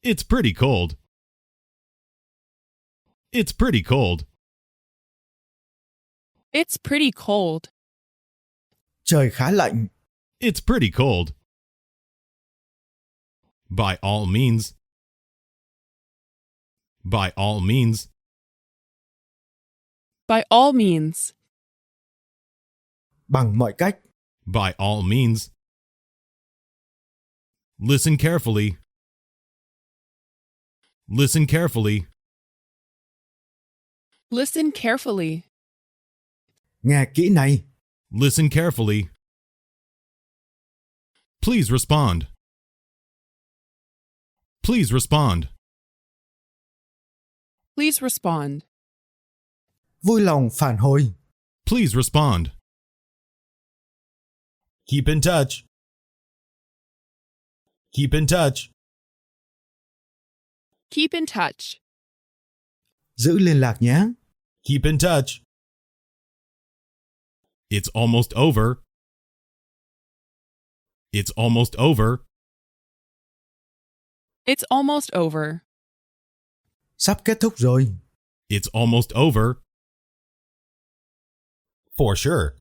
It's pretty cold. It's pretty cold. It's pretty cold. Trời khá lạnh. It's pretty cold. By all means. By all means. By all means. Bằng mọi cách. By all means. Listen carefully. Listen carefully. Listen carefully. Nghe kỹ này. Listen carefully. Please respond. Please respond. Please respond. Vui lòng phản hồi. Please respond. Keep in touch. Keep in touch. Keep in touch. Giữ liên lạc nhé. Keep in touch. It's almost over. It's almost over. It's almost over. Sắp kết thúc rồi. It's almost over. For sure.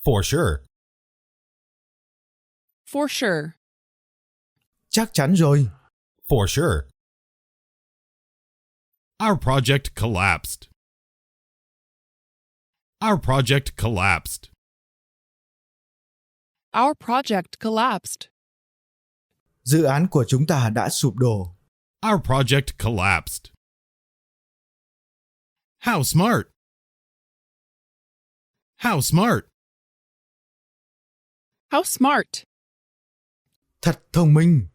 For sure. For sure. Chắc chắn rồi. For sure. Our project collapsed. Our project collapsed. Our project collapsed. Dự án của chúng ta đã sụp đổ. Our project collapsed. How smart. How smart. How smart. Thật thông minh.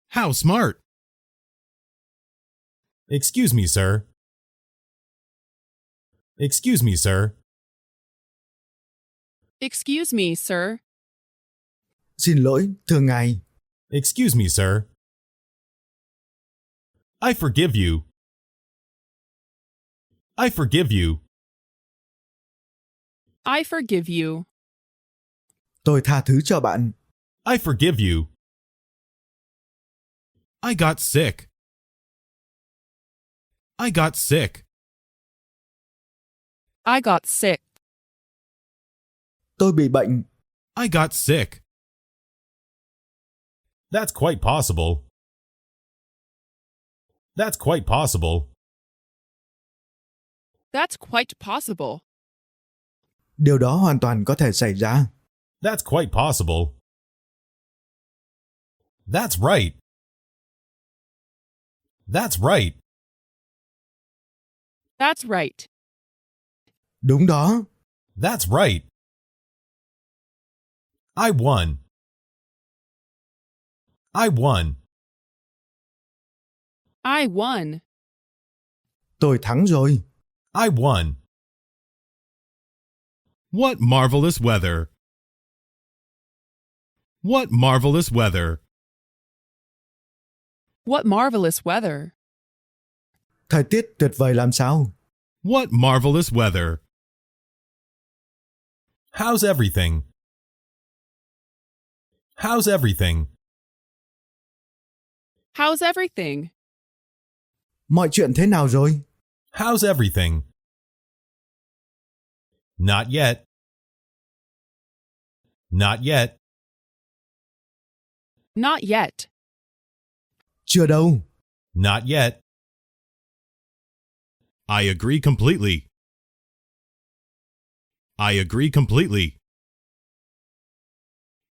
How smart. Excuse me, sir. Excuse me, sir. Excuse me, sir. Xin lỗi, thưa ngài. Excuse me, sir. I forgive you. I forgive you. I forgive you. Tôi tha thứ cho bạn. I forgive you. I got sick. I got sick. I got sick. Tôi bị bệnh. I got sick. That's quite possible. That's quite possible. That's quite possible. Điều đó hoàn toàn có thể xảy ra. That's quite possible. That's right. That's right. That's right. Đúng đó. That's right. I won. I won. I won. Tôi thắng rồi. I won. What marvelous weather. What marvelous weather. What marvelous weather. Thời tiết tuyệt vời làm sao? What marvelous weather. How's everything? How's everything? How's everything? Mọi chuyện thế nào rồi? How's everything? Not yet. Not yet. Not yet. Chưa đâu. Not yet. I agree completely. I agree completely.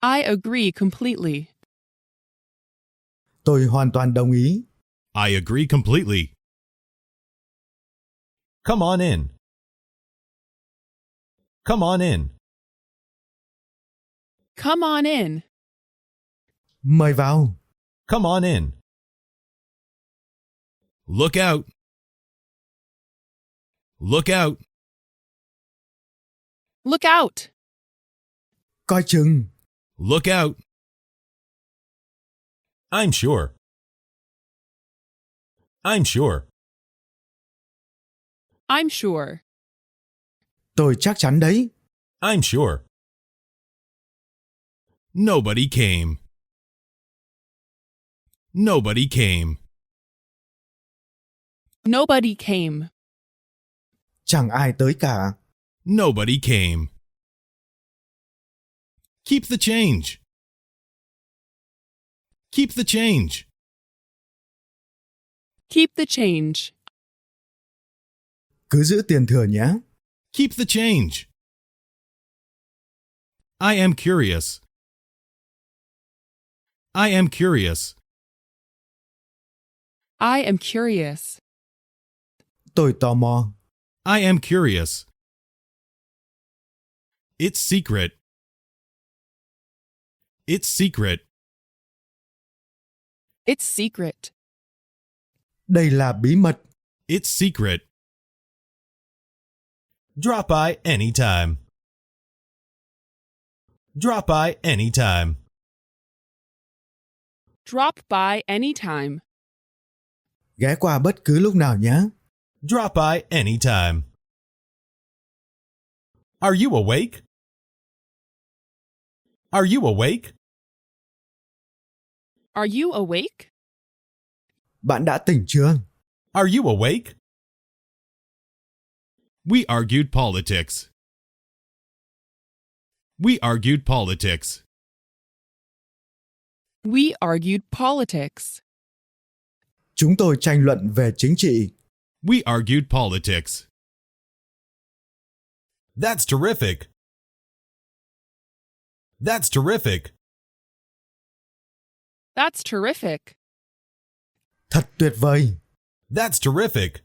I agree completely. Tôi hoàn toàn đồng ý. I agree completely. Come on in. Come on in. Come on in. Mời vào. Come on in. Look out. Look out. Look out. Coi chừng. Look out. I'm sure. I'm sure. I'm sure. Tôi chắc chắn đấy. I'm sure. Nobody came. Nobody came. Nobody came. Chẳng ai tới cả. Nobody came. Keep the change. Keep the change. Keep the change. Cứ giữ tiền thừa nhé. Keep the change. I am curious. I am curious. I am curious. Tôi tò mò. I am curious. It's secret. It's secret. It's secret. Đây là bí mật. It's secret. Drop by anytime. Drop by anytime. Drop by anytime. Ghé qua bất cứ lúc nào nhé. Drop by anytime. Are you awake? Are you awake? Are you awake? Bạn đã tỉnh chưa? Are you awake? We argued politics. We argued politics. We argued politics. Chúng tôi tranh luận về chính trị. We argued politics. That's terrific. That's terrific. That's terrific. Thật tuyệt vời. That's terrific.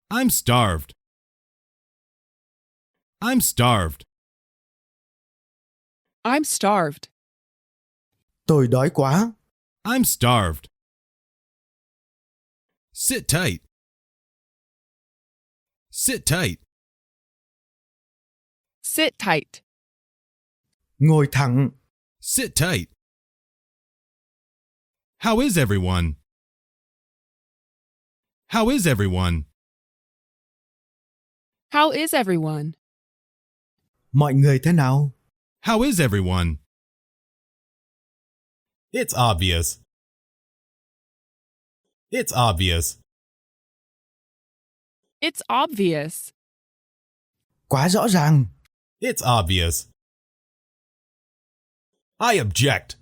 I'm starved. I'm starved. I'm starved. Tôi đói quá. I'm starved. Sit tight. Sit tight. Sit tight. Ngồi thẳng. Sit tight. How is everyone? How is everyone? How is everyone? Mọi người thế nào? How is everyone? It's obvious. It's obvious. It's obvious. Quá rõ ràng. It's obvious. I object.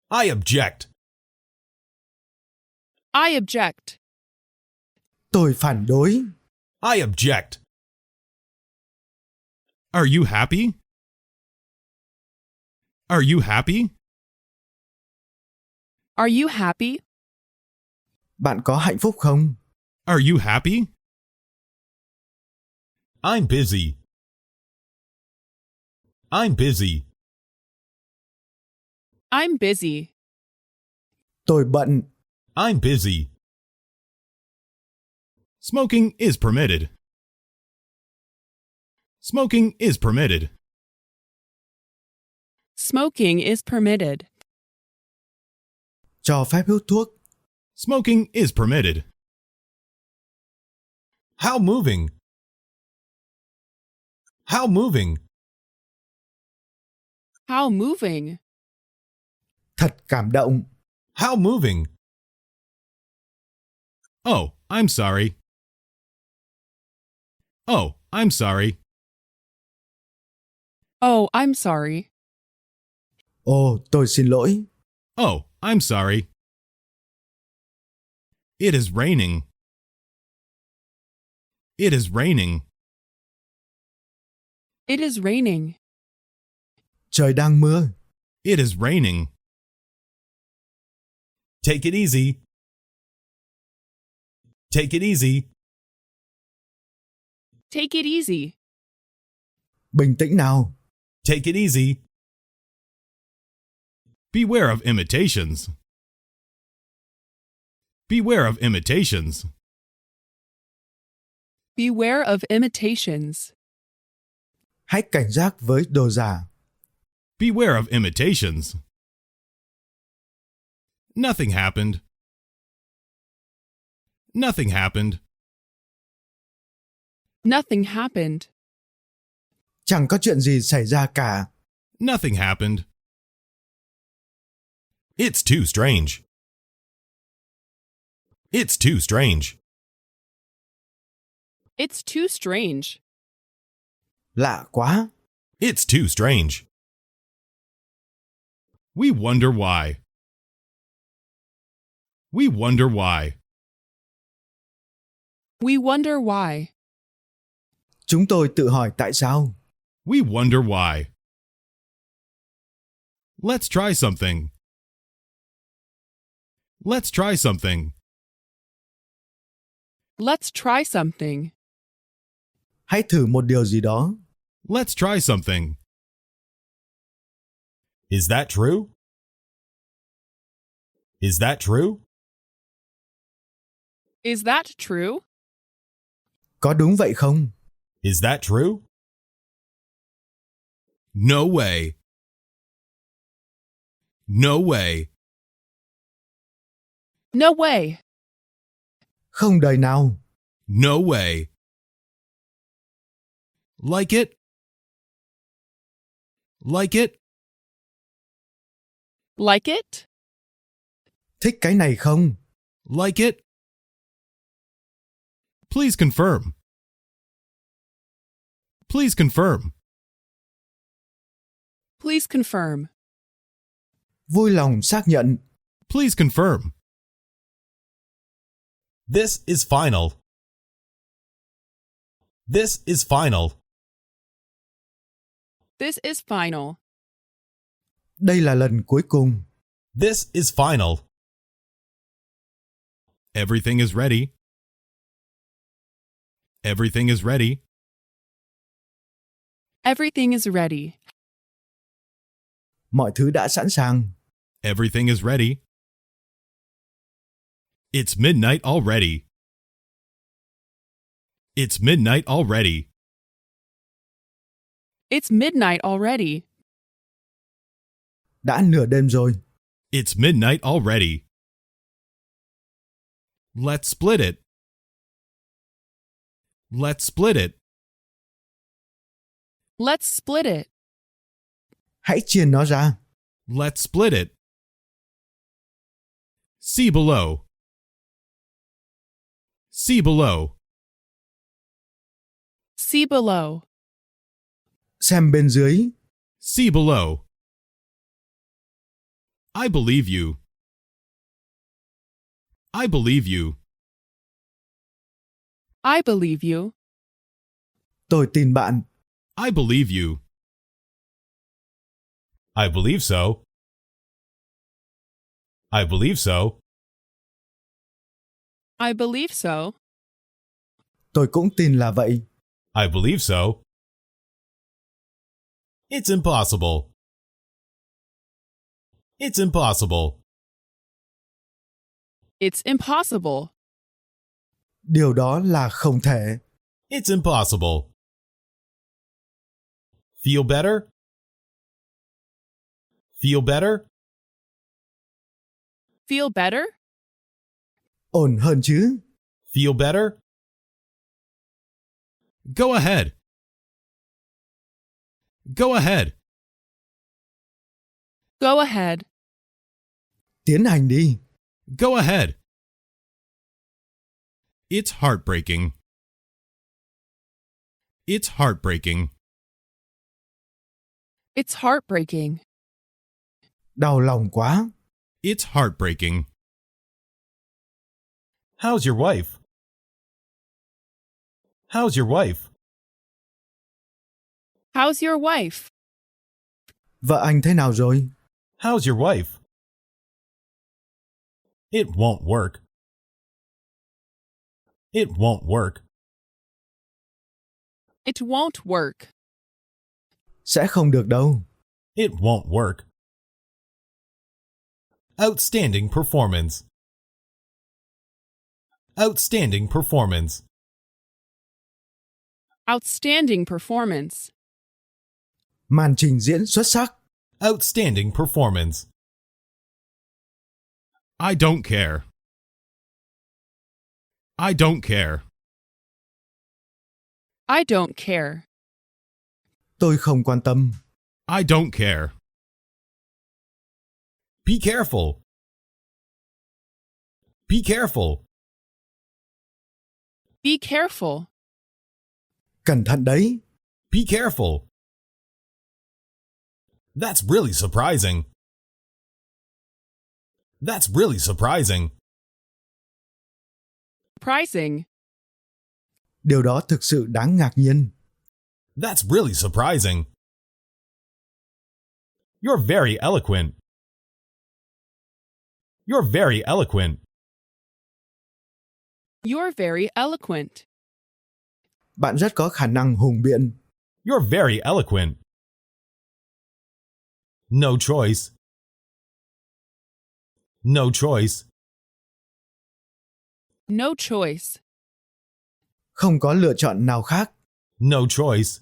I object. I object. Tôi phản đối. I object. Are you happy? Are you happy? Are you happy? Bạn có hạnh phúc không? Are you happy? I'm busy. I'm busy. I'm busy. Tôi bận. I'm busy. Smoking is permitted. Smoking is permitted. Smoking is permitted. Cho phép hút thuốc. Smoking is permitted. How moving. How moving. How moving. Thật cảm động. How moving. Oh, I'm sorry. Oh, I'm sorry. Oh, I'm sorry. Ồ, tôi xin lỗi. Oh, I'm sorry. It is raining. It is raining. It is raining. Trời đang mưa. It is raining. Take it easy. Take it easy. Take it easy. Bình tĩnh nào. Take it easy. Beware of imitations. Beware of imitations. Beware of imitations. Hãy cảnh giác với đồ giả. Beware of imitations. Nothing happened. Nothing happened. Nothing happened. Chẳng có chuyện gì xảy ra cả. Nothing happened. It's too strange. It's too strange. It's too strange. Lạ quá. It's too strange. We wonder why. We wonder why. We wonder why. Chúng tôi tự hỏi tại sao. We wonder why. Let's try something. Let's try something. Let's try something. Hãy thử một điều gì đó. Let's try something. Is that true? Is that true? Is that true? Có đúng vậy không? Is that true? No way. No way. No way. Không đời nào. No way. Like it? Like it? Like it? Thích cái này không? Like it? Please confirm. Please confirm. Please confirm. Vui lòng xác nhận. Please confirm. This is final. This is final. This is final. Đây là lần cuối cùng. This is final. Everything is ready. Everything is ready. Everything is ready. Mọi thứ đã sẵn sàng. Everything is ready. It's midnight already. It's midnight already. It's midnight already. Đã nửa đêm rồi. It's midnight already. Let's split it. Let's split it. Let's split it. Hãy chia nó ra. Let's split it. See below. See below. See below. Xem bên dưới. See below. I believe you. I believe you. I believe you. Tôi tin bạn. I believe you. I believe so. I believe so. I believe so. Tôi cũng tin là vậy. I believe so. It's impossible. It's impossible. It's impossible. Điều đó là không thể. It's impossible. Feel better? Feel better? Feel better? Ổn hơn chứ? Feel better? Go ahead. Go ahead. Go ahead. Tiến hành đi. Go ahead. It's heartbreaking. It's heartbreaking. It's heartbreaking. Đau lòng quá. It's heartbreaking. How's your wife? How's your wife? How's your wife? Vợ anh thế nào rồi? How's your wife? It won't work. It won't work. It won't work. Sẽ không được đâu. It won't work. Outstanding performance. Outstanding performance. Outstanding performance. Màn trình diễn xuất sắc. Outstanding performance. I don't care. I don't care. I don't care. Tôi không quan tâm. I don't care. Be careful. Be careful. Be careful. Cẩn thận đấy. Be careful. That's really surprising. That's really surprising. Surprising. Điều đó thực sự đáng ngạc nhiên. That's really surprising. You're very eloquent. You're very eloquent. You're very eloquent. Bạn rất có khả năng hùng biện. You're very eloquent. No choice. No choice. No choice. Không có lựa chọn nào khác. No choice.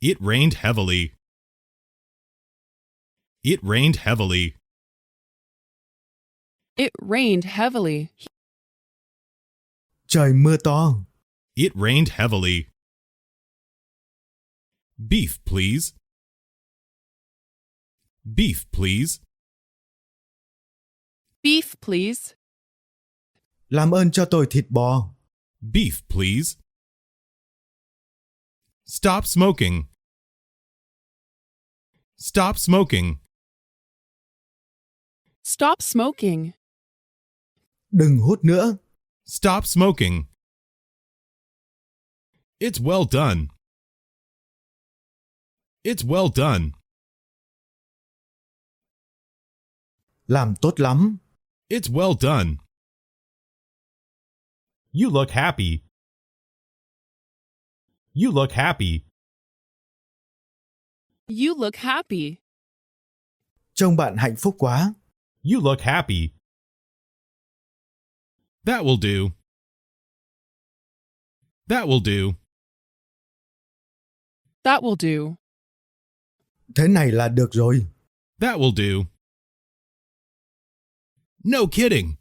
It rained heavily. It rained heavily. It rained heavily. Trời mưa to. It rained heavily. Beef, please. Beef, please. Beef, please. Làm ơn cho tôi thịt bò. Beef, please. Stop smoking. Stop smoking. Stop smoking. Đừng hút nữa. Stop smoking. It's well done. It's well done. Làm tốt lắm. It's well done. You look happy. You look happy. You look happy. Trông bạn hạnh phúc quá. You look happy. That will do. That will do. That will do. Thế này là được rồi. That will do. No kidding.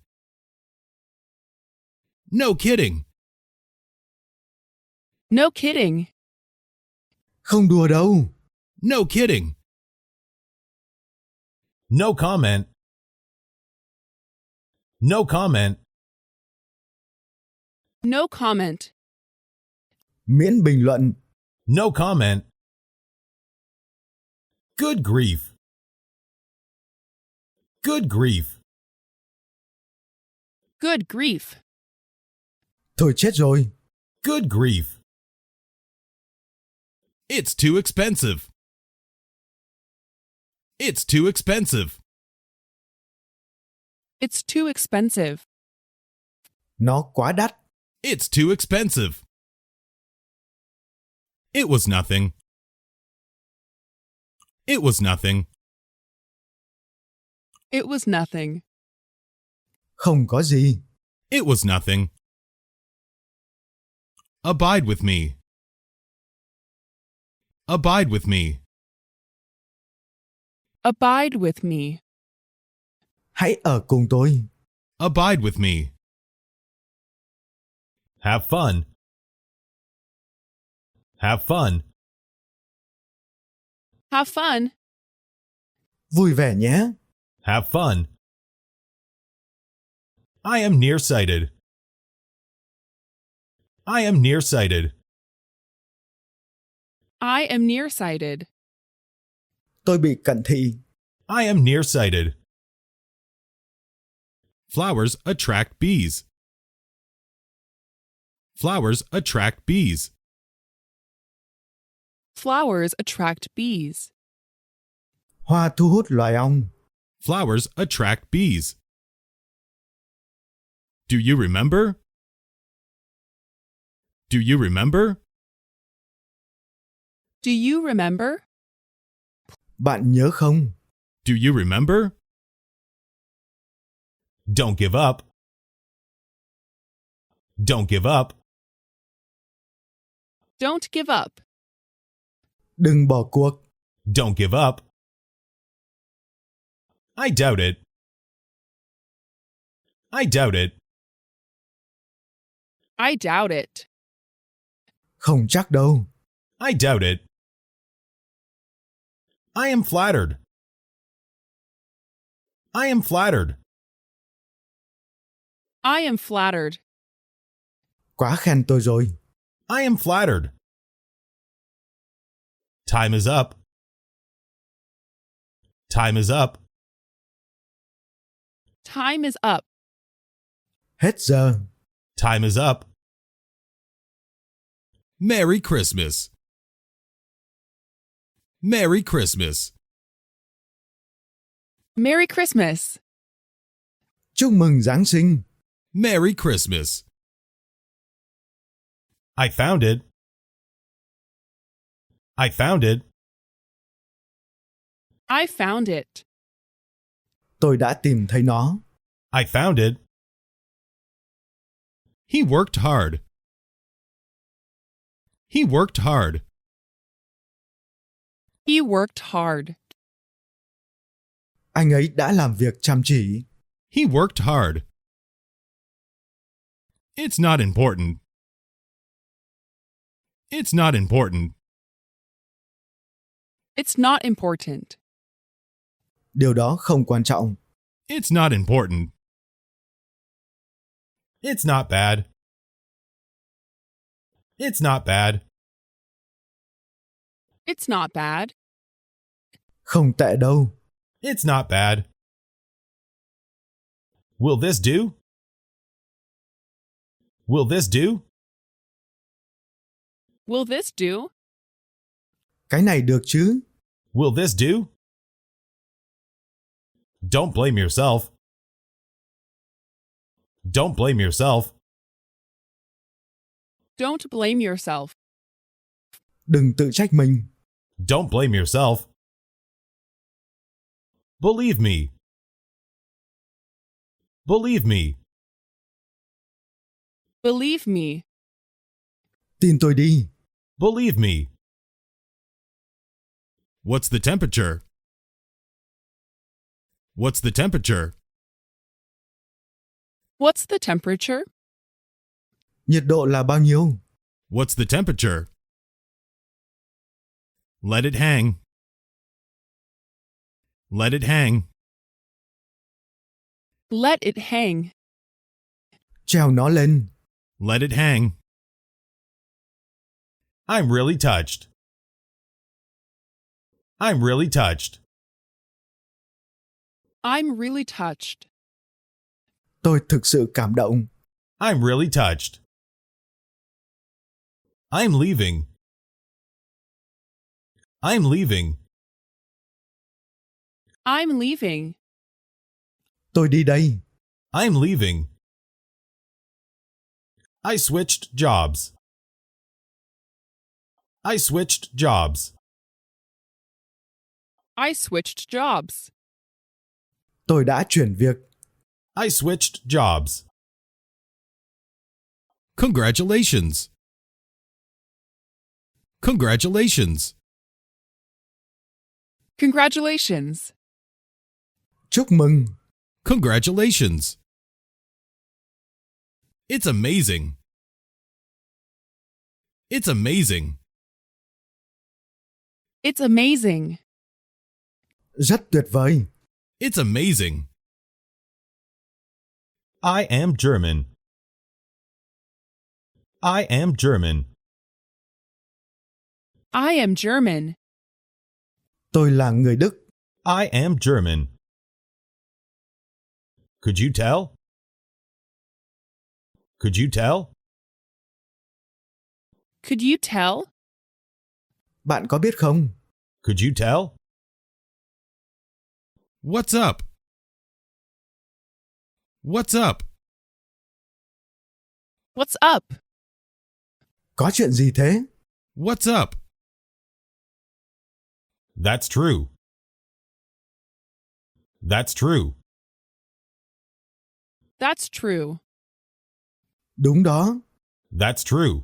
No kidding. No kidding. Không đùa đâu. No kidding. No comment. No comment. No comment. Miễn bình luận. No comment. Good grief. Good grief. Good grief. Thôi chết rồi. Good grief. It's too expensive. It's too expensive. It's too expensive. Nó quá đắt. It's too expensive. It was nothing. It was nothing. It was nothing. Không có gì. It was nothing. Abide with me. Abide with me. Abide with me. Hãy ở cùng tôi. Abide with me. Have fun. Have fun. Have fun. Vui vẻ nhé. Have fun. I am nearsighted. I am nearsighted. I am nearsighted. Tôi bị cận thị. I am nearsighted. Flowers attract bees. Flowers attract bees. Flowers attract bees. Hoa thu hút loài ong. Flowers attract bees. Do you remember? Do you remember? Do you remember? Bạn nhớ không? Do you remember? Don't give up. Don't give up. Don't give up. Đừng bỏ cuộc. Don't give up. I doubt it. I doubt it. I doubt it. Không chắc đâu. I doubt it. I am flattered. I am flattered. I am flattered. Quá khen tôi rồi. I am flattered. Time is up. Time is up. Time is up. Hết giờ. Time is up. Merry Christmas. Merry Christmas. Merry Christmas. Chúc mừng Giáng sinh. Merry Christmas. I found it. I found it. I found it. Tôi đã tìm thấy nó. I found it. He worked hard. He worked hard. He worked hard. Anh ấy đã làm việc chăm chỉ. He worked hard. It's not important. It's not important. It's not important. Điều đó không quan trọng. It's not important. It's not bad. It's not bad. It's not bad. Không tệ đâu. It's not bad. Will this do? Will this do? Will this do? Cái này được chứ? Will this do? Don't blame yourself. Don't blame yourself. Don't blame yourself. Đừng tự trách mình. Don't blame yourself. Believe me. Believe me. Believe me. Tin tôi đi. Believe me. What's the temperature? What's the temperature? What's the temperature? Nhiệt độ là bao nhiêu? What's the temperature? Let it hang. Let it hang. Let it hang. Treo nó lên. Let it hang. I'm really touched. I'm really touched. I'm really touched. Tôi thực sự cảm động. I'm really touched. I'm leaving. I'm leaving. I'm leaving. Tôi đi đây. I'm leaving. I switched jobs. I switched jobs. I switched jobs. Tôi đã chuyển việc. I switched jobs. Congratulations. Congratulations. Congratulations. Chúc mừng. Congratulations. It's amazing. It's amazing. It's amazing. Rất tuyệt vời. It's amazing. I am German. I am German. I am German. Tôi là người Đức. I am German. Could you tell? Could you tell? Could you tell? Bạn có biết không? Could you tell? What's up? What's up? What's up? Có chuyện gì thế? What's up? That's true. That's true. That's true. Đúng đó. That's true.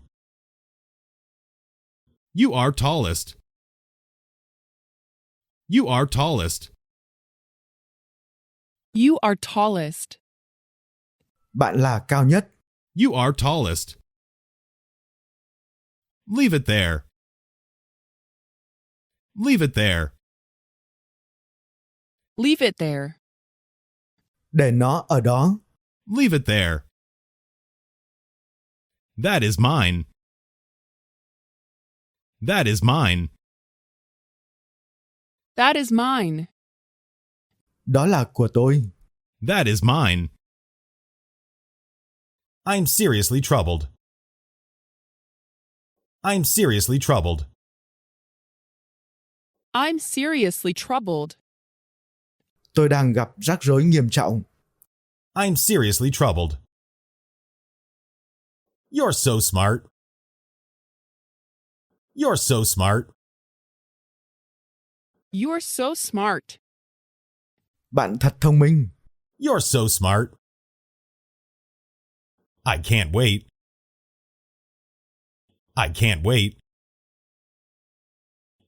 You are tallest. You are tallest. You are tallest. Bạn là cao nhất. You are tallest. Leave it there. Leave it there. Leave it there. Để nó ở đó. Leave it there. That is mine. That is mine. That is mine. Đó là của tôi. That is mine. I'm seriously troubled. I'm seriously troubled. I'm seriously troubled. Tôi đang gặp rắc rối nghiêm trọng. I'm seriously troubled. You're so smart. You're so smart. You're so smart. Bạn thật thông minh. You're so smart. I can't wait. I can't wait.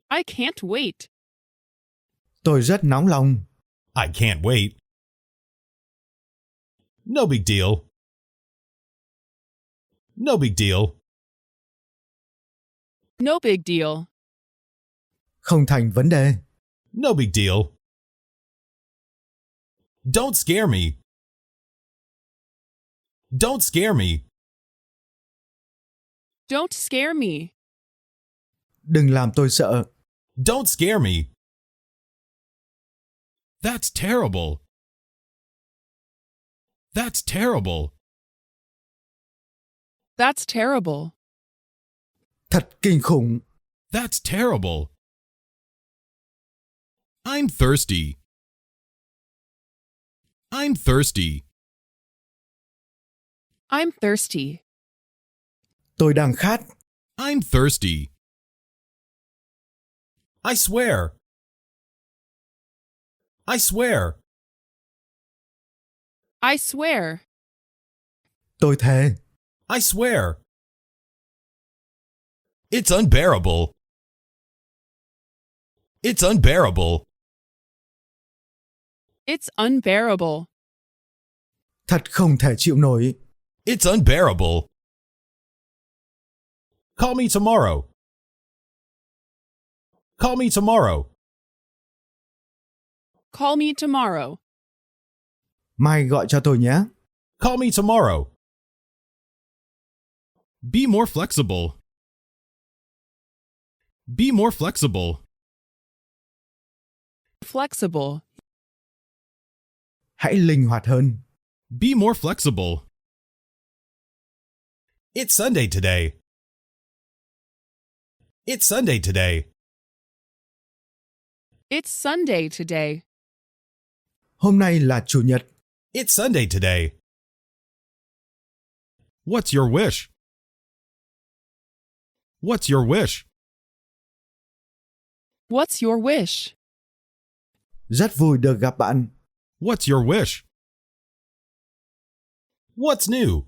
I can't wait. Tôi rất nóng lòng. I can't wait. No big deal. No big deal. No big deal. Không thành vấn đề. No big deal. Don't scare me. Don't scare me. Don't scare me. Đừng làm tôi sợ. Don't scare me. That's terrible. That's terrible. That's terrible. Thật kinh khủng. That's terrible. I'm thirsty. I'm thirsty. I'm thirsty. Tôi đang khát. I'm thirsty. I swear. I swear. I swear. Tôi thề. I swear. It's unbearable. It's unbearable. It's unbearable. Thật không thể chịu nổi. It's unbearable. Call me tomorrow. Call me tomorrow. Call me tomorrow. Mai gọi cho tôi nhé. Call me tomorrow. Be more flexible. Be more flexible. Flexible. Hãy linh hoạt hơn. Be more flexible. It's Sunday today. It's Sunday today. It's Sunday today. Hôm nay là chủ nhật. It's Sunday today. What's your wish? What's your wish? What's your wish? Rất vui được gặp bạn. What's your wish? What's new?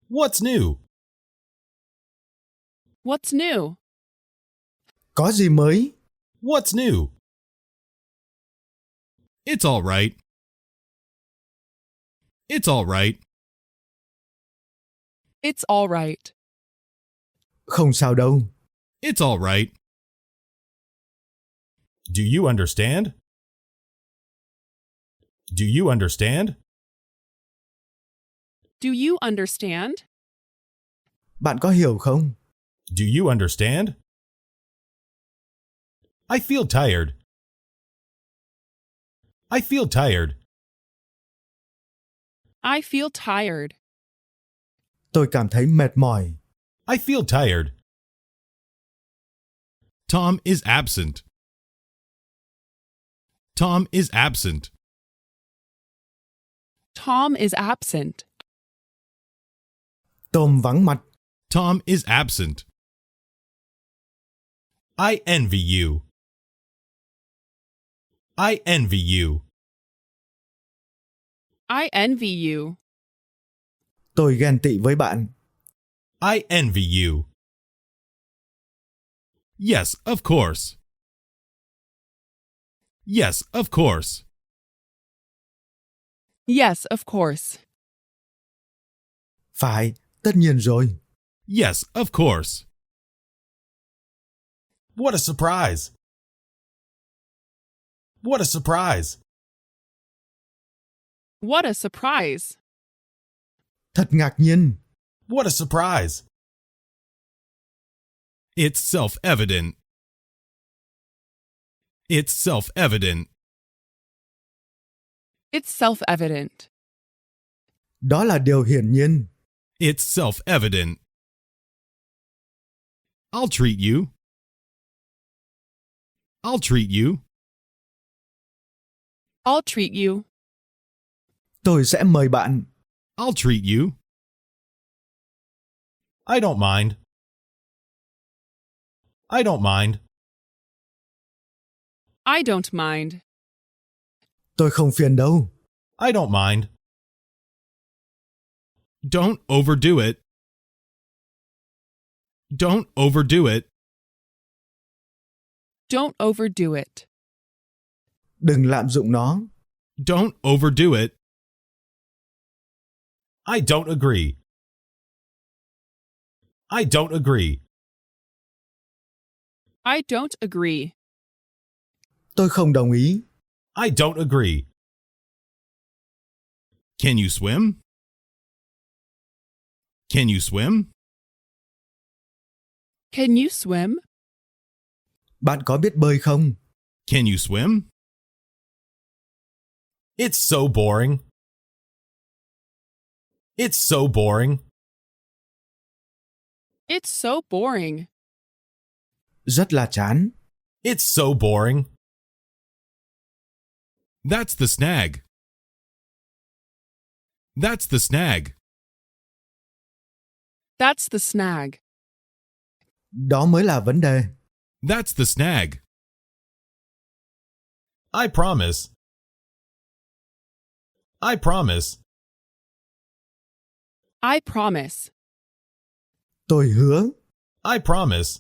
What's new? What's new? Có gì mới? What's new? It's all right. It's all right. It's all right. Không sao đâu. It's all right. Do you understand? Do you understand? Do you understand? Bạn có hiểu không? Do you understand? I feel tired. I feel tired. I feel tired. Tôi cảm thấy mệt mỏi. I feel tired. Tom is absent. Tom is absent. Tom is absent. Tom vắng mặt. Tom is absent. I envy you. I envy you. I envy you. Tôi ghen tị với bạn. I envy you. Yes, of course. Yes, of course. Yes, of course. Phải, tất nhiên rồi. Yes, of course. What a surprise. What a surprise. What a surprise! Thật ngạc nhiên. What a surprise! It's self-evident. It's self-evident. It's self-evident. Đó là điều hiển nhiên. It's self-evident. I'll treat you. I'll treat you. I'll treat you. Tôi sẽ mời bạn. I'll treat you. I don't mind. I don't mind. I don't mind. Tôi không phiền đâu. I don't mind. Don't overdo it. Don't overdo it. Don't overdo it. Đừng lạm dụng nó. Don't overdo it. I don't agree. I don't agree. I don't agree. Tôi không đồng ý. I don't agree. Can you swim? Can you swim? Can you swim? Bạn có biết bơi không? Can you swim? It's so boring. It's so boring. It's so boring. Rất là chán. It's so boring. That's the snag. That's the snag. That's the snag. Đó mới là vấn đề. That's the snag. I promise. I promise. I promise. Tôi hứa. I promise.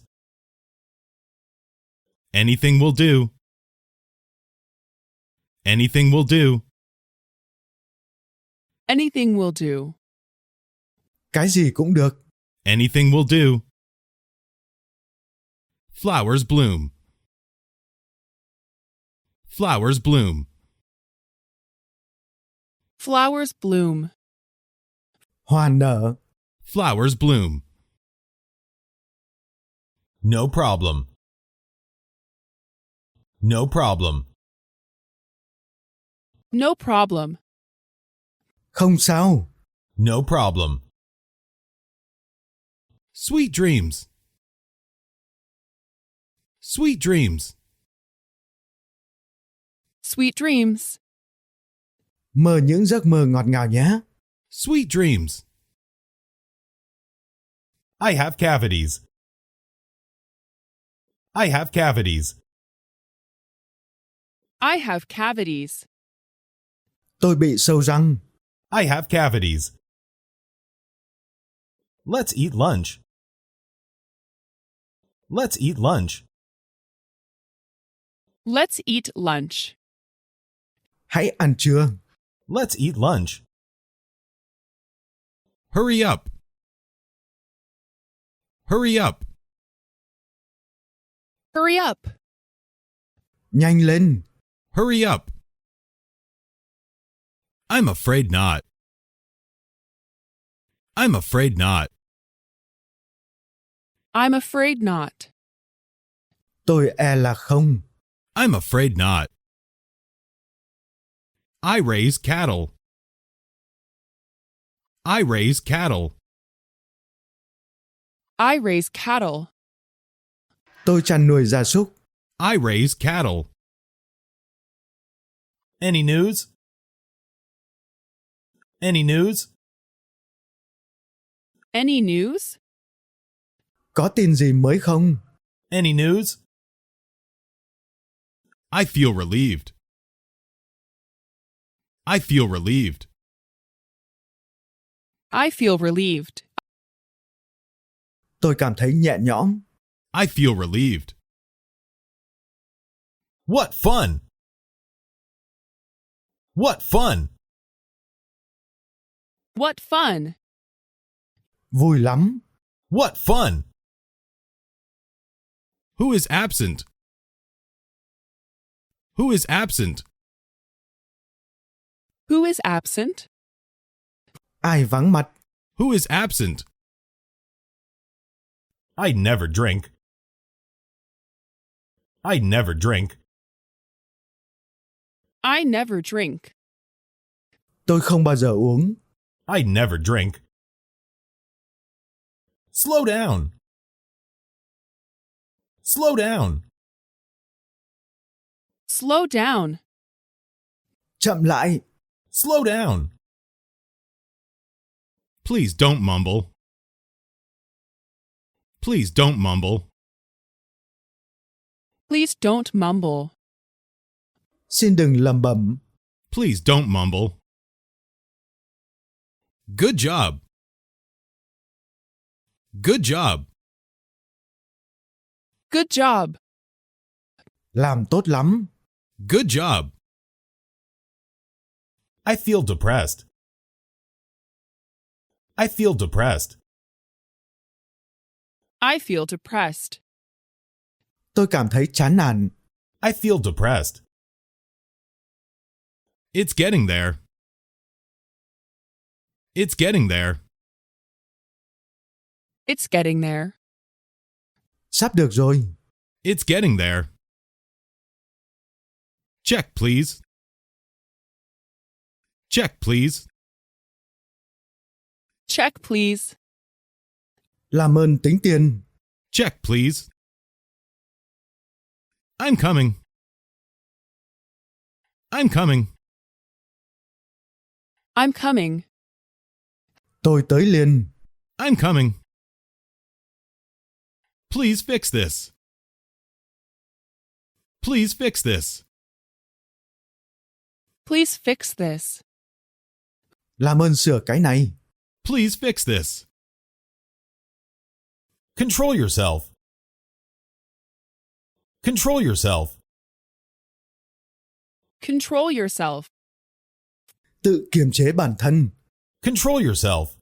Anything will do. Anything will do. Anything will do. Cái gì cũng được. Anything will do. Flowers bloom. Flowers bloom. Flowers bloom. Hoa nở. Flowers bloom. No problem. No problem. No problem. Không sao. No problem. Sweet dreams. Sweet dreams. Sweet dreams. Mơ những giấc mơ ngọt ngào nhé. Sweet dreams. I have cavities. I have cavities. I have cavities. Tôi bị sâu răng. I have cavities. Let's eat lunch. Let's eat lunch. Let's eat lunch. Hãy ăn trưa. Let's eat lunch. Hurry up. Hurry up. Hurry up. Nhanh lên. Hurry up. I'm afraid not. I'm afraid not. I'm afraid not. Tôi e là không. I'm afraid not. I raise cattle. I raise cattle. I raise cattle. Tôi chăn nuôi gia súc. I raise cattle. Any news? Any news? Any news? Có tin gì mới không? Any news? I feel relieved. I feel relieved. I feel relieved. Tôi cảm thấy nhẹ nhõm. I feel relieved. What fun! What fun! What fun! Vui lắm. What fun! Who is absent? Who is absent? Who is absent? Ai vắng mặt? Who is absent? I never drink. I never drink. I never drink. Tôi không bao giờ uống. I never drink. Slow down. Slow down. Slow down. Chậm lại. Slow down. Please don't mumble. Please don't mumble. Please don't mumble. Xin đừng lẩm bẩm. Please don't mumble. Good job. Good job. Good job. Làm tốt lắm. Good job. I feel depressed. I feel depressed. I feel depressed. Tôi cảm thấy chán nản. I feel depressed. It's getting there. It's getting there. It's getting there. Sắp được rồi. It's getting there. Check, please. Check, please. Check, please. Làm ơn tính tiền. Check, please. I'm coming. I'm coming. I'm coming. Tôi tới liền. I'm coming. Please fix this. Please fix this. Please fix this. Làm ơn sửa cái này. Please fix this. Control yourself. Control yourself. Control yourself. Tự kiềm chế bản thân. Control yourself.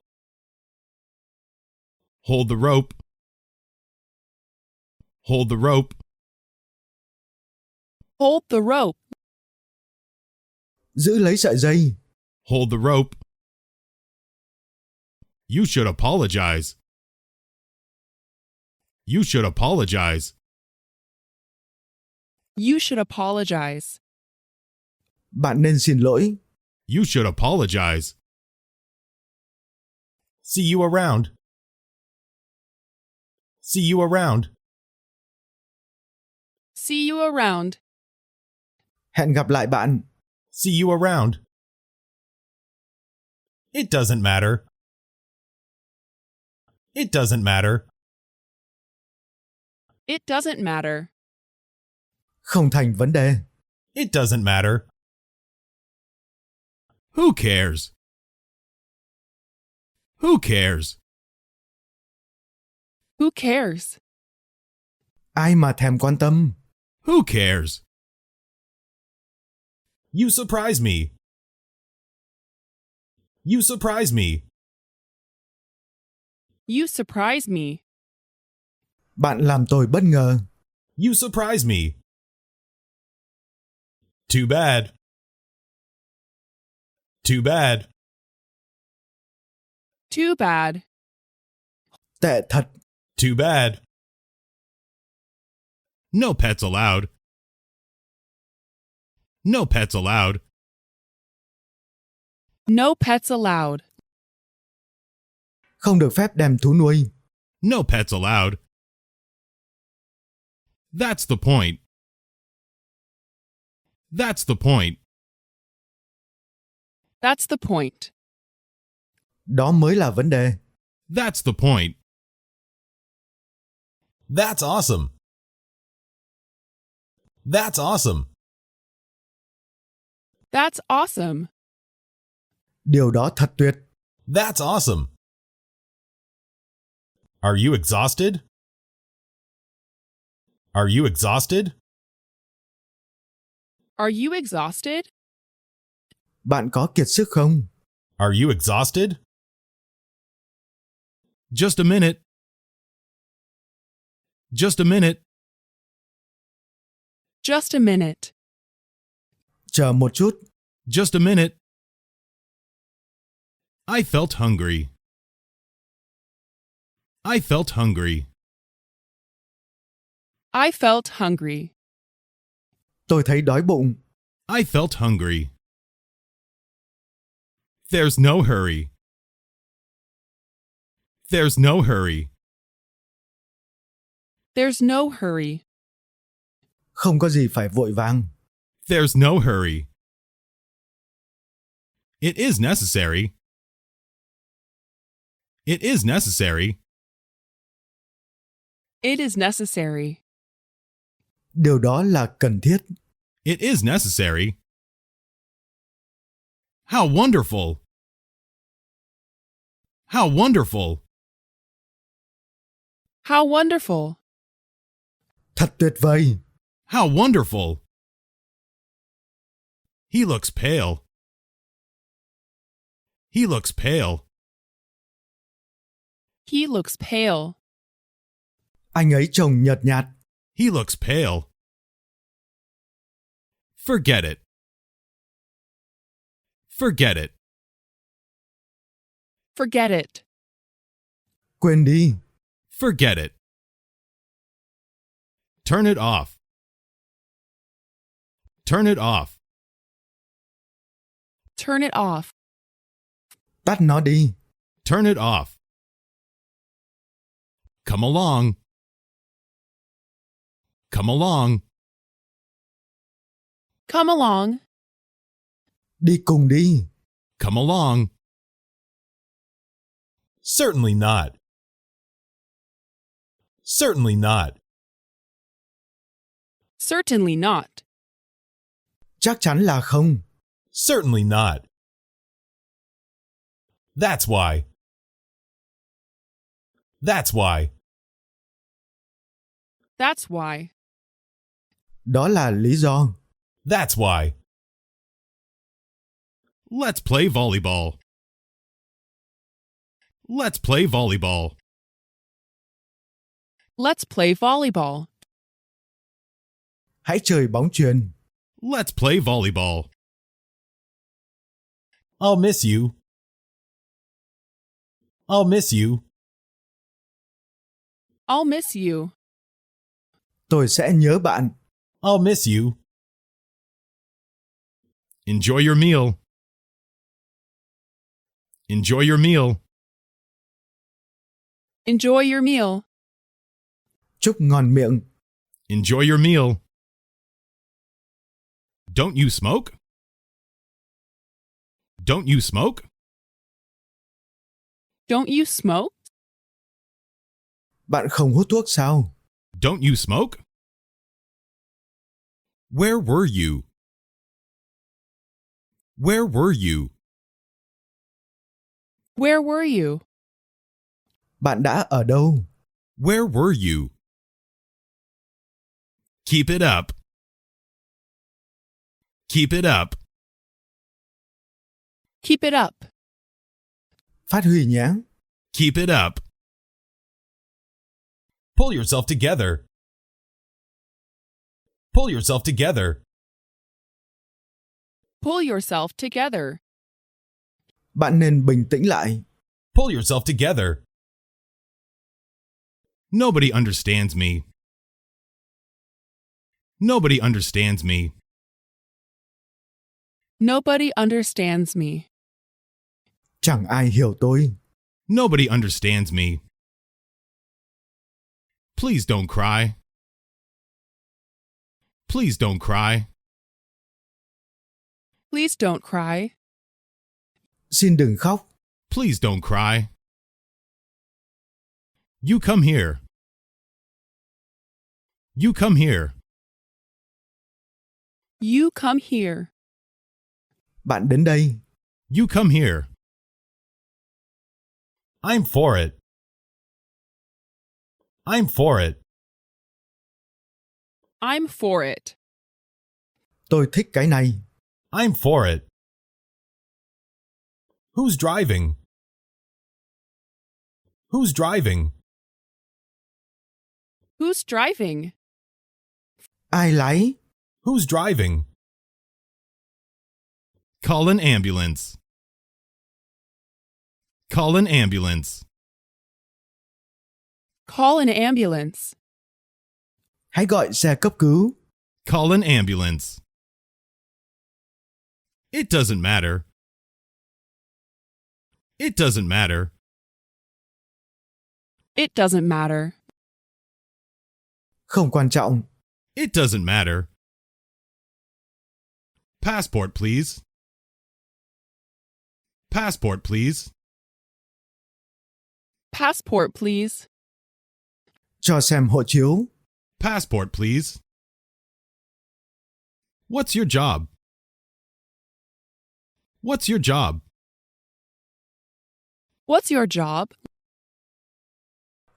Hold the rope. Hold the rope. Hold the rope. Giữ lấy sợi dây. Hold the rope. You should apologize. You should apologize. You should apologize. Bạn nên xin lỗi. You should apologize. See you around. See you around. See you around. Hẹn gặp lại bạn. See you around. It doesn't matter. It doesn't matter. It doesn't matter. Không thành vấn đề. It doesn't matter. Who cares? Who cares? Who cares? Ai mà thèm quan tâm. Who cares? You surprise me. You surprise me. You surprise me. Bạn làm tôi bất ngờ. You surprise me. Too bad. Too bad. Too bad. Tệ thật. Too bad. No pets allowed. No pets allowed. No pets allowed. Không được phép đem thú nuôi. No pets allowed. That's the point. That's the point. That's the point. Đó mới là vấn đề. That's the point. That's awesome. That's awesome. That's awesome. Điều đó thật tuyệt. That's awesome. Are you exhausted? Are you exhausted? Are you exhausted? Bạn có kiệt sức không? Are you exhausted? Just a minute. Just a minute. Just a minute. Chờ một chút. Just a minute. I felt hungry. I felt hungry. I felt hungry. Tôi thấy đói bụng. I felt hungry. There's no hurry. There's no hurry. There's no hurry. Không có gì phải vội vàng. There's no hurry. It is necessary. It is necessary. It is necessary. Điều đó là cần thiết. It is necessary. How wonderful! How wonderful! How wonderful. Thật tuyệt vời. How wonderful! He looks pale. He looks pale. He looks pale. Anh ấy trông nhợt nhạt. He looks pale. Forget it. Forget it. Forget it. Quên đi. Forget it. Turn it off. Turn it off. Turn it off. Tắt nó đi. Turn it off. Come along. Come along. Come along. Đi cùng đi. Come along. Certainly not. Certainly not. Certainly not. Chắc chắn là không. Certainly not. That's why. That's why. That's why. Đó là lý do. That's why. Let's play volleyball. Let's play volleyball. Let's play volleyball. Hãy chơi bóng chuyền. Let's play volleyball. I'll miss you. I'll miss you. I'll miss you. Tôi sẽ nhớ bạn. I'll miss you. Enjoy your meal. Enjoy your meal. Enjoy your meal. Chúc ngon miệng. Enjoy your meal. Don't you smoke? Don't you smoke? Don't you smoke? Bạn không hút thuốc sao? Don't you smoke? Where were you? Where were you? Where were you? Bạn đã ở đâu? Where were you? Keep it up. Keep it up. Keep it up. Phát huy nhé. Keep it up. Pull yourself together. Pull yourself together. Pull yourself together. Bạn nên bình tĩnh lại. Pull yourself together. Nobody understands me. Nobody understands me. Nobody understands me. Chẳng ai hiểu tôi. Nobody understands me. Please don't cry. Please don't cry. Please don't cry. Xin đừng khóc. Please don't cry. You come here. You come here. You come here. Bạn đến đây. You come here. I'm for it. I'm for it. I'm for it. Tôi thích cái này. I'm for it. Who's driving? Who's driving? Who's driving? Ai lái? Who's driving? Call an ambulance. Call an ambulance. Call an ambulance. Hãy gọi xe cấp cứu. Call an ambulance. It doesn't matter. It doesn't matter. It doesn't matter. Không quan trọng. It doesn't matter. Passport, please. Passport, please. Passport, please. Cho xem hộ chiếu. Passport, please. What's your job? What's your job? What's your job?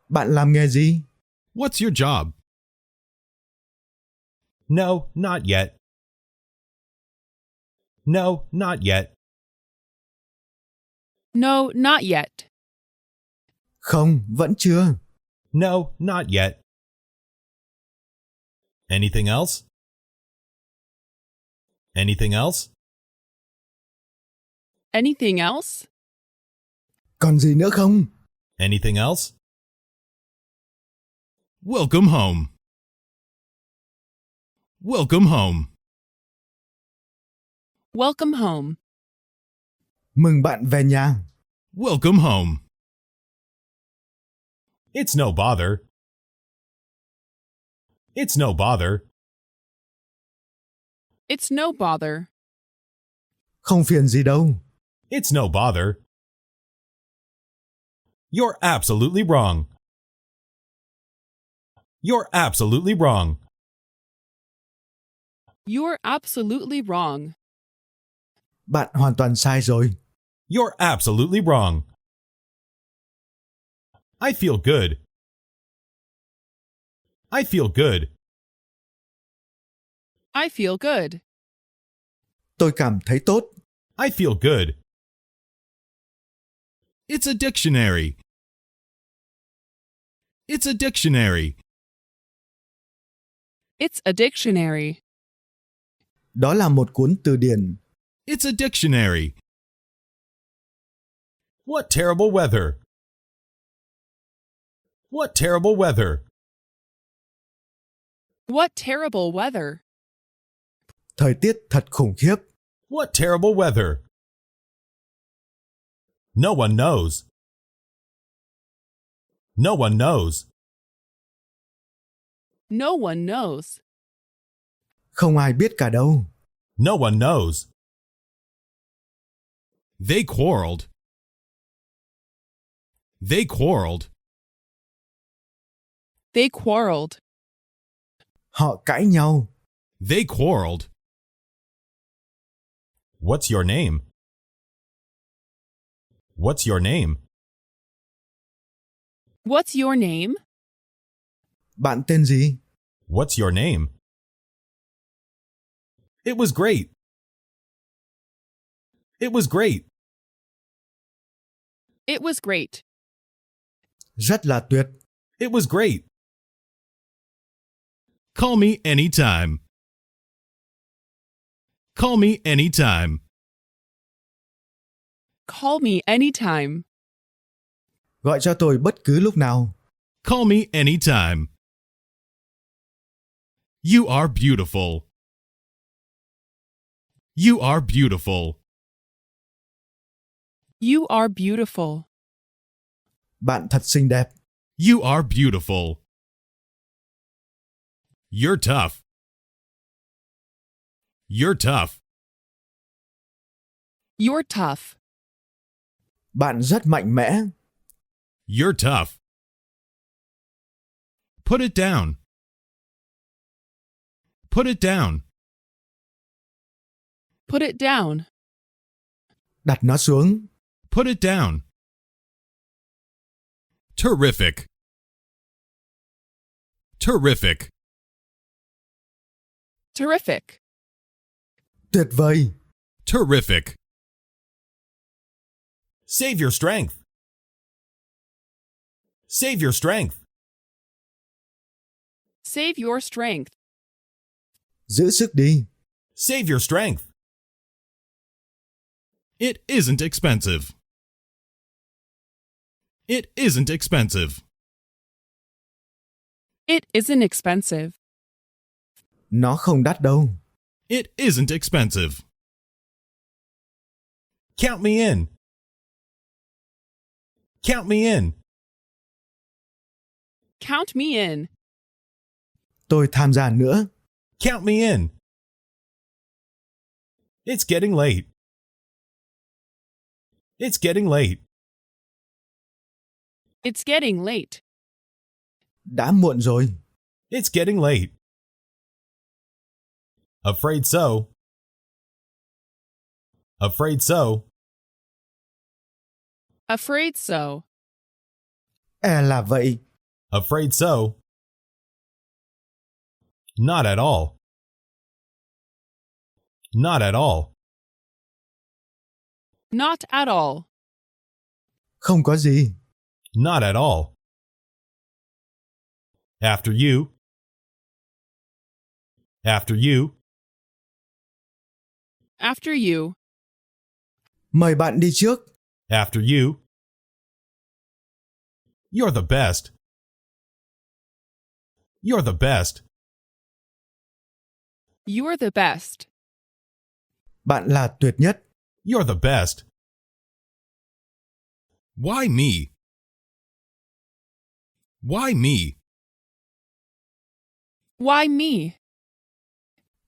Bạn làm nghề gì? What's your job? No, not yet. No, not yet. No, not yet. Không, vẫn chưa. No, not yet. Anything else? Anything else? Anything else? Còn gì nữa không? Anything else? Welcome home. Welcome home. Welcome home. Mừng bạn về nhà. Welcome home. It's no bother. It's no bother. It's no bother. Không phiền gì đâu. It's no bother. You're absolutely wrong. You're absolutely wrong. You're absolutely wrong. Bạn hoàn toàn sai rồi. You're absolutely wrong. I feel good. I feel good. I feel good. Tôi cảm thấy tốt. I feel good. It's a dictionary. It's a dictionary. It's a dictionary. Đó là một cuốn từ điển. It's a dictionary. What terrible weather. What terrible weather. What terrible weather. Thời tiết thật khủng khiếp. What terrible weather. No one knows. No one knows. No one knows. Không ai biết cả đâu. No one knows. They quarreled. They quarreled. They quarreled. Họ cãi nhau. They quarreled. What's your name? What's your name? What's your name? Bạn tên gì? What's your name? It was great. It was great. It was great. Rất là tuyệt. It was great. Call me anytime. Call me anytime. Call me anytime. Gọi cho tôi bất cứ lúc nào. Call me anytime. You are beautiful. You are beautiful. You are beautiful. Bạn thật xinh đẹp. You are beautiful. You're tough. You're tough. You're tough. Bạn rất mạnh mẽ. You're tough. Put it down. Put it down. Put it down. Đặt nó xuống. Put it down. Terrific. Terrific. Terrific. Tuyệt vời. Terrific. Save your strength. Save your strength. Save your strength. Giữ sức đi. Save your strength. It isn't expensive. It isn't expensive. It isn't expensive. Nó không đắt đâu. It isn't expensive. Count me in. Count me in. Count me in. Tôi tham gia nữa. Count me in. It's getting late. It's getting late. It's getting late. Đã muộn rồi. It's getting late. Afraid so. Afraid so. Afraid so. E là vậy. Afraid so. Not at all. Not at all. Not at all. Không có gì. Not at all. After you. After you. After you. Mời bạn đi trước. After you. You're the best. You're the best. You're the best. Bạn là tuyệt nhất. You're the best. Why me? Why me? Why me?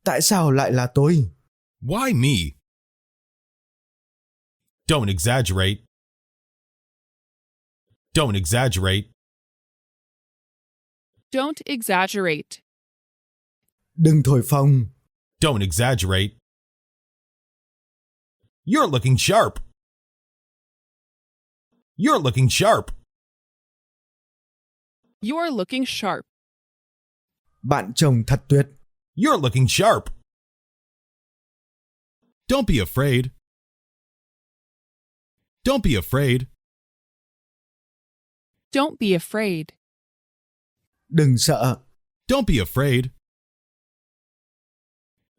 Tại sao lại là tôi? Why me? Don't exaggerate. Don't exaggerate. Don't exaggerate. Đừng thổi phồng. Don't exaggerate. You're looking sharp. You're looking sharp. You're looking sharp. Bạn chồng thật tuyệt. You're looking sharp. Don't be afraid. Don't be afraid. Don't be afraid. Đừng sợ. Don't be afraid.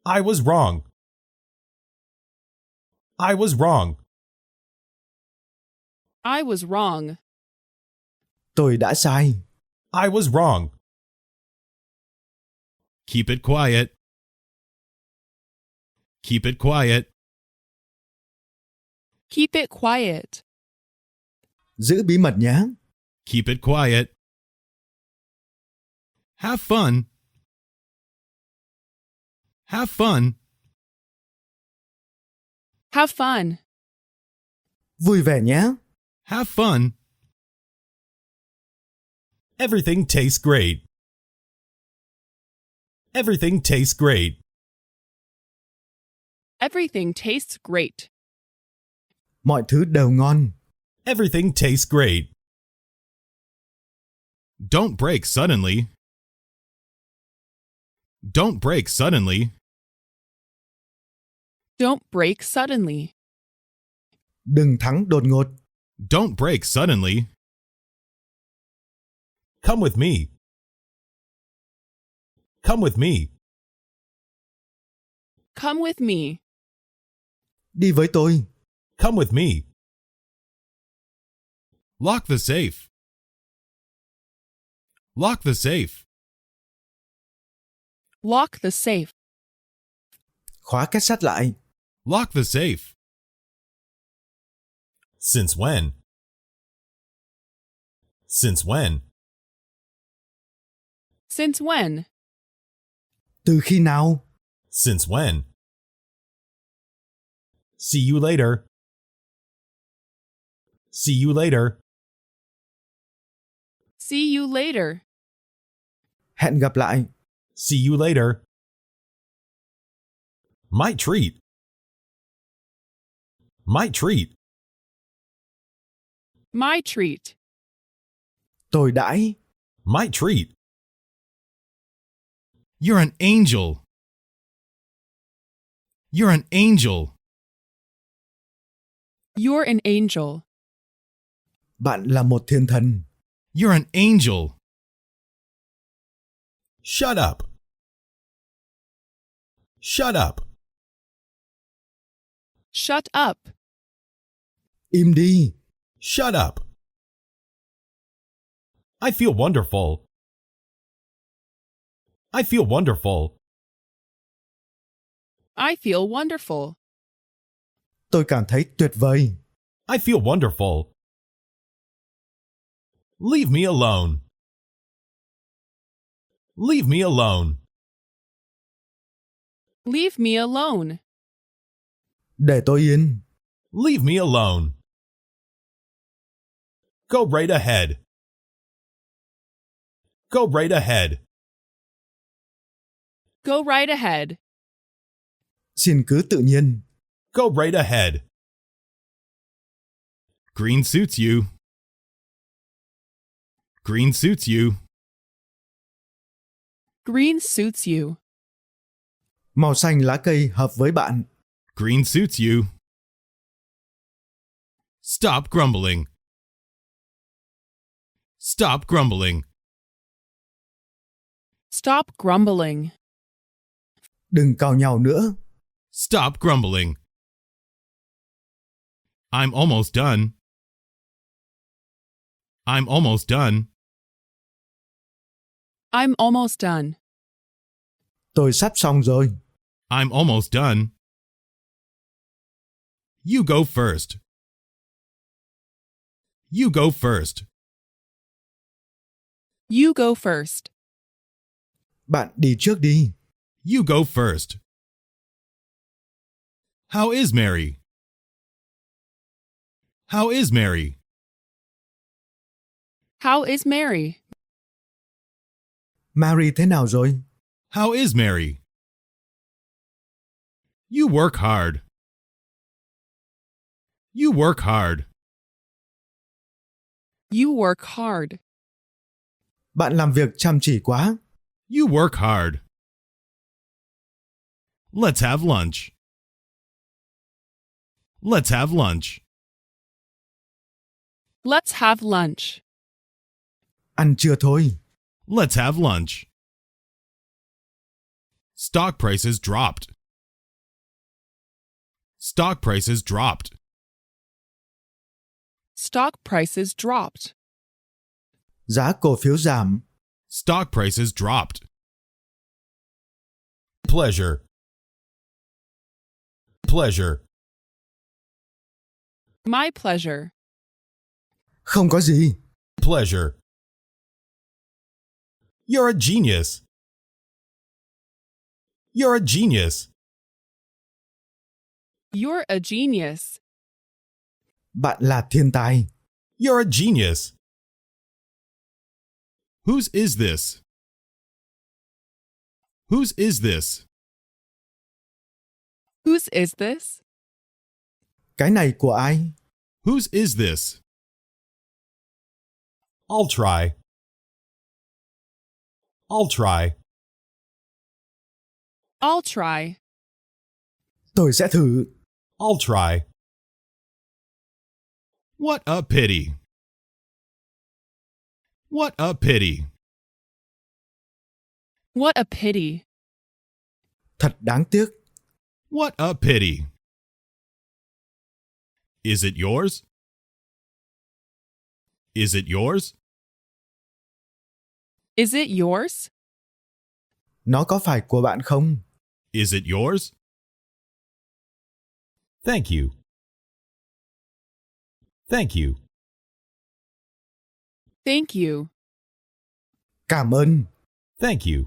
I was wrong. I was wrong. I was wrong. Tôi đã sai. I was wrong. Keep it quiet. Keep it quiet. Keep it quiet. Giữ bí mật nhé. Keep it quiet. Have fun. Have fun. Have fun. Vui vẻ nhé. Have fun. Everything tastes great. Everything tastes great. Everything tastes great. Mọi thứ đều ngon. Everything tastes great. Don't break suddenly. Don't break suddenly. Don't break suddenly. Đừng thắng đột ngột. Don't break suddenly. Come with me. Come with me. Come with me. Đi với tôi. Come with me. Lock the safe. Lock the safe. Lock the safe. Khóa két sắt lại. Lock the safe. Since when? Since when? Since when? Từ khi nào? Since when? See you later. See you later. See you later. Hẹn gặp lại. See you later. My treat. My treat. My treat. Tôi đãi. My treat. You're an angel. You're an angel. You're an angel. Bạn là một thiên thần. You're an angel. Shut up. Shut up. Shut up. Im đi. Shut up. I feel wonderful. I feel wonderful. I feel wonderful. Tôi cảm thấy tuyệt vời. I feel wonderful. Leave me alone. Leave me alone. Leave me alone. Để tôi yên. Leave me alone. Go right ahead. Go right ahead. Go right ahead. Xin cứ tự nhiên. Go right ahead. Green suits you. Green suits you. Green suits you. Màu xanh lá cây hợp với bạn. Green suits you. Stop grumbling. Stop grumbling. Stop grumbling. Đừng càu nhàu nữa. Stop grumbling. I'm almost done. I'm almost done. I'm almost done. Tôi sắp xong rồi. I'm almost done. You go first. You go first. You go first. Bạn đi trước đi. You go first. How is Mary? How is Mary? How is Mary? Mary thế nào rồi? How is Mary? You work hard. You work hard. You work hard. Bạn làm việc chăm chỉ quá. You work hard. Let's have lunch. Let's have lunch. Let's have lunch. Ăn trưa thôi. Let's have lunch. Stock prices dropped. Stock prices dropped. Stock prices dropped. Giá cổ phiếu giảm. Stock prices dropped. Pleasure. Pleasure. My pleasure. Không có gì. Pleasure. You're a genius. You're a genius. You're a genius. Bạn là thiên tài. You're a genius. Whose is this? Whose is this? Whose is this? Cái này của ai? Whose is this? I'll try. I'll try. I'll try. Tôi sẽ thử. I'll try. What a pity. What a pity. What a pity. Thật đáng tiếc. What a pity. Is it yours? Is it yours? Is it yours? Nó có phải của bạn không? Is it yours? Thank you. Thank you. Thank you. Cảm ơn. Thank you.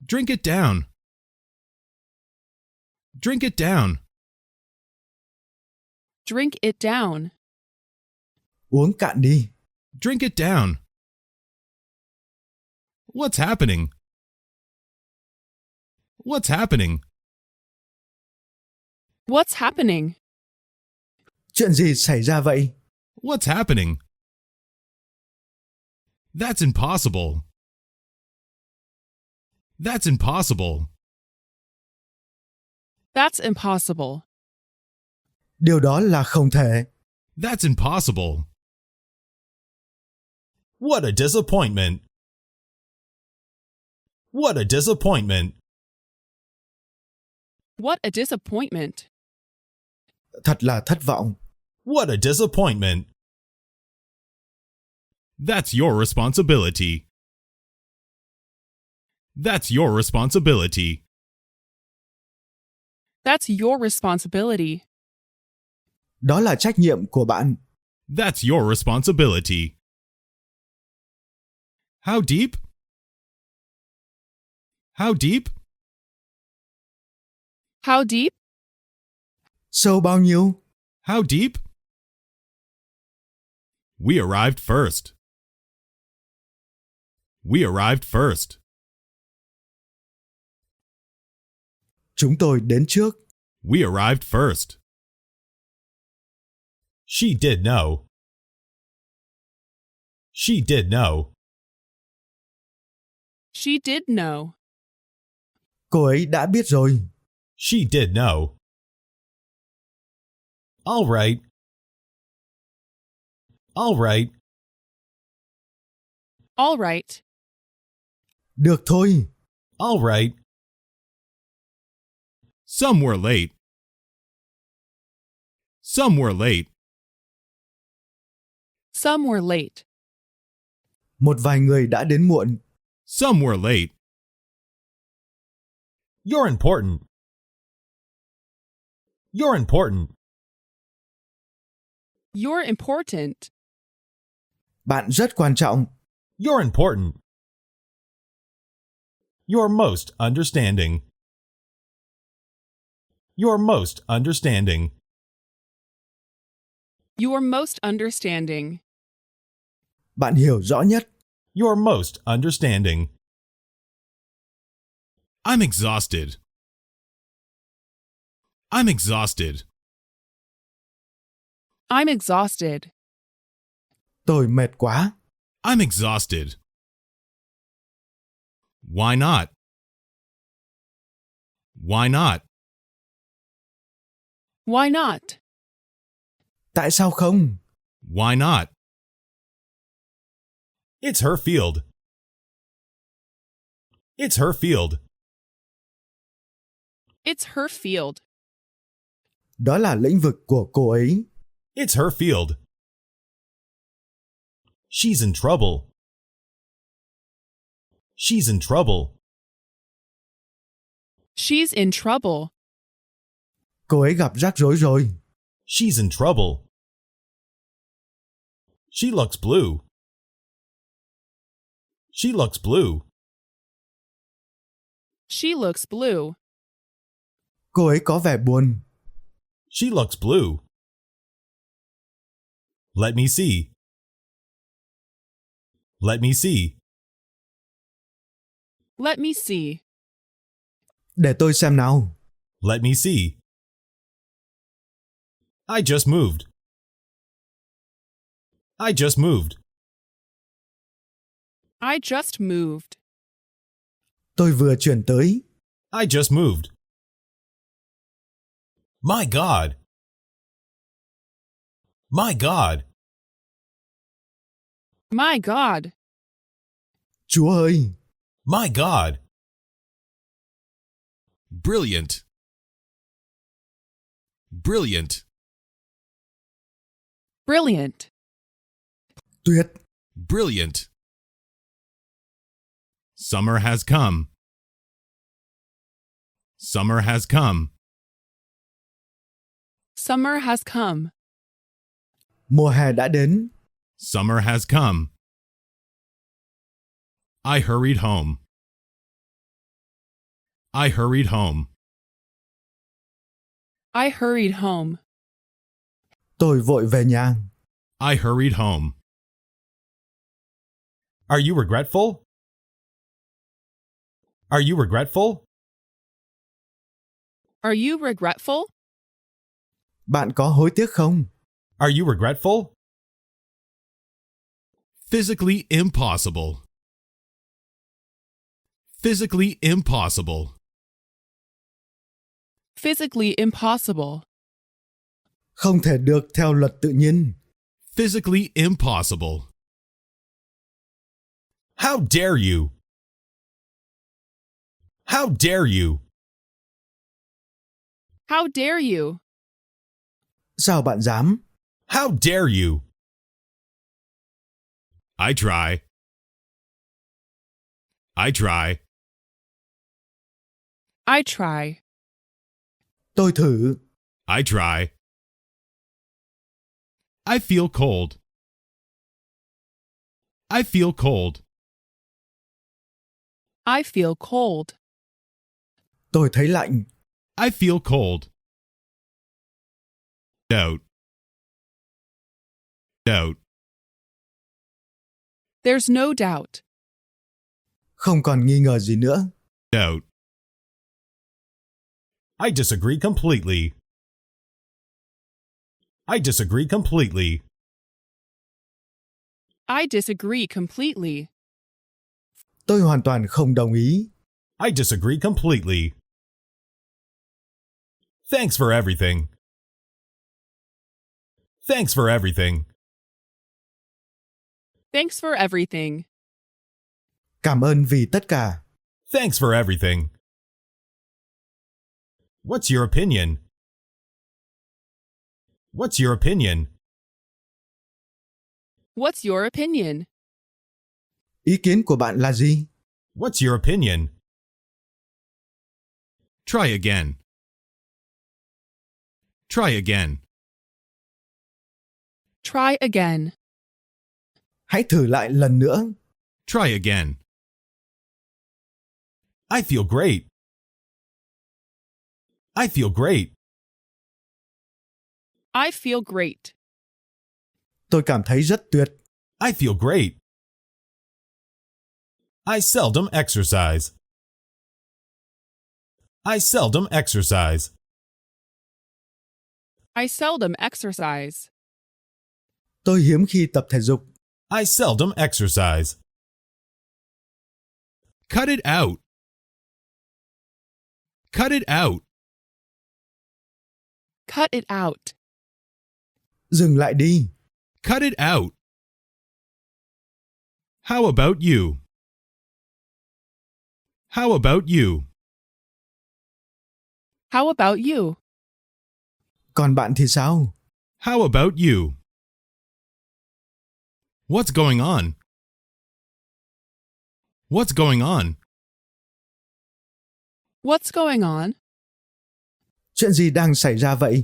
Drink it down. Drink it down. Drink it down. Uống cạn đi. Drink it down. What's happening? What's happening? What's happening? Chuyện gì xảy ra vậy? What's happening? That's impossible. That's impossible. That's impossible. Điều đó là không thể. That's impossible. What a disappointment. What a disappointment. What a disappointment. Thật là thất vọng. What a disappointment. That's your responsibility. That's your responsibility. That's your responsibility. Đó là trách nhiệm của bạn. That's your responsibility. How deep? How deep? How deep? Sâu bao nhiêu? How deep? We arrived first. We arrived first. Chúng tôi đến trước. We arrived first. She did know. She did know. She did know. Cô ấy đã biết rồi. She did know. All right. All right. All right. Được thôi. All right. Some were late. Some were late. Some were late. Một vài người đã đến muộn. Some were late. You're important. You're important. You're important. Bạn rất quan trọng. You're important. You're most understanding. You're most understanding. You are most understanding. Bạn hiểu rõ nhất. You're most understanding. I'm exhausted. I'm exhausted. I'm exhausted. Tôi mệt quá. I'm exhausted. Why not? Why not? Why not? Tại sao không? Why not? It's her field. It's her field. It's her field. Đó là lĩnh vực của cô ấy. It's her field. She's in trouble. She's in trouble. She's in trouble. Cô ấy gặp rắc rối rồi. She's in trouble. She looks blue. She looks blue. She looks blue. Cô ấy có vẻ buồn. She looks blue. Let me see. Let me see. Let me see. Để tôi xem nào. Let me see. I just moved. I just moved. I just moved. Tôi vừa chuyển tới. I just moved. My God. My God. My God. Chúa ơi. My God. Brilliant. Brilliant. Brilliant. Tuyệt. Brilliant. Summer has come. Summer has come. Summer has come. Mùa hè đã đến. Summer has come. I hurried home. I hurried home. I hurried home. Tôi vội về nhà. I hurried home. Are you regretful? Are you regretful? Are you regretful? Bạn có hối tiếc không? Are you regretful? Physically impossible. Physically impossible. Physically impossible. Không thể được theo luật tự nhiên. Physically impossible. How dare you? How dare you? How dare you? Sao bạn dám? How dare you? I try. I try. I try. Tôi thử. I try. I feel cold. I feel cold. I feel cold. Tôi thấy lạnh. I feel cold. Doubt. Doubt. There's no doubt. Không còn nghi ngờ gì nữa. Doubt. I disagree completely. I disagree completely. I disagree completely. Tôi hoàn toàn không đồng ý. I disagree completely. Thanks for everything. Thanks for everything. Thanks for everything. Cảm ơn vì tất cả. Thanks for everything. What's your opinion? What's your opinion? What's your opinion? Ý kiến của bạn là gì? What's your opinion? Try again. Try again. Try again. Hãy thử lại lần nữa. Try again. I feel great. I feel great. I feel great. Tôi cảm thấy rất tuyệt. I feel great. I seldom exercise. I seldom exercise. I seldom exercise. Tôi hiếm khi tập thể dục. I seldom exercise. Cut it out. Cut it out. Cut it out. Dừng lại đi. Cut it out. How about you? How about you? How about you? Còn bạn thì sao? How about you? What's going on? What's going on? What's going on? Chuyện gì đang xảy ra vậy?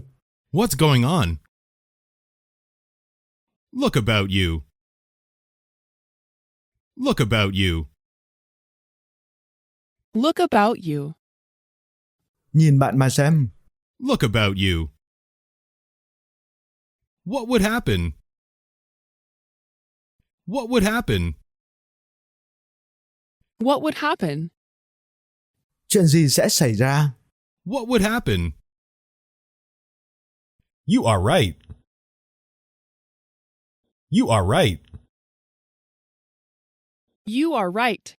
What's going on? Look about you. Look about you. Look about you. Nhìn bạn mà xem. Look about you. What would happen? What would happen? What would happen? Chuyện gì sẽ xảy ra? What would happen? You are right. You are right. You are right.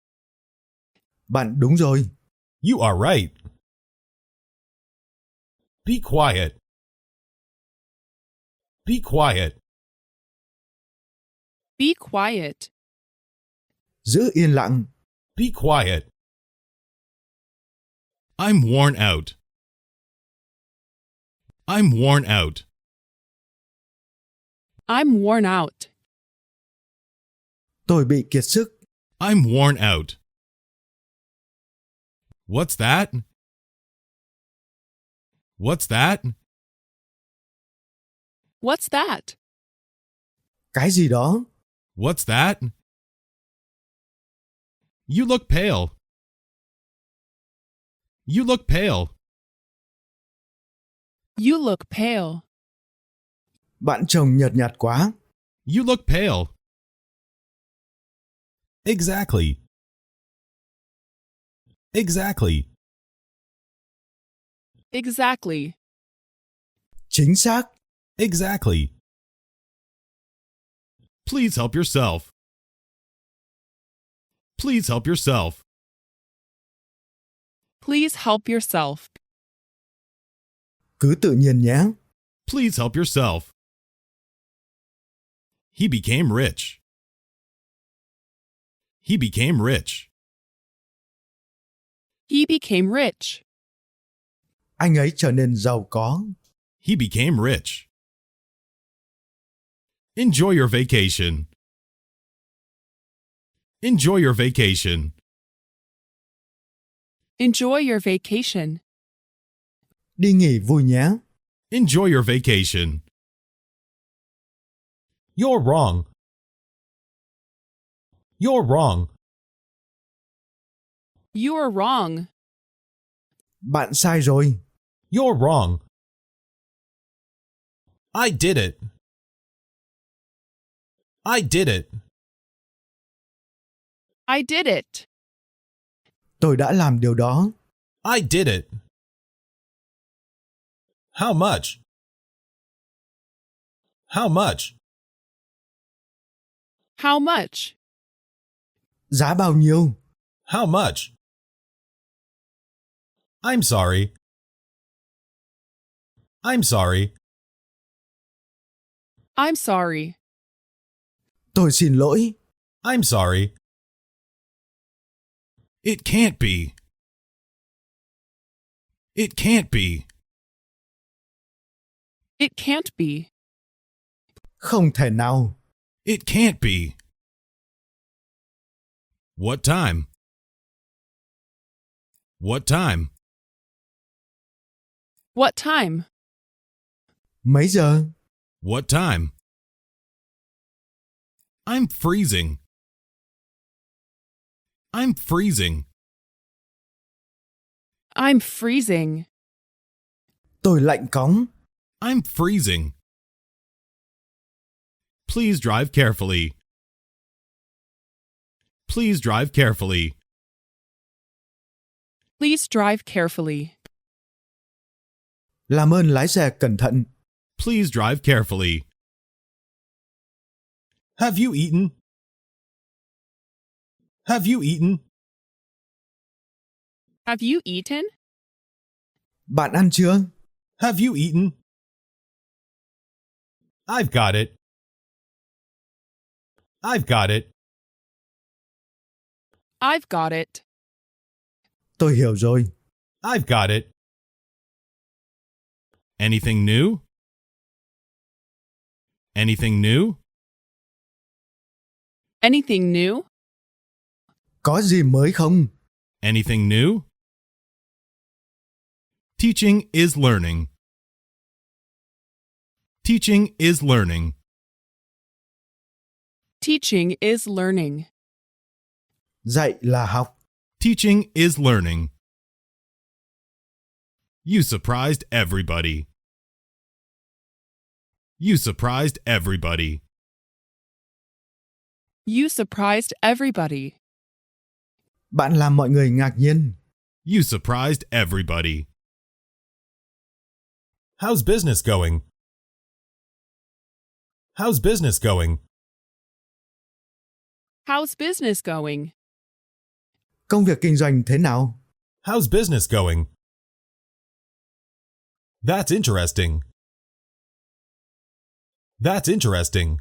Bạn đúng rồi. You are right. Be quiet. Be quiet. Be quiet. Giữ yên lặng. Be quiet. I'm worn out. I'm worn out. I'm worn out. Tôi bị kiệt sức. I'm worn out. What's that? What's that? What's that? Cái gì đó? What's that? You look pale. You look pale. You look pale. Bạn trông nhợt nhạt quá. You look pale. Exactly. Exactly. Exactly. Chính xác. Exactly. Please help yourself. Please help yourself. Please help yourself. Cứ tự nhiên nhé. Please help yourself. He became rich. He became rich. He became rich. Anh ấy trở nên giàu có. He became rich. Enjoy your vacation. Enjoy your vacation. Enjoy your vacation. Đi nghỉ vui nhé. Enjoy your vacation. You're wrong. You're wrong. You are wrong. Bạn sai rồi. You're wrong. I did it. I did it. I did it. Tôi đã làm điều đó. I did it. How much? How much? How much? Giá bao nhiêu? How much? I'm sorry. I'm sorry. I'm sorry. Tôi xin lỗi. I'm sorry. It can't be. It can't be. It can't be. Không thể nào. It can't be. What time? What time? What time? Mấy giờ? What time? I'm freezing. I'm freezing. I'm freezing. Tôi lạnh cóng. I'm freezing. Please drive carefully. Please drive carefully. Please drive carefully. Làm ơn lái xe cẩn thận. Please drive carefully. Have you eaten? Have you eaten? Have you eaten? Bạn ăn chưa? Have you eaten? I've got it. I've got it. I've got it. Tôi hiểu rồi. I've got it. Anything new? Anything new? Anything new? Có gì mới không? Anything new? Teaching is learning. Teaching is learning. Teaching is learning. Dạy là học. Teaching is learning. You surprised everybody. You surprised everybody. You surprised everybody. Bạn làm mọi người ngạc nhiên. You surprised everybody. How's business going? How's business going? How's business going? Công việc kinh doanh thế nào? How's business going? That's interesting. That's interesting.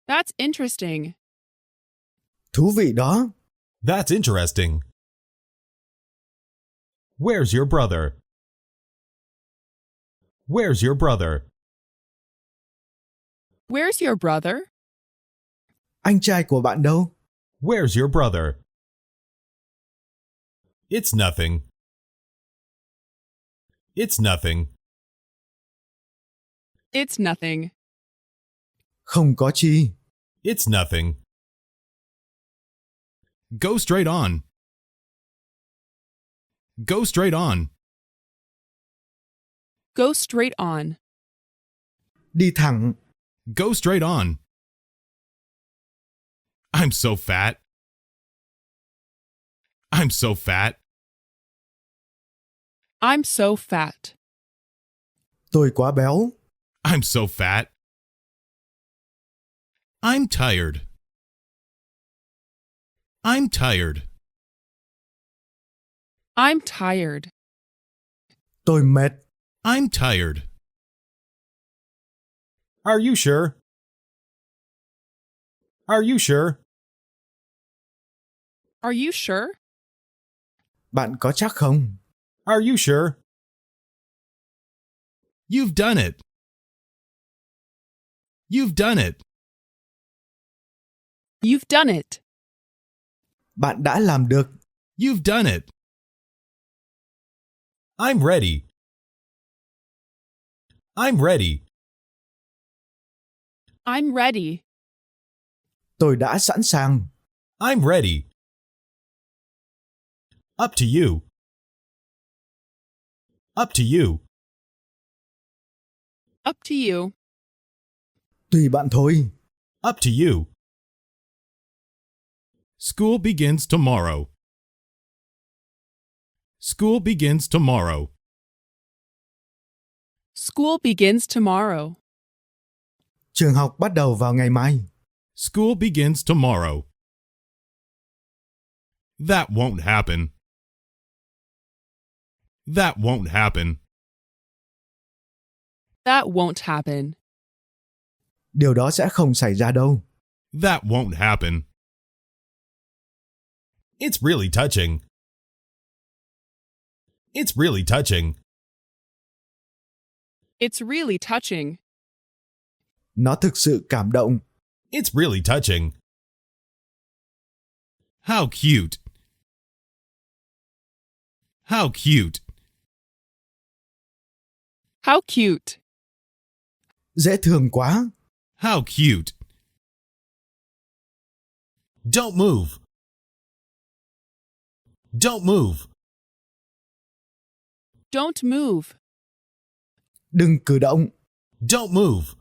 That's interesting. Thú vị đó. That's interesting. Where's your brother? Where's your brother? Where's your brother? Anh trai của bạn đâu? Where's your brother? It's nothing. It's nothing. It's nothing. Không có chi. It's nothing. Go straight on. Go straight on. Go straight on. Đi thẳng. Go straight on. I'm so fat. I'm so fat. I'm so fat. Tôi quá béo. I'm so fat. I'm tired. I'm tired. I'm tired. Tôi mệt. I'm tired. Are you sure? Are you sure? Are you sure? Bạn có chắc không? Are you sure? You've done it. You've done it. You've done it. Bạn đã làm được. You've done it. I'm ready. I'm ready. I'm ready. Tôi đã sẵn sàng. I'm ready. Up to you. Up to you. Up to you. Tùy bạn thôi. Up to you. School begins tomorrow. School begins tomorrow. School begins tomorrow. Trường học bắt đầu vào ngày mai. School begins tomorrow. That won't happen. That won't happen. That won't happen. Điều đó sẽ không xảy ra đâu. That won't happen. It's really touching. It's really touching. It's really touching. Nó thực sự cảm động. It's really touching. How cute. How cute. How cute. Dễ thương quá. How cute. Don't move. Don't move. Don't move. Đừng cử động. Don't move.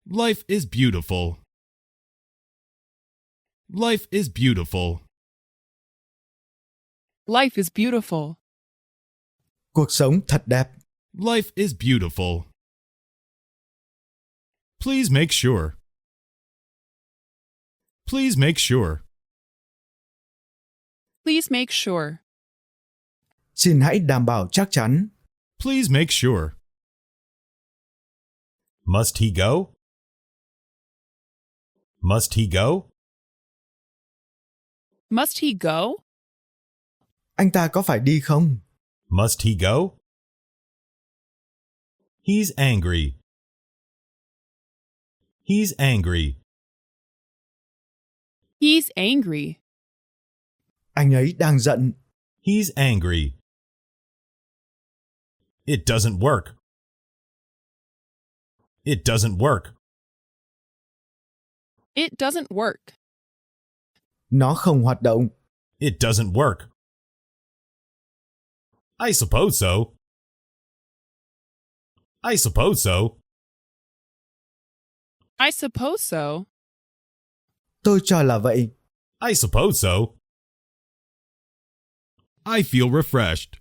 Life is beautiful. Life is beautiful. Life is beautiful. Cuộc sống thật đẹp. Life is beautiful. Please make sure. Please make sure. Please make sure. Xin hãy đảm bảo chắc chắn. Please make sure. Must he go? Must he go? Must he go? Anh ta có phải đi không? Must he go? He's angry. He's angry. He's angry. Anh ấy đang giận. He's angry. It doesn't work. It doesn't work. It doesn't work. Nó không hoạt động. It doesn't work. I suppose so. I suppose so. I suppose so. Tôi cho là vậy. I suppose so. I feel refreshed.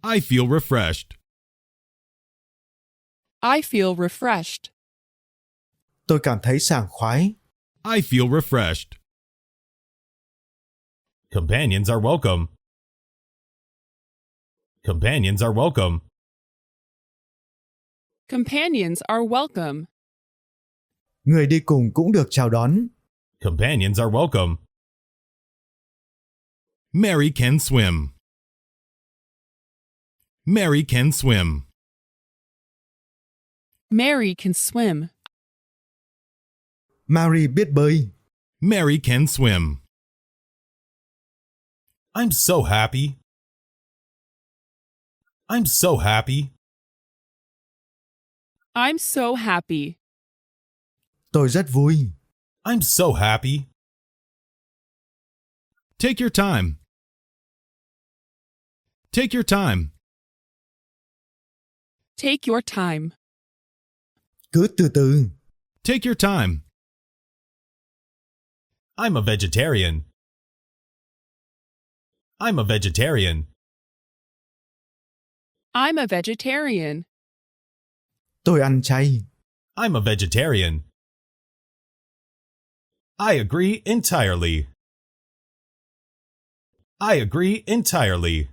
I feel refreshed. I feel refreshed. Tôi cảm thấy sảng khoái. I feel refreshed. Companions are welcome. Companions are welcome. Companions are welcome. Người đi cùng cũng được chào đón. Companions are welcome. Mary can swim. Mary can swim. Mary can swim. Mary biết bơi. Mary can swim. I'm so happy. I'm so happy. I'm so happy. Tôi rất vui. I'm so happy. Take your time. Take your time. Take your time. Cứ từ từ. Take your time. I'm a vegetarian. I'm a vegetarian. I'm a vegetarian. Tôi ăn chay. I'm a vegetarian. I agree entirely. I agree entirely.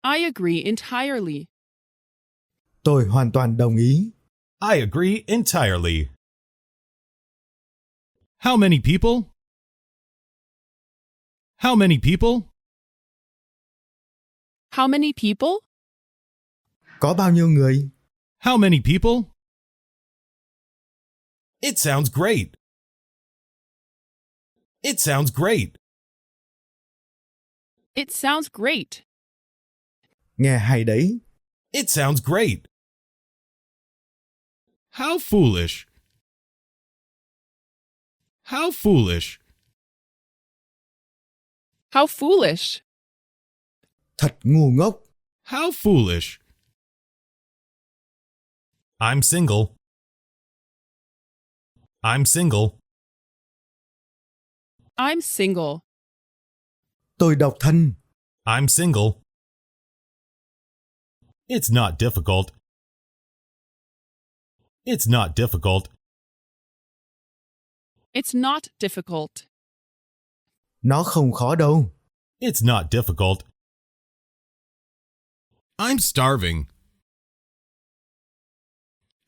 I agree entirely. Tôi hoàn toàn đồng ý. I agree entirely. How many people? How many people? How many people? Có bao nhiêu người? How many people? It sounds great. It sounds great. It sounds great. Nghe hay đấy. It sounds great. How foolish. How foolish. How foolish. Thật ngu ngốc. How foolish. I'm single. I'm single. I'm single. Tôi độc thân. I'm single. It's not difficult. It's not difficult. It's not difficult. Nó không khó đâu. It's not difficult. I'm starving.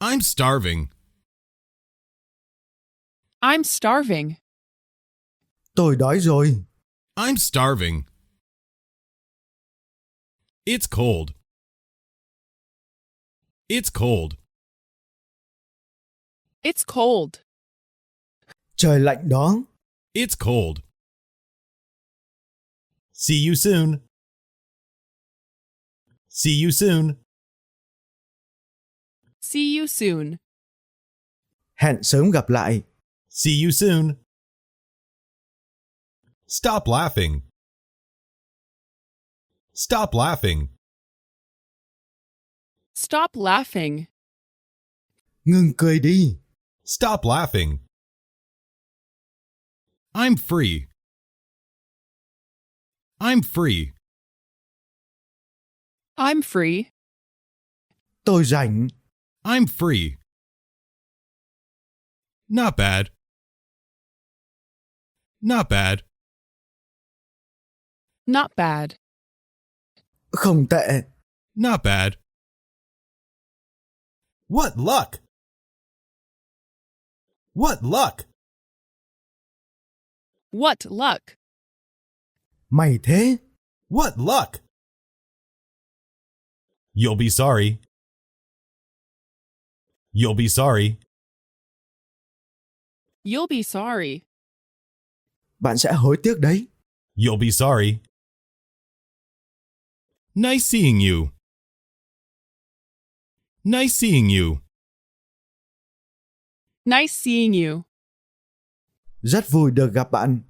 I'm starving. I'm starving. Tôi đói rồi. I'm starving. It's cold. It's cold. It's cold. Trời lạnh đó. It's cold. See you soon. See you soon. See you soon. Hẹn sớm gặp lại. See you soon. Stop laughing. Stop laughing. Stop laughing. Ngừng cười đi. Stop laughing. I'm free. I'm free. I'm free. Tôi rảnh. I'm free. Not bad. Not bad. Not bad. Không tệ. Not bad. What luck! What luck! What luck. Mày thế. What luck! You'll be sorry. You'll be sorry. You'll be sorry. Bạn sẽ hối tiếc đấy. You'll be sorry. Nice seeing you. Nice seeing you. Nice seeing you. Rất vui được gặp bạn.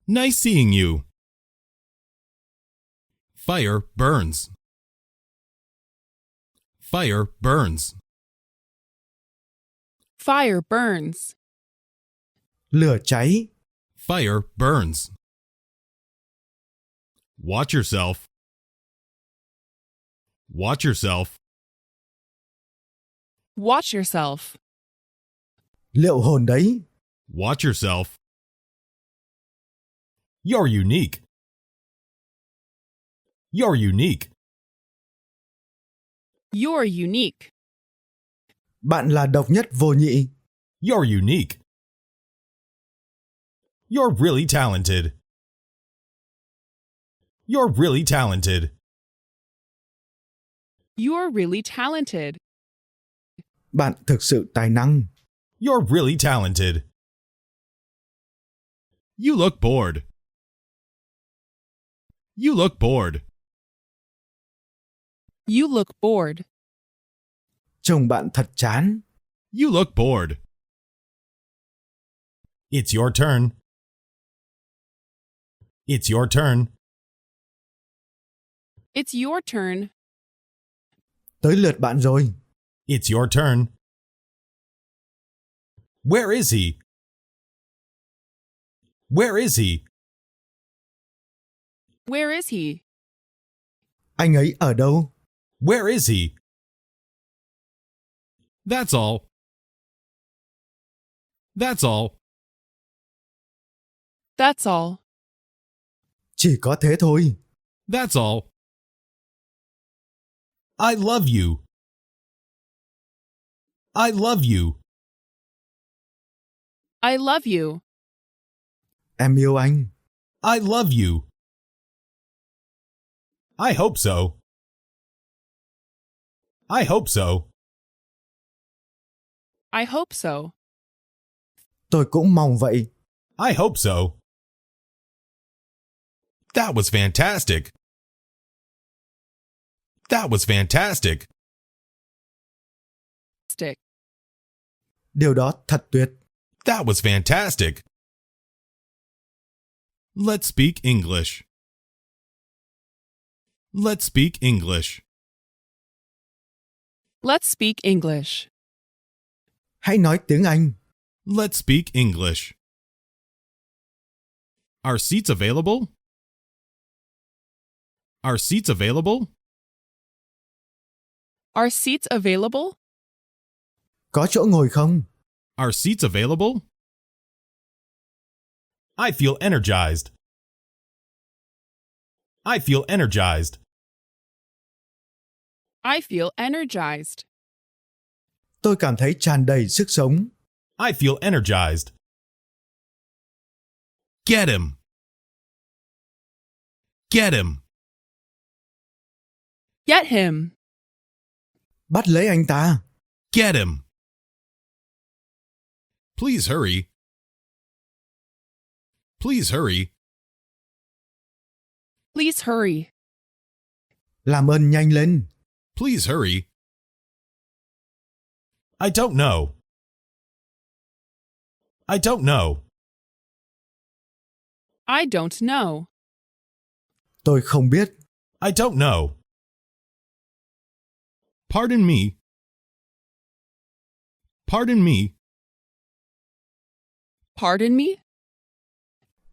Nice seeing you. Fire burns. Fire burns. Fire burns. Lửa cháy. Fire burns. Watch yourself. Watch yourself. Watch yourself. Liệu hồn đấy. Watch yourself. You're unique. You're unique. You're unique. Bạn là độc nhất vô nhị. You're unique. You're really talented. You're really talented. You're really talented. Bạn thực sự tài năng. You're really talented. You look bored. You look bored. You look bored. Trông bạn thật chán. You look bored. It's your turn. It's your turn. It's your turn. Tới lượt bạn rồi. It's your turn. Where is he? Where is he? Where is he? Anh ấy ở đâu? Where is he? That's all. That's all. That's all. Chỉ có thế thôi. That's all. I love you. I love you. I love you. Em yêu anh. I love you. I hope so. I hope so. I hope so. Tôi cũng mong vậy. I hope so. That was fantastic. That was fantastic. Stick. Điều đó thật tuyệt. That was fantastic. Let's speak English. Let's speak English. Let's speak English. Hãy nói tiếng Anh. Let's speak English. Are seats available? Are seats available? Are seats available? Có chỗ ngồi không? Are seats available? I feel energized. I feel energized. I feel energized. Tôi cảm thấy tràn đầy sức sống. I feel energized. Get him. Get him. Get him. Bắt lấy anh ta. Get him. Please hurry. Please hurry. Please hurry. Làm ơn nhanh lên. Please hurry. I don't know. I don't know. I don't know. Tôi không biết. I don't know. Pardon me. Pardon me. Pardon me?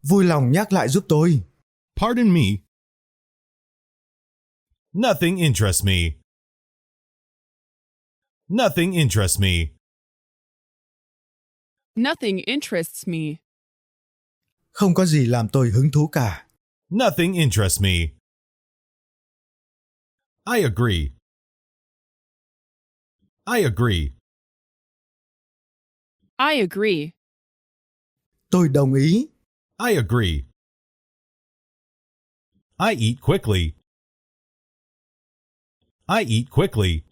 Vui lòng nhắc lại giúp tôi. Pardon me. Nothing interests me. Nothing interests me. Nothing interests me. Không có gì làm tôi hứng thú cả. Nothing interests me. I agree. I agree. I agree. Tôi đồng ý. I agree. I eat quickly. I eat quickly.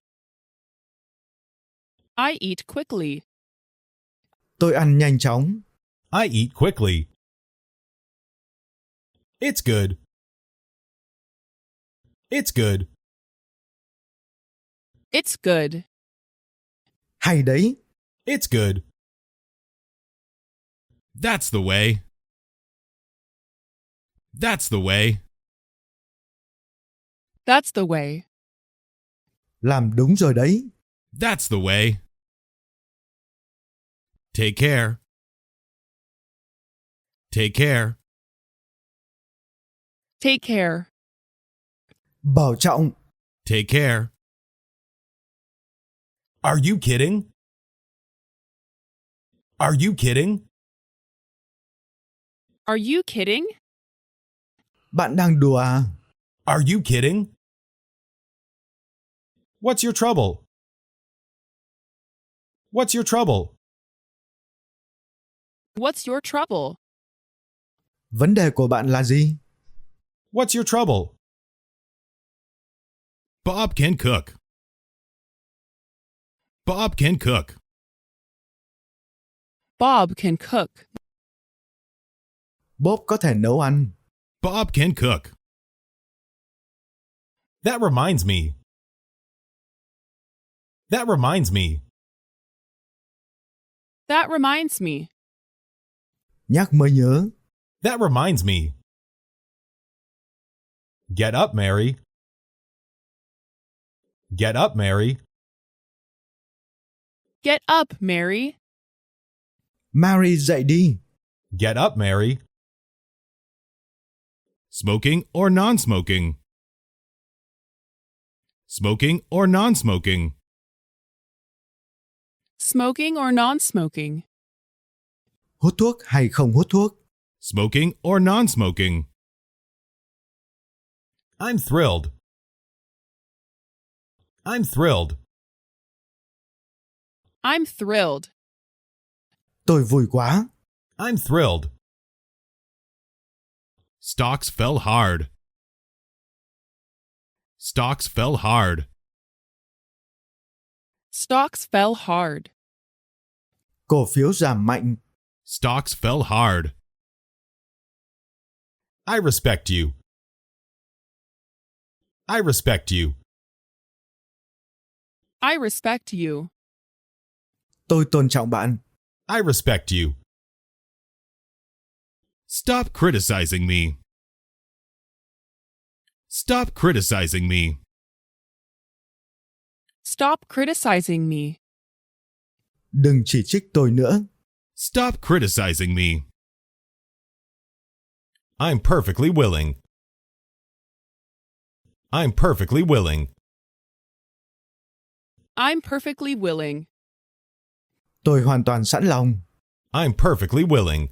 I eat quickly. Tôi ăn nhanh chóng. I eat quickly. It's good. It's good. It's good. Hay đấy. It's good. That's the way. That's the way. That's the way. Làm đúng rồi đấy. That's the way. Take care. Take care. Take care. Bảo trọng. Take care. Are you kidding? Are you kidding? Are you kidding? Bạn đang đùa à? Are you kidding? What's your trouble? What's your trouble? What's your trouble? Vấn đề của bạn là gì? What's your trouble? Bob can cook. Bob can cook. Bob can cook. Bob có thể nấu ăn. Bob can cook. That reminds me. That reminds me. That reminds me. Nhắc mới nhớ. That reminds me. Get up, Mary. Get up, Mary. Get up, Mary. Mary dậy đi. Get up, Mary. Smoking or non-smoking? Smoking or non-smoking? Smoking or non-smoking? Hút thuốc hay không hút thuốc? Smoking or non-smoking? I'm thrilled. I'm thrilled. I'm thrilled. Tôi vui quá. I'm thrilled. Stocks fell hard. Stocks fell hard. Stocks fell hard. Cổ phiếu giảm mạnh. Stocks fell hard. I respect you. I respect you. I respect you. Tôi tôn trọng bạn. I respect you. Stop criticizing me. Stop criticizing me. Stop criticizing me. Đừng chỉ trích tôi nữa. Stop criticizing me. I'm perfectly willing. I'm perfectly willing. I'm perfectly willing. Tôi hoàn toàn sẵn lòng. I'm perfectly willing.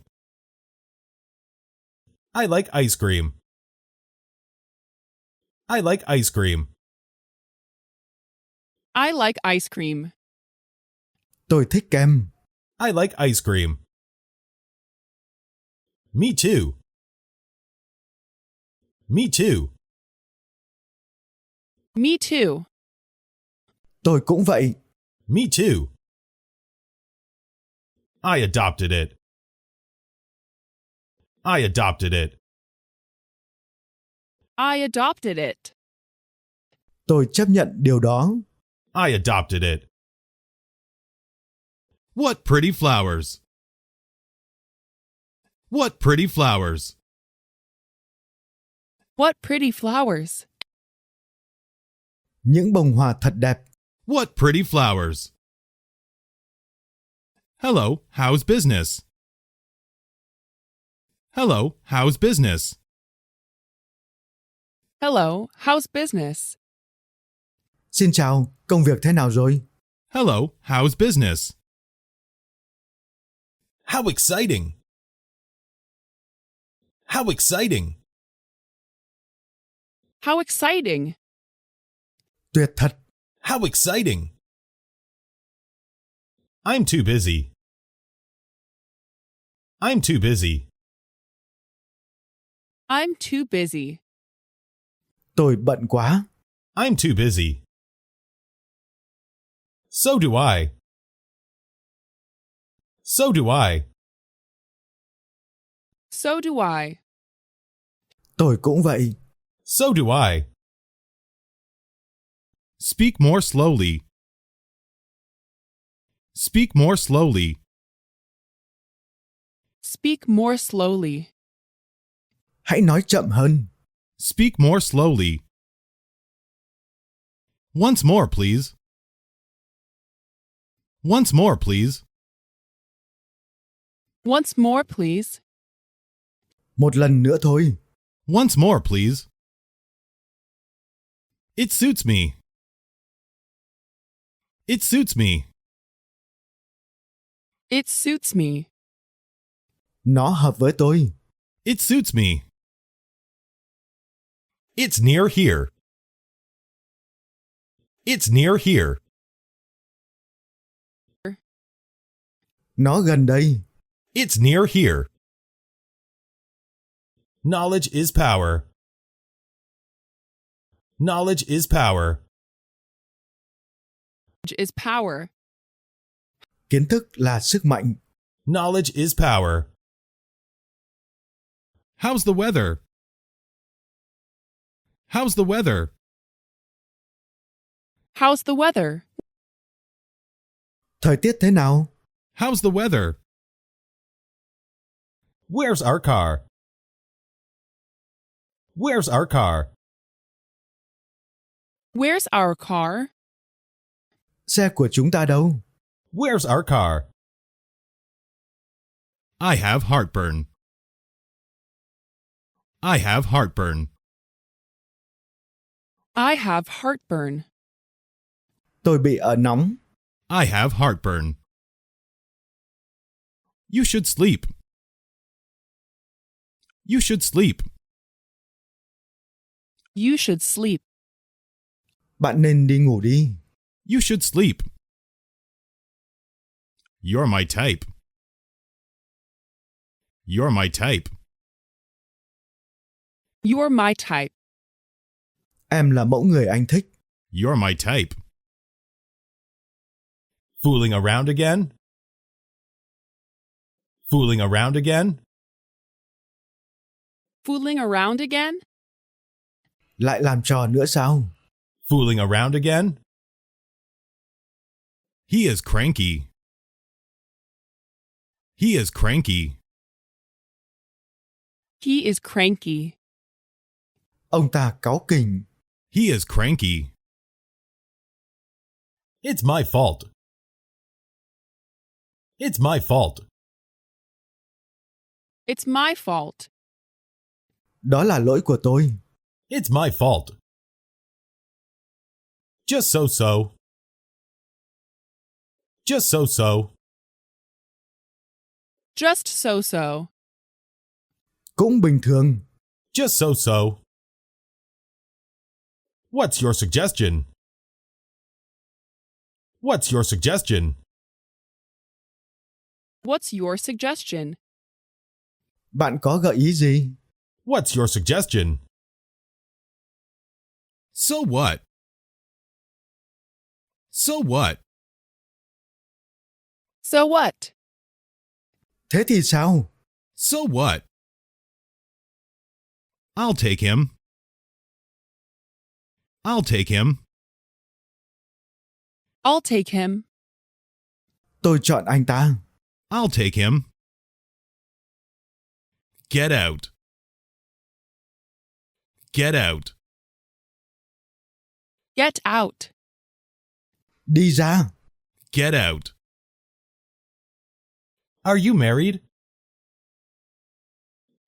I like ice cream. I like ice cream. I like ice cream. Tôi thích kem. I like ice cream. Me too. Me too. Me too. Tôi cũng vậy. Me too. I adopted it. I adopted it. I adopted it. Tôi chấp nhận điều đó. I adopted it. What pretty flowers. What pretty flowers. What pretty flowers. Những bông hoa thật đẹp. What pretty flowers. Hello, how's business? Hello, how's business? Hello, how's business? Xin chào, công việc thế nào rồi? Hello, how's business? How exciting! How exciting! How exciting. Tuyệt thật. How exciting! I'm too busy. I'm too busy. I'm too busy. Tôi bận quá. I'm too busy. So do I. So do I. So do I. Tôi cũng vậy. So do I. Speak more slowly. Speak more slowly. Speak more slowly. Hãy nói chậm hơn. Speak more slowly. Once more, please. Once more, please. Once more, please. Một lần nữa thôi. Once more, please. It suits me. It suits me. It suits me. Nó hợp với tôi. It suits me. It's near here. It's near here. Nó gần đây. It's near here. Knowledge is power. Knowledge is power. Is power. Kiến thức là sức mạnh. Knowledge is power. How's the weather? How's the weather? How's the weather? Thời tiết thế nào? How's the weather? Where's our car? Where's our car? Where's our car? Xe của chúng ta đâu? Where's our car? I have heartburn. I have heartburn. I have heartburn. Tôi bị ở nóng. I have heartburn. You should sleep. You should sleep. You should sleep. Bạn nên đi ngủ đi. You should sleep. You're my type. You're my type. You're my type. Em là mẫu người anh thích. You're my type. Fooling around again? Fooling around again? Fooling around again? Lại làm trò nữa sao? Fooling around again? He is cranky. He is cranky. He is cranky. Ông ta cáu kỉnh. He is cranky. It's my fault. It's my fault. It's my fault. Đó là lỗi của tôi. It's my fault. Just so. Just so. Just so. Cũng bình thường. Just so. What's your suggestion? What's your suggestion? What's your suggestion? Bạn có gợi ý gì? What's your suggestion? So what? So what? So what? Thế thì sao? So what? I'll take him. I'll take him. I'll take him. Tôi chọn anh ta. I'll take him. Get out. Get out. Get out. Đi ra. Get out. Are you married?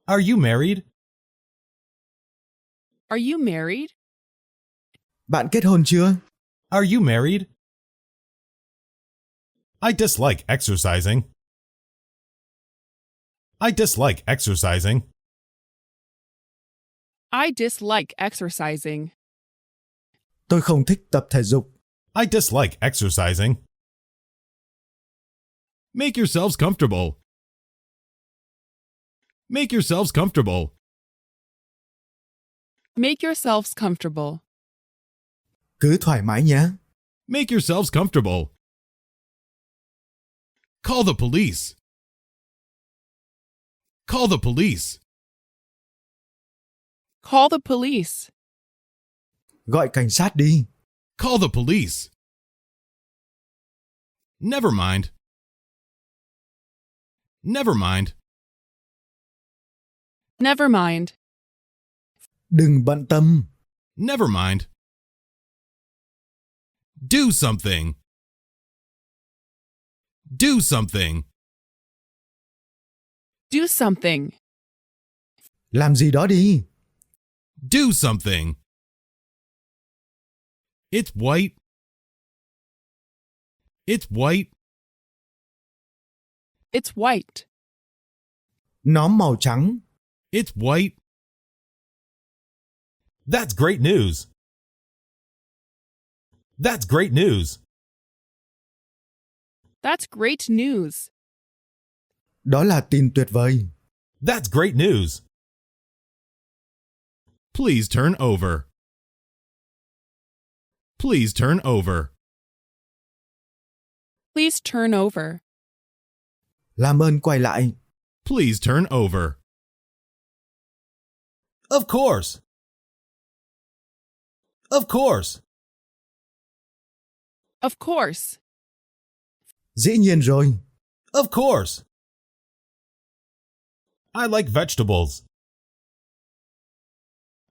Are you married? Are you married? Bạn kết hôn chưa? Are you married? I dislike exercising. I dislike exercising. I dislike exercising. Tôi không thích tập thể dục. I dislike exercising. Make yourselves comfortable. Make yourselves comfortable. Make yourselves comfortable. Cứ thoải mái nhé. Make yourselves comfortable. Call the police. Call the police. Call the police. Gọi cảnh sát đi. Call the police. Never mind. Never mind. Never mind. Đừng bận tâm. Never mind. Do something. Do something. Do something. Làm gì đó đi. Do something. It's white. It's white. It's white. Nó màu trắng. It's white. That's great news. That's great news. That's great news. Đó là tin tuyệt vời. That's great news. Please turn over. Please turn over. Please turn over. Làm ơn quay lại. Please turn over. Of course. Of course. Of course. Dĩ nhiên rồi. Of course. I like vegetables.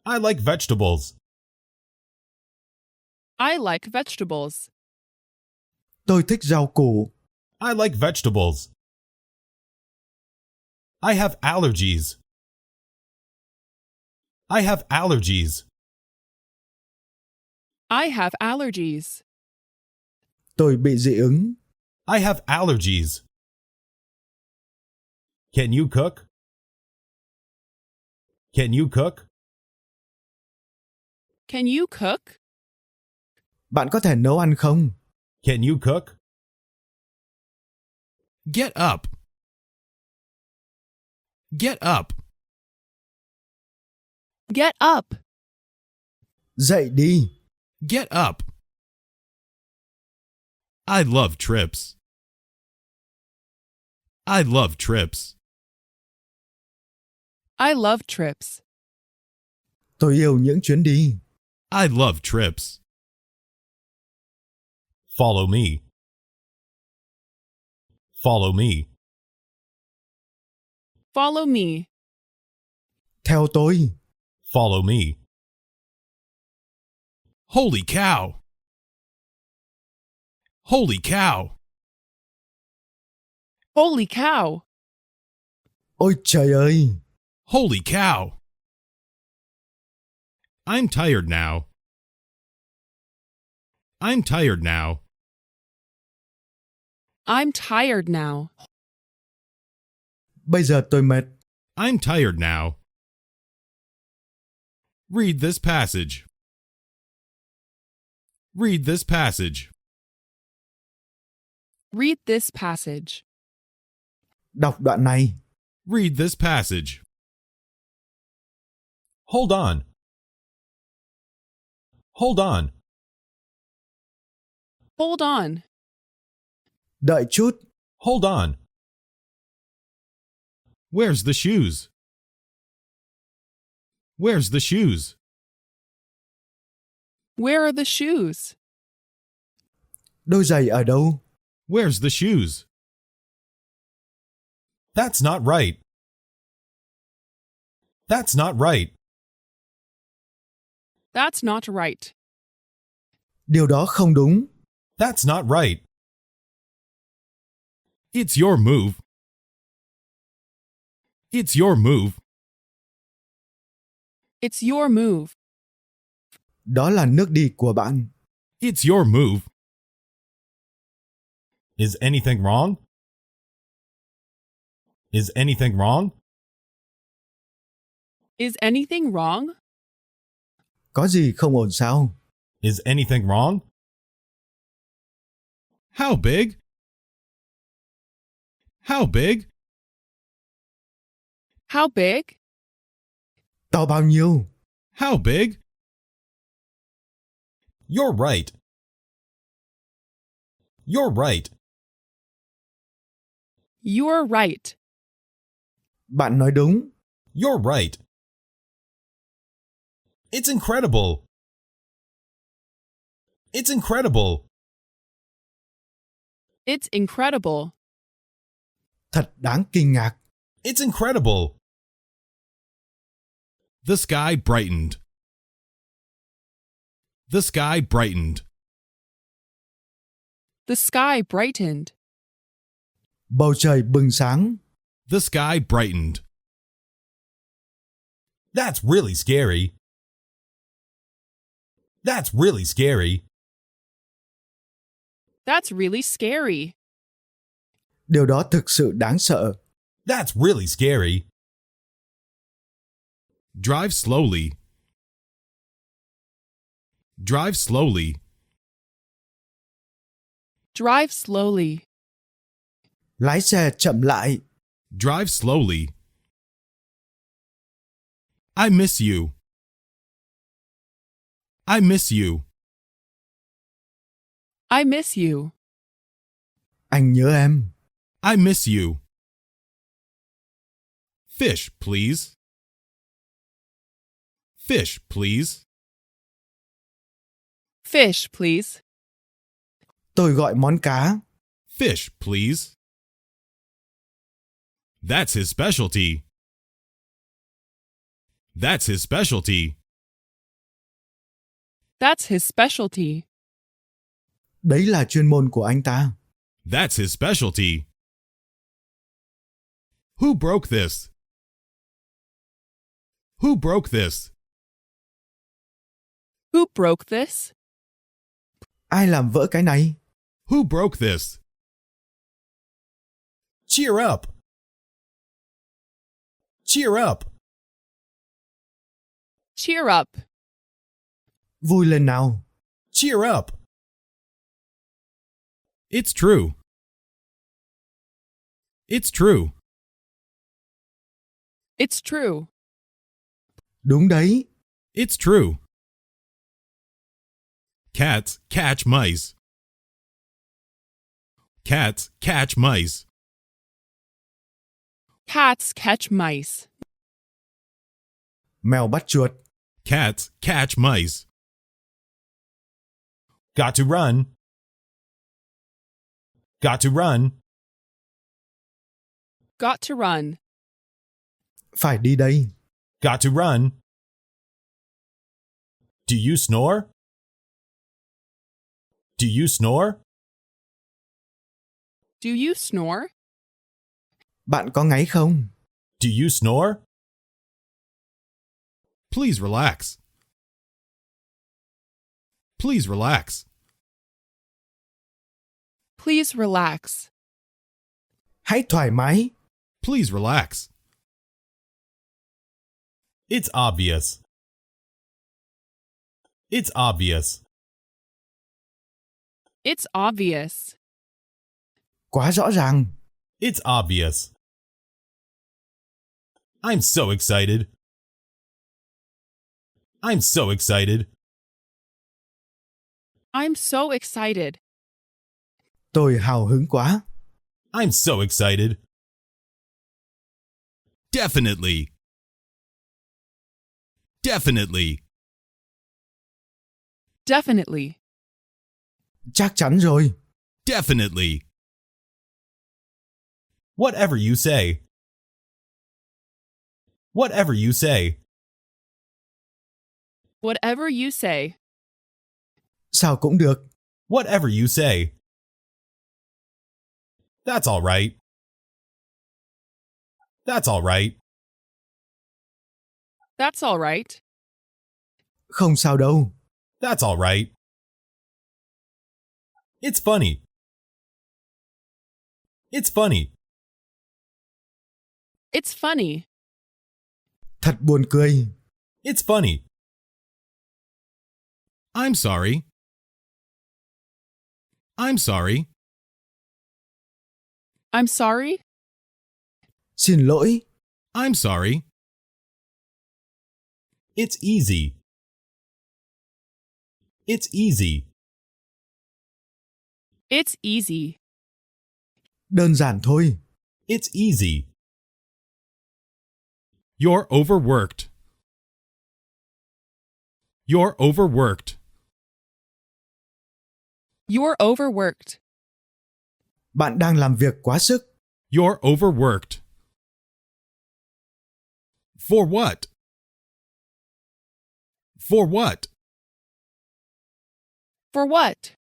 I like vegetables. I like vegetables. Tôi thích rau củ. I like vegetables. I have allergies. I have allergies. I have allergies. Tôi bị dị ứng. I have allergies. Can you cook? Can you cook? Can you cook? Bạn có thể nấu ăn không? Can you cook? Get up. Get up. Get up. Dậy đi. Get up. I love trips. I love trips. I love trips. Tôi yêu những chuyến đi. I love trips. Follow me. Follow me. Follow me. Theo tôi. Follow me. Holy cow! Holy cow! Holy cow! Ôi trời ơi! Holy cow! I'm tired now. I'm tired now. I'm tired now. Bây giờ tôi mệt. I'm tired now. Read this passage. Read this passage. Read this passage. Đọc đoạn này. Read this passage. Hold on. Hold on. Hold on. Đợi chút. Hold on. Where's the shoes? Where's the shoes? Where are the shoes? Đôi giày ở đâu? Where's the shoes? That's not right. That's not right. That's not right. Điều đó không đúng. That's not right. It's your move. It's your move. It's your move. Đó là nước đi của bạn. It's your move. Is anything wrong? Is anything wrong? Is anything wrong? Có gì không ổn sao? Is anything wrong? How big? How big? How big? To bao nhiêu? How big? You're right. You're right. You're right. Bạn nói đúng. You're right. It's incredible. It's incredible. It's incredible. Thật đáng kinh ngạc. It's incredible. The sky brightened. The sky brightened. The sky brightened. Bầu trời bừng sáng. The sky brightened. That's really scary. That's really scary. That's really scary. Điều đó thực sự đáng sợ. That's really scary. Drive slowly. Drive slowly. Drive slowly. Lái xe chậm lại. Drive slowly. I miss you. I miss you. I miss you. Anh nhớ em. I miss you. Fish, please. Fish, please. Fish, please. Tôi gọi món cá. Fish, please. That's his specialty. That's his specialty. That's his specialty. Đấy là chuyên môn của anh ta. That's his specialty. Who broke this? Who broke this? Who broke this? Ai làm vỡ cái này? Who broke this? Cheer up. Cheer up. Cheer up. Vui lên nào. Cheer up. It's true. It's true. It's true. Đúng đấy. It's true. Cats catch mice. Cats catch mice. Cats catch mice. Mèo bắt chuột. Cats catch mice. Got to run. Got to run. Got to run. Phải đi đây. Got to run. Do you snore? Do you snore? Do you snore? Bạn có ngáy không? Do you snore? Please relax. Please relax. Please relax. Hãy thoải mái. Please relax. It's obvious. It's obvious. It's obvious. Quá rõ ràng. It's obvious. I'm so excited. I'm so excited. I'm so excited. Tôi hào hứng quá. I'm so excited. Definitely. Definitely. Definitely. Chắc chắn rồi. Definitely. Whatever you say. Whatever you say. Whatever you say. Sao cũng được. Whatever you say. That's all right. That's all right. That's all right. Không sao đâu. That's all right. It's funny. It's funny. It's funny. Thật buồn cười. It's funny. I'm sorry. I'm sorry. I'm sorry. Xin lỗi. I'm sorry. It's easy. It's easy. It's easy. Đơn giản thôi. It's easy. You're overworked. You're overworked. You're overworked. Bạn đang làm việc quá sức. You're overworked. For what? For what? For what?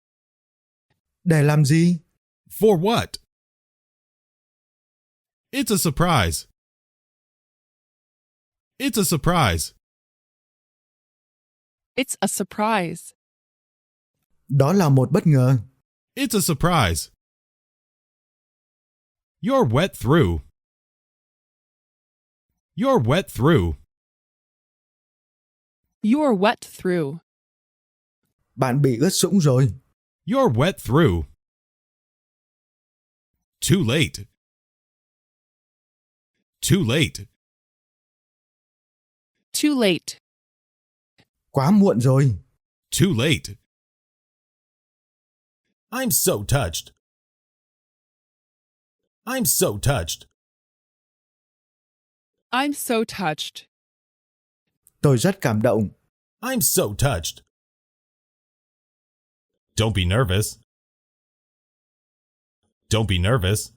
Để làm gì? For what? It's a surprise. It's a surprise. It's a surprise. Đó là một bất ngờ. It's a surprise. You're wet through. You're wet through. You're wet through. Bạn bị ướt sũng rồi. You're wet through. Too late. Too late. Too late. Quá muộn rồi. Too late. I'm so touched. I'm so touched. I'm so touched. Tôi rất cảm động. I'm so touched. Don't be nervous. Don't be nervous.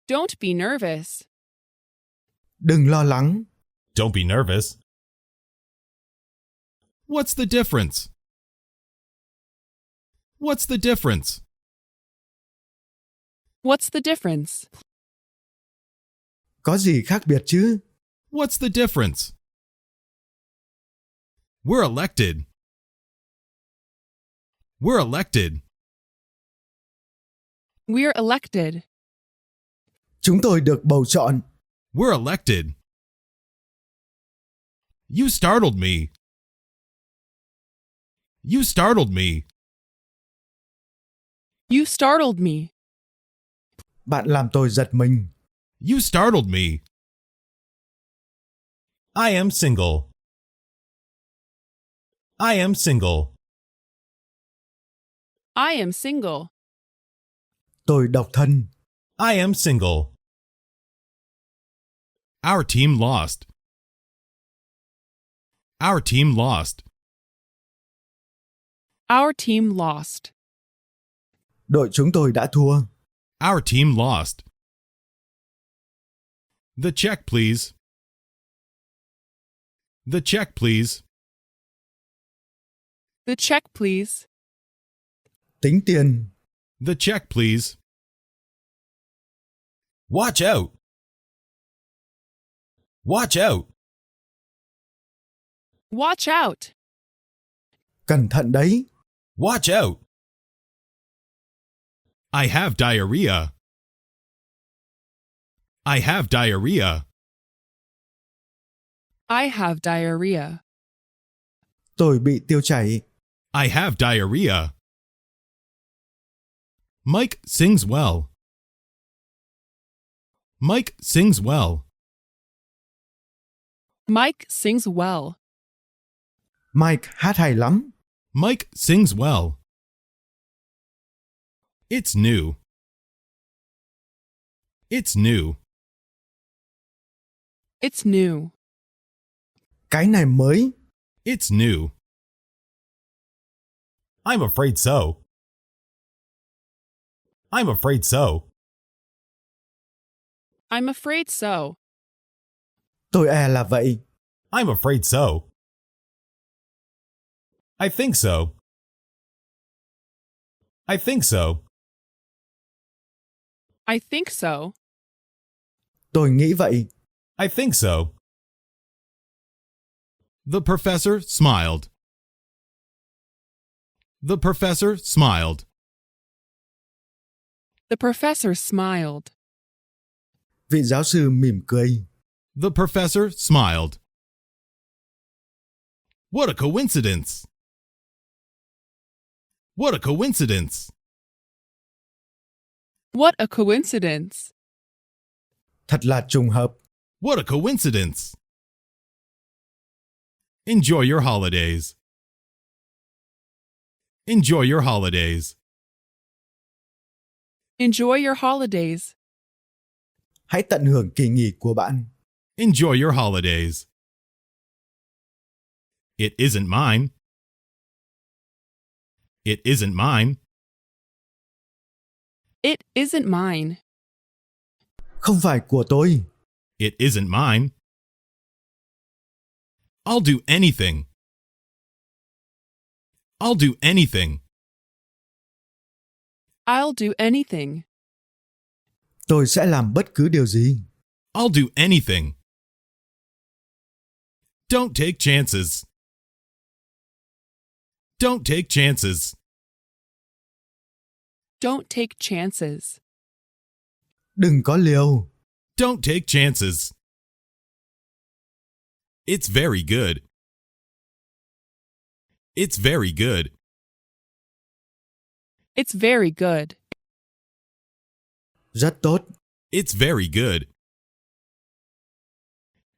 Don't be nervous. Đừng lo lắng. Don't be nervous. What's the difference? What's the difference? What's the difference? Có gì khác biệt chứ? What's the difference? We're elected. We're elected. We're elected. Chúng tôi được bầu chọn. We're elected. You startled me. You startled me. You startled me. Bạn làm tôi giật mình. You startled me. I am single. I am single. I am single. Tôi độc thân. I am single. Our team lost. Our team lost. Our team lost. Đội chúng tôi đã thua. Our team lost. The check, please. The check, please. The check, please. Tính tiền. The check, please. Watch out. Watch out. Watch out. Cẩn thận đấy. Watch out. I have diarrhea. I have diarrhea. I have diarrhea. Tôi bị tiêu chảy. I have diarrhea. Mike sings well. Mike sings well. Mike sings well. Mike hát hay lắm. Mike sings well. It's new. It's new. It's new. Cái này mới. It's new. I'm afraid so. I'm afraid so. I'm afraid so. Tôi e là vậy. I'm afraid so. I think so. I think so. I think so. Tôi nghĩ vậy. I think so. The professor smiled. The professor smiled. The professor smiled. Vị giáo sư mỉm cười. The professor smiled. What a coincidence! What a coincidence! What a coincidence. Thật là trùng hợp. What a coincidence! Enjoy your holidays. Enjoy your holidays. Enjoy your holidays. Hãy tận hưởng kỳ nghỉ của bạn. Enjoy your holidays. It isn't mine. It isn't mine. It isn't mine. Không phải của tôi. It isn't mine. I'll do anything. I'll do anything. I'll do anything. Tôi sẽ làm bất cứ điều gì. I'll do anything. Don't take chances. Don't take chances. Don't take chances. Đừng có liều. Don't take chances. It's very good. It's very good. It's very good. Rất tốt. It's very good.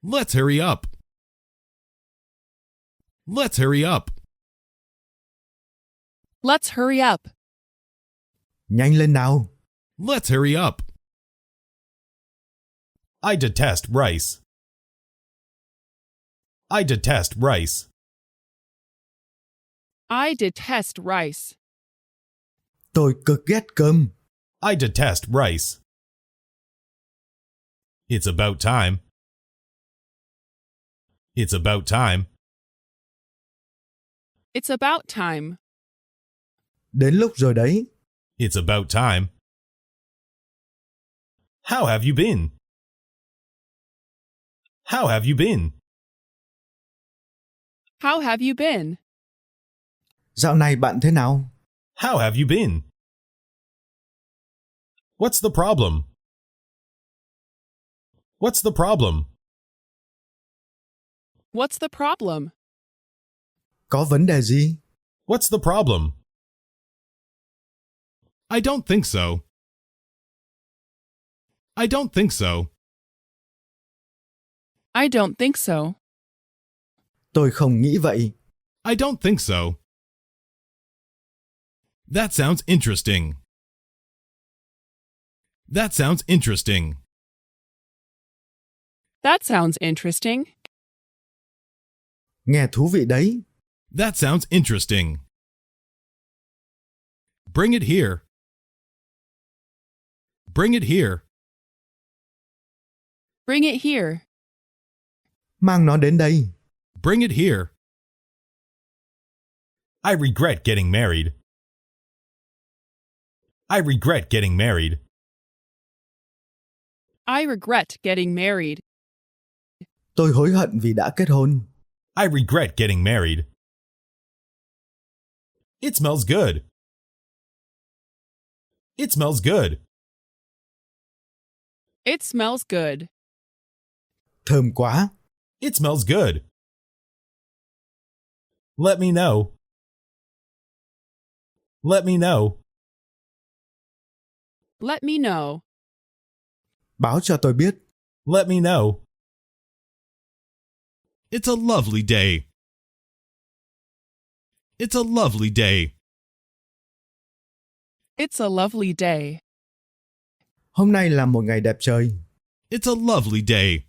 Let's hurry up. Let's hurry up. Let's hurry up. Nhanh lên nào. Let's hurry up. I detest rice. I detest rice. I detest rice. Tôi cực ghét cơm. I detest rice. It's about time. It's about time. It's about time. Đến lúc rồi đấy. It's about time. How have you been? How have you been? How have you been? Dạo này bạn thế nào? How have you been? What's the problem? What's the problem? What's the problem? Có vấn đề gì? What's the problem? I don't think so. I don't think so. I don't think so. Tôi không nghĩ vậy. I don't think so. That sounds interesting. That sounds interesting. That sounds interesting. Nghe thú vị đấy. That sounds interesting. Bring it here. Bring it here. Bring it here. Mang nó đến đây. Bring it here. I regret getting married. I regret getting married. I regret getting married. Tôi hối hận vì đã kết hôn. I regret getting married. It smells good. It smells good. It smells good. Thơm quá. It smells good. Let me know. Let me know. Let me know. Báo cho tôi biết. Let me know. It's a lovely day. It's a lovely day. It's a lovely day. Hôm nay là một ngày đẹp trời. It's a lovely day.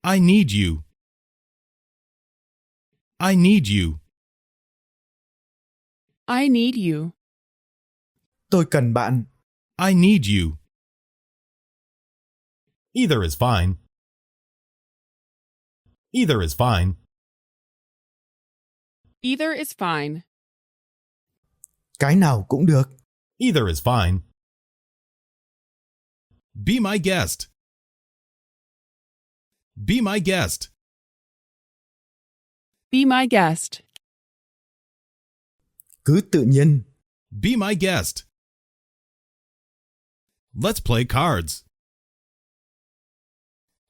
I need you. I need you. I need you. Tôi cần bạn. I need you. Either is fine. Either is fine. Either is fine. Cái nào cũng được. Either is fine. Be my guest. Be my guest. Be my guest. Cứ tự nhiên. Be my guest. Let's play cards.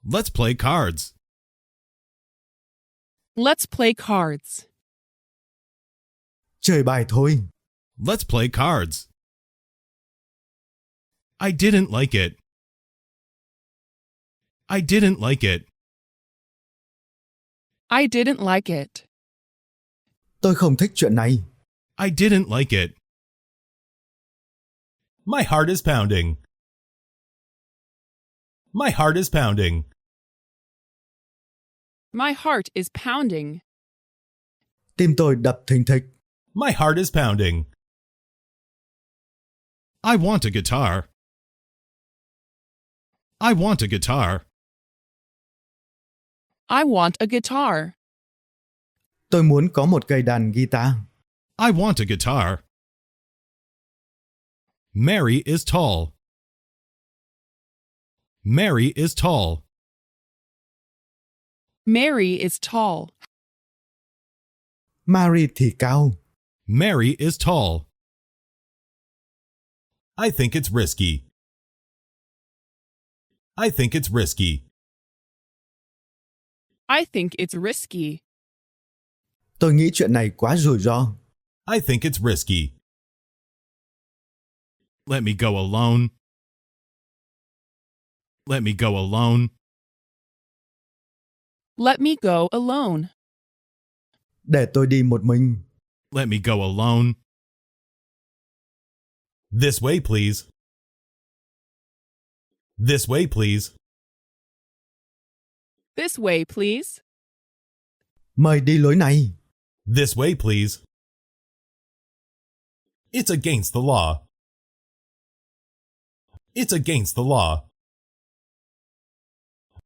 Let's play cards. Let's play cards. Chơi bài thôi. Let's play cards. I didn't like it. I didn't like it. I didn't like it. Tôi không thích chuyện này. I didn't like it. My heart is pounding. My heart is pounding. My heart is pounding. Tim tôi đập thình thịch. My heart is pounding. I want a guitar. I want a guitar. I want a guitar. Tôi muốn có một cây đàn guitar. I want a guitar. Mary is tall. Mary is tall. Mary is tall. Mary thì cao. Mary is tall. I think it's risky. I think it's risky. I think it's risky. Tôi nghĩ chuyện này quá rủi ro. I think it's risky. Let me go alone. Let me go alone. Let me go alone. Để tôi đi một mình. Let me go alone. This way, please. This way, please. This way, please. Mời đi lối này. This way, please. It's against the law. It's against the law.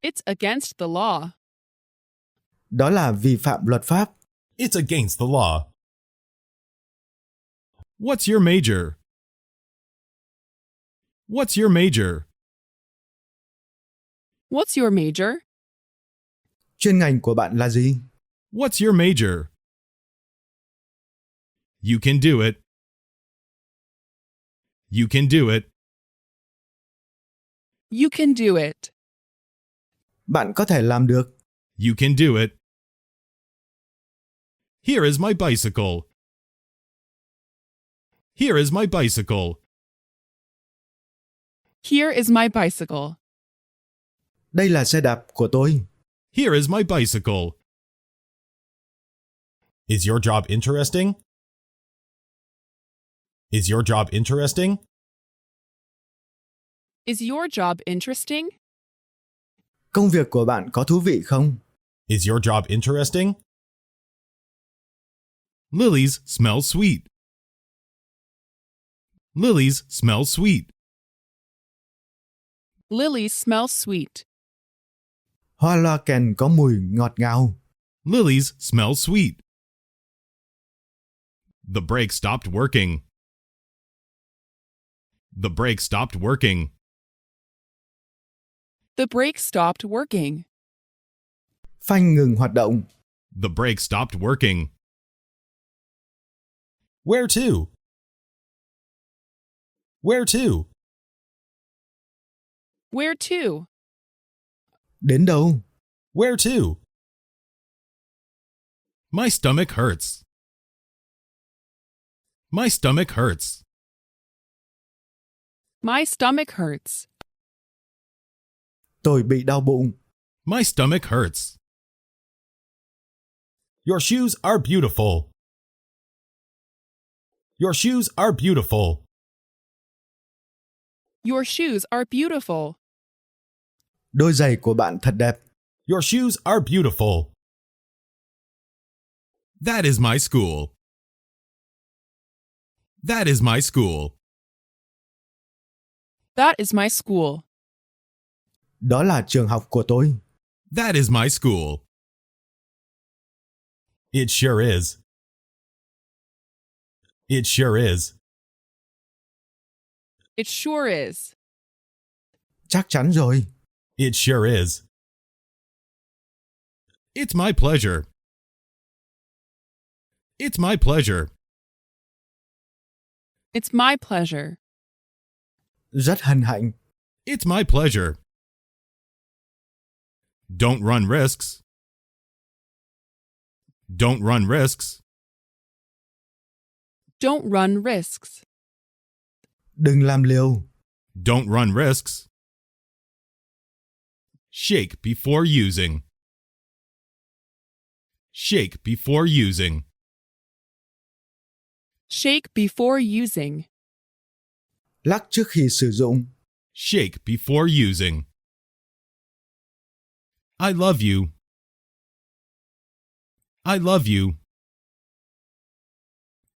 It's against the law. Đó là vi phạm luật pháp. It's against the law. What's your major? What's your major? What's your major? Chuyên ngành của bạn là gì? What's your major? You can do it. You can do it. You can do it. Bạn có thể làm được. You can do it. Here is my bicycle. Here is my bicycle. Here is my bicycle. Đây là xe đạp của tôi. Here is my bicycle. Is your job interesting? Is your job interesting? Is your job interesting? Công việc của bạn có thú vị không? Is your job interesting? Lilies smell sweet. Lilies smell sweet. Lilies smell sweet. Hoa loa kèn có mùi ngọt ngào. Lilies smell sweet. The brake stopped working. The brake stopped working. The brake stopped working. Phanh ngừng hoạt động. The brake stopped working. Where to? Where to? Where to? Đến đâu? Where to? My stomach hurts. My stomach hurts. My stomach hurts. Tôi bị đau bụng. My stomach hurts. Your shoes are beautiful. Your shoes are beautiful. Your shoes are beautiful. Đôi giày của bạn thật đẹp. Your shoes are beautiful. That is my school. That is my school. That is my school. Đó là trường học của tôi. That is my school. It sure is. It sure is. It sure is. Chắc chắn rồi. It sure is. It's my pleasure. It's my pleasure. It's my pleasure. Rất hân hạnh. It's my pleasure. Don't run risks. Don't run risks. Don't run risks. Đừng làm liều. Don't run risks. Shake before using. Shake before using. Shake before using. Lắc trước khi sử dụng. Shake before using. I love you. I love you.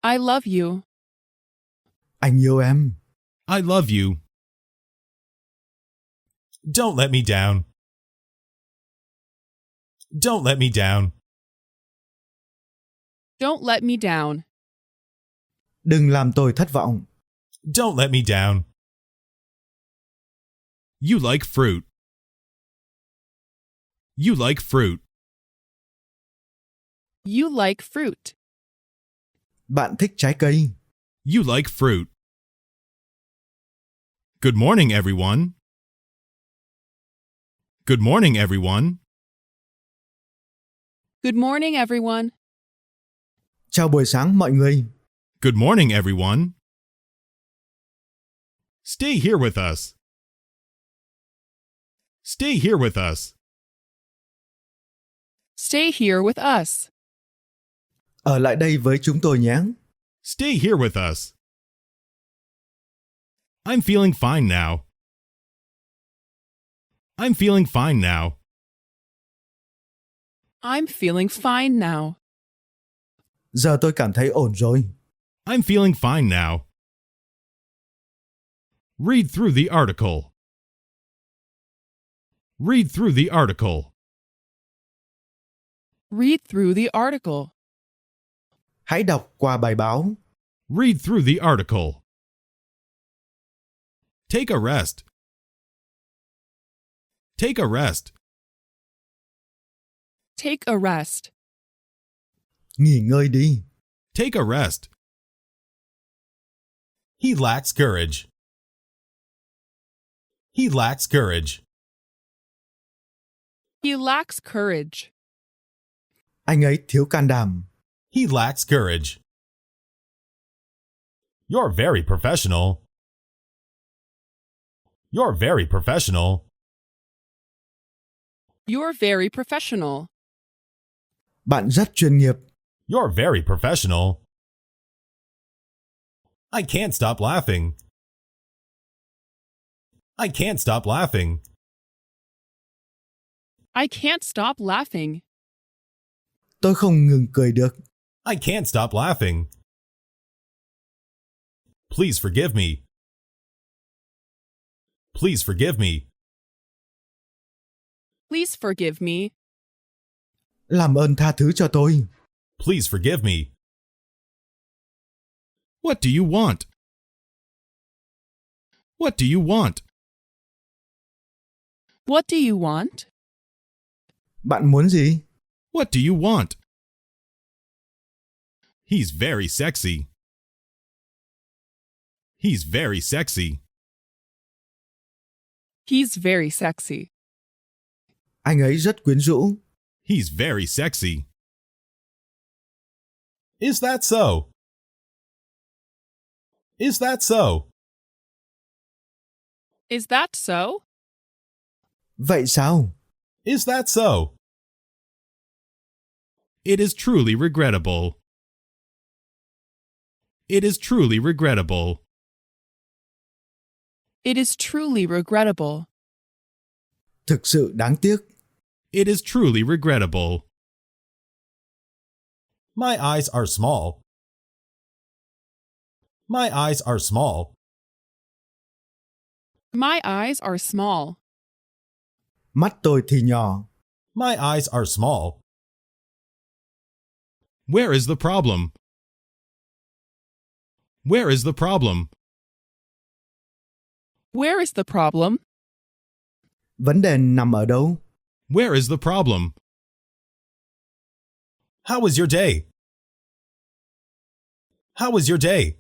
I love you. Anh yêu em. I love you. Don't let me down. Don't let me down. Don't let me down. Đừng làm tôi thất vọng. Don't let me down. You like fruit. You like fruit. You like fruit. Bạn thích trái cây. You like fruit. Good morning, everyone. Good morning, everyone. Good morning, everyone. Chào buổi sáng mọi người. Good morning, everyone. Stay here with us. Stay here with us. Stay here with us. Ở lại đây với chúng tôi nhé. Stay here with us. I'm feeling fine now. I'm feeling fine now. I'm feeling fine now. Giờ tôi cảm thấy ổn rồi. I'm feeling fine now. Read through the article. Read through the article. Read through the article. Hãy đọc qua bài báo. Read through the article. Take a rest. Take a rest. Take a rest. Nghỉ ngơi đi. Take a rest. He lacks courage. He lacks courage. He lacks courage. Anh ấy thiếu can đảm. He lacks courage. You're very professional. You're very professional. You're very professional. Bạn rất chuyên nghiệp. You're very professional. I can't stop laughing. I can't stop laughing. I can't stop laughing. Tôi không ngừng cười được. I can't stop laughing. Please forgive me. Please forgive me. Please forgive me. Làm ơn tha thứ cho tôi. Please forgive me. What do you want? What do you want? What do you want? Bạn muốn gì? What do you want? He's very sexy. He's very sexy. He's very sexy. Anh ấy rất quyến rũ. He's very sexy. Is that so? Is that so? Is that so? Vậy sao? Is that so? It is truly regrettable. It is truly regrettable. It is truly regrettable. Thực sự đáng tiếc. It is truly regrettable. My eyes are small. My eyes are small. My eyes are small. Mắt tôi thì nhỏ. My eyes are small. Where is the problem? Where is the problem? Where is the problem? Vấn đề nằm ở đâu? Where is the problem? How was your day? How was your day?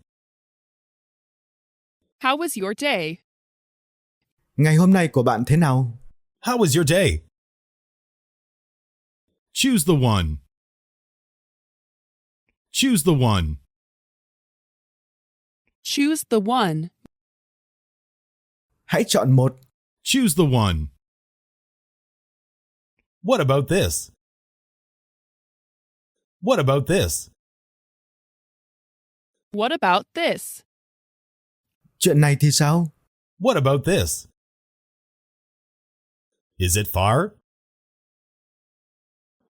How was your day? Ngày hôm nay của bạn thế nào? How was your day? Choose the one. Choose the one. Choose the one. Hãy chọn một. Choose the one. What about this? What about this? What about this? Chuyện này thì sao? What about this? Is it far?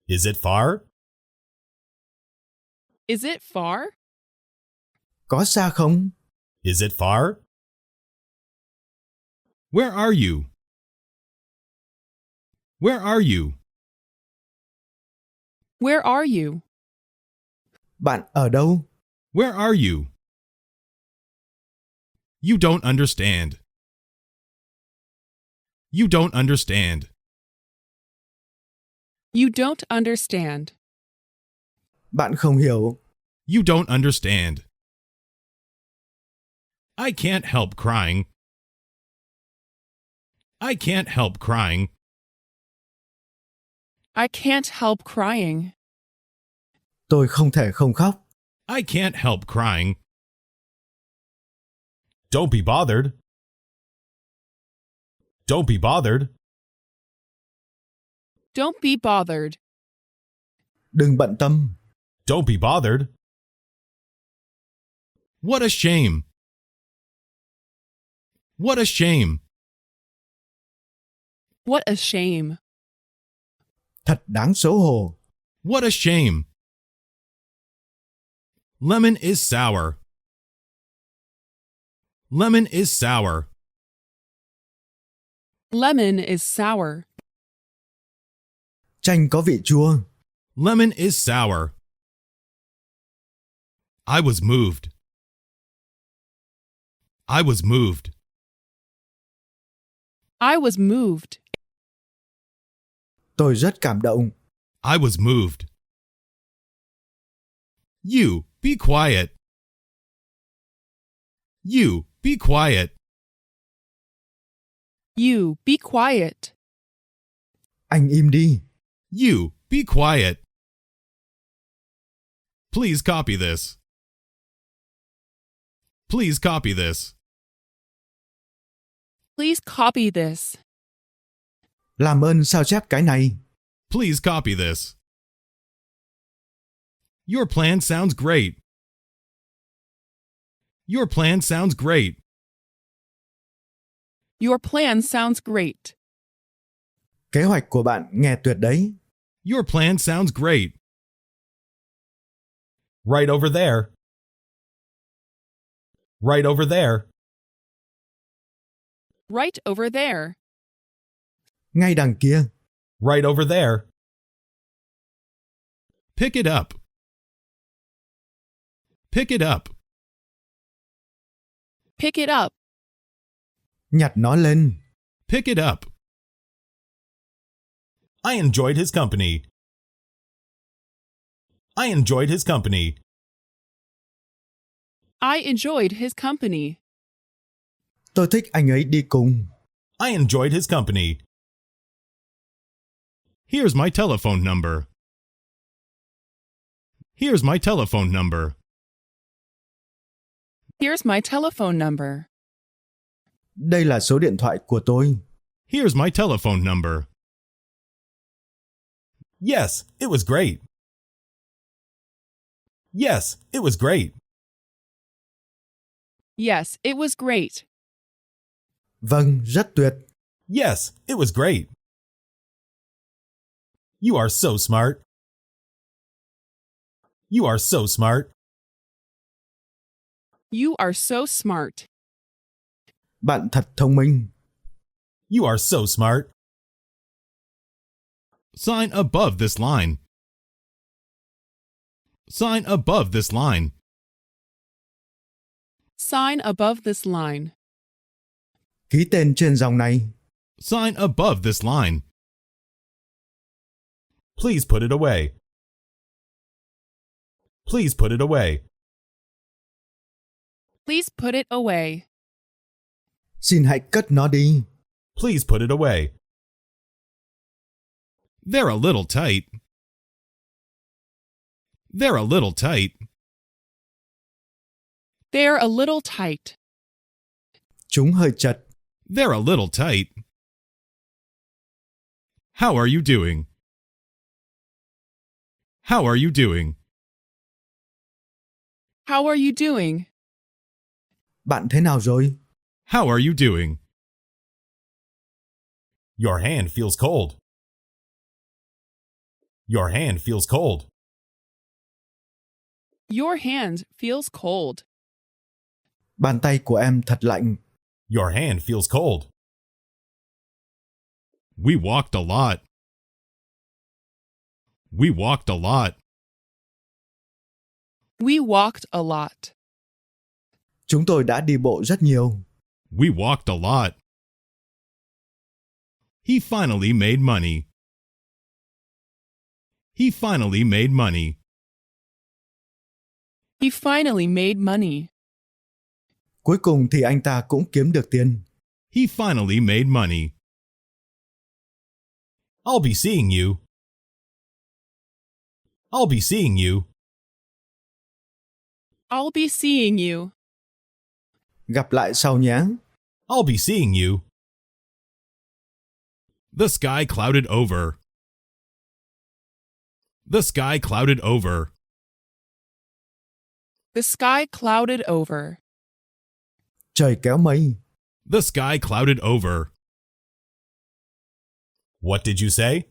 Is it far? Is it far? Có xa không? Is it far? Where are you? Where are you? Where are you? Bạn ở đâu? Where are you? You don't understand. You don't understand. You don't understand. Bạn không hiểu. You don't understand. I can't help crying. I can't help crying. I can't help crying. Tôi không thể không khóc. I can't help crying. Don't be bothered. Don't be bothered. Don't be bothered. Đừng bận tâm. Don't be bothered. What a shame. What a shame. What a shame. Thật đáng xấu hổ. What a shame. Lemon is sour. Lemon is sour. Lemon is sour. Chanh có vị chua. Lemon is sour. I was moved. I was moved. I was moved. Tôi rất cảm động. I was moved. You, be quiet. You, be quiet. You, be quiet. Anh im đi. You, be quiet. Please copy this. Please copy this. Please copy this. Làm ơn sao chép cái này. Please copy this. Your plan sounds great. Your plan sounds great. Your plan sounds great. Kế hoạch của bạn nghe tuyệt đấy. Your plan sounds great. Right over there. Right over there. Right over there. Ngay đằng kia. Right over there. Pick it up. Pick it up. Pick it up. Nhặt nó lên. Pick it up. I enjoyed his company. I enjoyed his company. I enjoyed his company. Tôi thích anh ấy đi cùng. I enjoyed his company. Here's my telephone number. Here's my telephone number. Here's my telephone number. Đây là số điện thoại của tôi. Here's my telephone number. Yes, it was great. Yes, it was great. Yes, it was great. Vâng, rất tuyệt. Yes, it was great. You are so smart. You are so smart. You are so smart. Bạn thật thông minh. You are so smart. Sign above this line. Sign above this line. Sign above this line. Ký tên trên dòng này. Sign above this line. Please put it away. Please put it away. Please put it away. Xin hãy cất nó đi. Please put it away. They're a little tight. They're a little tight. They're a little tight. Chúng hơi chật. They're a little tight. How are you doing? How are you doing? How are you doing? Bạn thế nào rồi? How are you doing? Your hand feels cold. Your hand feels cold. Your hand feels cold. Bàn tay của em thật lạnh. Your hand feels cold. We walked a lot. We walked a lot. We walked a lot. Chúng tôi đã đi bộ rất nhiều. We walked a lot. He finally made money. He finally made money. He finally made money. Cuối cùng thì anh ta cũng kiếm được tiền. He finally made money. I'll be seeing you. I'll be seeing you. I'll be seeing you. Gặp lại sau nhé. I'll be seeing you. The sky clouded over. The sky clouded over. The sky clouded over. Trời kéo mây. The sky clouded over. What did you say?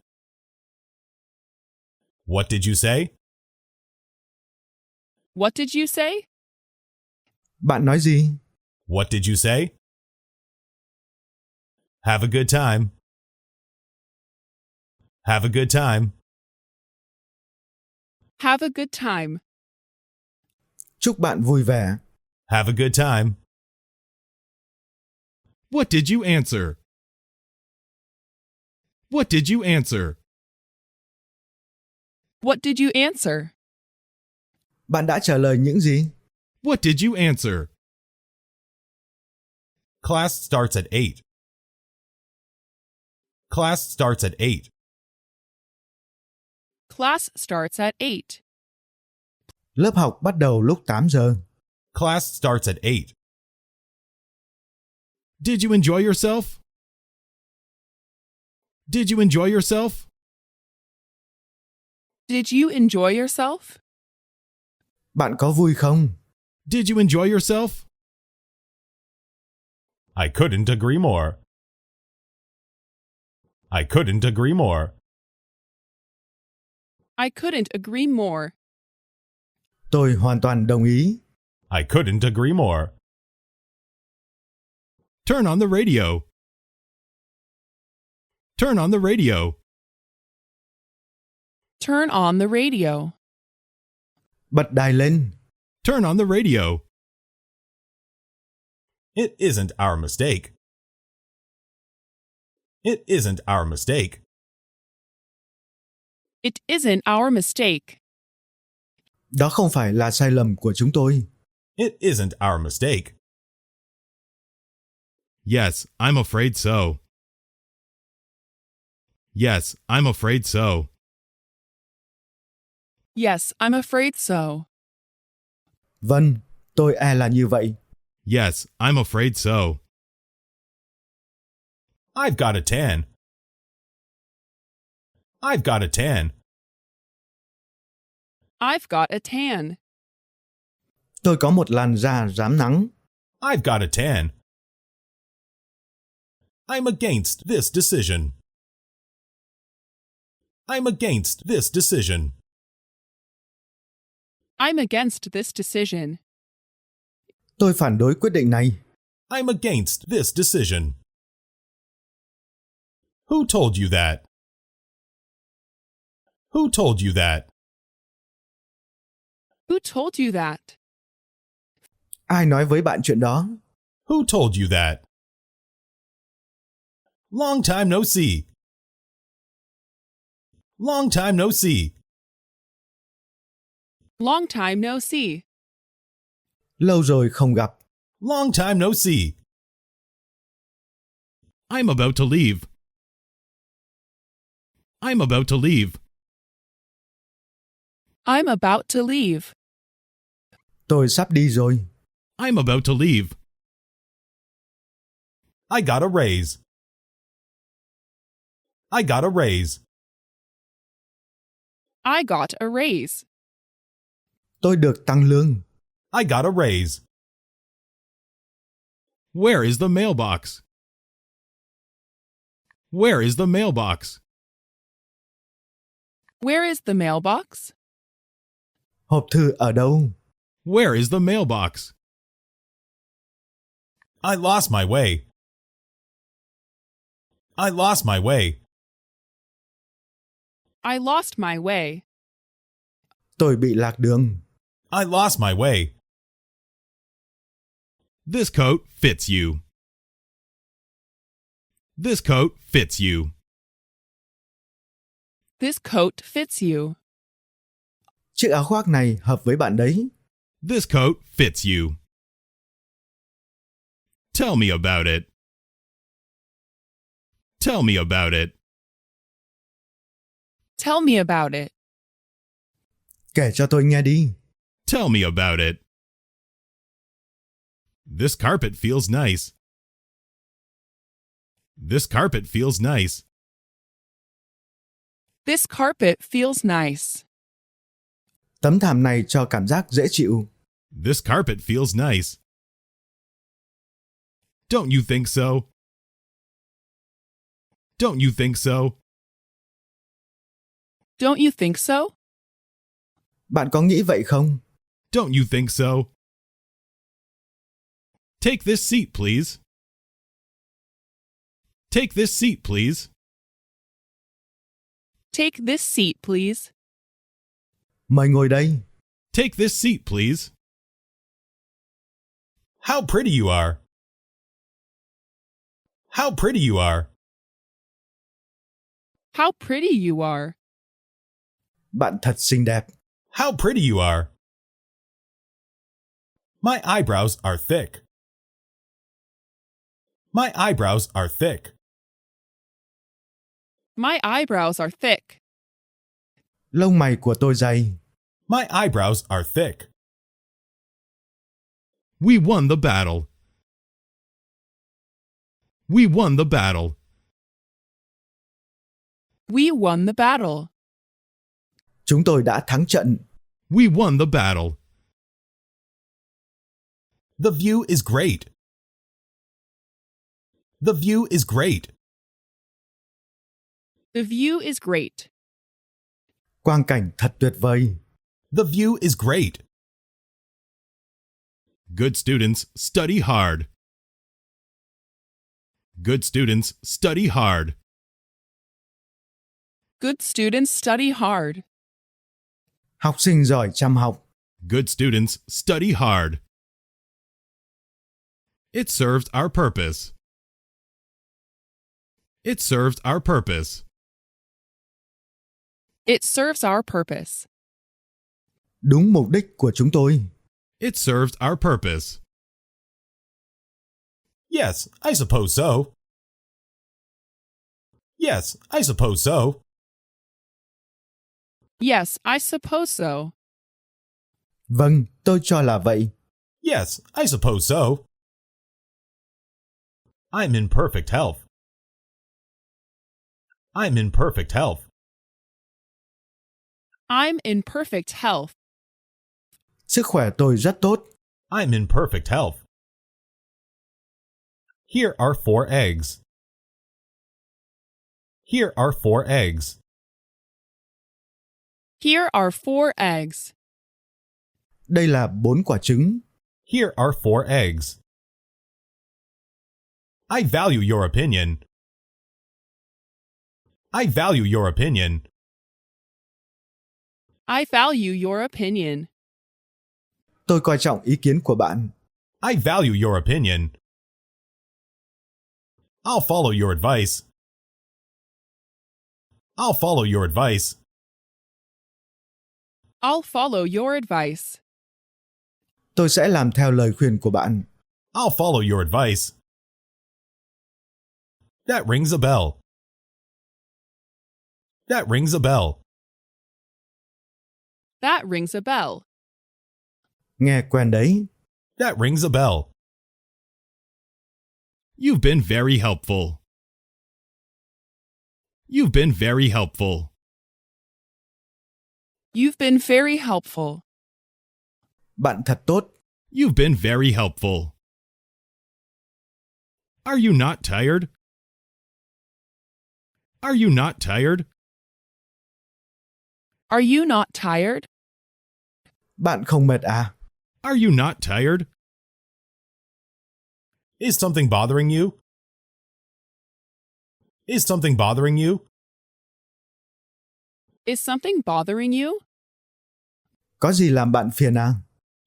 What did you say? What did you say? Bạn nói gì? What did you say? Have a good time. Have a good time. Have a good time. Chúc bạn vui vẻ. Have a good time. What did you answer? What did you answer? What did you answer? Bạn đã trả lời những gì? What did you answer? Class starts at 8. Class starts at 8. Class starts at 8. Lớp học bắt đầu lúc 8 giờ. Class starts at 8. Did you enjoy yourself? Did you enjoy yourself? Did you enjoy yourself? Bạn có vui không? Did you enjoy yourself? I couldn't agree more. I couldn't agree more. I couldn't agree more. Tôi hoàn toàn đồng ý. I couldn't agree more. Turn on the radio. Turn on the radio. Turn on the radio. Bật đài lên. Turn on the radio. It isn't our mistake. It isn't our mistake. It isn't our mistake. Đó không phải là sai lầm của chúng tôi. It isn't our mistake. Yes, I'm afraid so. Yes, I'm afraid so. Yes, I'm afraid so. Vâng, tôi e là như vậy. Yes, I'm afraid so. I've got a tan. I've got a tan. I've got a tan. Tôi có một làn da rám nắng. I've got a tan. I'm against this decision. I'm against this decision. I'm against this decision. Tôi phản đối quyết định này. I'm against this decision. Who told you that? Who told you that? Who told you that? Ai nói với bạn chuyện đó? Who told you that? Long time no see. Long time no see. Long time no see. Lâu rồi không gặp. Long time no see. I'm about to leave. I'm about to leave. I'm about to leave. Tôi sắp đi rồi. I'm about to leave. I got a raise. I got a raise. I got a raise. Tôi được tăng lương. I got a raise. Where is the mailbox? Where is the mailbox? Where is the mailbox? Hộp thư ở đâu? Where is the mailbox? I lost my way. I lost my way. I lost my way. Tôi bị lạc đường. I lost my way. This coat fits you. This coat fits you. This coat fits you. Chiếc áo khoác này hợp với bạn đấy. This coat fits you. Tell me about it. Tell me about it. Tell me about it. Kể cho tôi nghe đi. Tell me about it. This carpet feels nice. This carpet feels nice. This carpet feels nice. Tấm thảm này cho cảm giác dễ chịu. This carpet feels nice. Don't you think so? Don't you think so? Don't you think so? Bạn có nghĩ vậy không? Don't you think so? Take this seat, please. Take this seat, please. Take this seat, please. Mời ngồi đây. Take this seat, please. How pretty you are. How pretty you are. How pretty you are. Bạn thật xinh đẹp. How pretty you are. My eyebrows are thick. My eyebrows are thick. My eyebrows are thick. Lông mày của tôi dày. My eyebrows are thick. We won the battle. We won the battle. We won the battle. Chúng tôi đã thắng trận. We won the battle. The view is great. The view is great. The view is great. Quang cảnh thật tuyệt vời. The view is great. Good students study hard. Good students study hard. Good students study hard. Học sinh giỏi chăm học. Good students study hard. It serves our purpose. It serves our purpose. It serves our purpose. Đúng mục đích của chúng tôi. It serves our purpose. Yes, I suppose so. Yes, I suppose so. Yes, I suppose so. Vâng, tôi cho là vậy. Yes, I suppose so. I'm in perfect health. I'm in perfect health. I'm in perfect health. Sức khỏe tôi rất tốt. I'm in perfect health. Here are 4 eggs. Here are 4 eggs. Here are 4 eggs. Đây là 4 quả trứng. Here are 4 eggs. I value your opinion. I value your opinion. I value your opinion. Tôi coi trọng ý kiến của bạn. I value your opinion. I'll follow your advice. I'll follow your advice. I'll follow your advice. Tôi sẽ làm theo lời khuyên của bạn. I'll follow your advice. That rings a bell. That rings a bell. That rings a bell. Nghe quen đấy. That rings a bell. You've been very helpful. You've been very helpful. You've been very helpful. Bạn thật tốt. You've been very helpful. Are you not tired? Are you not tired? Are you not tired? Bạn không mệt à? Are you not tired? Is something bothering you? Is something bothering you? Is something bothering you? Có gì làm bạn phiền à?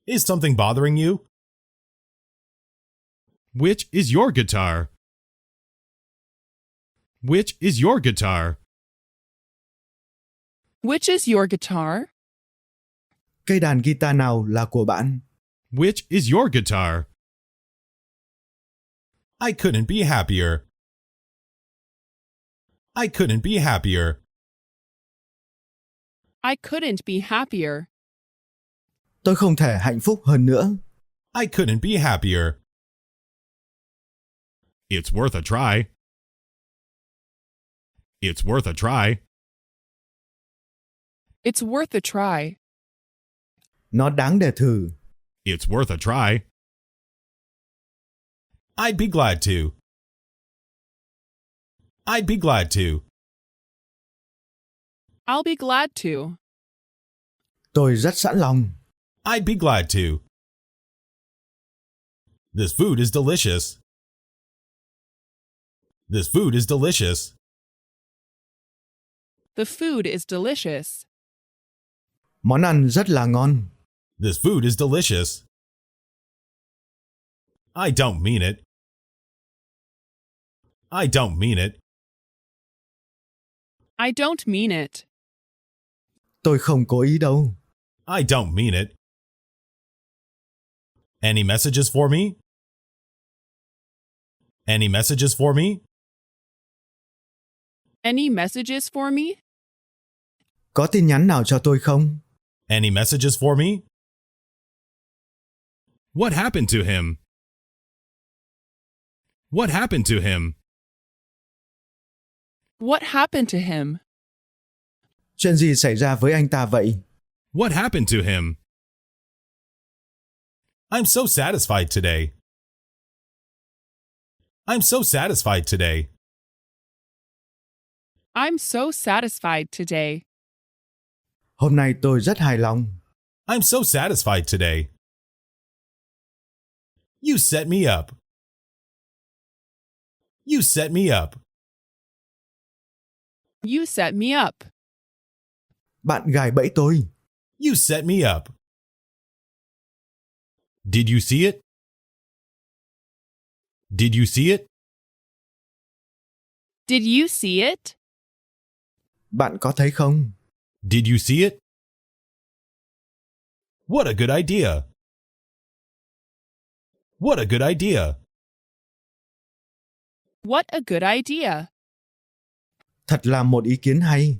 Is something bothering you? Which is your guitar? Which is your guitar? Which is your guitar? Cây đàn guitar nào là của bạn? Which is your guitar? I couldn't be happier. I couldn't be happier. I couldn't be happier. Tôi không thể hạnh phúc hơn nữa. I couldn't be happier. It's worth a try. It's worth a try. It's worth a try. Nó đáng để thử. It's worth a try. I'd be glad to. I'd be glad to. I'll be glad to. Tôi rất sẵn lòng. I'd be glad to. This food is delicious. This food is delicious. The food is delicious. Món ăn rất là ngon. This food is delicious. I don't mean it. I don't mean it. I don't mean it. Tôi không cố ý đâu. I don't mean it. Any messages for me? Any messages for me? Any messages for me? Có tin nhắn nào cho tôi không? Any messages for me? What happened to him? What happened to him? What happened to him? Chuyện gì xảy ra với anh ta vậy? What happened to him? I'm so satisfied today. I'm so satisfied today. I'm so satisfied today. Hôm nay tôi rất hài lòng. I'm so satisfied today. You set me up. You set me up. You set me up. Bạn gài bẫy tôi. You set me up. Did you see it? Did you see it? Did you see it? Bạn có thấy không? Did you see it? What a good idea. What a good idea. What a good idea. Thật là một ý kiến hay.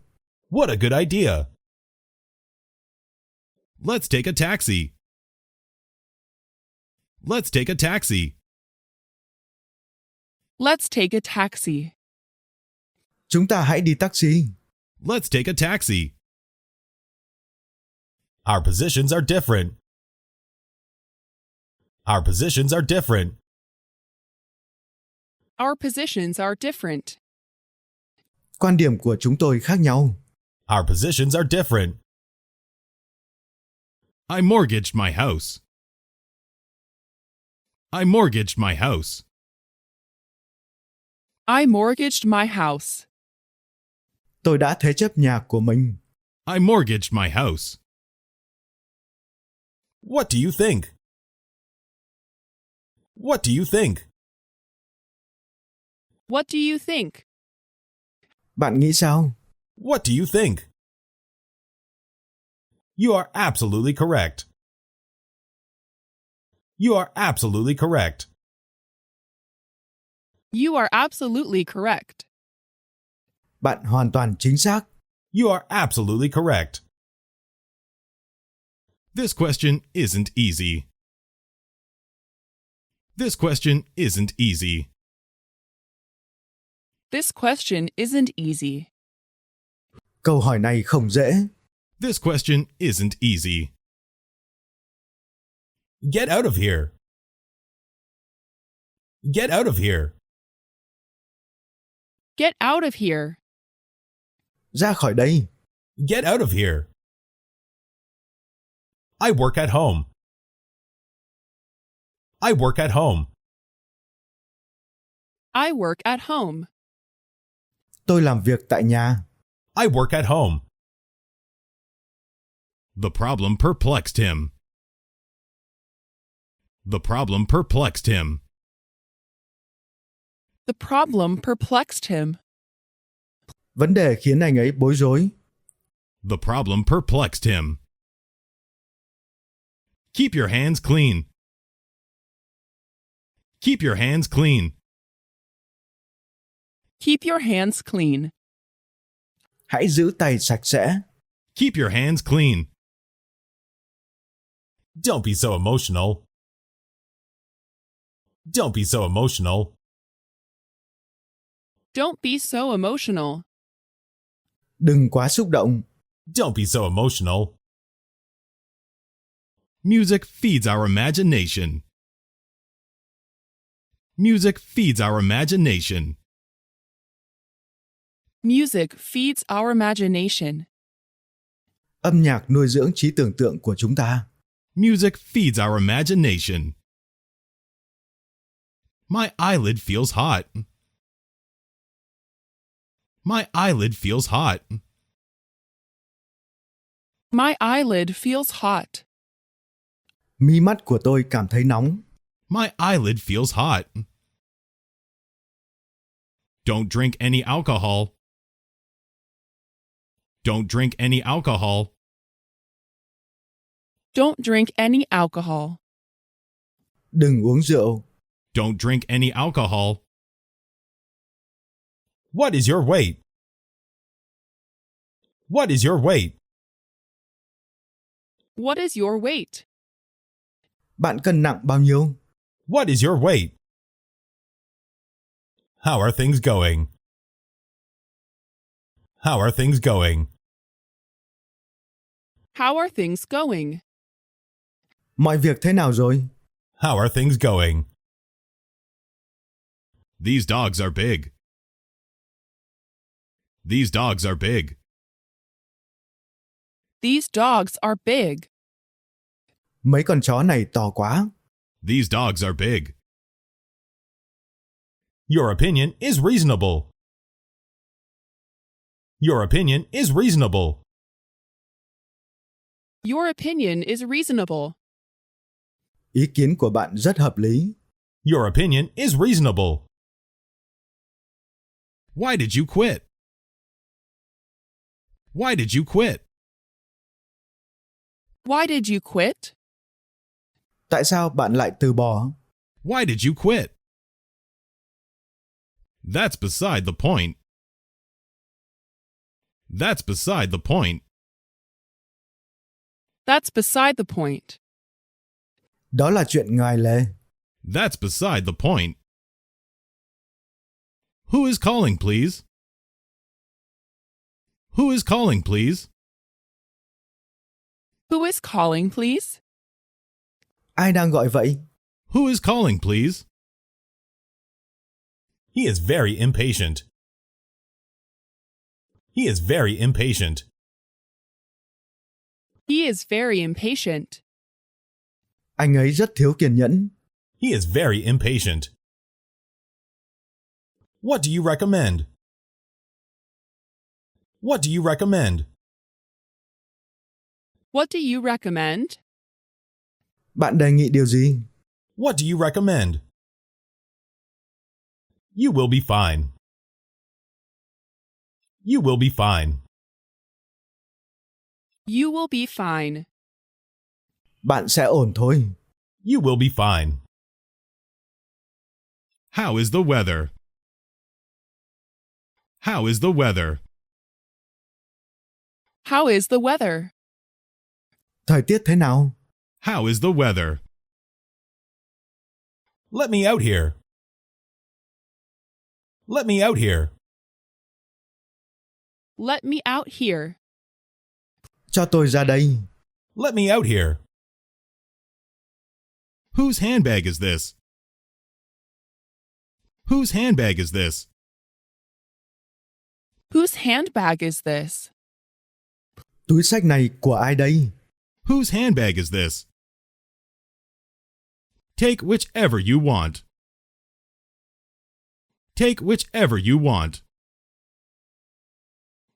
What a good idea. Let's take a taxi. Let's take a taxi. Let's take a taxi. Chúng ta hãy đi taxi. Let's take a taxi. Our positions are different. Our positions are different. Our positions are different. Quan điểm của chúng tôi khác nhau. Our positions are different. I mortgaged my house. I mortgaged my house. I mortgaged my house. Tôi đã thế chấp nhà của mình. I mortgaged my house. What do you think? What do you think? What do you think? Bạn nghĩ sao? What do you think? You are absolutely correct. You are absolutely correct. You are absolutely correct. Bạn hoàn toàn chính xác. You are absolutely correct. This question isn't easy. This question isn't easy. This question isn't easy. Câu hỏi này không dễ. This question isn't easy. Get out of here. Get out of here. Get out of here. Ra khỏi đây. Get out of here. I work at home. I work at home. I work at home. Tôi làm việc tại nhà. I work at home. The problem perplexed him. The problem perplexed him. The problem perplexed him. Vấn đề khiến anh ấy bối rối. The problem perplexed him. Keep your hands clean. Keep your hands clean. Keep your hands clean. Hãy giữ tay sạch sẽ. Keep your hands clean. Don't be so emotional. Don't be so emotional. Don't be so emotional. Đừng quá xúc động. Don't be so emotional. Music feeds our imagination. Music feeds our imagination. Music feeds our imagination. Âm nhạc nuôi dưỡng trí tưởng tượng của chúng ta. Music feeds our imagination. My eyelid feels hot. My eyelid feels hot. My eyelid feels hot. Mí mắt của tôi cảm thấy nóng. My eyelid feels hot. Don't drink any alcohol. Don't drink any alcohol. Don't drink any alcohol. Đừng uống rượu. Don't drink any alcohol. What is your weight? What is your weight? What is your weight? Bạn cân nặng bao nhiêu? What is your weight? How are things going? How are things going? How are things going? Mọi việc thế nào rồi? How are things going? These dogs are big. These dogs are big. These dogs are big. Mấy con chó này to quá. These dogs are big. Your opinion is reasonable. Your opinion is reasonable. Your opinion is reasonable. Ý kiến của bạn rất hợp lý. Your opinion is reasonable. Why did you quit? Why did you quit? Why did you quit? Tại sao bạn lại từ bỏ? Why did you quit? That's beside the point. That's beside the point. That's beside the point. Đó là chuyện ngoài lề. That's beside the point. Who is calling, please? Who is calling, please? Who is calling, please? Ai đang gọi vậy? Who is calling, please? He is very impatient. He is very impatient. He is very impatient. Anh ấy rất thiếu kiên nhẫn. He is very impatient. What do you recommend? What do you recommend? What do you recommend? Bạn đề nghị điều gì? What do you recommend? You will be fine. You will be fine. You will be fine. Bạn sẽ ổn thôi. You will be fine. How is the weather? How is the weather? How is the weather? Thời tiết thế nào? How is the weather? Let me out here. Let me out here. Let me out here. Cho tôi ra đây. Let me out here. Whose handbag is this? Whose handbag is this? Whose handbag is this? Túi xách này của ai đây? Whose handbag is this? Take whichever you want. Take whichever you want.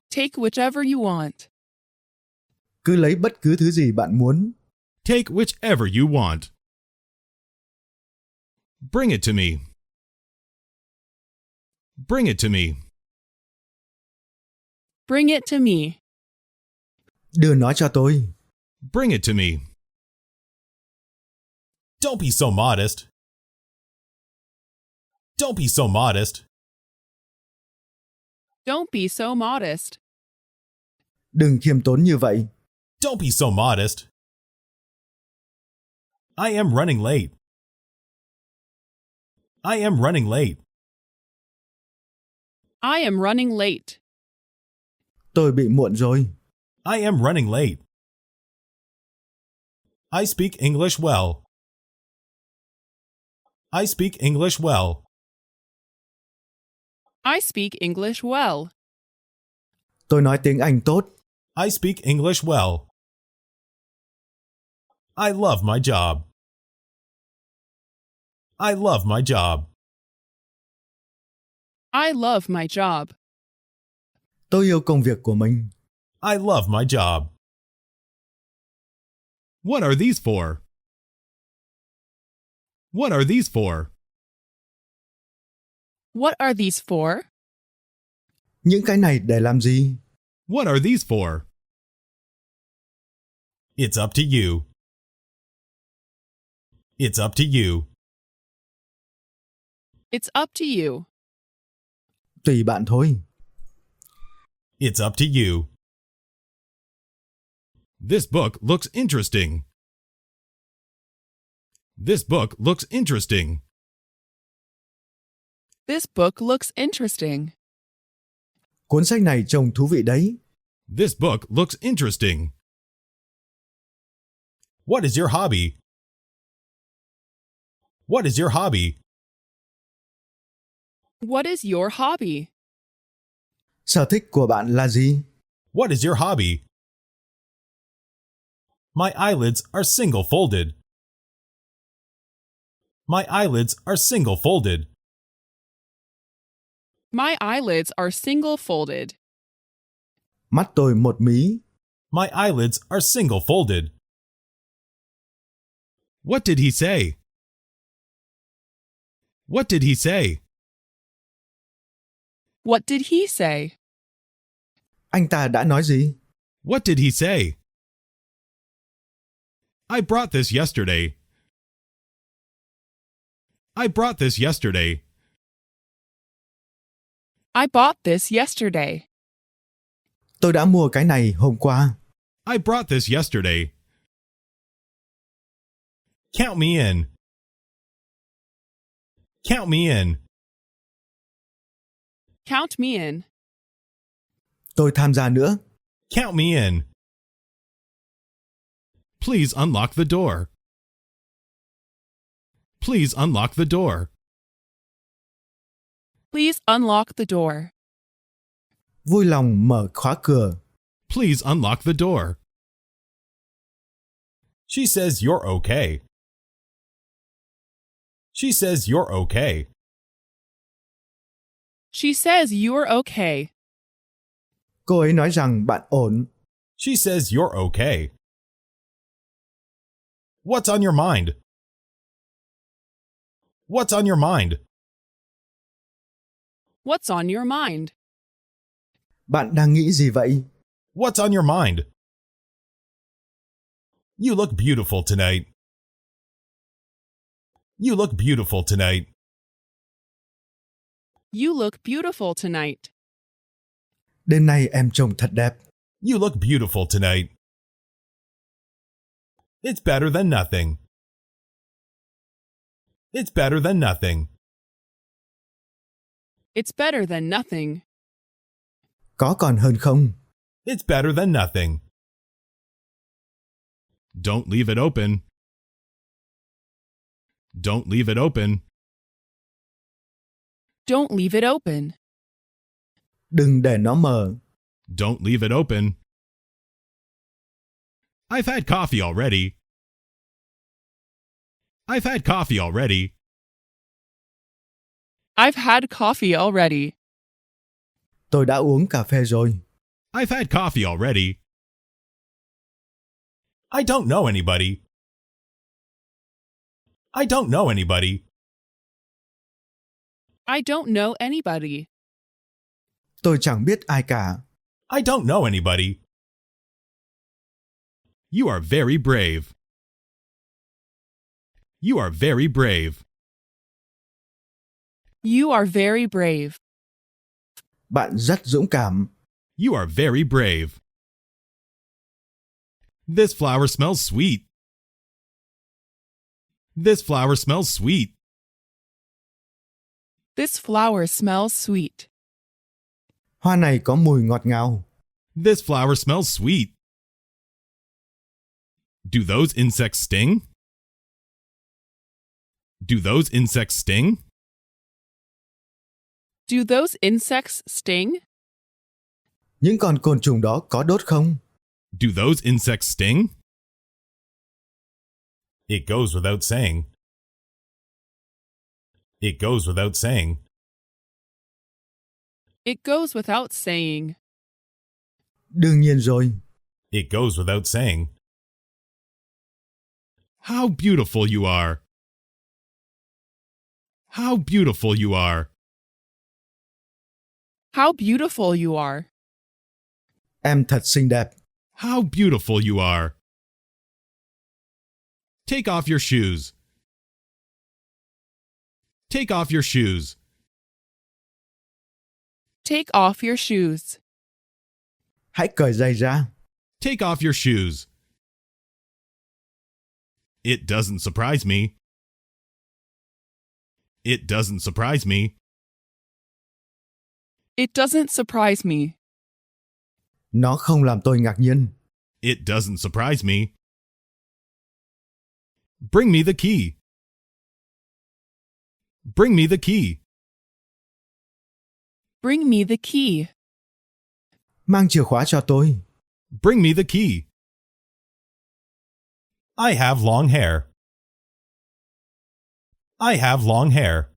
Take whichever you want. Cứ lấy bất cứ thứ gì bạn muốn. Take whichever you want. Bring it to me. Bring it to me. Bring it to me. Đưa nó cho tôi. Bring it to me. Don't be so modest. Don't be so modest. Don't be so modest. Đừng khiêm tốn như vậy. Don't be so modest. I am running late. I am running late. I am running late. Tôi bị muộn rồi. I am running late. I speak English well. I speak English well. I speak English well. Tôi nói tiếng Anh tốt. I speak English well. I love my job. I love my job. I love my job. Tôi yêu công việc của mình. I love my job. What are these for? What are these for? What are these for? Những cái này để làm gì? What are these for? It's up to you. It's up to you. It's up to you. Tùy bạn thôi. It's up to you. This book looks interesting. This book looks interesting. This book looks interesting. Cuốn sách này trông thú vị đấy. This book looks interesting. What is your hobby? What is your hobby? What is your hobby? Sở thích của bạn là gì? What is your hobby? My eyelids are single folded. My eyelids are single folded. My eyelids are single folded. Mắt tôi một mí. My eyelids are single folded. What did he say? What did he say? What did he say? Anh ta đã nói gì? What did he say? I brought this yesterday. I brought this yesterday. I bought this yesterday. Tôi đã mua cái này hôm qua. I brought this yesterday. Count me in. Count me in. Count me in. Tôi tham gia nữa. Count me in. Please unlock the door. Please unlock the door. Please unlock the door. Vui lòng mở khóa cửa. Please unlock the door. She says you're okay. She says you're okay. She says you're okay. Cô ấy nói rằng bạn ổn. She says you're okay. What's on your mind? What's on your mind? What's on your mind? Bạn đang nghĩ gì vậy? What's on your mind? You look beautiful tonight. You look beautiful tonight. You look beautiful tonight. Đêm nay em trông thật đẹp. You look beautiful tonight. It's better than nothing. It's better than nothing. It's better than nothing. Có còn hơn không? It's better than nothing. Don't leave it open. Don't leave it open. Don't leave it open. Đừng để nó mở. Don't leave it open. I've had coffee already. I've had coffee already. I've had coffee already. Tôi đã uống cà phê rồi. I've had coffee already. I don't know anybody. I don't know anybody. I don't know anybody. Tôi chẳng biết ai cả. I don't know anybody. You are very brave. You are very brave. You are very brave. Bạn rất dũng cảm. You are very brave. This flower smells sweet. This flower smells sweet. This flower smells sweet. Hoa này có mùi ngọt ngào. This flower smells sweet. Do those insects sting? Do those insects sting? Do those insects sting? Những con côn trùng đó có đốt không? Do those insects sting? It goes without saying. It goes without saying. It goes without saying. Đương nhiên rồi. It goes without saying. How beautiful you are. How beautiful you are. How beautiful you are. Em thật xinh đẹp. How beautiful you are. Take off your shoes. Take off your shoes. Take off your shoes. Hãy cởi giày ra. Take off your shoes. It doesn't surprise me. It doesn't surprise me. It doesn't surprise me. Nó không làm tôi ngạc nhiên. It doesn't surprise me. Bring me the key. Bring me the key. Bring me the key. Mang chìa khóa cho tôi. Bring me the key. I have long hair. I have long hair.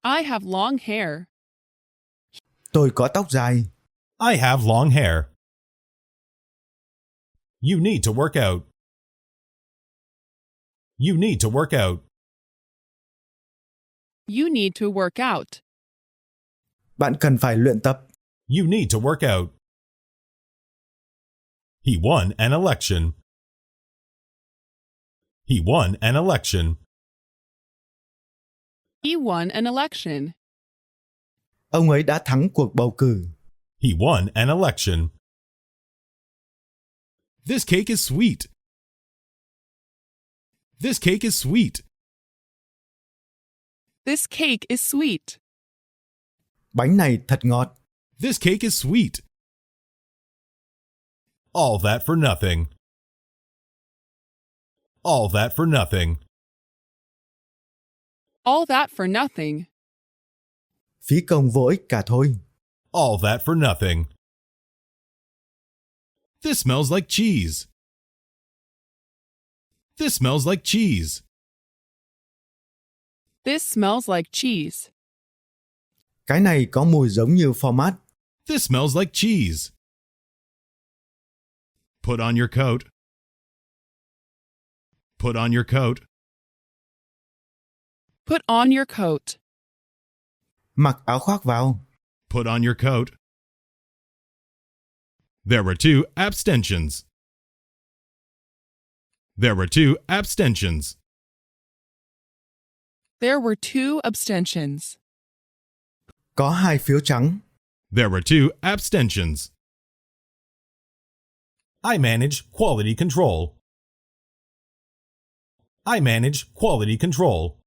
I have long hair. Tôi có tóc dài. I have long hair. You need to work out. You need to work out. You need to work out. Bạn cần phải luyện tập. You need to work out. He won an election. He won an election. He won an election. Ông ấy đã thắng cuộc bầu cử. He won an election. This cake is sweet. This cake is sweet. This cake is sweet. Bánh này thật ngọt. This cake is sweet. All that for nothing. All that for nothing. All that for nothing. Phí công vô ích cả thôi. All that for nothing. This smells like cheese. This smells like cheese. This smells like cheese. Cái này có mùi giống như format. This smells like cheese. Put on your coat. Put on your coat. Put on your coat. Mặc áo khoác vào. Put on your coat. There were 2 abstentions. There were 2 abstentions. There were 2 abstentions. Có 2 phiếu trắng. There were 2 abstentions. I manage quality control. I manage quality control.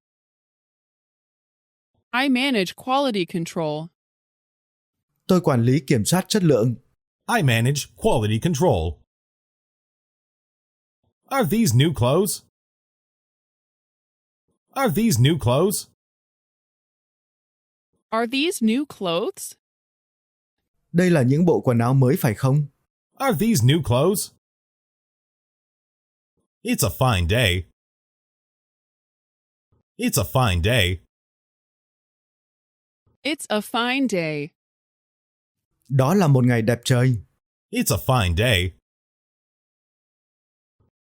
I manage quality control. Tôi quản lý kiểm soát chất lượng. I manage quality control. Are these new clothes? Are these new clothes? Are these new clothes? Đây là những bộ quần áo mới phải không? Are these new clothes? It's a fine day. It's a fine day. It's a fine day. Đó là một ngày đẹp trời. It's a fine day.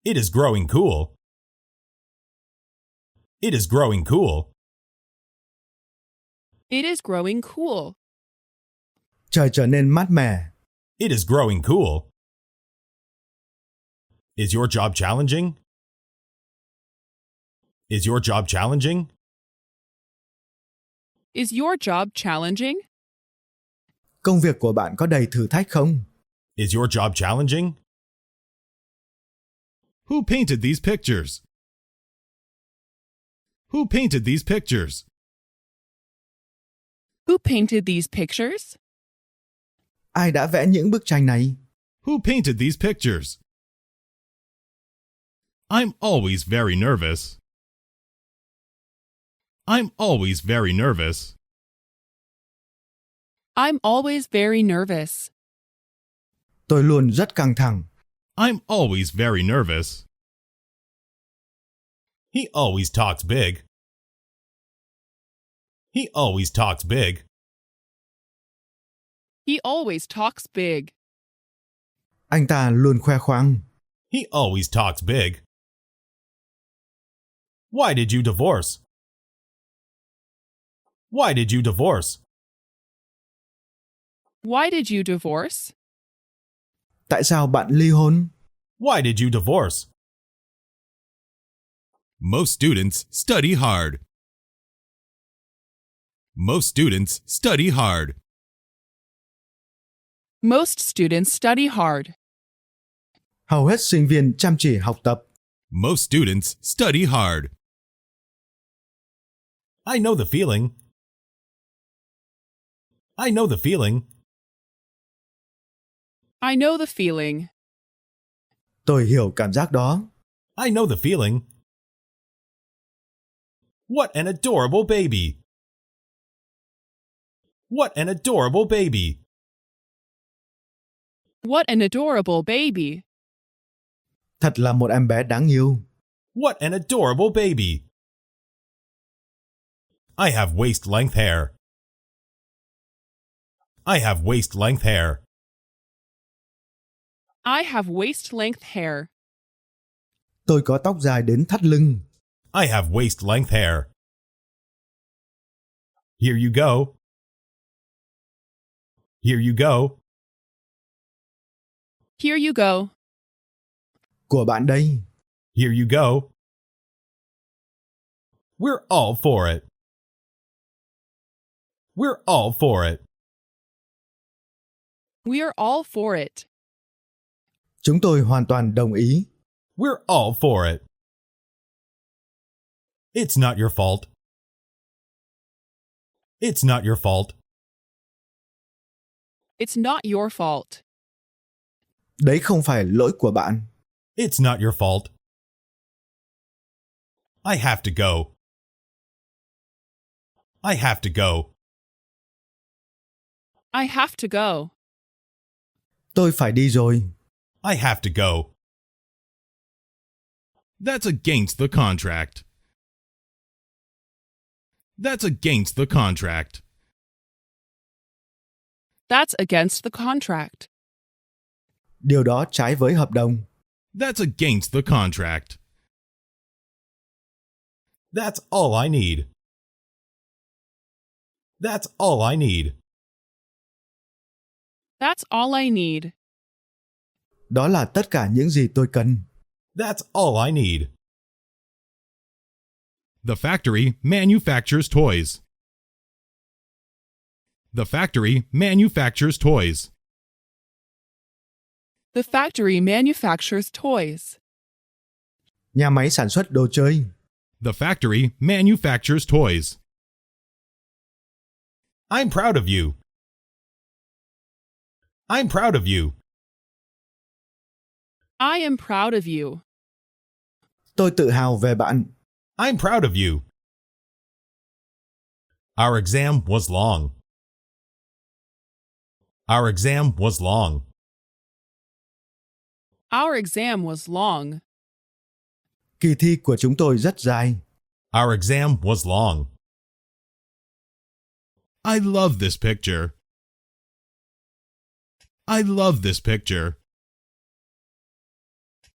It is growing cool. It is growing cool. It is growing cool. Trời trở nên mát mẻ. It is growing cool. Is your job challenging? Is your job challenging? Is your job challenging? Công việc của bạn có đầy thử thách không? Is your job challenging? Who painted these pictures? Who painted these pictures? Who painted these pictures? Ai đã vẽ những bức tranh này? Who painted these pictures? I'm always very nervous. I'm always very nervous. I'm always very nervous. Tôi luôn rất căng thẳng. I'm always very nervous. He always talks big. He always talks big. He always talks big. Anh ta luôn khoe khoang. He always talks big. Why did you divorce? Why did you divorce? Why did you divorce? Tại sao bạn ly hôn? Why did you divorce? Most students study hard. Most students study hard. Most students study hard. Hầu hết sinh viên chăm chỉ học tập. Most students study hard. I know the feeling. I know the feeling. I know the feeling. Tôi hiểu cảm giác đó. I know the feeling. What an adorable baby. What an adorable baby. What an adorable baby. Thật là một em bé đáng yêu. What an adorable baby. I have waist-length hair. I have waist-length hair. I have waist-length hair. Tôi có tóc dài đến thắt lưng. I have waist-length hair. Here you go. Here you go. Here you go. Của bạn đây. Here you go. We're all for it. We're all for it. We're all for it. Chúng tôi hoàn toàn đồng ý. We're all for it. It's not your fault. It's not your fault. It's not your fault. Đấy không phải lỗi của bạn. It's not your fault. I have to go. I have to go. I have to go. Tôi phải đi rồi. I have to go. That's against the contract. That's against the contract. That's against the contract. Điều đó trái với hợp đồng. That's against the contract. That's all I need. That's all I need. That's all I need. Đó là tất cả những gì tôi cần. That's all I need. The factory manufactures toys. The factory manufactures toys. The factory manufactures toys. Nhà máy sản xuất đồ chơi. The factory manufactures toys. I'm proud of you. I'm proud of you. I am proud of you. Tôi tự hào về bạn. I'm proud of you. Our exam was long. Our exam was long. Our exam was long. Kỳ thi của chúng tôi rất dài. Our exam was long. I love this picture. I love this picture.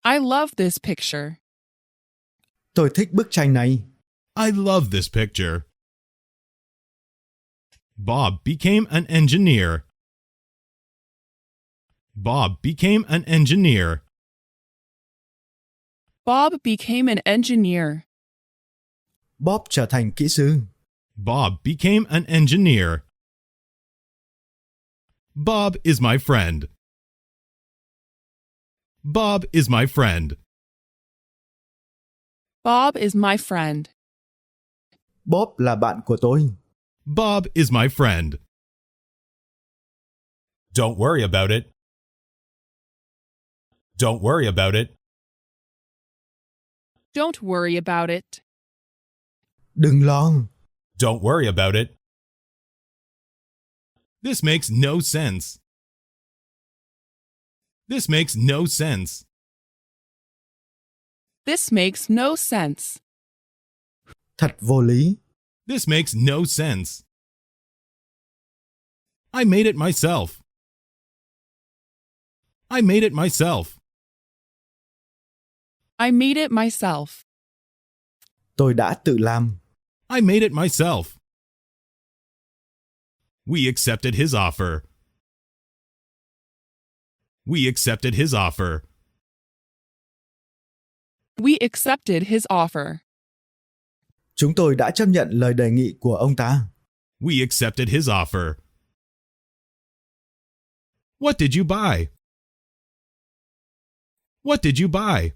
I love this picture. Tôi thích bức tranh này. I love this picture. Bob became an engineer. Bob became an engineer. Bob became an engineer. Bob trở thành kỹ sư. Bob became an engineer. Bob is my friend. Bob is my friend. Bob is my friend. Bob là bạn của tôi. Bob is my friend. Don't worry about it. Don't worry about it. Don't worry about it. Đừng lo. Don't worry about it. This makes no sense. This makes no sense. This makes no sense. Thật vô lý. This makes no sense. I made it myself. I made it myself. I made it myself. Tôi đã tự làm. I made it myself. We accepted his offer. We accepted his offer. We accepted his offer. Chúng tôi đã chấp nhận lời đề nghị của ông ta. We accepted his offer. What did you buy? What did you buy?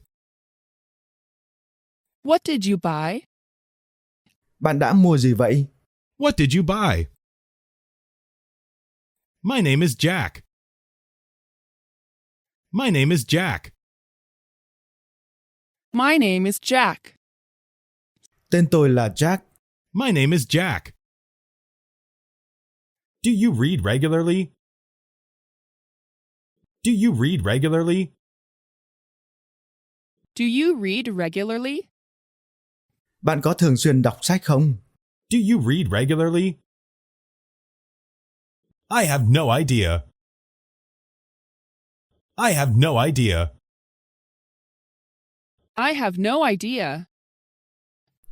What did you buy? Bạn đã mua gì vậy? What did you buy? My name is Jack. My name is Jack. My name is Jack. Tên tôi là Jack. My name is Jack. Do you read regularly? Do you read regularly? Do you read regularly? Bạn có thường xuyên đọc sách không? Do you read regularly? I have no idea. I have no idea. I have no idea.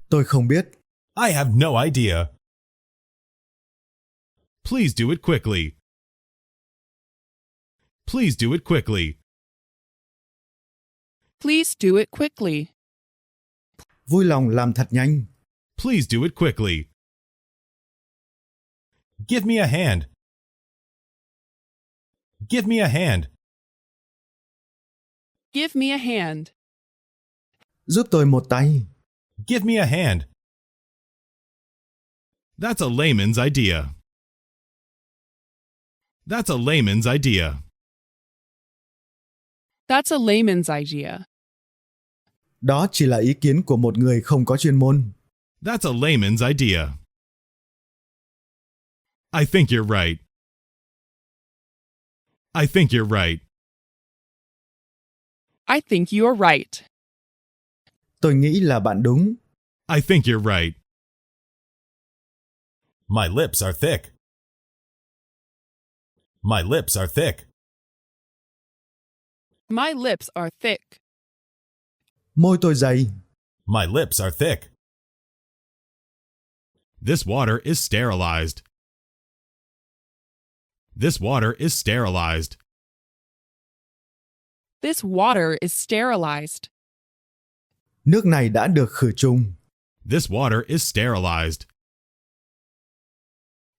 Tôi không biết. I have no idea. Please do it quickly. Please do it quickly. Please do it quickly. Vui lòng làm thật nhanh. Please do it quickly. Give me a hand. Give me a hand. Give me a hand. Giúp tôi một tay. Give me a hand. That's a layman's idea. That's a layman's idea. That's a layman's idea. Đó chỉ là ý kiến của một người không có chuyên môn. That's a layman's idea. I think you're right. I think you're right. I think you're right. Tôi nghĩ là bạn đúng. I think you're right. My lips are thick. My lips are thick. My lips are thick. Môi tôi dày. My lips are thick. This water is sterilized. This water is sterilized. This water is sterilized. Nước này đã được khử trùng. This water is sterilized.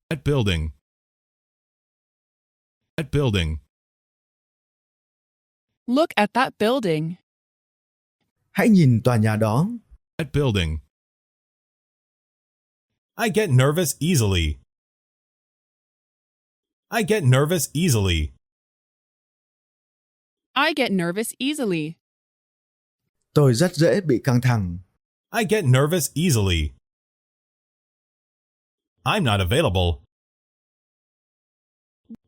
That building. That building. Look at that building. Hãy nhìn tòa nhà đó. That building. I get nervous easily. I get nervous easily. I get nervous easily. Tôi rất dễ bị căng thẳng. I get nervous easily. I'm not available.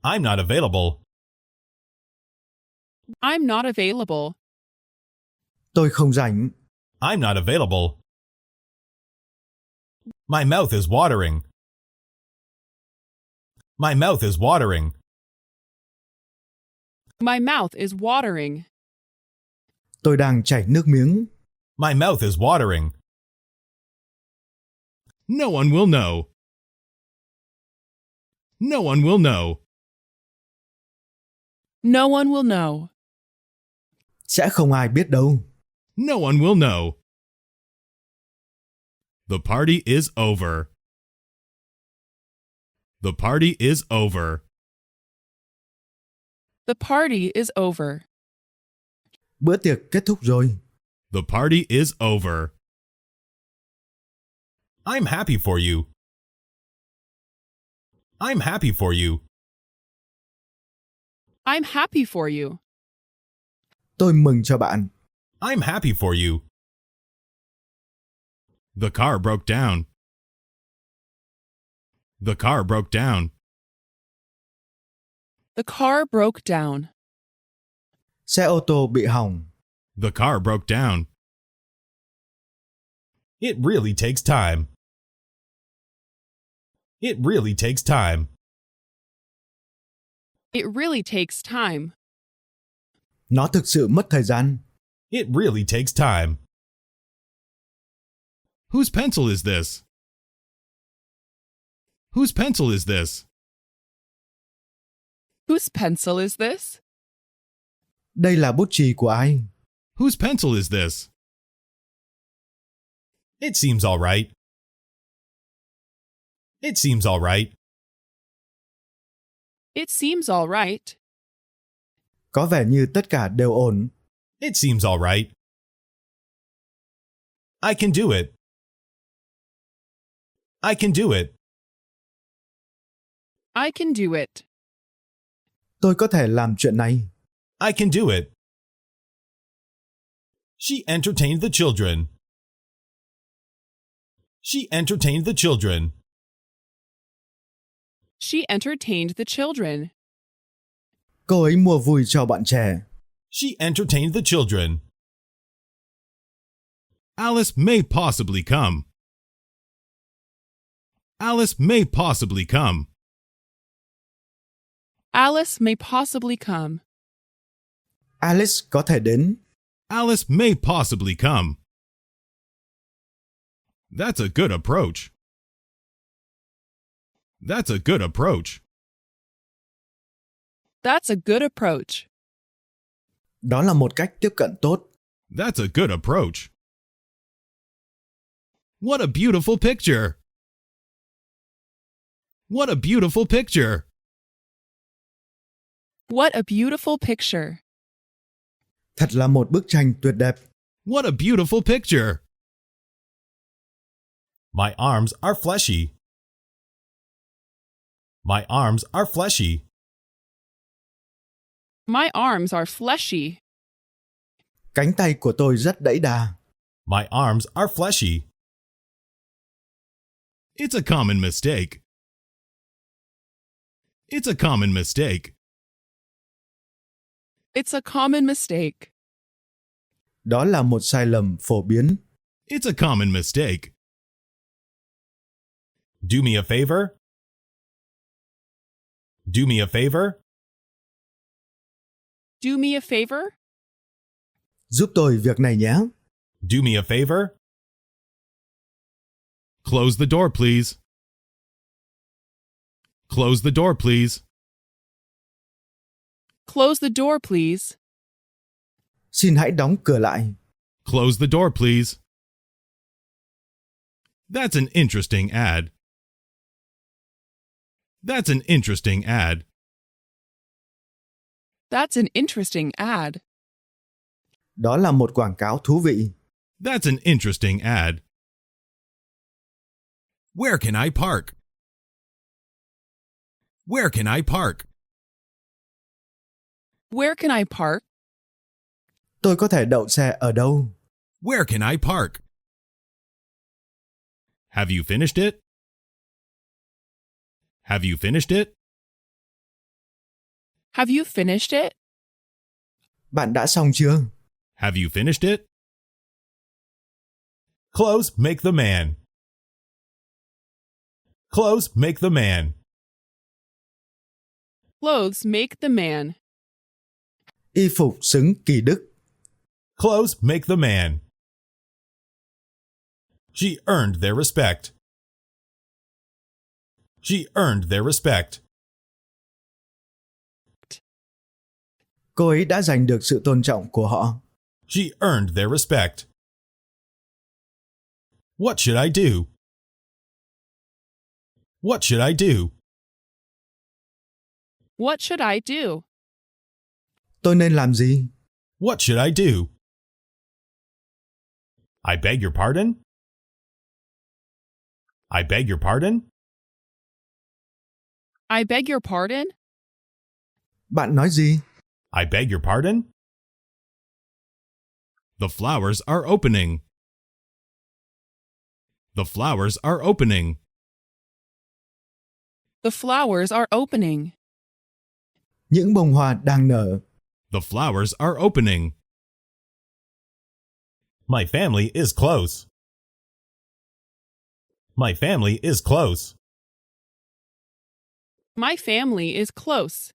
I'm not available. I'm not available. Tôi không rảnh. I'm not available. My mouth is watering. My mouth is watering. My mouth is watering. Tôi đang chảy nước miếng. My mouth is watering. No one will know. No one will know. No one will know. Sẽ không ai biết đâu. No one will know. The party is over. The party is over. The party is over. Bữa tiệc kết thúc rồi. The party is over. I'm happy for you. I'm happy for you. I'm happy for you. Tôi mừng cho bạn. I'm happy for you. The car broke down. The car broke down. The car broke down. Xe ô tô bị hỏng. The car broke down. It really takes time. It really takes time. It really takes time. Nó thực sự mất thời gian. It really takes time. Whose pencil is this? Whose pencil is this? Whose pencil is this? Đây là bút chì của ai? Whose pencil is this? It seems all right. It seems all right. It seems all right. Có vẻ như tất cả đều ổn. It seems all right. I can do it. I can do it. I can do it. Tôi có thể làm chuyện này. I can do it. She entertained the children. She entertained the children. She entertained the children. Cô ấy mua vui cho bọn trẻ. She entertained the children. Alice may possibly come. Alice may possibly come. Alice may possibly come. Alice có thể đến. Alice may possibly come. That's a good approach. That's a good approach. That's a good approach. Đó là một cách tiếp cận tốt. That's a good approach. What a beautiful picture. What a beautiful picture. What a beautiful picture. Thật là một bức tranh tuyệt đẹp. What a beautiful picture. My arms are fleshy. My arms are fleshy. My arms are fleshy. Cánh tay của tôi rất đẫy đà. My arms are fleshy. It's a common mistake. It's a common mistake. It's a common mistake. Đó là một sai lầm phổ biến. It's a common mistake. Do me a favor. Do me a favor. Do me a favor? Giúp tôi việc này nhé. Do me a favor. Close the door, please. Close the door, please. Close the door, please. Xin hãy đóng cửa lại. Close the door, please. That's an interesting ad. That's an interesting ad. That's an interesting ad. Đó là một quảng cáo thú vị. That's an interesting ad. Where can I park? Where can I park? Where can I park? Tôi có thể đậu xe ở đâu? Where can I park? Have you finished it? Have you finished it? Have you finished it? Bạn đã xong chưa? Have you finished it? Clothes make the man. Clothes make the man. Clothes make the man. Y phục xứng kỳ đức. Clothes make the man. She earned their respect. She earned their respect. Cô ấy đã giành được sự tôn trọng của họ. She earned their respect. What should I do? What should I do? What should I do? Tôi nên làm gì? What should I do? I beg your pardon? I beg your pardon? I beg your pardon? Bạn nói gì? I beg your pardon? The flowers are opening. The flowers are opening. The flowers are opening. Những bông hoa đang nở. The flowers are opening. My family is close. My family is close. My family is close.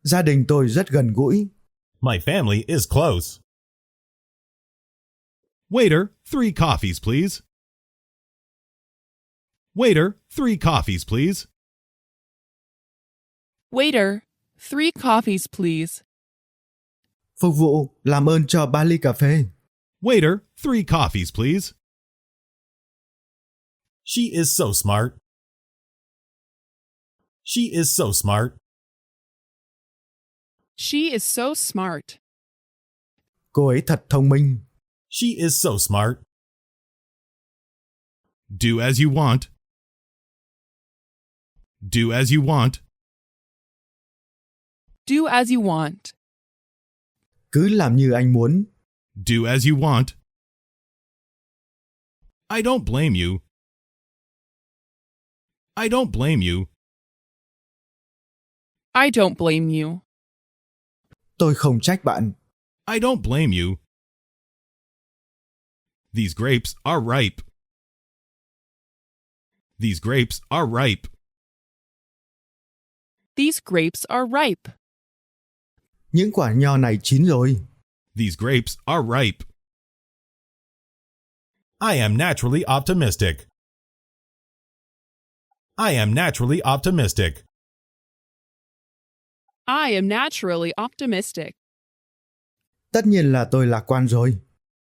Gia đình tôi rất gần gũi. My family is close. Waiter, 3 coffees, please. Waiter, 3 coffees, please. Waiter, 3 coffees, please. Phục vụ, làm ơn cho 3 ly cà phê. Waiter, 3 coffees, please. She is so smart. She is so smart. She is so smart. Cô ấy thật thông minh. She is so smart. Do as you want. Do as you want. Do as you want. Cứ làm như anh muốn. Do as you want. I don't blame you. I don't blame you. I don't blame you. Tôi không trách bạn. I don't blame you. These grapes are ripe. These grapes are ripe. These grapes are ripe. Những quả nho này chín rồi. These grapes are ripe. I am naturally optimistic. I am naturally optimistic. I am naturally optimistic. Tất nhiên là tôi lạc quan rồi.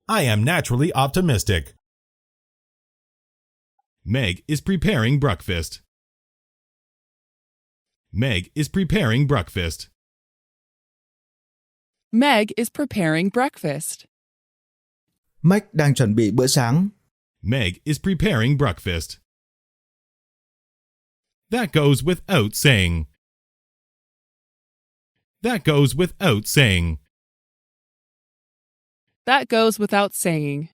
I am naturally optimistic. Meg is preparing breakfast. Meg is preparing breakfast. Meg is preparing breakfast. Meg đang chuẩn bị bữa sáng. Meg is preparing breakfast. That goes without saying. That goes without saying. That goes without saying.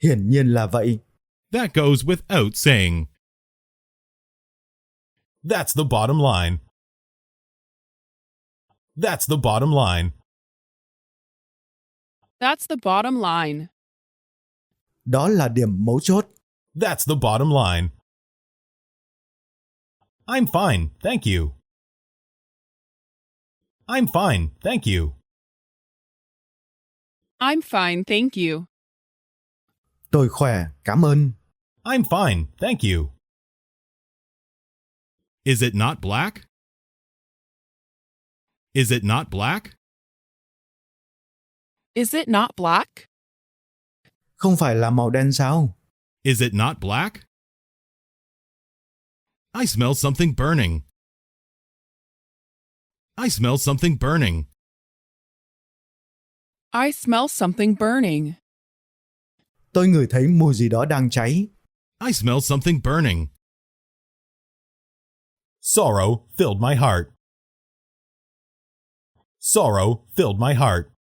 Hiển nhiên là vậy. That goes without saying. That's the bottom line. That's the bottom line. That's the bottom line. Đó là điểm mấu chốt. That's the bottom line. I'm fine, thank you. I'm fine, thank you. I'm fine, thank you. Tôi khỏe, cảm ơn. I'm fine, thank you. Is it not black? Is it not black? Is it not black? Không phải là màu đen sao? Is it not black? I smell something burning. I smell something burning. I smell something burning. Tôi ngửi thấy mùi gì đó đang cháy. I smell something burning. Sorrow filled my heart. Sorrow filled my heart.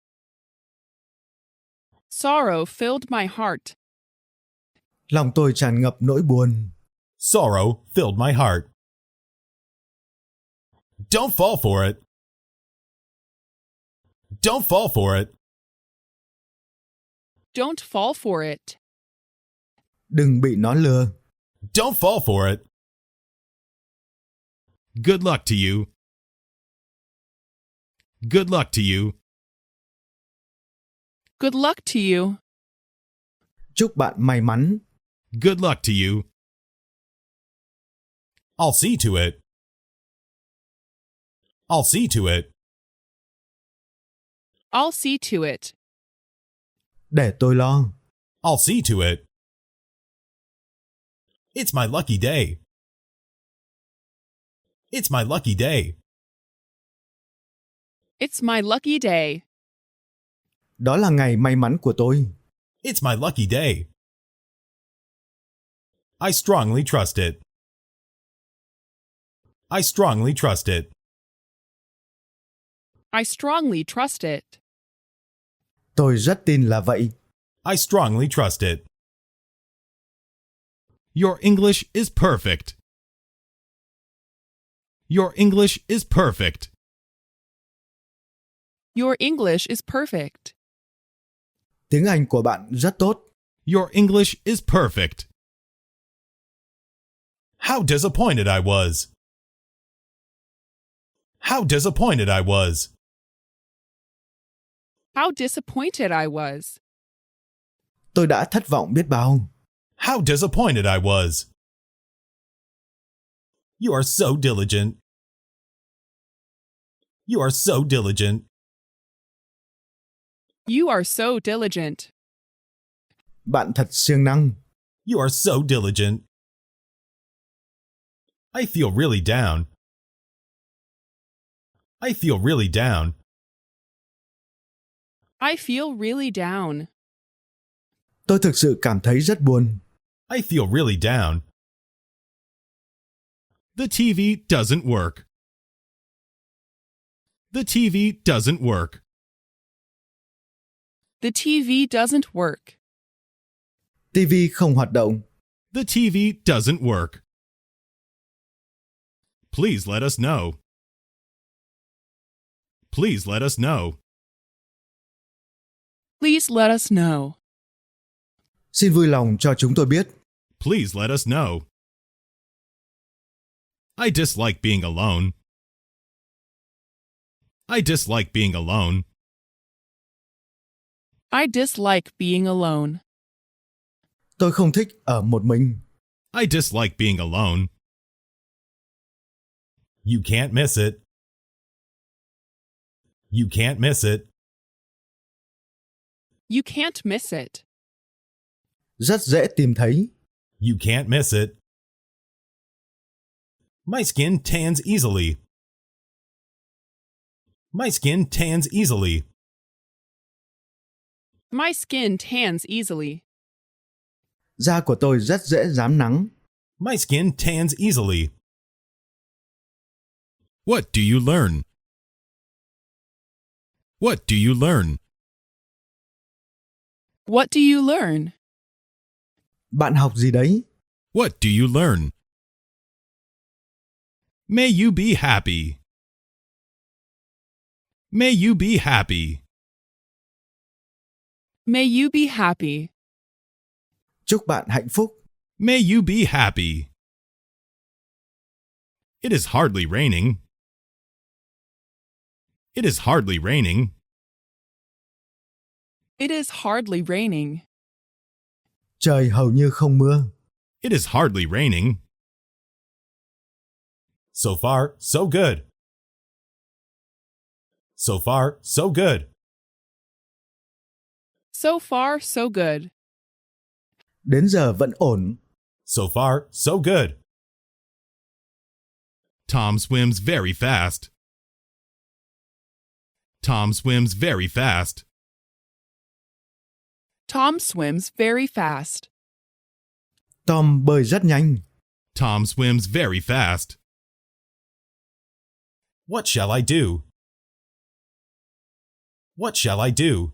Sorrow filled my heart. Lòng tôi tràn ngập nỗi buồn. Sorrow filled my heart. Don't fall for it. Don't fall for it. Don't fall for it. Đừng bị nó lừa. Don't fall for it. Good luck to you. Good luck to you. Good luck to you. Chúc bạn may mắn. Good luck to you. I'll see to it. I'll see to it. I'll see to it. Để tôi lo. I'll see to it. It's my lucky day. It's my lucky day. It's my lucky day. Đó là ngày may mắn của tôi. It's my lucky day. I strongly trust it. I strongly trust it. I strongly trust it. Tôi rất tin là vậy. I strongly trust it. Your English is perfect. Your English is perfect. Your English is perfect. Tiếng Anh của bạn rất tốt. Your English is perfect. How disappointed I was. How disappointed I was. How disappointed I was. Tôi đã thất vọng biết bao. How disappointed I was. You are so diligent. You are so diligent. You are so diligent. Bạn thật siêng năng. You are so diligent. I feel really down. I feel really down. I feel really down. Tôi thực sự cảm thấy rất buồn. I feel really down. The TV doesn't work. The TV doesn't work. The TV doesn't work. TV không hoạt động. The TV doesn't work. Please let us know. Please let us know. Please let us know. Xin vui lòng cho chúng tôi biết. Please let us know. I dislike being alone. I dislike being alone. I dislike being alone. Tôi không thích ở một mình. I dislike being alone. You can't miss it. You can't miss it. You can't miss it. Rất dễ tìm thấy. You can't miss it. My skin tans easily. My skin tans easily. My skin tans easily. Da của tôi rất dễ rám nắng. My skin tans easily. What do you learn? What do you learn? What do you learn? Bạn học gì đấy? What do you learn? May you be happy. May you be happy. May you be happy. Chúc bạn hạnh phúc. May you be happy. It is hardly raining. It is hardly raining. It is hardly raining. Trời hầu như không mưa. It is hardly raining. So far, so good. So far, so good. So far, so good. Đến giờ vẫn ổn. So far, so good. Tom swims very fast. Tom swims very fast. Tom swims very fast. Tom bơi rất nhanh. Tom swims very fast. What shall I do? What shall I do?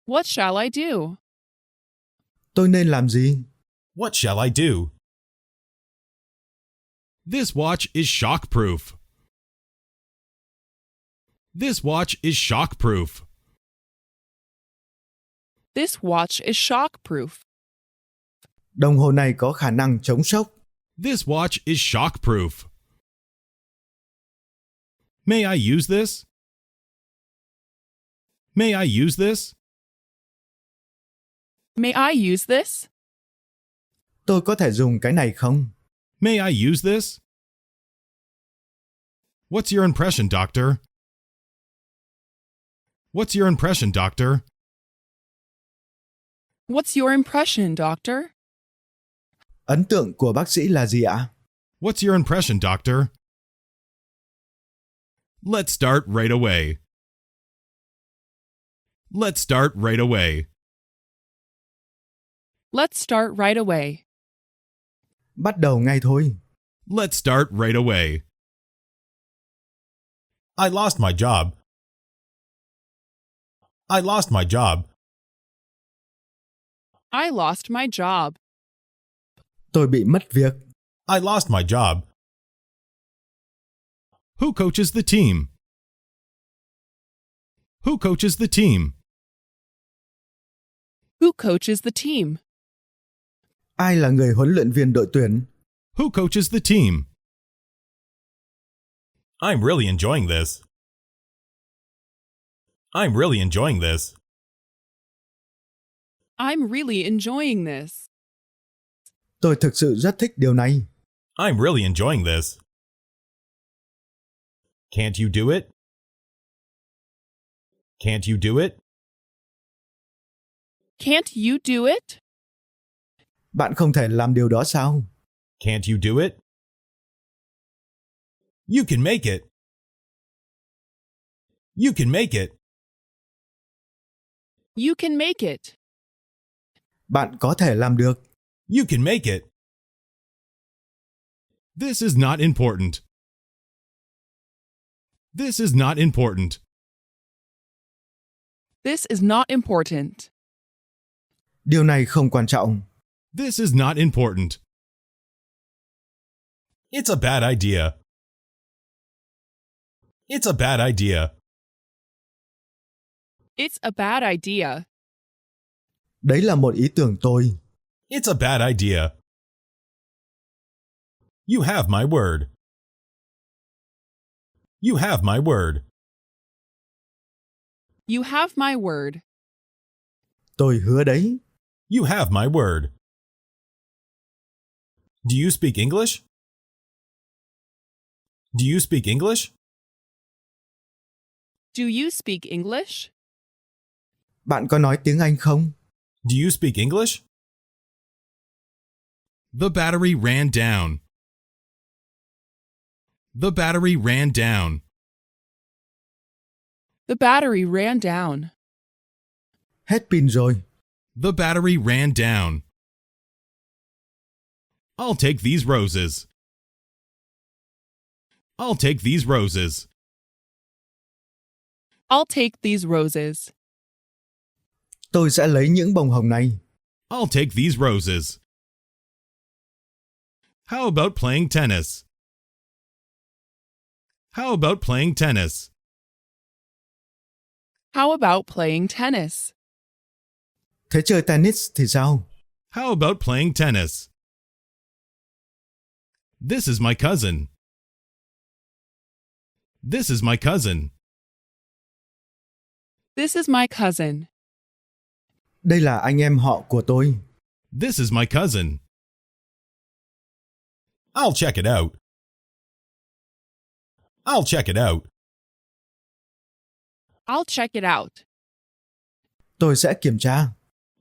What shall I do? Tôi nên làm gì? What shall I do? This watch is shock-proof. This watch is shock-proof. This watch is shock-proof. Đồng hồ này có khả năng chống sốc. This watch is shock-proof. May I use this? May I use this? May I use this? Tôi có thể dùng cái này không? May I use this? What's your impression, doctor? What's your impression, doctor? What's your impression, doctor? Ấn tượng của bác sĩ là gì ạ? What's your impression, doctor? Let's start right away. Let's start right away. Let's start right away. Bắt đầu ngay thôi. Let's start right away. I lost my job. I lost my job. I lost my job. Tôi bị mất việc. I lost my job. Who coaches the team? Who coaches the team? Who coaches the team? Ai là người huấn luyện viên đội tuyển? Who coaches the team? I'm really enjoying this. I'm really enjoying this. I'm really enjoying this. Tôi thực sự rất thích điều này. I'm really enjoying this. Can't you do it? Can't you do it? Can't you do it? Bạn không thể làm điều đó sao? Can't you do it? You can make it. You can make it. You can make it. Bạn có thể làm được. You can make it. This is not important. This is not important. This is not important. Điều này không quan trọng. This is not important. It's a bad idea. It's a bad idea. It's a bad idea. Đấy là một ý tưởng tồi. It's a bad idea. You have my word. You have my word. You have my word. Tôi hứa đấy. You have my word. Do you speak English? Do you speak English? Do you speak English? Bạn có nói tiếng Anh không? Do you speak English? The battery ran down. The battery ran down. The battery ran down. Hết pin rồi. The battery ran down. I'll take these roses. I'll take these roses. I'll take these roses. Tôi sẽ lấy những bông hồng này. I'll take these roses. How about playing tennis? How about playing tennis? How about playing tennis? Thế chơi tennis thì sao? How about playing tennis? This is my cousin. This is my cousin. This is my cousin. Đây là anh em họ của tôi. This is my cousin. I'll check it out. I'll check it out. I'll check it out. Tôi sẽ kiểm tra.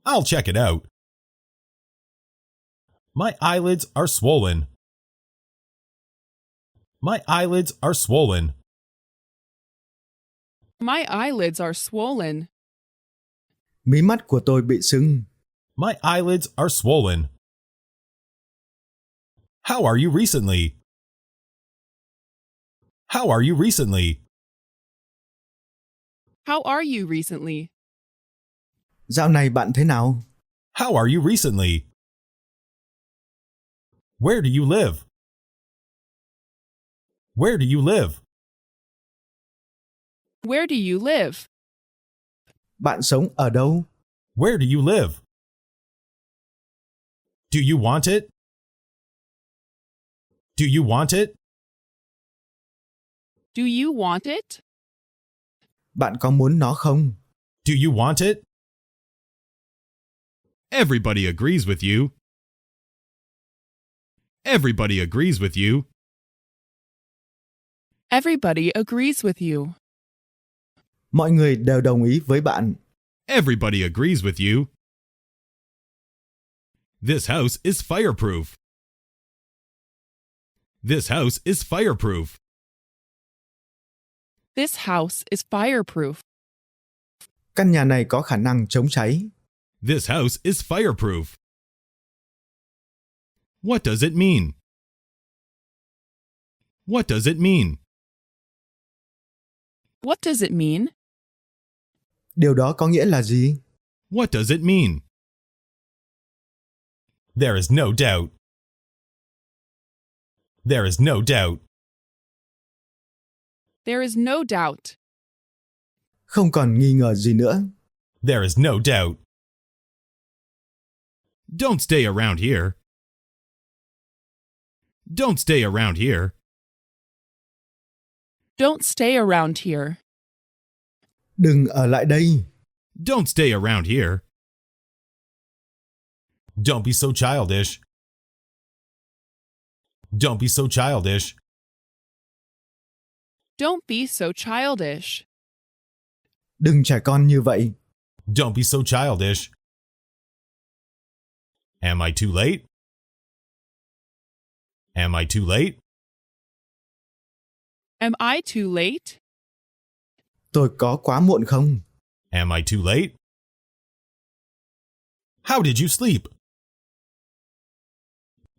I'll check it out. My eyelids are swollen. My eyelids are swollen. My eyelids are swollen. Mí mắt của tôi bị sưng. My eyelids are swollen. How are you recently? How are you recently? How are you recently? Dạo này bạn thế nào? How are you recently? Where do you live? Where do you live? Where do you live? Bạn sống ở đâu? Where do you live? Do you want it? Do you want it? Do you want it? Bạn có muốn nó không? Do you want it? Everybody agrees with you. Everybody agrees with you. Everybody agrees with you. Mọi người đều đồng ý với bạn. Everybody agrees with you. This house is fireproof. This house is fireproof. This house is fireproof. Căn nhà này có khả năng chống cháy. This house is fireproof. What does it mean? What does it mean? What does it mean? Điều đó có nghĩa là gì? What does it mean? There is no doubt. There is no doubt. There is no doubt. Không còn nghi ngờ gì nữa. There is no doubt. Don't stay around here. Don't stay around here. Don't stay around here. Đừng ở lại đây. Don't stay around here. Don't be so childish. Don't be so childish. Don't be so childish. Đừng trẻ con như vậy. Don't be so childish. Am I too late? Am I too late? Am I too late? Tôi có quá muộn không? Am I too late? How did you sleep?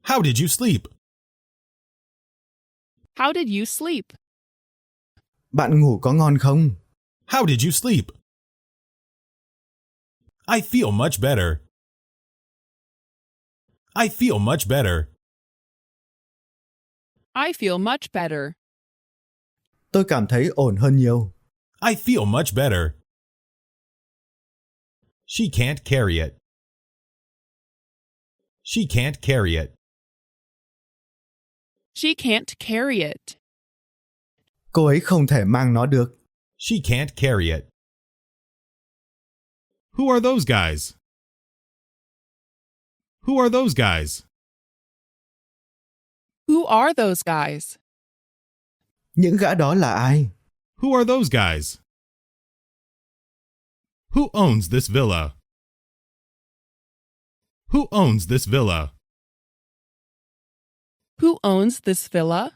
How did you sleep? How did you sleep? Bạn ngủ có ngon không? How did you sleep? I feel much better. I feel much better. I feel much better. Tôi cảm thấy ổn hơn nhiều. I feel much better. She can't carry it. She can't carry it. She can't carry it. Cô ấy không thể mang nó được. She can't carry it. Who are those guys? Who are those guys? Who are those guys? Những gã đó là ai? Who are those guys? Who owns this villa? Who owns this villa? Who owns this villa?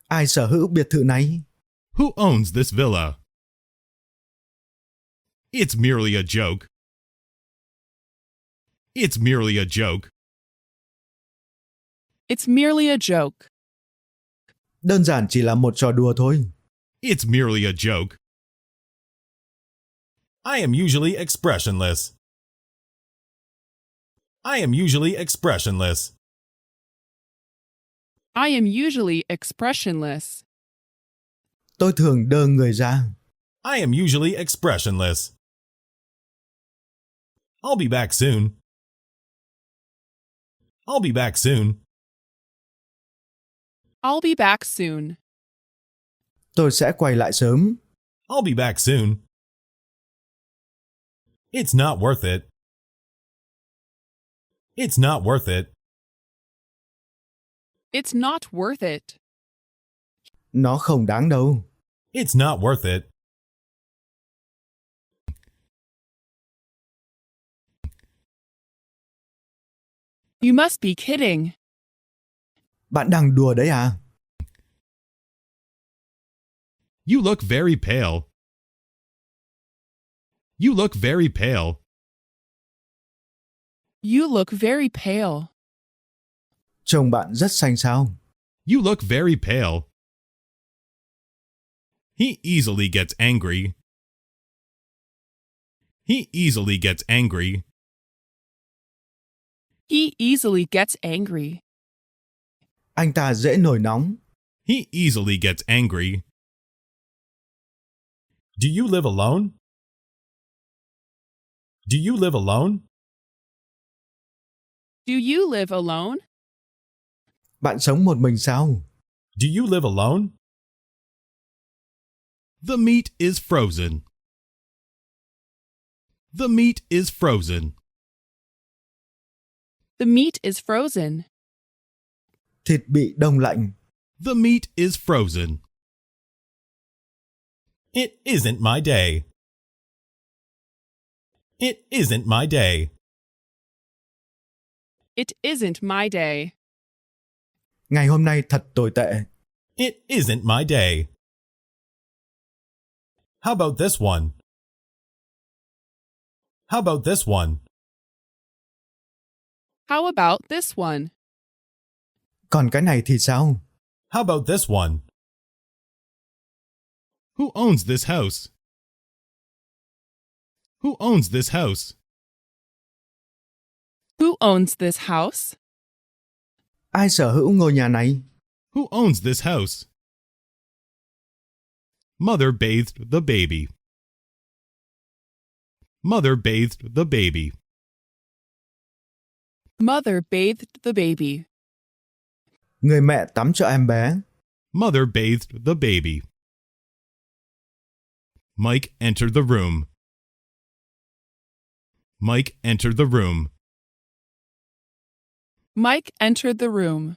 Ai sở hữu biệt thự này? Who owns this villa? It's merely a joke. It's merely a joke. It's merely a joke. Đơn giản chỉ là một trò đùa thôi. It's merely a joke. I am usually expressionless. I am usually expressionless. I am usually expressionless. Tôi thường đơ người ra. I am usually expressionless. I'll be back soon. I'll be back soon. I'll be back soon. Tôi sẽ quay lại sớm. I'll be back soon. It's not worth it. It's not worth it. It's not worth it. Nó không đáng đâu. It's not worth it. You must be kidding. Bạn đang đùa đấy à? You look very pale. You look very pale. You look very pale. Trông bạn rất xanh xao. You look very pale. He easily gets angry. He easily gets angry. He easily gets angry. Anh ta dễ nổi nóng. He easily gets angry. Do you live alone? Do you live alone? Do you live alone? Bạn sống một mình sao? Do you live alone? The meat is frozen. The meat is frozen. The meat is frozen. Thịt bị đông lạnh. The meat is frozen. It isn't my day. It isn't my day. It isn't my day. Ngày hôm nay thật tồi tệ. It isn't my day. How about this one? How about this one? How about this one? Còn cái này thì sao? How about this one? Who owns this house? Who owns this house? Who owns this house? Ai sở hữu ngôi nhà này? Who owns this house? Mother bathed the baby. Mother bathed the baby. Mother bathed the baby. Người mẹ tắm cho em bé. Mother bathed the baby. Mike entered the room. Mike entered the room. Mike entered the room.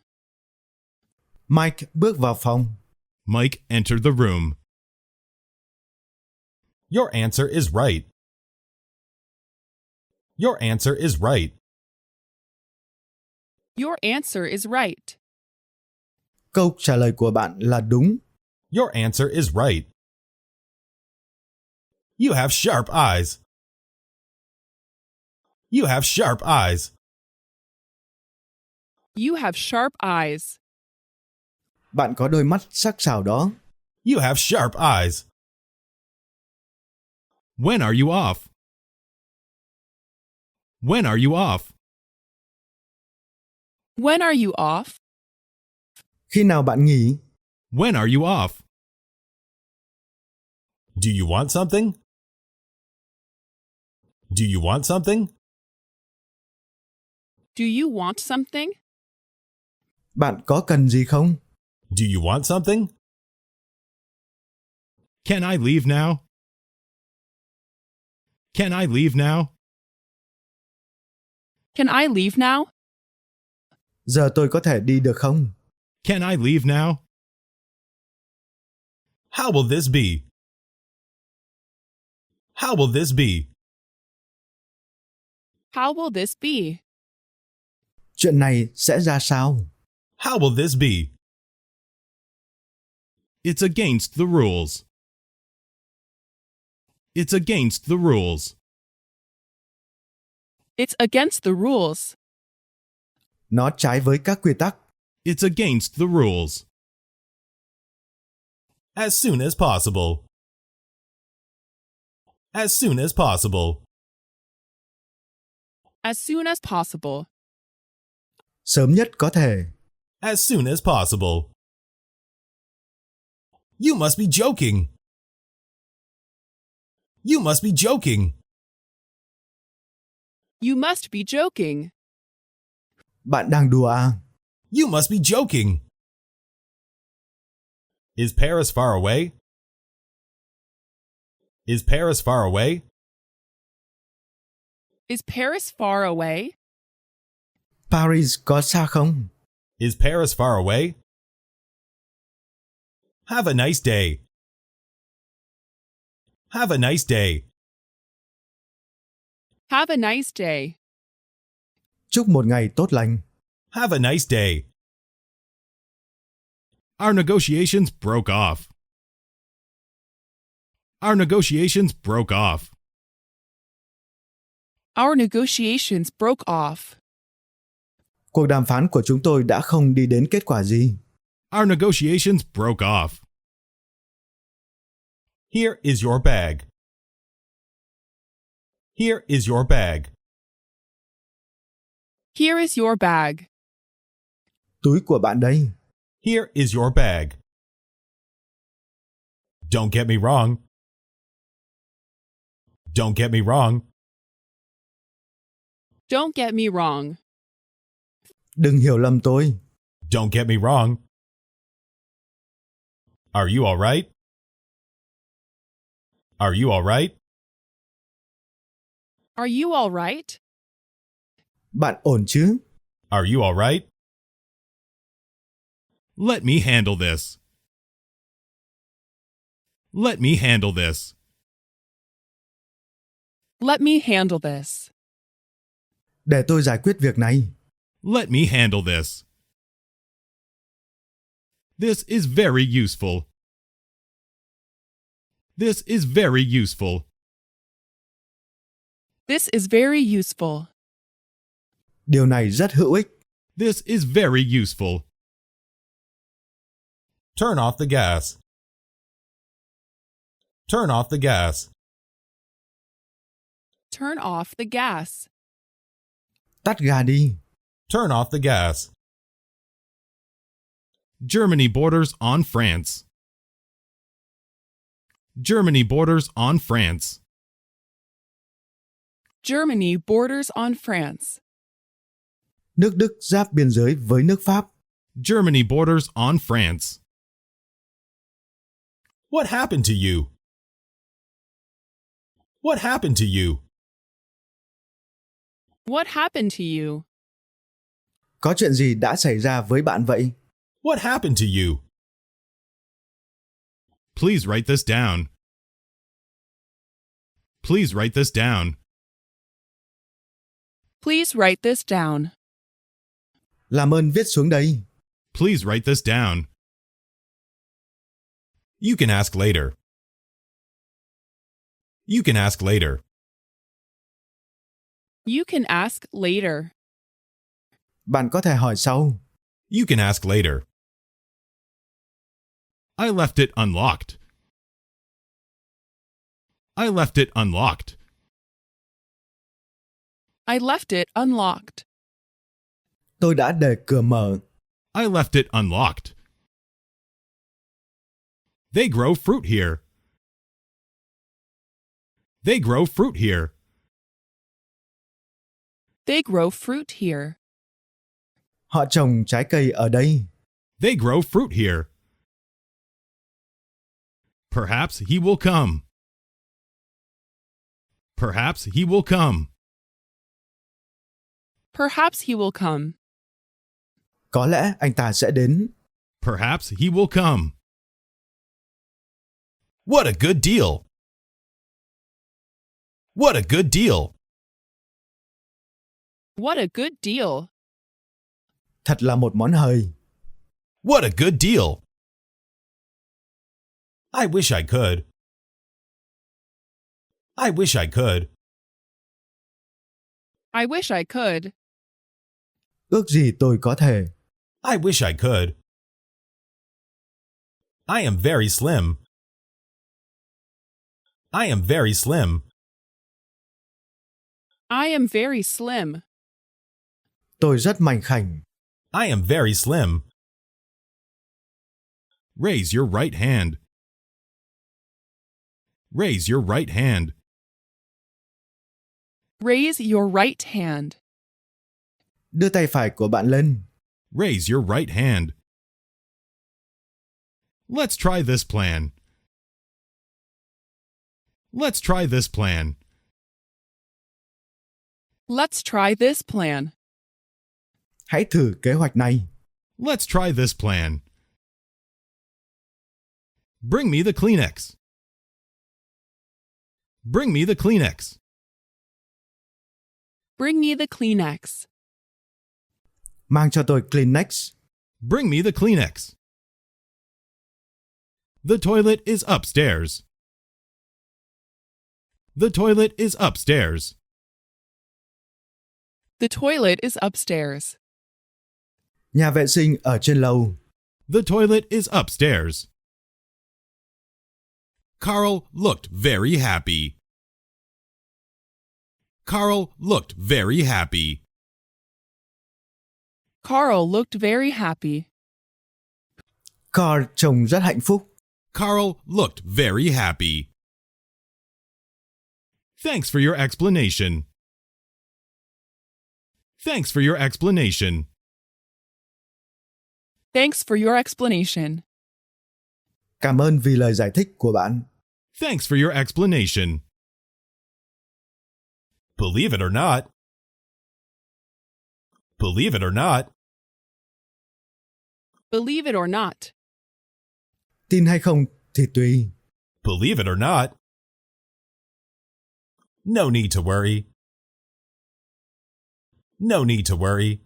Mike bước vào phòng. Mike entered the room. Your answer is right. Your answer is right. Your answer is right. Câu trả lời của bạn là đúng. Your answer is right. You have sharp eyes. You have sharp eyes. You have sharp eyes. Bạn có đôi mắt sắc sảo đó. You have sharp eyes. When are you off? When are you off? When are you off? Khi nào bạn nghỉ? When are you off? Do you want something? Do you want something? Do you want something? Bạn có cần gì không? Do you want something? Can I leave now? Can I leave now? Can I leave now? Giờ tôi có thể đi được không? Can I leave now? How will this be? How will this be? How will this be? Chuyện này sẽ ra sao? How will this be? It's against the rules. It's against the rules. It's against the rules. Nó trái với các quy tắc. It's against the rules. As soon as possible. As soon as possible. As soon as possible. Sớm nhất có thể. As soon as possible. You must be joking. You must be joking. You must be joking. Bạn đang đùa à? You must be joking. Is Paris far away? Is Paris far away? Is Paris far away? Paris có xa không? Is Paris far away? Have a nice day. Have a nice day. Have a nice day. Chúc một ngày tốt lành. Have a nice day. Our negotiations broke off. Our negotiations broke off. Our negotiations broke off. Cuộc đàm phán của chúng tôi đã không đi đến kết quả gì. Our negotiations broke off. Here is your bag. Here is your bag. Here is your bag. Túi của bạn đây. Here is your bag. Don't get me wrong. Don't get me wrong. Don't get me wrong. Đừng hiểu lầm tôi. Don't get me wrong. Are you all right? Are you all right? Are you all right? Bạn ổn chứ? Are you all right? Let me handle this. Let me handle this. Let me handle this. Để tôi giải quyết việc này. Let me handle this. This is very useful. This is very useful. This is very useful. Điều này rất hữu ích. This is very useful. Turn off the gas. Turn off the gas. Turn off the gas. Tắt ga đi. Turn off the gas. Germany borders on France. Germany borders on France. Germany borders on France. Nước Đức giáp biên giới với nước Pháp. Germany borders on France. What happened to you? What happened to you? What happened to you? Có chuyện gì đã xảy ra với bạn vậy? What happened to you? Please write this down. Please write this down. Please write this down. Làm ơn viết xuống đây. Please write this down. You can ask later. You can ask later. You can ask later. Bạn có thể hỏi sau. You can ask later. I left it unlocked. I left it unlocked. I left it unlocked. Tôi đã để cửa mở. I left it unlocked. They grow fruit here. They grow fruit here. They grow fruit here. Họ trồng trái cây ở đây. They grow fruit here. Perhaps he will come. Perhaps he will come. Perhaps he will come. Có lẽ anh ta sẽ đến. Perhaps he will come. What a good deal! What a good deal! What a good deal. Thật là một món hời. What a good deal! I wish I could. I wish I could. I wish I could. Ước gì tôi có thể. I wish I could. I am very slim. I am very slim. I am very slim. Tôi rất mảnh khảnh. I am very slim. Raise your right hand. Raise your right hand. Raise your right hand. Đưa tay phải của bạn lên. Raise your right hand. Let's try this plan. Let's try this plan. Let's try this plan. Hãy thử kế hoạch này. Let's try this plan. Bring me the Kleenex. Bring me the Kleenex. Bring me the Kleenex. Mang cho tôi Kleenex. Bring me the Kleenex. The toilet is upstairs. The toilet is upstairs. The toilet is upstairs. Nhà vệ sinh ở trên lầu. The toilet is upstairs. Carl looked very happy. Carl looked very happy. Carl looked very happy. Carl trông rất hạnh phúc. Carl looked very happy. Thanks for your explanation. Thanks for your explanation. Thanks for your explanation. Cảm ơn vì lời giải thích của bạn. Thanks for your explanation. Believe it or not. Believe it or not. Believe it or not. Tin hay không thì tùy. Believe it or not. No need to worry. No need to worry.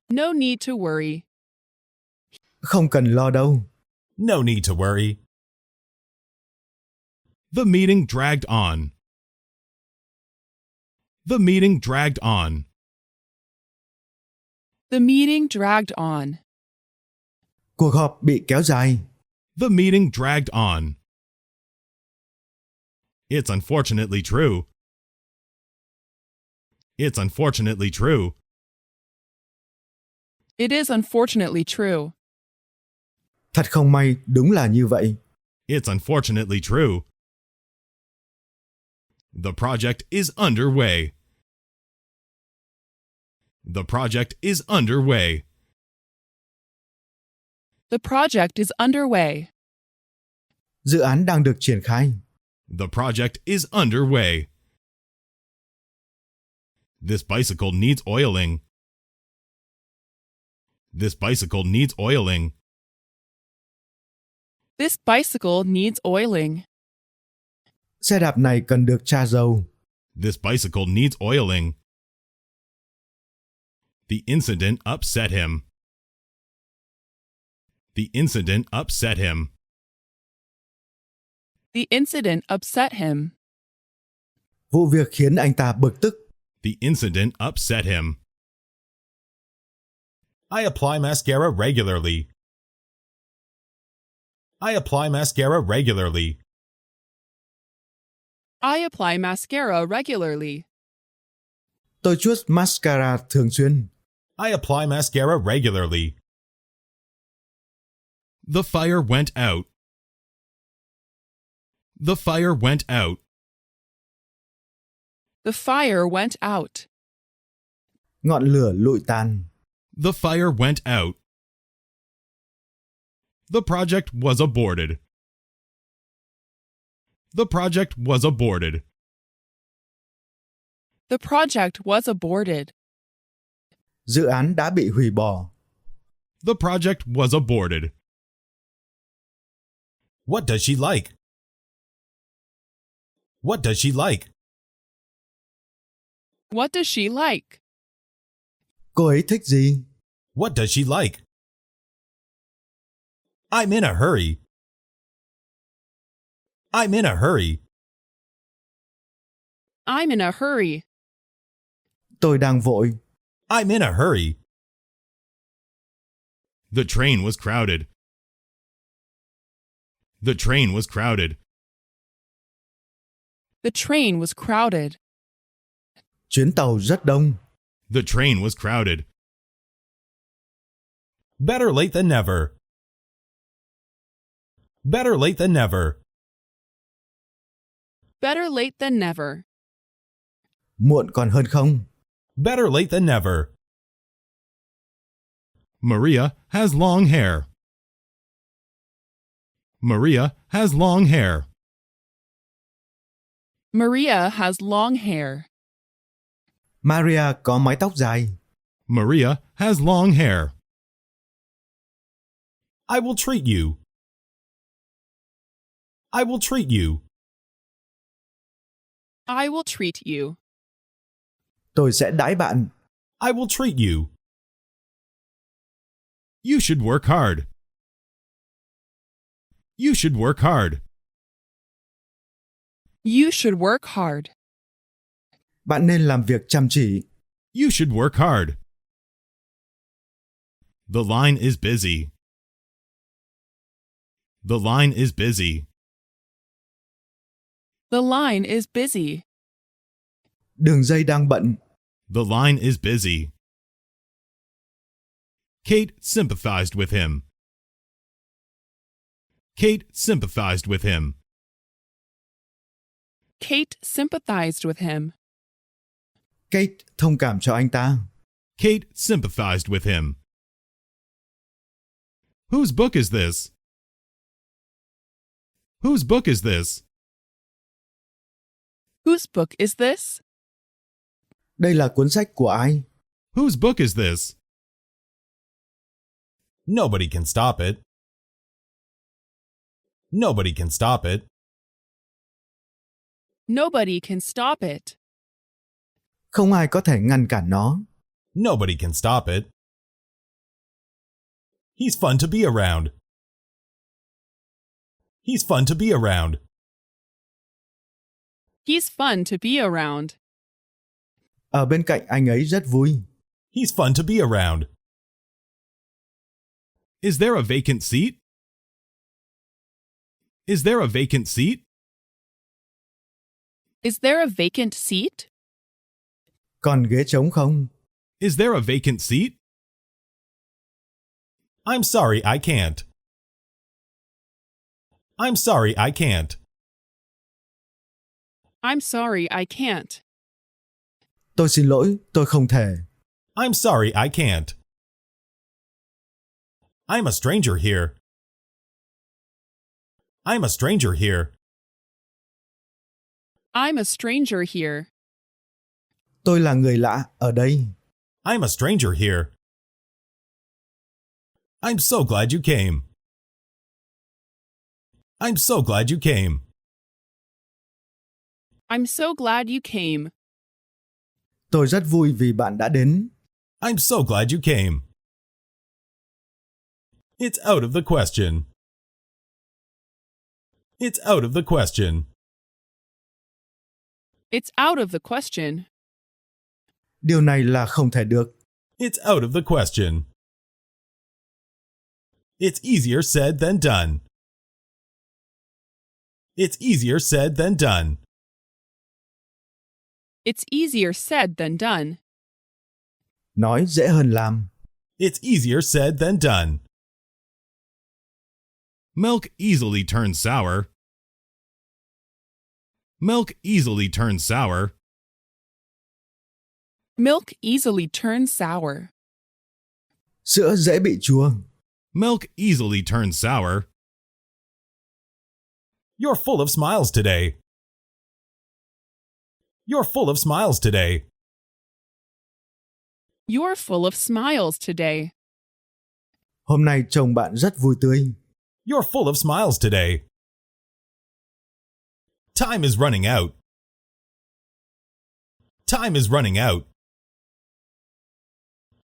No need to worry. Không cần lo đâu. No need to worry. The meeting dragged on. The meeting dragged on. The meeting dragged on. Cuộc họp bị kéo dài. The meeting dragged on. It's unfortunately true. It's unfortunately true. It is unfortunately true. Thật không may, đúng là như vậy. It's unfortunately true. The project is underway. The project is underway. The project is underway. Dự án đang được triển khai. The project is underway. This bicycle needs oiling. This bicycle needs oiling. This bicycle needs oiling. Xe đạp này cần được tra dầu. This bicycle needs oiling. The incident upset him. The incident upset him. The incident upset him. Vụ việc khiến anh ta bực tức. The incident upset him. I apply mascara regularly. I apply mascara regularly. I apply mascara regularly. Tôi chuốt mascara thường xuyên. I apply mascara regularly. The fire went out. The fire went out. The fire went out. Ngọn lửa lụi tàn. The fire went out. The project was aborted. The project was aborted. The project was aborted. Dự án đã bị hủy bỏ. The project was aborted. What does she like? What does she like? What does she like? Cô ấy thích gì? What does she like? I'm in a hurry. I'm in a hurry. I'm in a hurry. Tôi đang vội. I'm in a hurry. The train was crowded. The train was crowded. The train was crowded. Chuyến tàu rất đông. The train was crowded. Better late than never. Better late than never. Better late than never. Muộn còn hơn không. Better late than never. Maria has long hair. Maria has long hair. Maria has long hair. Maria có mái tóc dài. Maria has long hair. I will treat you. I will treat you. I will treat you. Tôi sẽ đãi bạn. I will treat you. You should work hard. You should work hard. You should work hard. Bạn nên làm việc chăm chỉ. You should work hard. The line is busy. The line is busy. The line is busy. Đường dây đang bận. The line is busy. Kate sympathized with him. Kate sympathized with him. Kate sympathized with him. Kate thông cảm cho anh ta. Kate sympathized with him. Whose book is this? Whose book is this? Whose book is this? Đây là cuốn sách của ai? Whose book is this? Nobody can stop it. Nobody can stop it. Nobody can stop it. Không ai có thể ngăn cản nó. Nobody can stop it. He's fun to be around. He's fun to be around. He's fun to be around. Ở bên cạnh anh ấy rất vui. He's fun to be around. Is there a vacant seat? Is there a vacant seat? Is there a vacant seat? Còn ghế trống không? Is there a vacant seat? I'm sorry, I can't. I'm sorry, I can't. I'm sorry, I can't. Tôi xin lỗi, tôi không thể. I'm sorry, I can't. I'm a stranger here. I'm a stranger here. I'm a stranger here. Tôi là người lạ ở đây. I'm a stranger here. I'm so glad you came. I'm so glad you came. I'm so glad you came. Tôi rất vui vì bạn đã đến. I'm so glad you came. It's out of the question. It's out of the question. It's out of the question. Điều này là không thể được. It's out of the question. It's easier said than done. It's easier said than done. It's easier said than done. Nói dễ hơn làm. It's easier said than done. Milk easily turns sour. Milk easily turns sour. Milk easily turns sour. Sữa dễ bị chua. Milk easily turns sour. You're full of smiles today. You're full of smiles today. You're full of smiles today. Hôm nay trông bạn rất vui tươi. You're full of smiles today. Time is running out. Time is running out.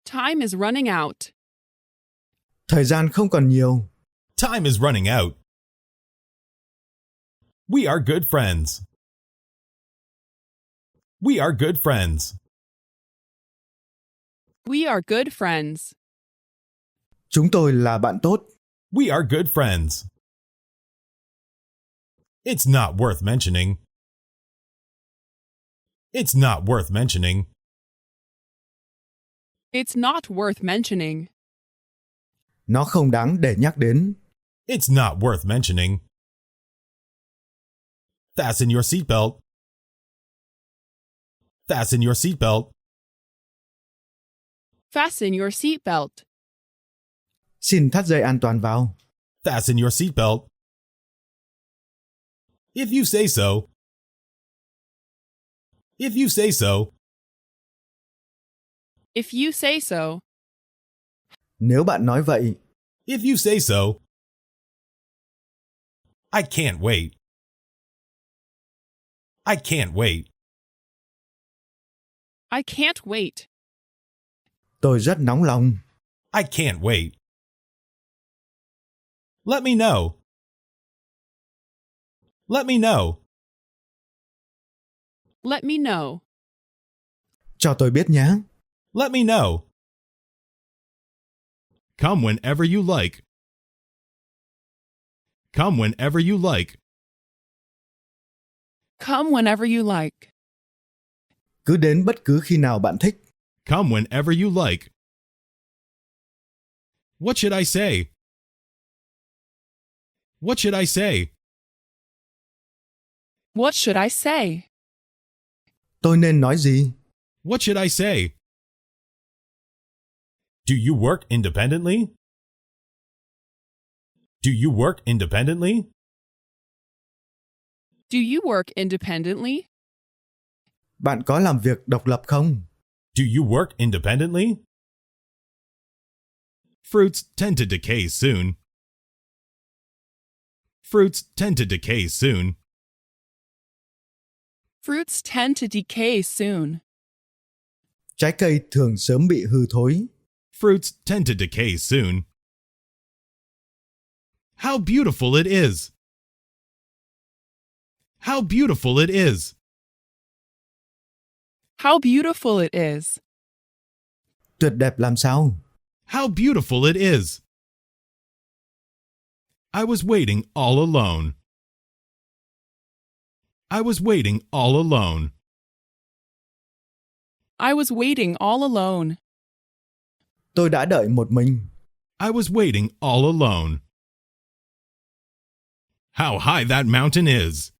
Time is running out. Thời gian không còn nhiều. Time is running out. We are good friends. We are good friends. We are good friends. Chúng tôi là bạn tốt. We are good friends. It's not worth mentioning. It's not worth mentioning. It's not worth mentioning. Nó không đáng để nhắc đến. It's not worth mentioning. Fasten your seatbelt. Fasten your seatbelt. Fasten your seatbelt. Xin thắt dây an toàn vào. Fasten your seatbelt. If you say so. If you say so. If you say so. Nếu bạn nói vậy. If you say so. I can't wait. I can't wait. I can't wait. Tôi rất nóng lòng. I can't wait. Let me know. Let me know. Let me know. Cho tôi biết nhé. Let me know. Come whenever you like. Come whenever you like. Come whenever you like. Cứ đến bất cứ khi nào bạn thích. Come whenever you like. What should I say? What should I say? What should I say? Tôi nên nói gì? What should I say? Do you work independently? Do you work independently? Do you work independently? Bạn có làm việc độc lập không? Do you work independently? Fruits tend to decay soon. Fruits tend to decay soon. Fruits tend to decay soon. Trái cây thường sớm bị hư thối. Fruits tend to decay soon. How beautiful it is! How beautiful it is! How beautiful it is! Tuyệt đẹp làm sao? How beautiful it is! I was waiting all alone. I was waiting all alone. I was waiting all alone. Tôi đã đợi một mình. I was waiting all alone. How high that mountain is!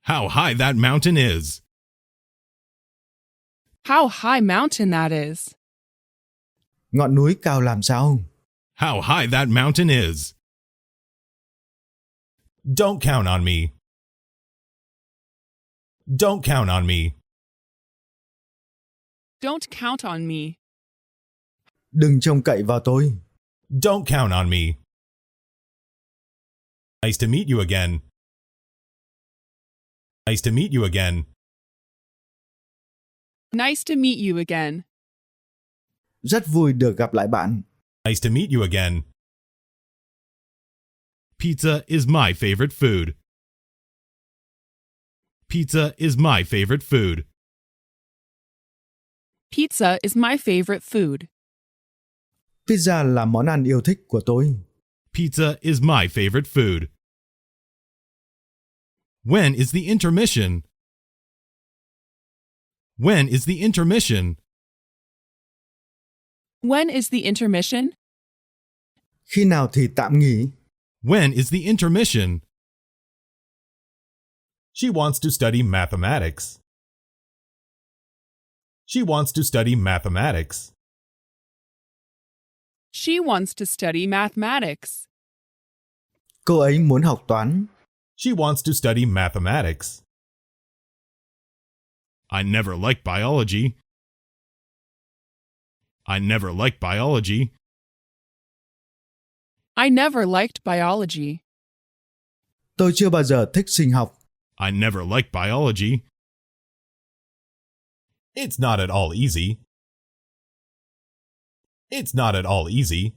How high that mountain is! How high mountain that is! Ngọn núi cao làm sao? How high that mountain is! Don't count on me. Don't count on me. Don't count on me. Đừng trông cậy vào tôi. Don't count on me. Nice to meet you again. Nice to meet you again. Nice to meet you again. Rất vui được gặp lại bạn. Nice to meet you again. Pizza is my favorite food. Pizza is my favorite food. Pizza is my favorite food. Pizza là món ăn yêu thích của tôi. Pizza is my favorite food. When is the intermission? When is the intermission? When is the intermission? Khi nào thì tạm nghỉ? When is the intermission? She wants to study mathematics. She wants to study mathematics. She wants to study mathematics. Cô ấy muốn học toán. She wants to study mathematics. I never liked biology. I never liked biology. I never liked biology. Tôi chưa bao giờ thích sinh học. I never liked biology. It's not at all easy. It's not at all easy.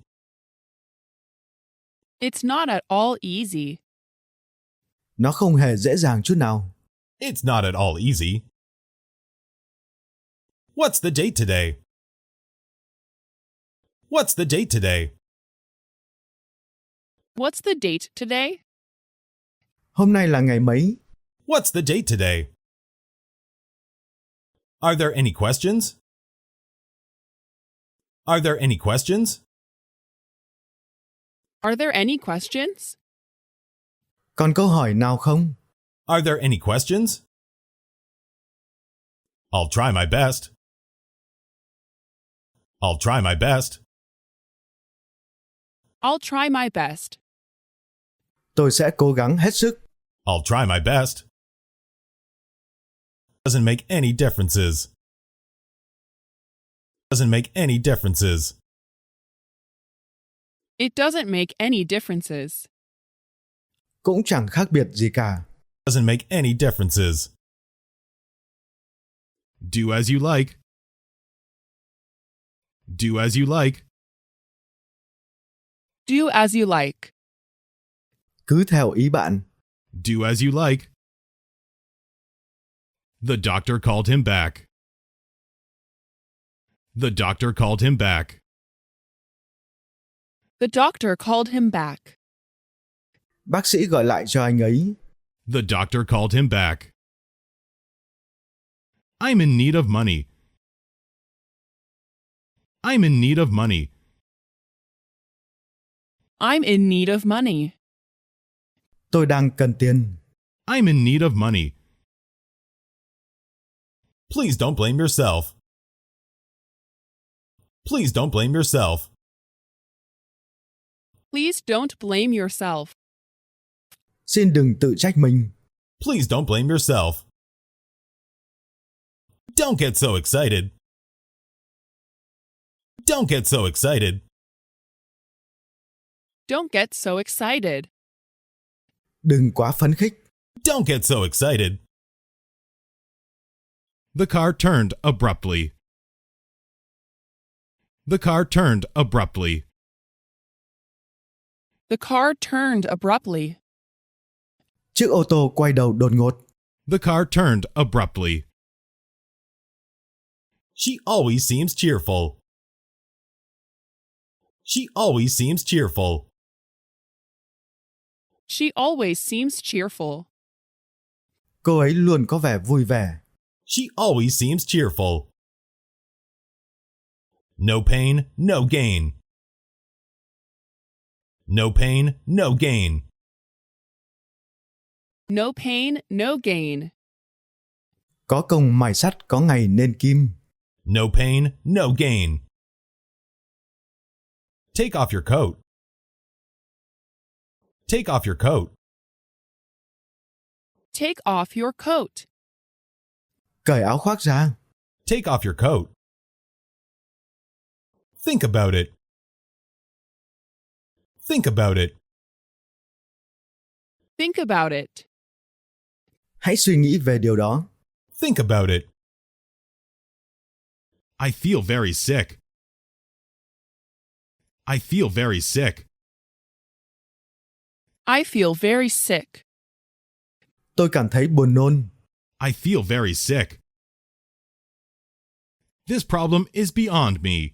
It's not at all easy. Nó không hề dễ dàng chút nào. It's not at all easy. What's the date today? What's the date today? What's the date today? Hôm nay là ngày mấy? What's the date today? Are there any questions? Are there any questions? Are there any questions? Còn câu hỏi nào không? Are there any questions? I'll try my best. I'll try my best. I'll try my best. Tôi sẽ cố gắng hết sức. I'll try my best. Doesn't make any differences. Doesn't make any differences. It doesn't make any differences. Cũng chẳng khác biệt gì cả. Doesn't make any differences. Do as you like. Do as you like. Do as you like. Cứ theo ý bạn. Do as you like. The doctor called him back. The doctor called him back. The doctor called him back. Bác sĩ gọi lại cho anh ấy. The doctor called him back. I'm in need of money. I'm in need of money. I'm in need of money. Tôi đang cần tiền. I'm in need of money. Please don't blame yourself. Please don't blame yourself. Please don't blame yourself. Xin đừng tự trách mình. Please don't blame yourself. Don't get so excited. Don't get so excited. Don't get so excited. Đừng quá phấn khích. Don't get so excited. The car turned abruptly. The car turned abruptly. The car turned abruptly. Chiếc ô tô quay đầu đột ngột. The car turned abruptly. She always seems cheerful. She always seems cheerful. She always seems cheerful. Cô ấy luôn có vẻ vui vẻ. She always seems cheerful. No pain, no gain. No pain, no gain. No pain, no gain. Có công mài sắt có ngày nên kim. No pain, no gain. Take off your coat. Take off your coat. Take off your coat. Cởi áo khoác ra. Take off your coat. Think about it. Think about it. Think about it. Hãy suy nghĩ về điều đó. Think about it. I feel very sick. I feel very sick. I feel very sick. Tôi cảm thấy buồn nôn. I feel very sick. This problem is beyond me.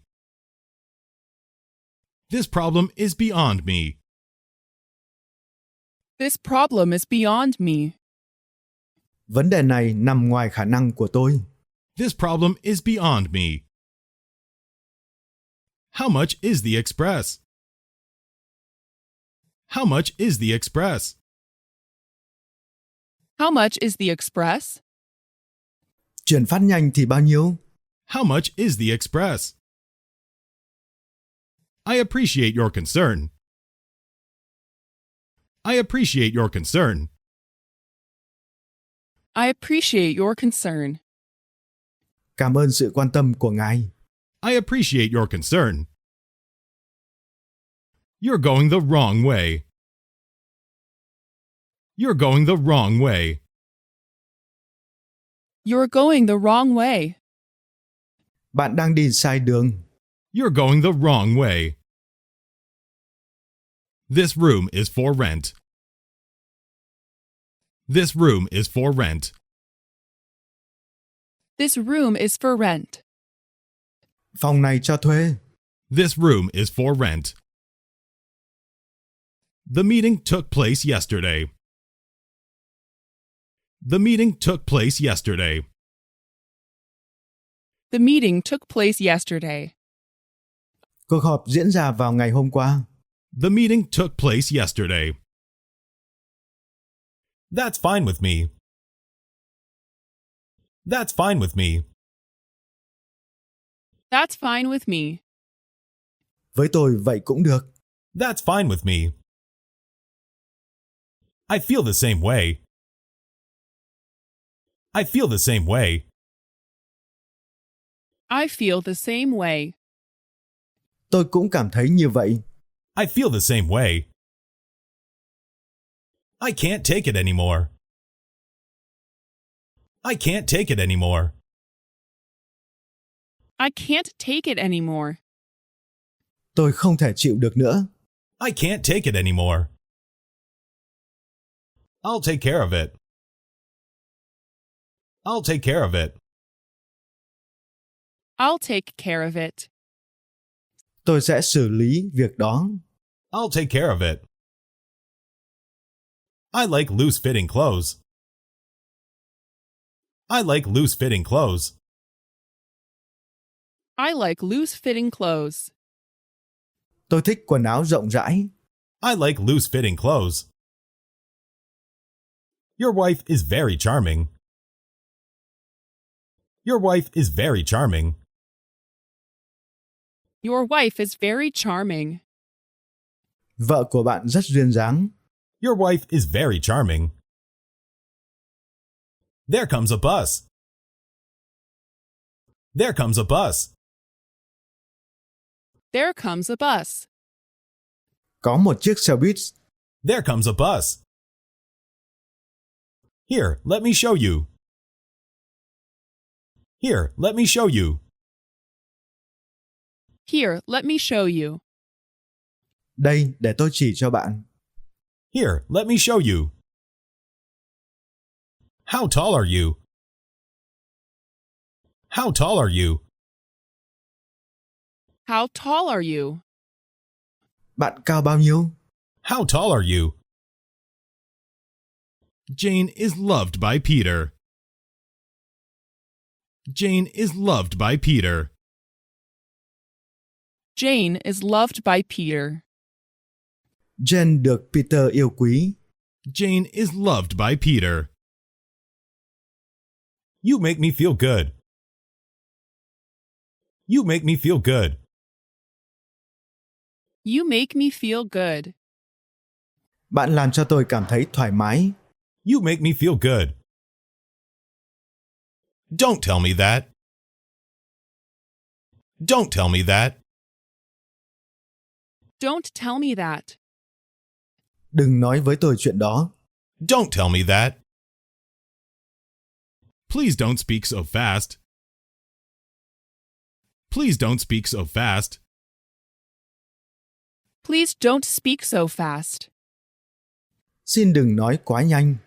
This problem is beyond me. This problem is beyond me. Vấn đề này nằm ngoài khả năng của tôi. This problem is beyond me. How much is the express? How much is the express? How much is the express? Chuyển phát nhanh thì bao nhiêu? How much is the express? I appreciate your concern. I appreciate your concern. I appreciate your concern. Cảm ơn sự quan tâm của ngài. I appreciate your concern. You're going the wrong way. You're going the wrong way. You're going the wrong way. Bạn đang đi sai đường. You're going the wrong way. This room is for rent. This room is for rent. This room is for rent. Phòng này cho thuê. This room is for rent. The meeting took place yesterday. The meeting took place yesterday. The meeting took place yesterday. Cuộc họp diễn ra vào ngày hôm qua. The meeting took place yesterday. That's fine with me. That's fine with me. That's fine with me. Với tôi vậy cũng được. That's fine with me. I feel the same way. I feel the same way. I feel the same way. Tôi cũng cảm thấy như vậy. I feel the same way. I can't take it anymore. I can't take it anymore. I can't take it anymore. Tôi không thể chịu được nữa. I can't take it anymore. I'll take care of it. I'll take care of it. I'll take care of it. Tôi sẽ xử lý việc đó. I'll take care of it. I like loose-fitting clothes. I like loose-fitting clothes. I like loose-fitting clothes. Tôi thích quần áo rộng rãi. I like loose-fitting clothes. Your wife is very charming. Your wife is very charming. Your wife is very charming. Vợ của bạn rất duyên dáng. Your wife is very charming. There comes a bus. There comes a bus. There comes a bus. Có một chiếc xe buýt. There comes a bus. Here, let me show you. Here, let me show you. Here, let me show you. Đây, để tôi chỉ cho bạn. Here, let me show you. How tall are you? How tall are you? How tall are you? Bạn cao bao nhiêu? How tall are you? Jane is loved by Peter. Jane is loved by Peter. Jane is loved by Peter. Jane được Peter yêu quý. Jane is loved by Peter. You make me feel good. You make me feel good. You make me feel good. Bạn làm cho tôi cảm thấy thoải mái. You make me feel good. Don't tell me that. Don't tell me that. Don't tell me that. Đừng nói với tôi chuyện đó. Don't tell me that. Please don't speak so fast. Please don't speak so fast. Please don't speak so fast. Xin đừng nói quá nhanh.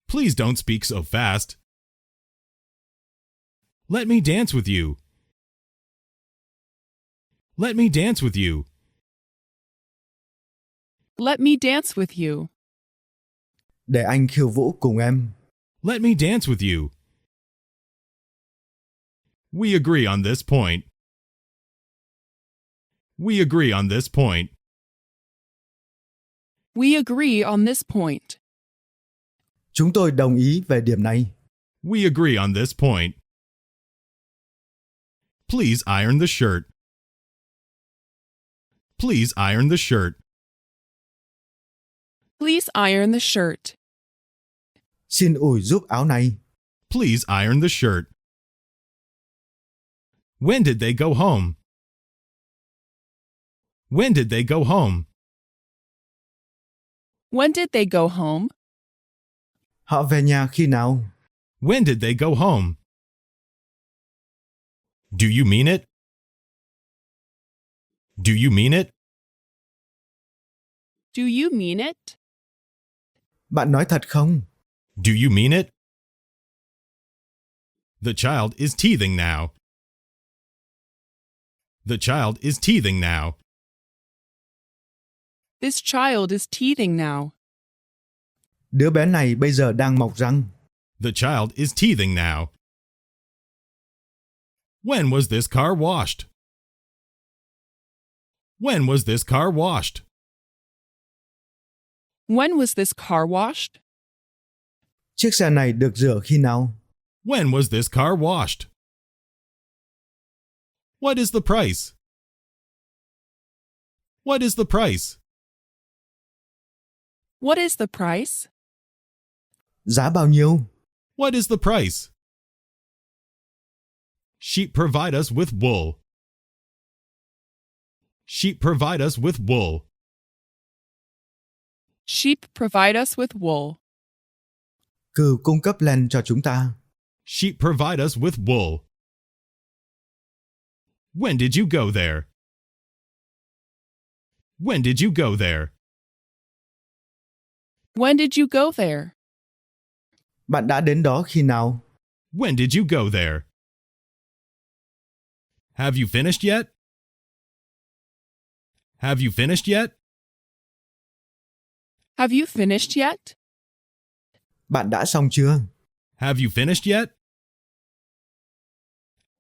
Please don't speak so fast. Let me dance with you. Let me dance with you. Let me dance with you. Để anh khiêu vũ cùng em. Let me dance with you. We agree on this point. We agree on this point. We agree on this point. Chúng tôi đồng ý về điểm này. We agree on this point. Please iron the shirt. Please iron the shirt. Please iron the shirt. Xin ủi giúp áo này. Please iron the shirt. When did they go home? When did they go home? When did they go home? Họ về nhà khi nào? When did they go home? Do you mean it? Do you mean it? Do you mean it? Bạn nói thật không? Do you mean it? The child is teething now. The child is teething now. This child is teething now. Đứa bé này bây giờ đang mọc răng. The child is teething now. When was this car washed? When was this car washed? When was this car washed? Chiếc xe này được rửa khi nào? When was this car washed? What is the price? What is the price? What is the price? Giá bao nhiêu? What is the price? Sheep provide us with wool. Sheep provide us with wool. Sheep provide us with wool. Cừu cung cấp len cho chúng ta. Sheep provide us with wool. When did you go there? When did you go there? When did you go there? Bạn đã đến đó khi nào? When did you go there? Have you finished yet? Have you finished yet? Have you finished yet? Bạn đã xong chưa? Have you finished yet?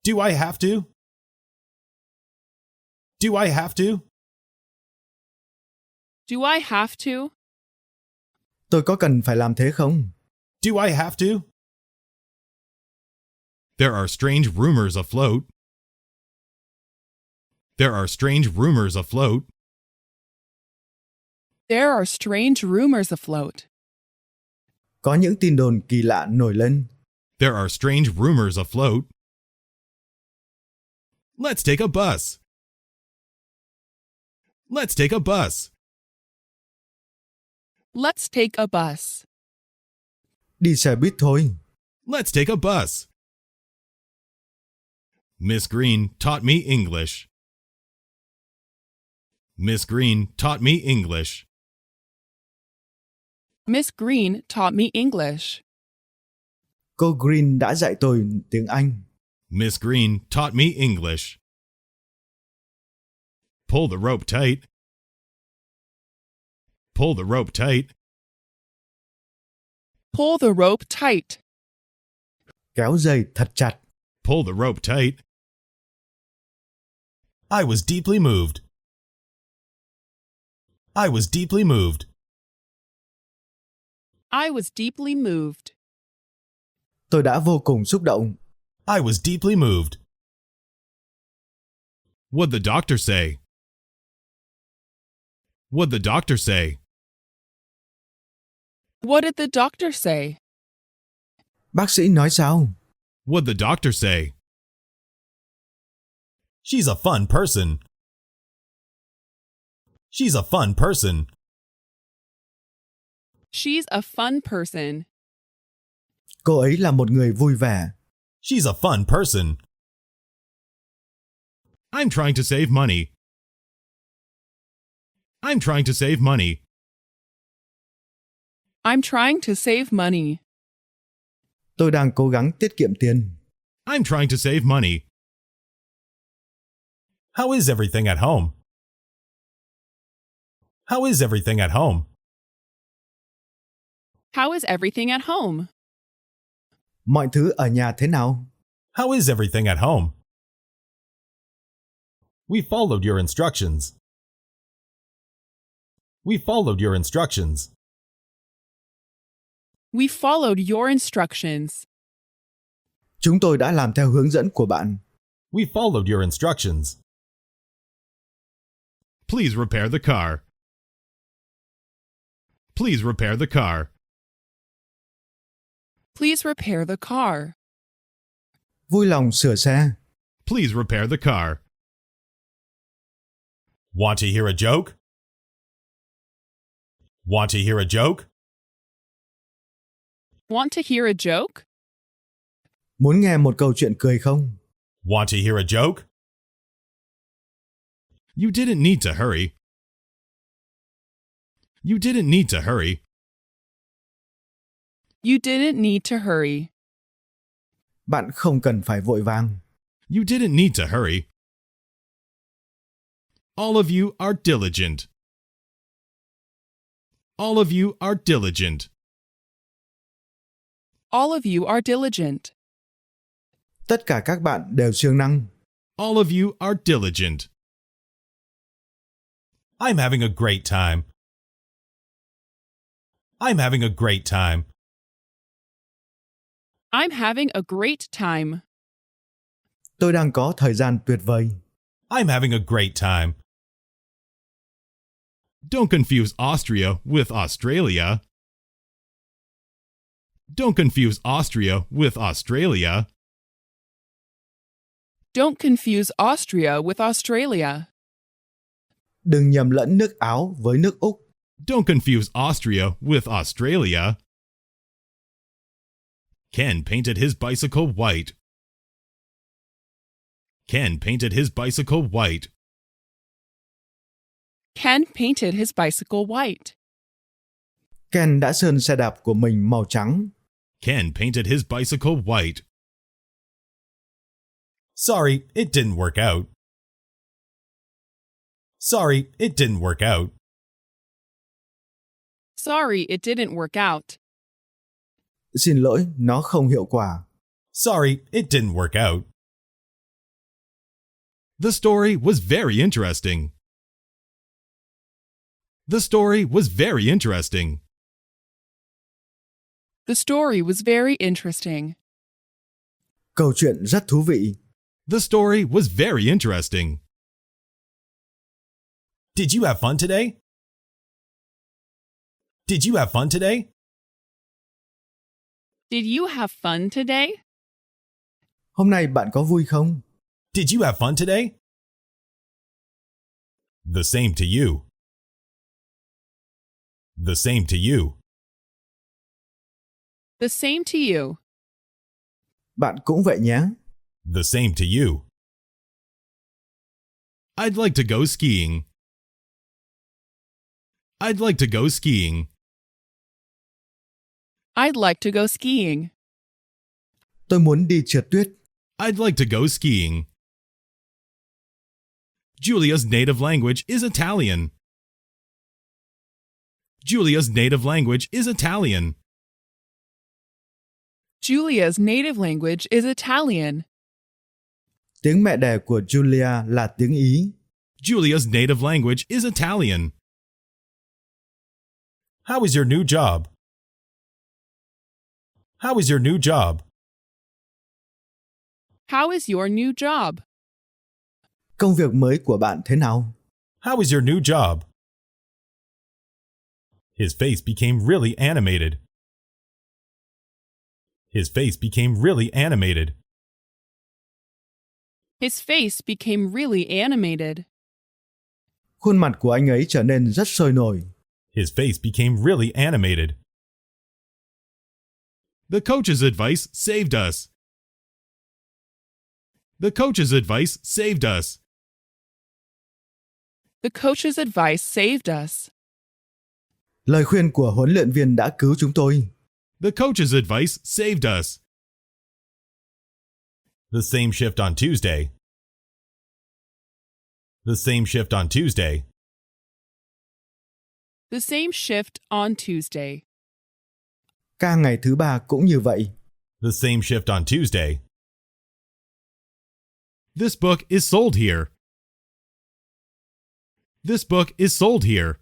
Do I have to? Do I have to? Do I have to? Tôi có cần phải làm thế không? Do I have to? There are strange rumors afloat. There are strange rumors afloat. There are strange rumors afloat. Có những tin đồn kỳ lạ nổi lên. There are strange rumors afloat. Let's take a bus. Let's take a bus. Let's take a bus. Đi xe buýt thôi. Let's take a bus. Miss Green taught me English. Miss Green taught me English. Miss Green taught me English. Cô Green đã dạy tôi tiếng Anh. Miss Green taught me English. Pull the rope tight. Pull the rope tight. Pull the rope tight. Kéo dây thật chặt. Pull the rope tight. I was deeply moved. I was deeply moved. I was deeply moved. Tôi đã vô cùng xúc động. I was deeply moved. What'd the doctor say? What'd the doctor say? What did the doctor say? Bác sĩ nói sao? What'd the doctor say? She's a fun person. She's a fun person. She's a fun person. Cô ấy là một người vui vẻ. She's a fun person. I'm trying to save money. I'm trying to save money. I'm trying to save money. Tôi đang cố gắng tiết kiệm tiền. I'm trying to save money. How is everything at home? How is everything at home? How is everything at home? Mọi thứ ở nhà thế nào? How is everything at home? We followed your instructions. We followed your instructions. We followed your instructions. Chúng tôi đã làm theo hướng dẫn của bạn. We followed your instructions. Please repair the car. Please repair the car. Please repair the car. Vui lòng sửa xe. Please repair the car. Want to hear a joke? Want to hear a joke? Want to hear a joke? Muốn nghe một câu chuyện cười không? Want to hear a joke? You didn't need to hurry. You didn't need to hurry. You didn't need to hurry. Bạn không cần phải vội vàng. You didn't need to hurry. All of you are diligent. All of you are diligent. All of you are diligent. Tất cả các bạn đều siêng năng. All of you are diligent. I'm having a great time. I'm having a great time. I'm having a great time. Tôi đang có thời gian tuyệt vời. I'm having a great time. Don't confuse Austria with Australia. Don't confuse Austria with Australia. Don't confuse Austria with Australia. Đừng nhầm lẫn nước Áo với nước Úc. Don't confuse Austria with Australia. Ken painted his bicycle white. Ken painted his bicycle white. Ken painted his bicycle white. Ken đã sơn xe đạp của mình màu trắng. Ken painted his bicycle white. Sorry, it didn't work out. Sorry, it didn't work out. Sorry, it didn't work out. Xin lỗi, nó không hiệu quả. Sorry, it didn't work out. The story was very interesting. The story was very interesting. The story was very interesting. Câu chuyện rất thú vị. The story was very interesting. Did you have fun today? Did you have fun today? Did you have fun today? Hôm nay bạn có vui không? Did you have fun today? The same to you. The same to you. The same to you. Bạn cũng vậy nhé. The same to you. I'd like to go skiing. I'd like to go skiing. I'd like to go skiing. Tôi muốn đi trượt tuyết. I'd like to go skiing. Julia's native language is Italian. Julia's native language is Italian. Julia's native language is Italian. Tiếng mẹ đẻ của Julia là tiếng Ý. Julia's native language is Italian. How is your new job? How is your new job? How is your new job? Công việc mới của bạn thế nào? How is your new job? His face became really animated. His face became really animated. His face became really animated. Khuôn mặt của anh ấy trở nên rất sôi nổi. His face became really animated. The coach's advice saved us. The coach's advice saved us. The coach's advice saved us. Lời khuyên của huấn luyện viên đã cứu chúng tôi. The coach's advice saved us. The same shift on Tuesday. The same shift on Tuesday. The same shift on Tuesday. Ca ngày thứ ba cũng như vậy. The same shift on Tuesday. This book is sold here. This book is sold here.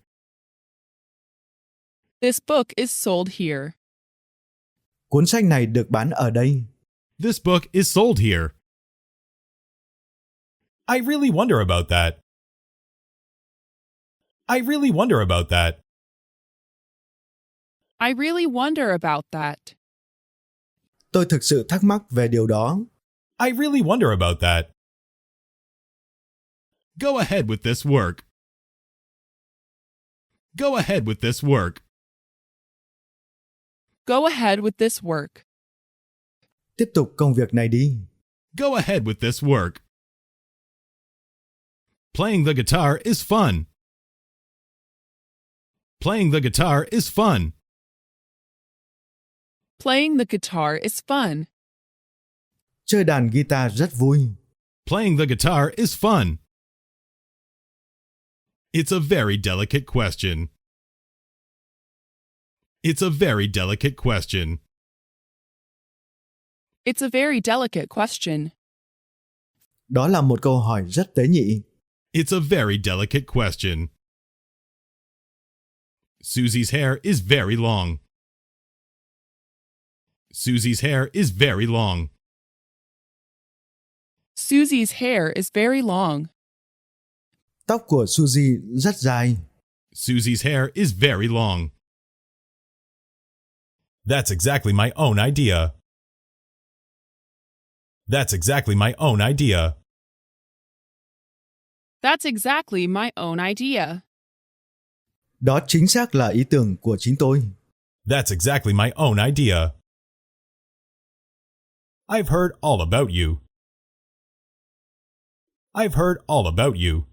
This book is sold here. Cuốn sách này được bán ở đây. This book is sold here. I really wonder about that. I really wonder about that. I really wonder about that. Tôi thực sự thắc mắc về điều đó. I really wonder about that. Go ahead with this work. Go ahead with this work. Go ahead with this work. Tiếp tục công việc này đi. Go ahead with this work. Playing the guitar is fun. Playing the guitar is fun. Playing the guitar is fun. Chơi đàn guitar rất vui. Playing the guitar is fun. It's a very delicate question. It's a very delicate question. It's a very delicate question. Đó là một câu hỏi rất tế nhị. It's a very delicate question. Susie's hair is very long. Susie's hair is very long. Susie's hair is very long. Tóc của Suzy rất dài. Susie's hair is very long. That's exactly my own idea. That's exactly my own idea. That's exactly my own idea. Đó chính xác là ý tưởng của chính tôi. That's exactly my own idea. I've heard all about you. I've heard all about you.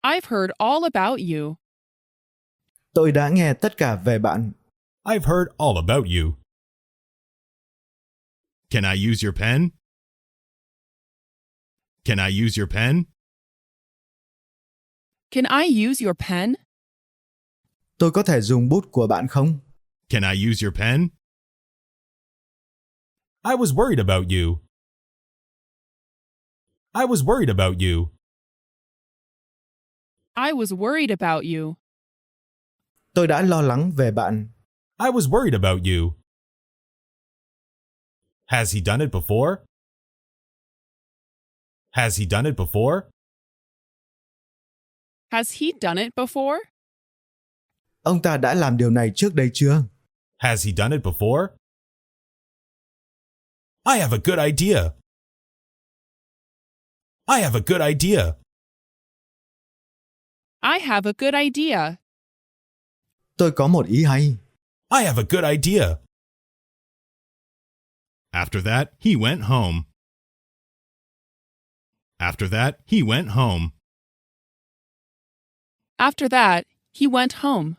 I've heard all about you. Tôi đã nghe tất cả về bạn. I've heard all about you. Can I use your pen? Can I use your pen? Can I use your pen? Tôi có thể dùng bút của bạn không? Can I use your pen? I was worried about you. I was worried about you. I was worried about you. Tôi đã lo lắng về bạn. I was worried about you. Has he done it before? Has he done it before? Has he done it before? Ông ta đã làm điều này trước đây chưa? Has he done it before? I have a good idea. I have a good idea. I have a good idea. Tôi có một ý hay. I have a good idea. After that, he went home. After that, he went home. After that, he went home.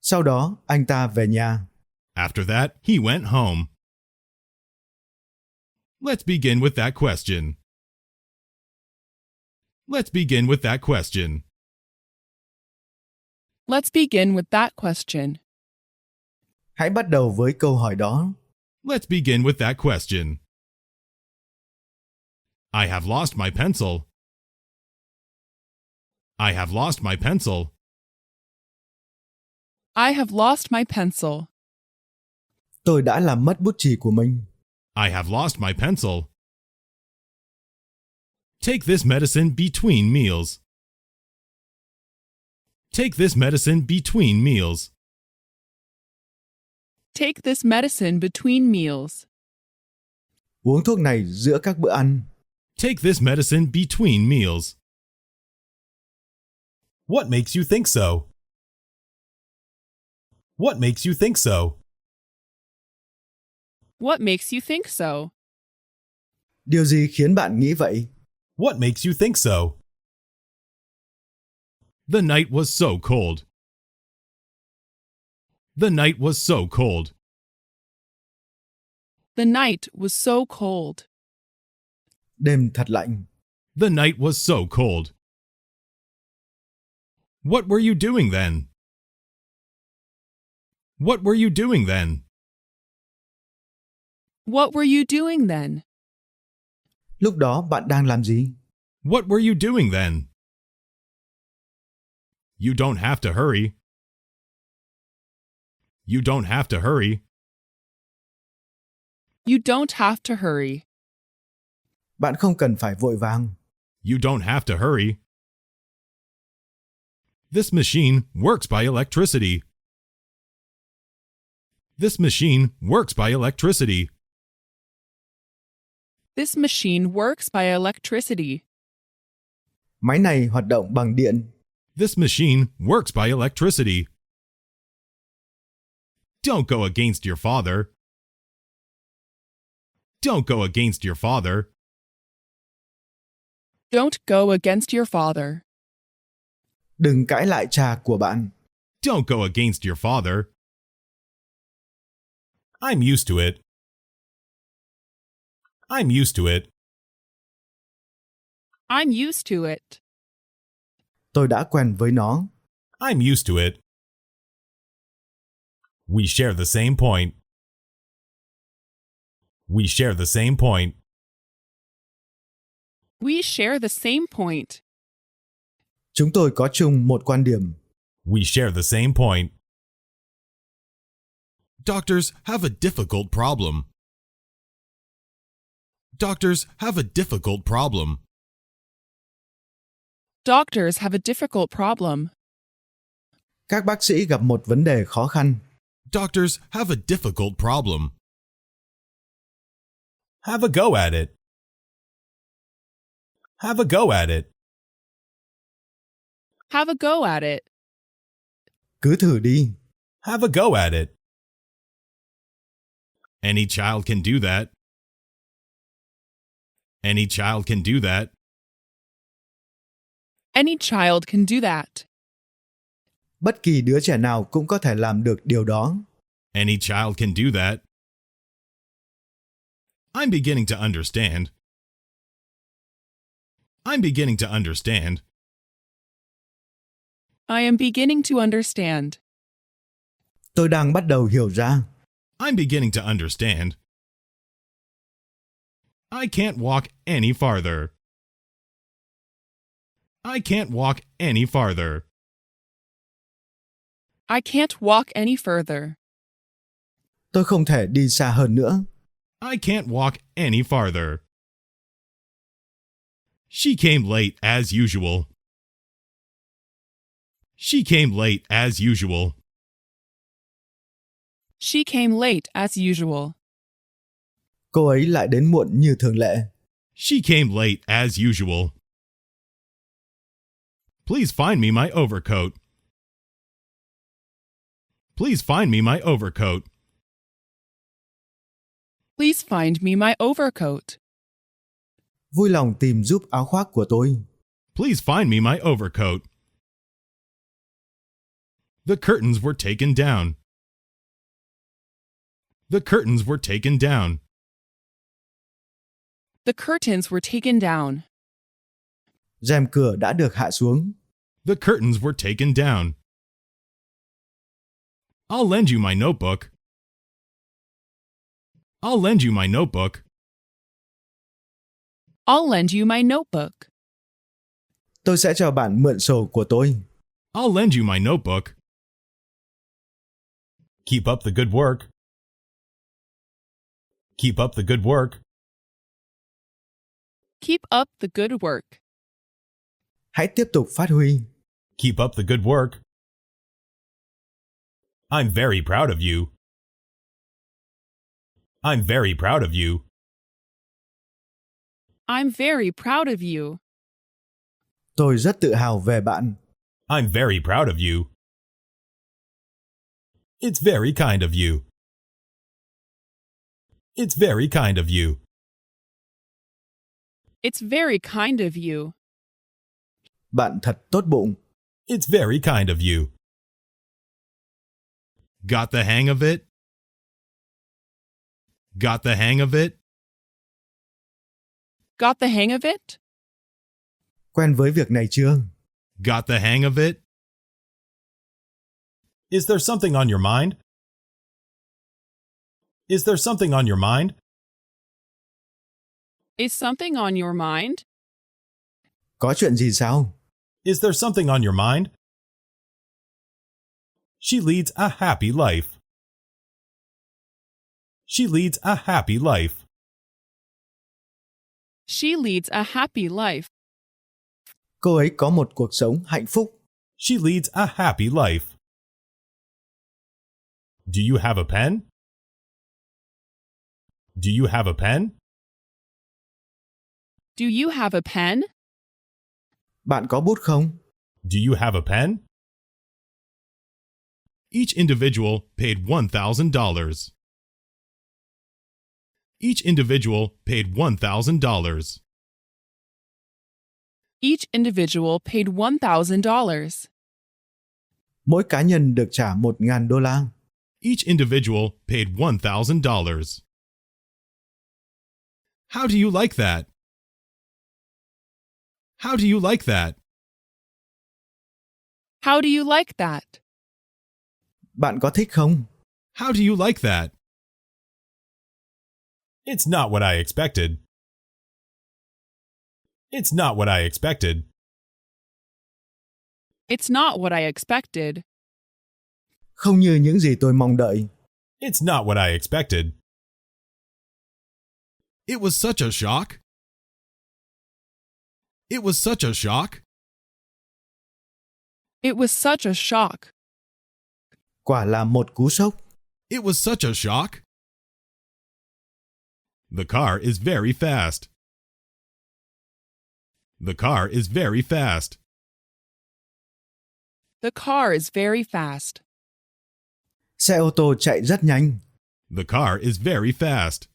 Sau đó, anh ta về nhà. After that, he went home. Let's begin with that question. Let's begin with that question. Let's begin with that question. Hãy bắt đầu với câu hỏi đó. Let's begin with that question. I have lost my pencil. I have lost my pencil. I have lost my pencil. Tôi đã làm mất bút chì của mình. I have lost my pencil. Take this medicine between meals. Take this medicine between meals. Take this medicine between meals. Uống thuốc này giữa các bữa ăn. Take this medicine between meals. What makes you think so? What makes you think so? What makes you think so? Điều gì khiến bạn nghĩ vậy? What makes you think so? The night was so cold. The night was so cold. The night was so cold. Đêm thật lạnh. The night was so cold. What were you doing then? What were you doing then? What were you doing then? Lúc đó bạn đang làm gì? What were you doing then? You don't have to hurry. You don't have to hurry. You don't have to hurry. Bạn không cần phải vội vàng. You don't have to hurry. This machine works by electricity. This machine works by electricity. This machine works by electricity. Máy này hoạt động bằng điện. This machine works by electricity. Don't go against your father. Don't go against your father. Don't go against your father. Đừng cãi lại cha của bạn. Don't go against your father. I'm used to it. I'm used to it. I'm used to it. Tôi đã quen với nó. I'm used to it. We share the same point. We share the same point. We share the same point. Chúng tôi có chung một quan điểm. We share the same point. Doctors have a difficult problem. Doctors have a difficult problem. Doctors have a difficult problem. Các bác sĩ gặp một vấn đề khó khăn. Doctors have a difficult problem. Have a go at it. Have a go at it. Have a go at it. Cứ thử đi. Have a go at it. Any child can do that. Any child can do that. Any child can do that. Bất kỳ đứa trẻ nào cũng có thể làm được điều đó. Any child can do that. I'm beginning to understand. I'm beginning to understand. I am beginning to understand. Tôi đang bắt đầu hiểu ra. I'm beginning to understand. I can't walk any farther. I can't walk any farther. I can't walk any further. Tôi không thể đi xa hơn nữa. I can't walk any farther. She came late as usual. She came late as usual. She came late as usual. Cô ấy lại đến muộn như thường lệ. She came late as usual. Please find me my overcoat. Please find me my overcoat. Please find me my overcoat. Vui lòng tìm giúp áo khoác của tôi. Please find me my overcoat. The curtains were taken down. The curtains were taken down. The curtains were taken down. Rèm cửa đã được hạ xuống. The curtains were taken down. I'll lend you my notebook. I'll lend you my notebook. I'll lend you my notebook. Tôi sẽ cho bạn mượn sổ của tôi. I'll lend you my notebook. Keep up the good work. Keep up the good work. Keep up the good work. Hãy tiếp tục phát huy. Keep up the good work. I'm very proud of you. I'm very proud of you. I'm very proud of you. Tôi rất tự hào về bạn. I'm very proud of you. It's very kind of you. It's very kind of you. It's very kind of you. Bạn thật tốt bụng. It's very kind of you. Got the hang of it? Got the hang of it? Got the hang of it? Quen với việc này chưa? Got the hang of it? Is there something on your mind? Is there something on your mind? Is something on your mind? Có chuyện gì sao? Is there something on your mind? She leads a happy life. She leads a happy life. She leads a happy life. Cô ấy có một cuộc sống hạnh phúc. She leads a happy life. Do you have a pen? Do you have a pen? Do you have a pen? Bạn có bút không? Do you have a pen? Each individual paid $1,000. Each individual paid $1,000. Each individual paid $1,000. Mỗi cá nhân được trả $1,000. Each individual paid $1,000. How do you like that? How do you like that? How do you like that? Bạn có thích không? How do you like that? It's not what I expected. It's not what I expected. It's not what I expected. Không như những gì tôi mong đợi. It's not what I expected. It was such a shock. It was such a shock. It was such a shock. Quả là một cú sốc. It was such a shock. The car is very fast. The car is very fast. The car is very fast. Xe ô tô chạy rất nhanh. The car is very fast.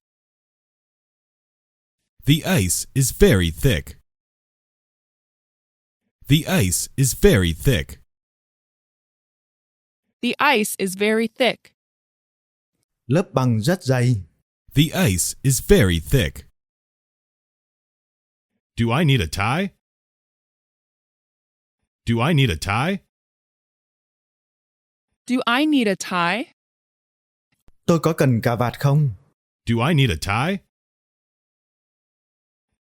The ice is very thick. The ice is very thick. The ice is very thick. Lớp băng rất dày. The ice is very thick. Do I need a tie? Do I need a tie? Do I need a tie? Tôi có cần cà vạt không? Do I need a tie?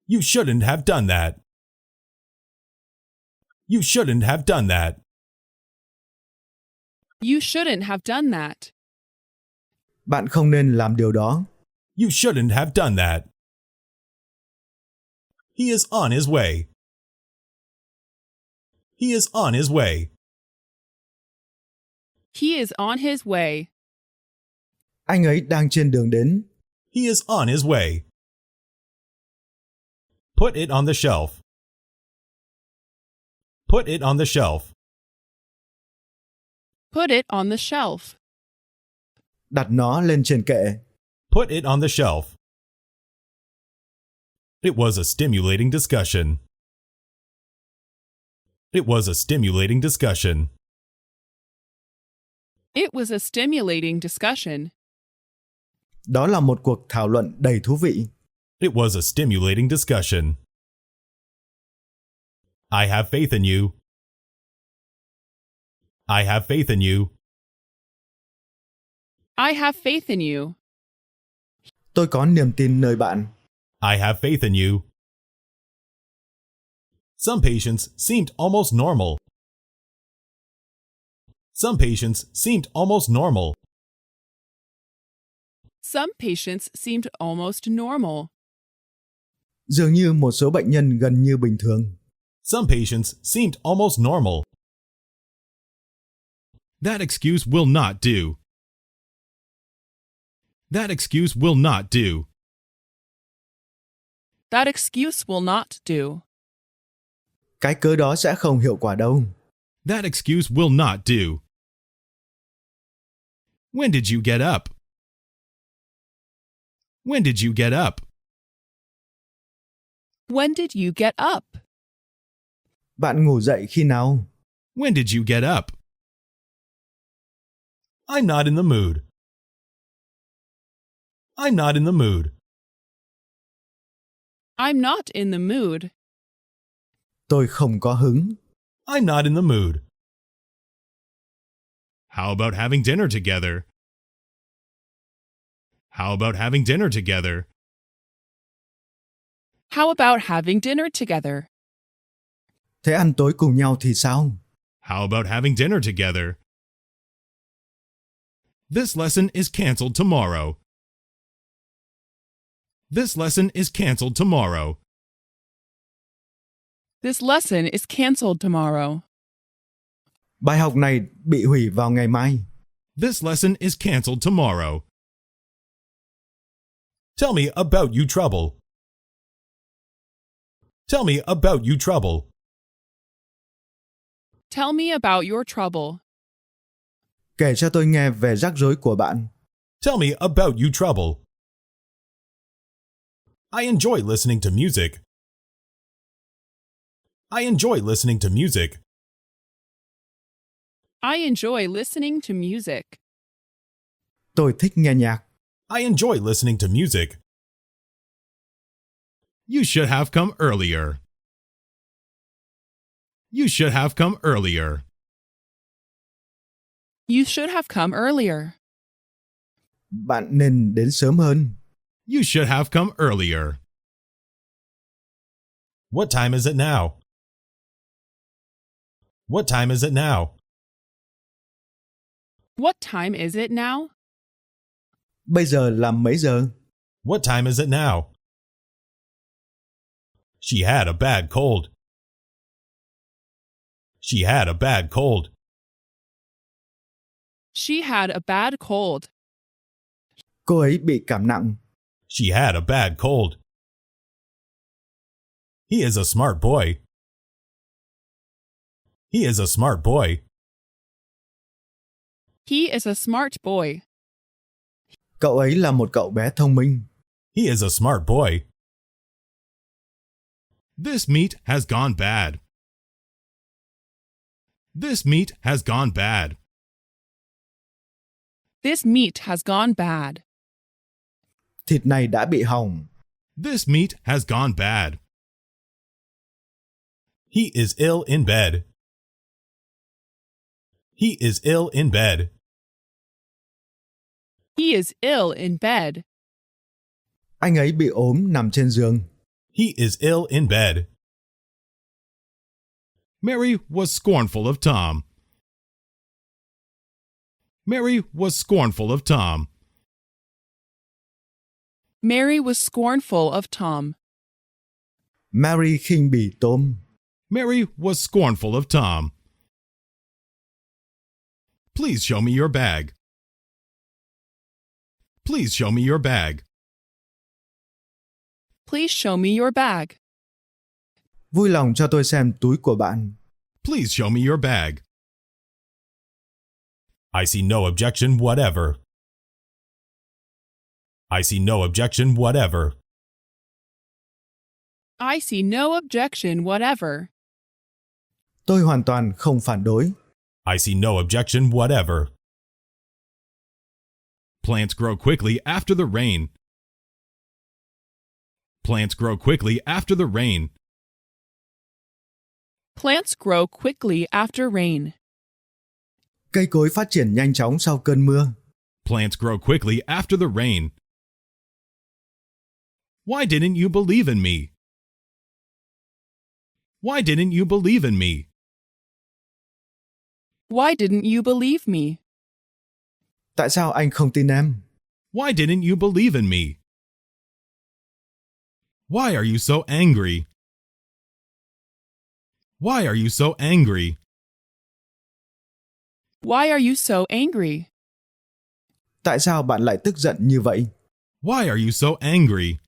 You shouldn't have done that. You shouldn't have done that. You shouldn't have done that. Bạn không nên làm điều đó. You shouldn't have done that. He is on his way. He is on his way. He is on his way. Anh ấy đang trên đường đến. He is on his way. Put it on the shelf. Put it on the shelf. Put it on the shelf. Đặt nó lên trên kệ. Put it on the shelf. It was a stimulating discussion. It was a stimulating discussion. It was a stimulating discussion. Đó là một cuộc thảo luận đầy thú vị. It was a stimulating discussion. I have faith in you. I have faith in you. I have faith in you. Tôi có niềm tin nơi bạn. I have faith in you. Some patients seemed almost normal. Some patients seemed almost normal. Some patients seemed almost normal. Dường như một số bệnh nhân gần như bình thường. Some patients seemed almost normal. That excuse will not do. That excuse will not do. That excuse will not do. Cái cớ đó sẽ không hiệu quả đâu. That excuse will not do. When did you get up? When did you get up? When did you get up? Bạn ngủ dậy khi nào? When did you get up? I'm not in the mood. I'm not in the mood. I'm not in the mood. Tôi không có hứng. I'm not in the mood. How about having dinner together? How about having dinner together? How about having dinner together? Thế ăn tối cùng nhau thì sao? How about having dinner together? This lesson is canceled tomorrow. This lesson is canceled tomorrow. This lesson is canceled tomorrow. Bài học này bị hủy vào ngày mai. This lesson is canceled tomorrow. Tell me about you trouble. Tell me about you trouble. Tell me about your trouble. Kể cho tôi nghe về rắc rối của bạn. Tell me about you trouble. I enjoy listening to music. I enjoy listening to music. I enjoy listening to music. Tôi thích nghe nhạc. I enjoy listening to music. You should have come earlier. You should have come earlier. You should have come earlier. Bạn nên đến sớm hơn. You should have come earlier. What time is it now? What time is it now? What time is it now? Bây giờ là mấy giờ? What time is it now? She had a bad cold. She had a bad cold. She had a bad cold. Cô ấy bị cảm nặng. She had a bad cold. He is a smart boy. He is a smart boy. He is a smart boy. Cậu ấy là một cậu bé thông minh. He is a smart boy. This meat has gone bad. This meat has gone bad. This meat has gone bad. Thịt này đã bị hỏng. This meat has gone bad. He is ill in bed. He is ill in bed. He is ill in bed. Anh ấy bị ốm nằm trên giường. He is ill in bed. Mary was scornful of Tom. Mary was scornful of Tom. Mary was scornful of Tom. Mary khinh bỉ Tom. Mary was scornful of Tom. Please show me your bag. Please show me your bag. Please show me your bag. Vui lòng cho tôi xem túi của bạn. Please show me your bag. I see no objection whatever. I see no objection whatever. I see no objection whatever. Tôi hoàn toàn không phản đối. I see no objection whatever. Plants grow quickly after the rain. Plants grow quickly after the rain. Plants grow quickly after rain. Cây cối phát triển nhanh chóng sau cơn mưa. Plants grow quickly after the rain. Why didn't you believe in me? Why didn't you believe in me? Why didn't you believe me? Tại sao anh không tin em? Why didn't you believe in me? Why are you so angry? Why are you so angry? Why are you so angry? Tại sao bạn lại tức giận như vậy? Why are you so angry?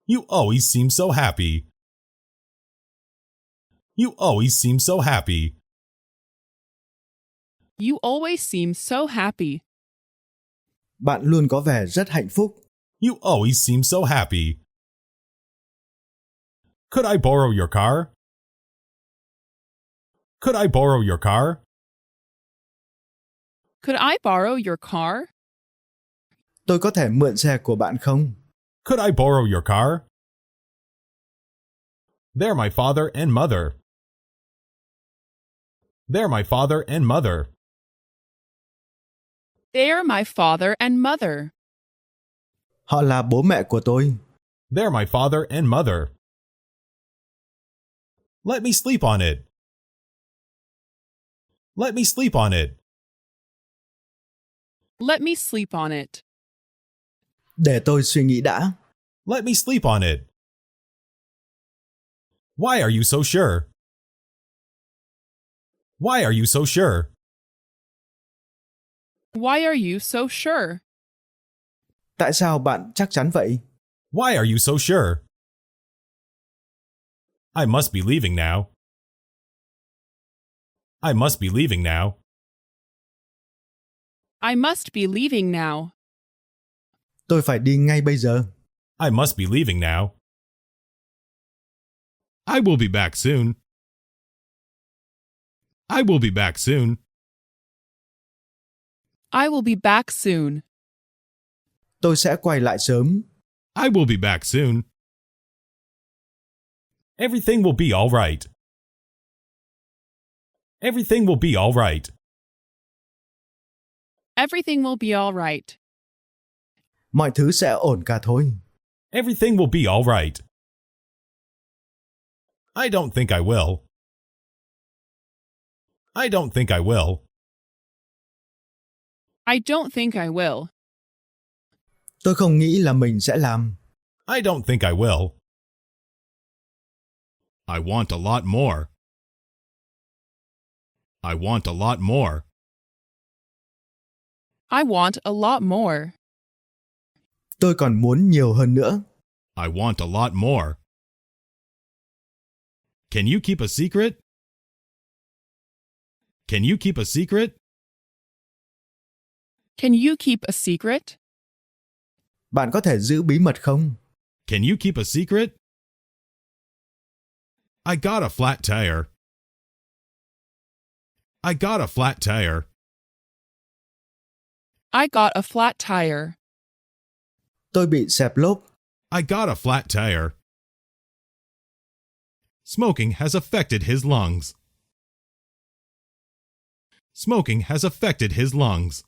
You always seem so happy. You always seem so happy. You always seem so happy. Bạn luôn có vẻ rất hạnh phúc. You always seem so happy. Could I borrow your car? Could I borrow your car? Could I borrow your car? Tôi có thể mượn xe của bạn không? Could I borrow your car? They're my father and mother. They're my father and mother. They are my father and mother. Họ là bố mẹ của tôi. They're my father and mother. Let me sleep on it. Let me sleep on it. Let me sleep on it. Để tôi suy nghĩ đã. Let me sleep on it. Why are you so sure? Why are you so sure? Why are you so sure? Tại sao bạn chắc chắn vậy? Why are you so sure? I must be leaving now. I must be leaving now. I must be leaving now. Tôi phải đi ngay bây giờ. I must be leaving now. I will be back soon. I will be back soon. I will be back soon. Tôi sẽ quay lại sớm. I will be back soon. Everything will be all right. Everything will be all right. Everything will be all right. Mọi thứ sẽ ổn cả thôi. Everything will be all right. I don't think I will. I don't think I will. I don't think I will. Tôi không nghĩ là mình sẽ làm. I don't think I will. I want a lot more. I want a lot more. I want a lot more. Tôi còn muốn nhiều hơn nữa. I want a lot more. Can you keep a secret? Can you keep a secret? Can you keep a secret? Bạn có thể giữ bí mật không? Can you keep a secret? I got a flat tire. I got a flat tire. I got a flat tire. Tôi bị xẹp lốp. I got a flat tire. Smoking has affected his lungs. Smoking has affected his lungs.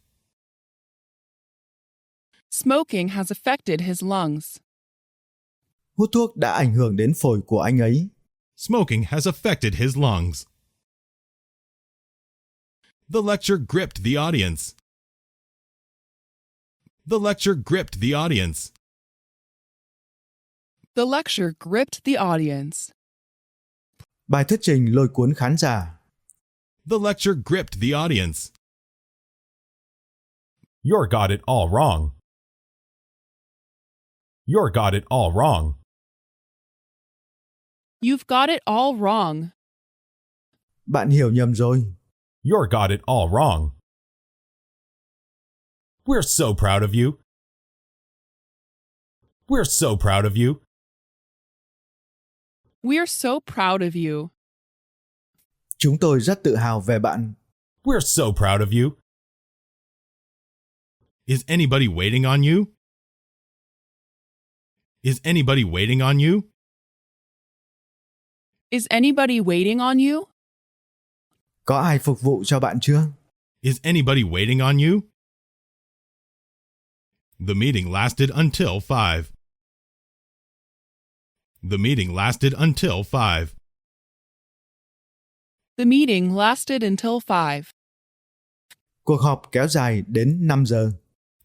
Smoking has affected his lungs. Hút thuốc đã ảnh hưởng đến phổi của anh ấy. Smoking has affected his lungs. The lecture gripped the audience. The lecture gripped the audience. The lecture gripped the audience. Bài thuyết trình lôi cuốn khán giả. The lecture gripped the audience. You're got it all wrong. You're got it all wrong. You've got it all wrong. Bạn hiểu nhầm rồi. You're got it all wrong. We're so proud of you. We're so proud of you. We're so proud of you. Chúng tôi rất tự hào về bạn. We're so proud of you. Is anybody waiting on you? Is anybody waiting on you? Is anybody waiting on you? Có ai phục vụ cho bạn chưa? Is anybody waiting on you? The meeting lasted until 5. The meeting lasted until 5. The meeting lasted until 5. Cuộc họp kéo dài đến 5 giờ.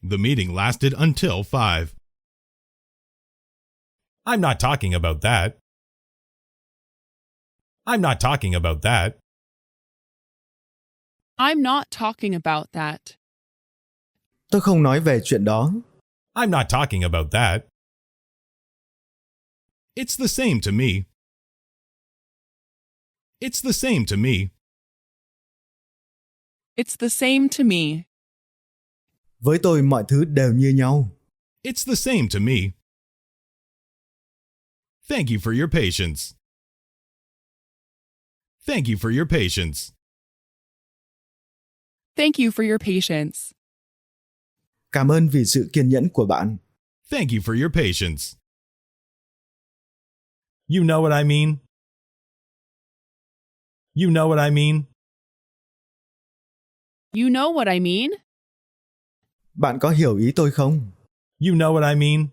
The meeting lasted until 5. I'm not talking about that. I'm not talking about that. I'm not talking about that. Tôi không nói về chuyện đó. I'm not talking about that. It's the same to me. It's the same to me. It's the same to me. Với tôi mọi thứ đều như nhau. It's the same to me. Thank you for your patience. Thank you for your patience. Thank you for your patience. Cảm ơn vì sự kiên nhẫn của bạn. Thank you for your patience. You know what I mean? You know what I mean? You know what I mean? Bạn có hiểu ý tôi không? You know what I mean?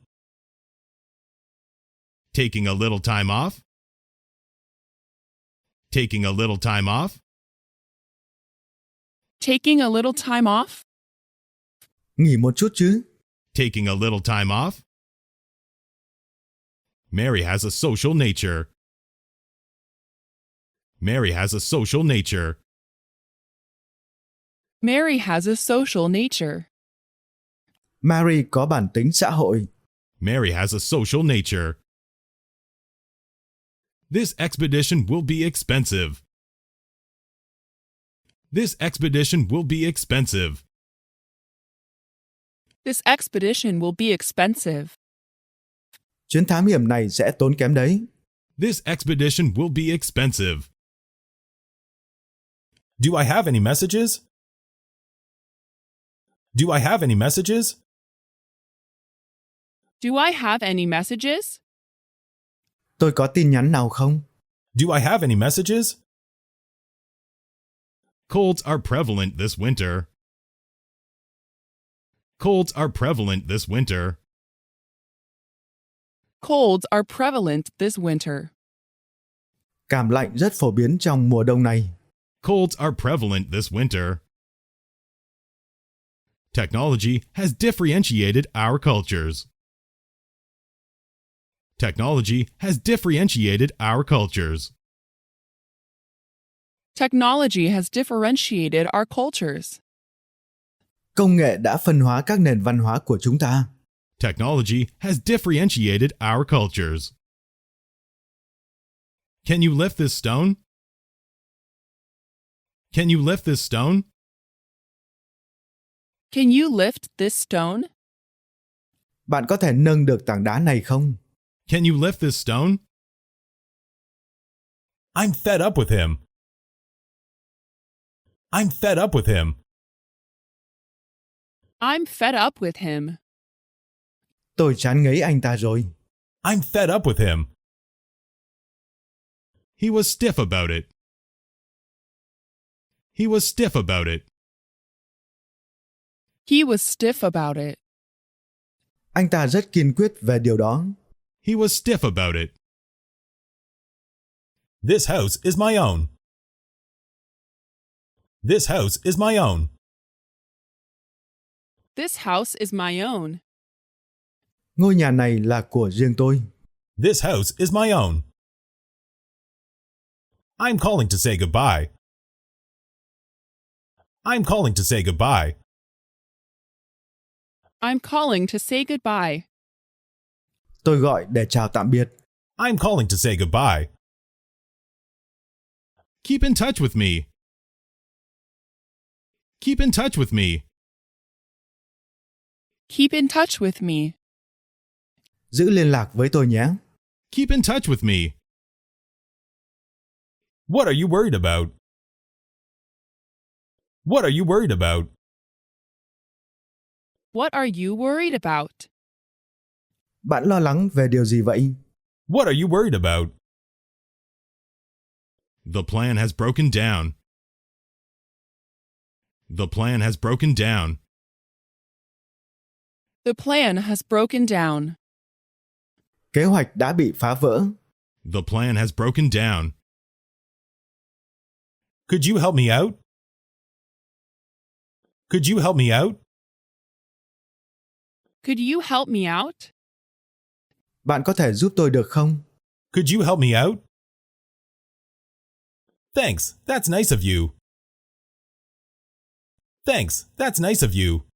Taking a little time off. Taking a little time off. Taking a little time off? Nghỉ một chút chứ. Taking a little time off? Mary has a social nature. Mary has a social nature. Mary has a social nature. Mary có bản tính xã hội. Mary has a social nature. This expedition will be expensive. This expedition will be expensive. This expedition will be expensive. Chuyến thám hiểm này sẽ tốn kém đấy. This expedition will be expensive. Do I have any messages? Do I have any messages? Do I have any messages? Tôi có tin nhắn nào không? Do I have any messages? Colds are prevalent this winter. Colds are prevalent this winter. Colds are prevalent this winter. Cảm lạnh rất phổ biến trong mùa đông này. Colds are prevalent this winter. Technology has differentiated our cultures. Technology has differentiated our cultures. Technology has differentiated our cultures. Công nghệ đã phân hóa các nền văn hóa của chúng ta. Technology has differentiated our cultures. Can you lift this stone? Can you lift this stone? Can you lift this stone? Bạn có thể nâng được tảng đá này không? Can you lift this stone? I'm fed up with him. I'm fed up with him. I'm fed up with him. Tôi chán ngấy anh ta rồi. I'm fed up with him. He was stiff about it. He was stiff about it. He was stiff about it. Anh ta rất kiên quyết về điều đó. He was stiff about it. This house is my own. This house is my own. This house is my own. Ngôi nhà này là của riêng tôi. This house is my own. I'm calling to say goodbye. I'm calling to say goodbye. I'm calling to say goodbye. Tôi gọi để chào tạm biệt. I'm calling to say goodbye. Keep in touch with me. Keep in touch with me. Keep in touch with me. Giữ liên lạc với tôi nhé. Keep in touch with me. What are you worried about? What are you worried about? What are you worried about? Bạn lo lắng về điều gì vậy? What are you worried about? The plan has broken down. The plan has broken down. The plan has broken down. Kế hoạch đã bị phá vỡ. The plan has broken down. Could you help me out? Could you help me out? Could you help me out? Bạn có thể giúp tôi được không? Could you help me out? Thanks, that's nice of you. Thanks, that's nice of you.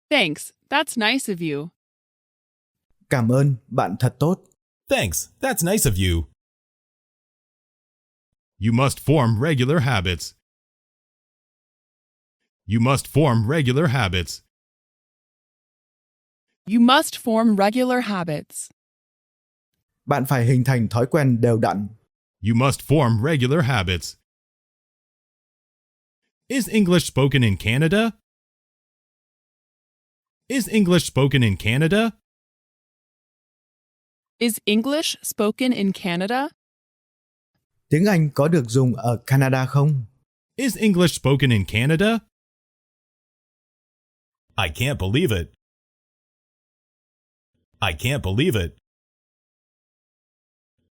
Thanks, that's nice of you. Cảm ơn, bạn thật tốt. Thanks, that's nice of you. You must form regular habits. You must form regular habits. You must form regular habits. Bạn phải hình thành thói quen đều đặn. You must form regular habits. Is English spoken in Canada? Is English spoken in Canada? Is English spoken in Canada? Tiếng Anh có được dùng ở Canada không? Is English spoken in Canada? I can't believe it. I can't believe it.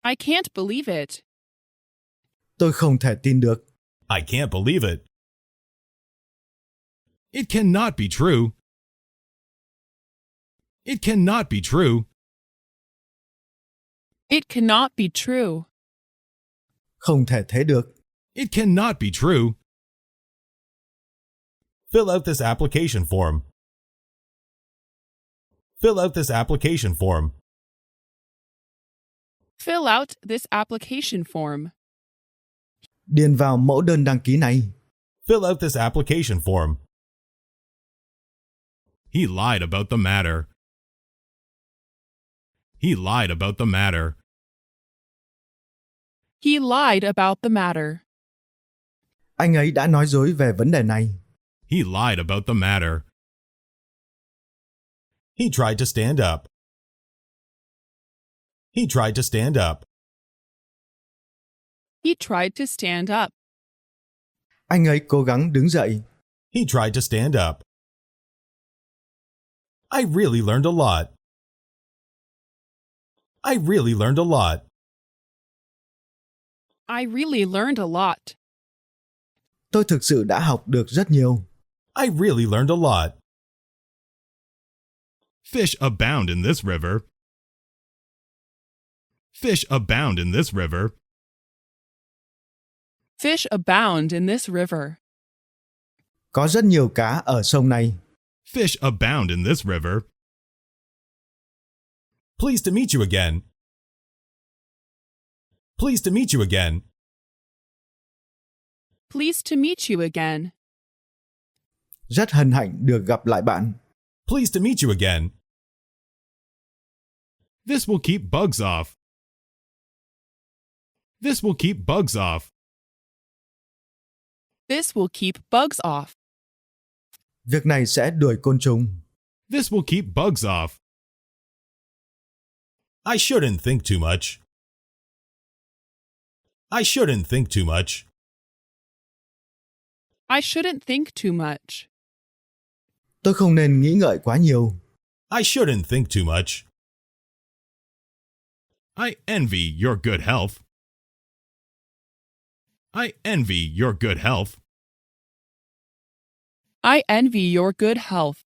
I can't believe it. Tôi không thể tin được. I can't believe it. It cannot be true. It cannot be true. It cannot be true. Không thể thế được. It cannot be true. Fill out this application form. Fill out this application form. Fill out this application form. Điền vào mẫu đơn đăng ký này. Fill out this application form. He lied about the matter. He lied about the matter. He lied about the matter. Anh ấy đã nói dối về vấn đề này. He lied about the matter. He tried to stand up. He tried to stand up. He tried to stand up. Anh ấy cố gắng đứng dậy. He tried to stand up. I really learned a lot. I really learned a lot. I really learned a lot. Tôi thực sự đã học được rất nhiều. I really learned a lot. Fish abound in this river. Fish abound in this river. Fish abound in this river. Có rất nhiều cá ở sông này. Fish abound in this river. Pleased to meet you again. Pleased to meet you again. Pleased to meet you again. Rất hân hạnh được gặp lại bạn. Pleased to meet you again. This will keep bugs off. This will keep bugs off. This will keep bugs off. Việc này sẽ đuổi côn trùng. This will keep bugs off. I shouldn't think too much. I shouldn't think too much. I shouldn't think too much. Tôi không nên nghĩ ngợi quá nhiều. I shouldn't think too much. I envy your good health. I envy your good health. I envy your good health.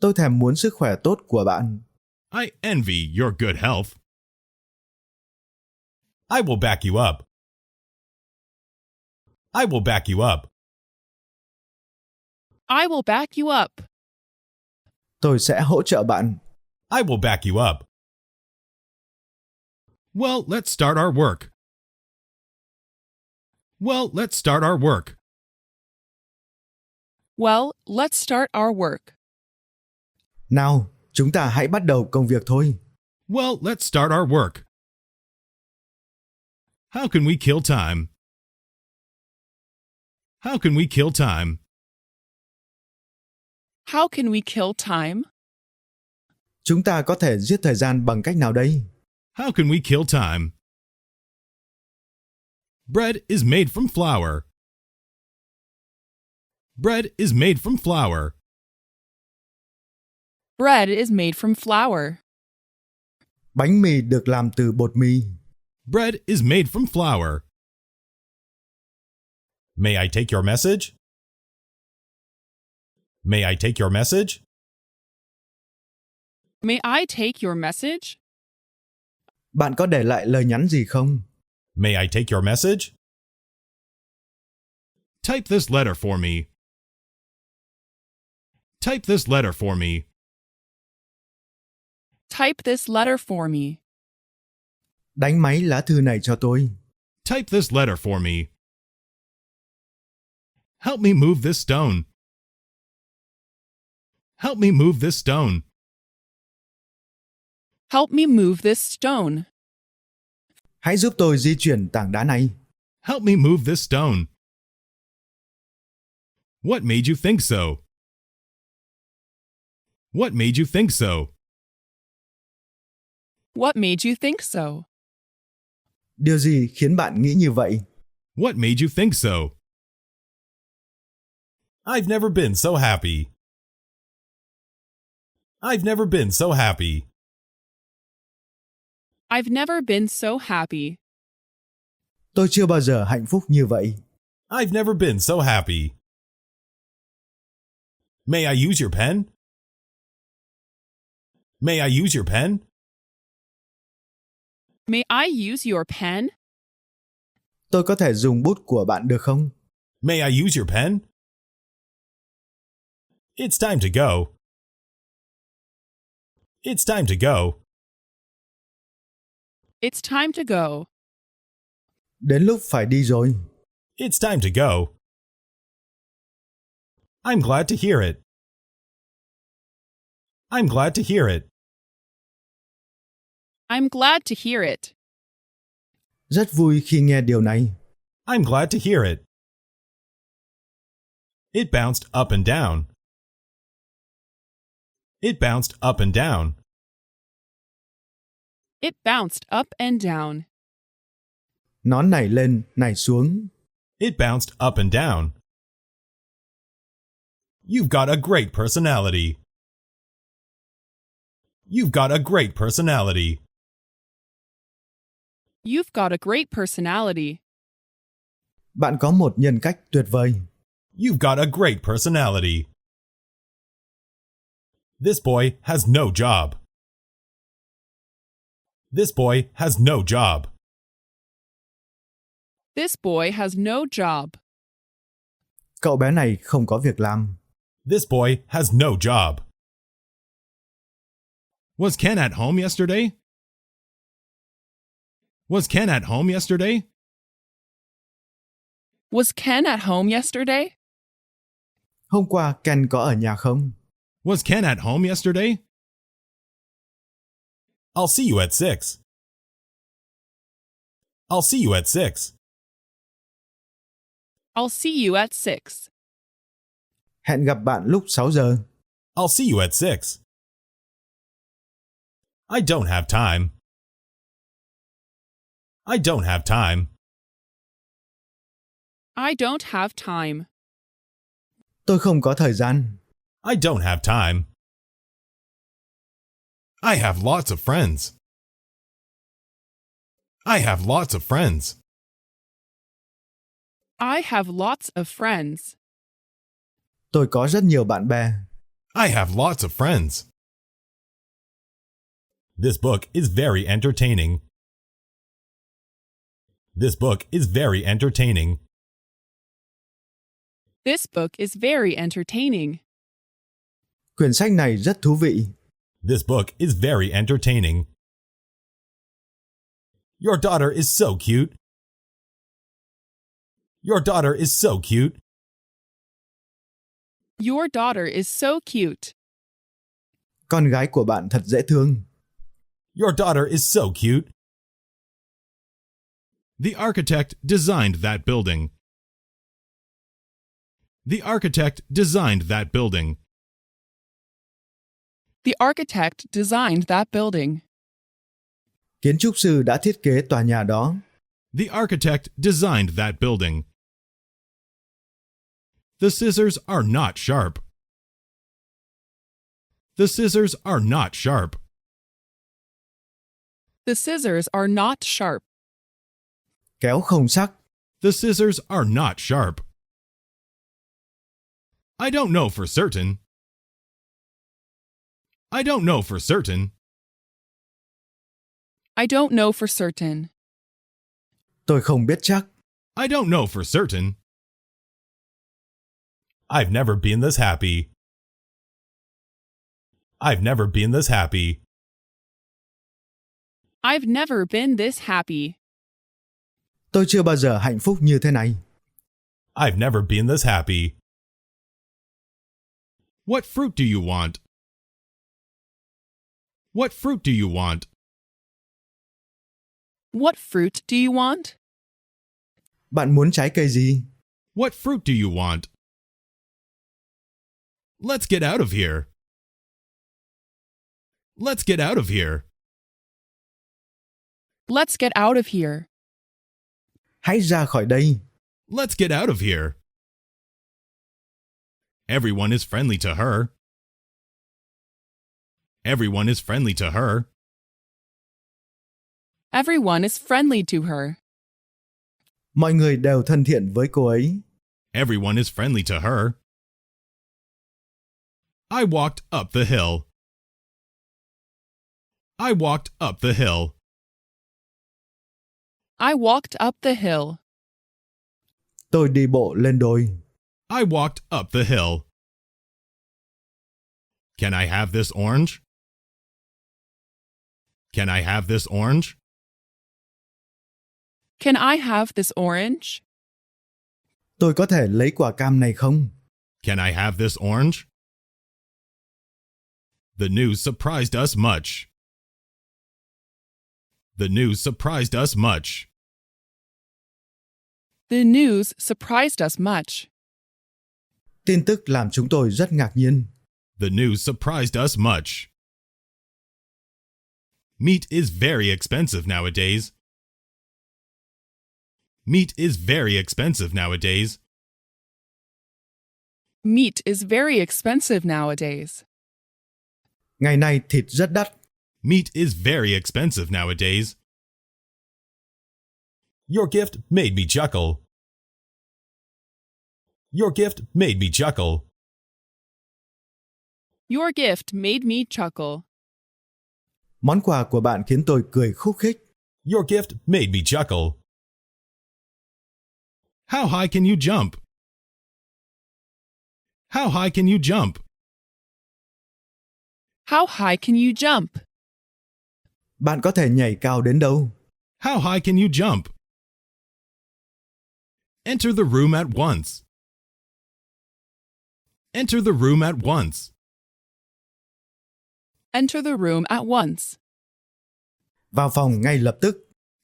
Tôi thèm muốn sức khỏe tốt của bạn. I envy your good health. I will back you up. I will back you up. I will back you up. Tôi sẽ hỗ trợ bạn. I will back you up. Well, let's start our work. Well, let's start our work. Well, let's start our work. Nào, chúng ta hãy bắt đầu công việc thôi. Well, let's start our work. How can we kill time? How can we kill time? How can we kill time? Chúng ta có thể giết thời gian bằng cách nào đây? How can we kill time? Bread is made from flour. Bread is made from flour. Bread is made from flour. Bánh mì được làm từ bột mì. Bread is made from flour. May I take your message? May I take your message? May I take your message? Bạn có để lại lời nhắn gì không? May I take your message? Type this letter for me. Type this letter for me. Type this letter for me. Đánh máy lá thư này cho tôi. Type this letter for me. Help me move this stone. Help me move this stone. Help me move this stone. Hãy giúp tôi di chuyển tảng đá này. Help me move this stone. What made you think so? What made you think so? What made you think so? Điều gì khiến bạn nghĩ như vậy? What made you think so? I've never been so happy. I've never been so happy. I've never been so happy. Tôi chưa bao giờ hạnh phúc như vậy. I've never been so happy. May I use your pen? May I use your pen? May I use your pen? Tôi có thể dùng bút của bạn được không? May I use your pen? It's time to go. It's time to go. It's time to go. Đến lúc phải đi rồi. It's time to go. I'm glad to hear it. I'm glad to hear it. I'm glad to hear it. Rất vui khi nghe điều này. I'm glad to hear it. It bounced up and down. It bounced up and down. It bounced up and down. Nó nảy lên, nảy xuống. It bounced up and down. You've got a great personality. You've got a great personality. You've got a great personality. Bạn có một nhân cách tuyệt vời. You've got a great personality. This boy has no job. This boy has no job. This boy has no job. Cậu bé này không có việc làm. This boy has no job. Was Ken at home yesterday? Was Ken at home yesterday? Was Ken at home yesterday? Hôm qua Ken có ở nhà không? Was Ken at home yesterday? I'll see you at 6. I'll see you at 6. I'll see you at 6. Hẹn gặp bạn lúc 6 giờ. I'll see you at 6. I don't have time. I don't have time. I don't have time. Tôi không có thời gian. I don't have time. I have lots of friends. I have lots of friends. I have lots of friends. Tôi có rất nhiều bạn bè. I have lots of friends. This book is very entertaining. This book is very entertaining. This book is very entertaining. Quyển sách này rất thú vị. This book is very entertaining. Your daughter is so cute. Your daughter is so cute. Your daughter is so cute. Con gái của bạn thật dễ thương. Your daughter is so cute. The architect designed that building. The architect designed that building. The architect designed that building. Kiến trúc sư đã thiết kế tòa nhà đó. The architect designed that building. The scissors are not sharp. The scissors are not sharp. The scissors are not sharp. Kéo không sắc. The scissors are not sharp. I don't know for certain. I don't know for certain. I don't know for certain. Tôi không biết chắc. I don't know for certain. I've never been this happy. I've never been this happy. I've never been this happy. Tôi chưa bao giờ hạnh phúc như thế này. I've never been this happy. What fruit do you want? What fruit do you want? What fruit do you want? Bạn muốn trái cây gì? What fruit do you want? Let's get out of here. Let's get out of here. Let's get out of here. Hãy ra khỏi đây. Let's get out of here. Everyone is friendly to her. Everyone is friendly to her. Everyone is friendly to her. Mọi người đều thân thiện với cô ấy. Everyone is friendly to her. I walked up the hill. I walked up the hill. I walked up the hill. Tôi đi bộ lên đồi. I walked up the hill. Can I have this orange? Can I have this orange? Can I have this orange? Tôi có thể lấy quả cam này không? Can I have this orange? The news surprised us much. The news surprised us much. The news surprised us much. Tin tức làm chúng tôi rất ngạc nhiên. The news surprised us much. Meat is very expensive nowadays. Meat is very expensive nowadays. Meat is very expensive nowadays. Ngày nay thịt rất đắt. Meat is very expensive nowadays. Your gift made me chuckle. Your gift made me chuckle. Your gift made me chuckle. Món quà của bạn khiến tôi cười khúc khích. Your gift made me chuckle. How high can you jump? How high can you jump? How high can you jump? Bạn có thể nhảy cao đến đâu? How high can you jump? Enter the room at once. Enter the room at once. Enter the room at once. Vào phòng ngay lập tức.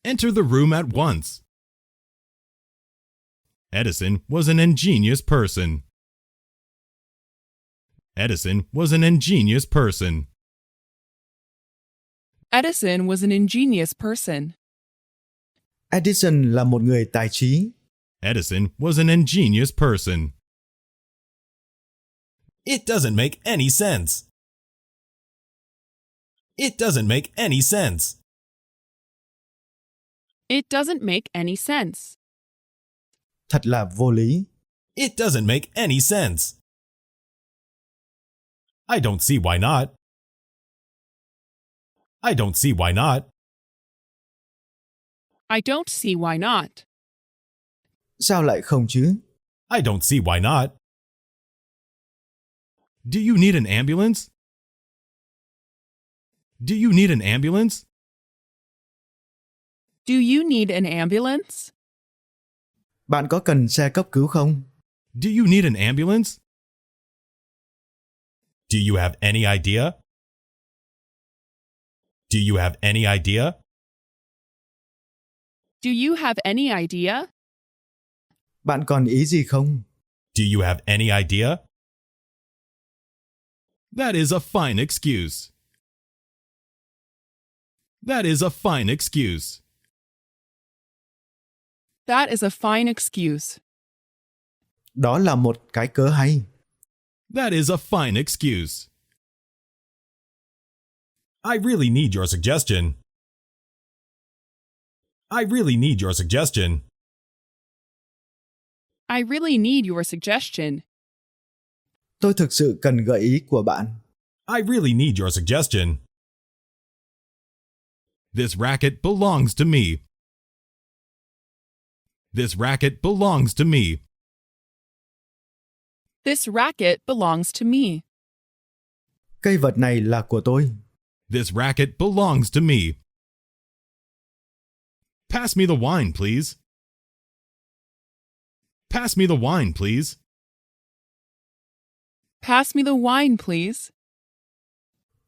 Enter the room at once. Edison was an ingenious person. Edison was an ingenious person. Edison was an ingenious person. Edison là một người tài trí. Edison was an ingenious person. It doesn't make any sense. It doesn't make any sense. It doesn't make any sense. Thật là vô lý. It doesn't make any sense. I don't see why not. I don't see why not. I don't see why not. Sao lại không chứ? I don't see why not. Do you need an ambulance? Do you need an ambulance? Do you need an ambulance? Bạn có cần xe cấp cứu không? Do you need an ambulance? Do you have any idea? Do you have any idea? Do you have any idea? Bạn còn ý gì không? Do you have any idea? That is a fine excuse. That is a fine excuse. That is a fine excuse. Đó là một cái cớ hay. That is a fine excuse. I really need your suggestion. I really need your suggestion. I really need your suggestion. Tôi thực sự cần gợi ý của bạn. I really need your suggestion. This racket belongs to me. This racket belongs to me. This racket belongs to me. Cây vật này là của tôi. This racket belongs to me. Pass me the wine, please. Pass me the wine, please. Pass me the wine, please.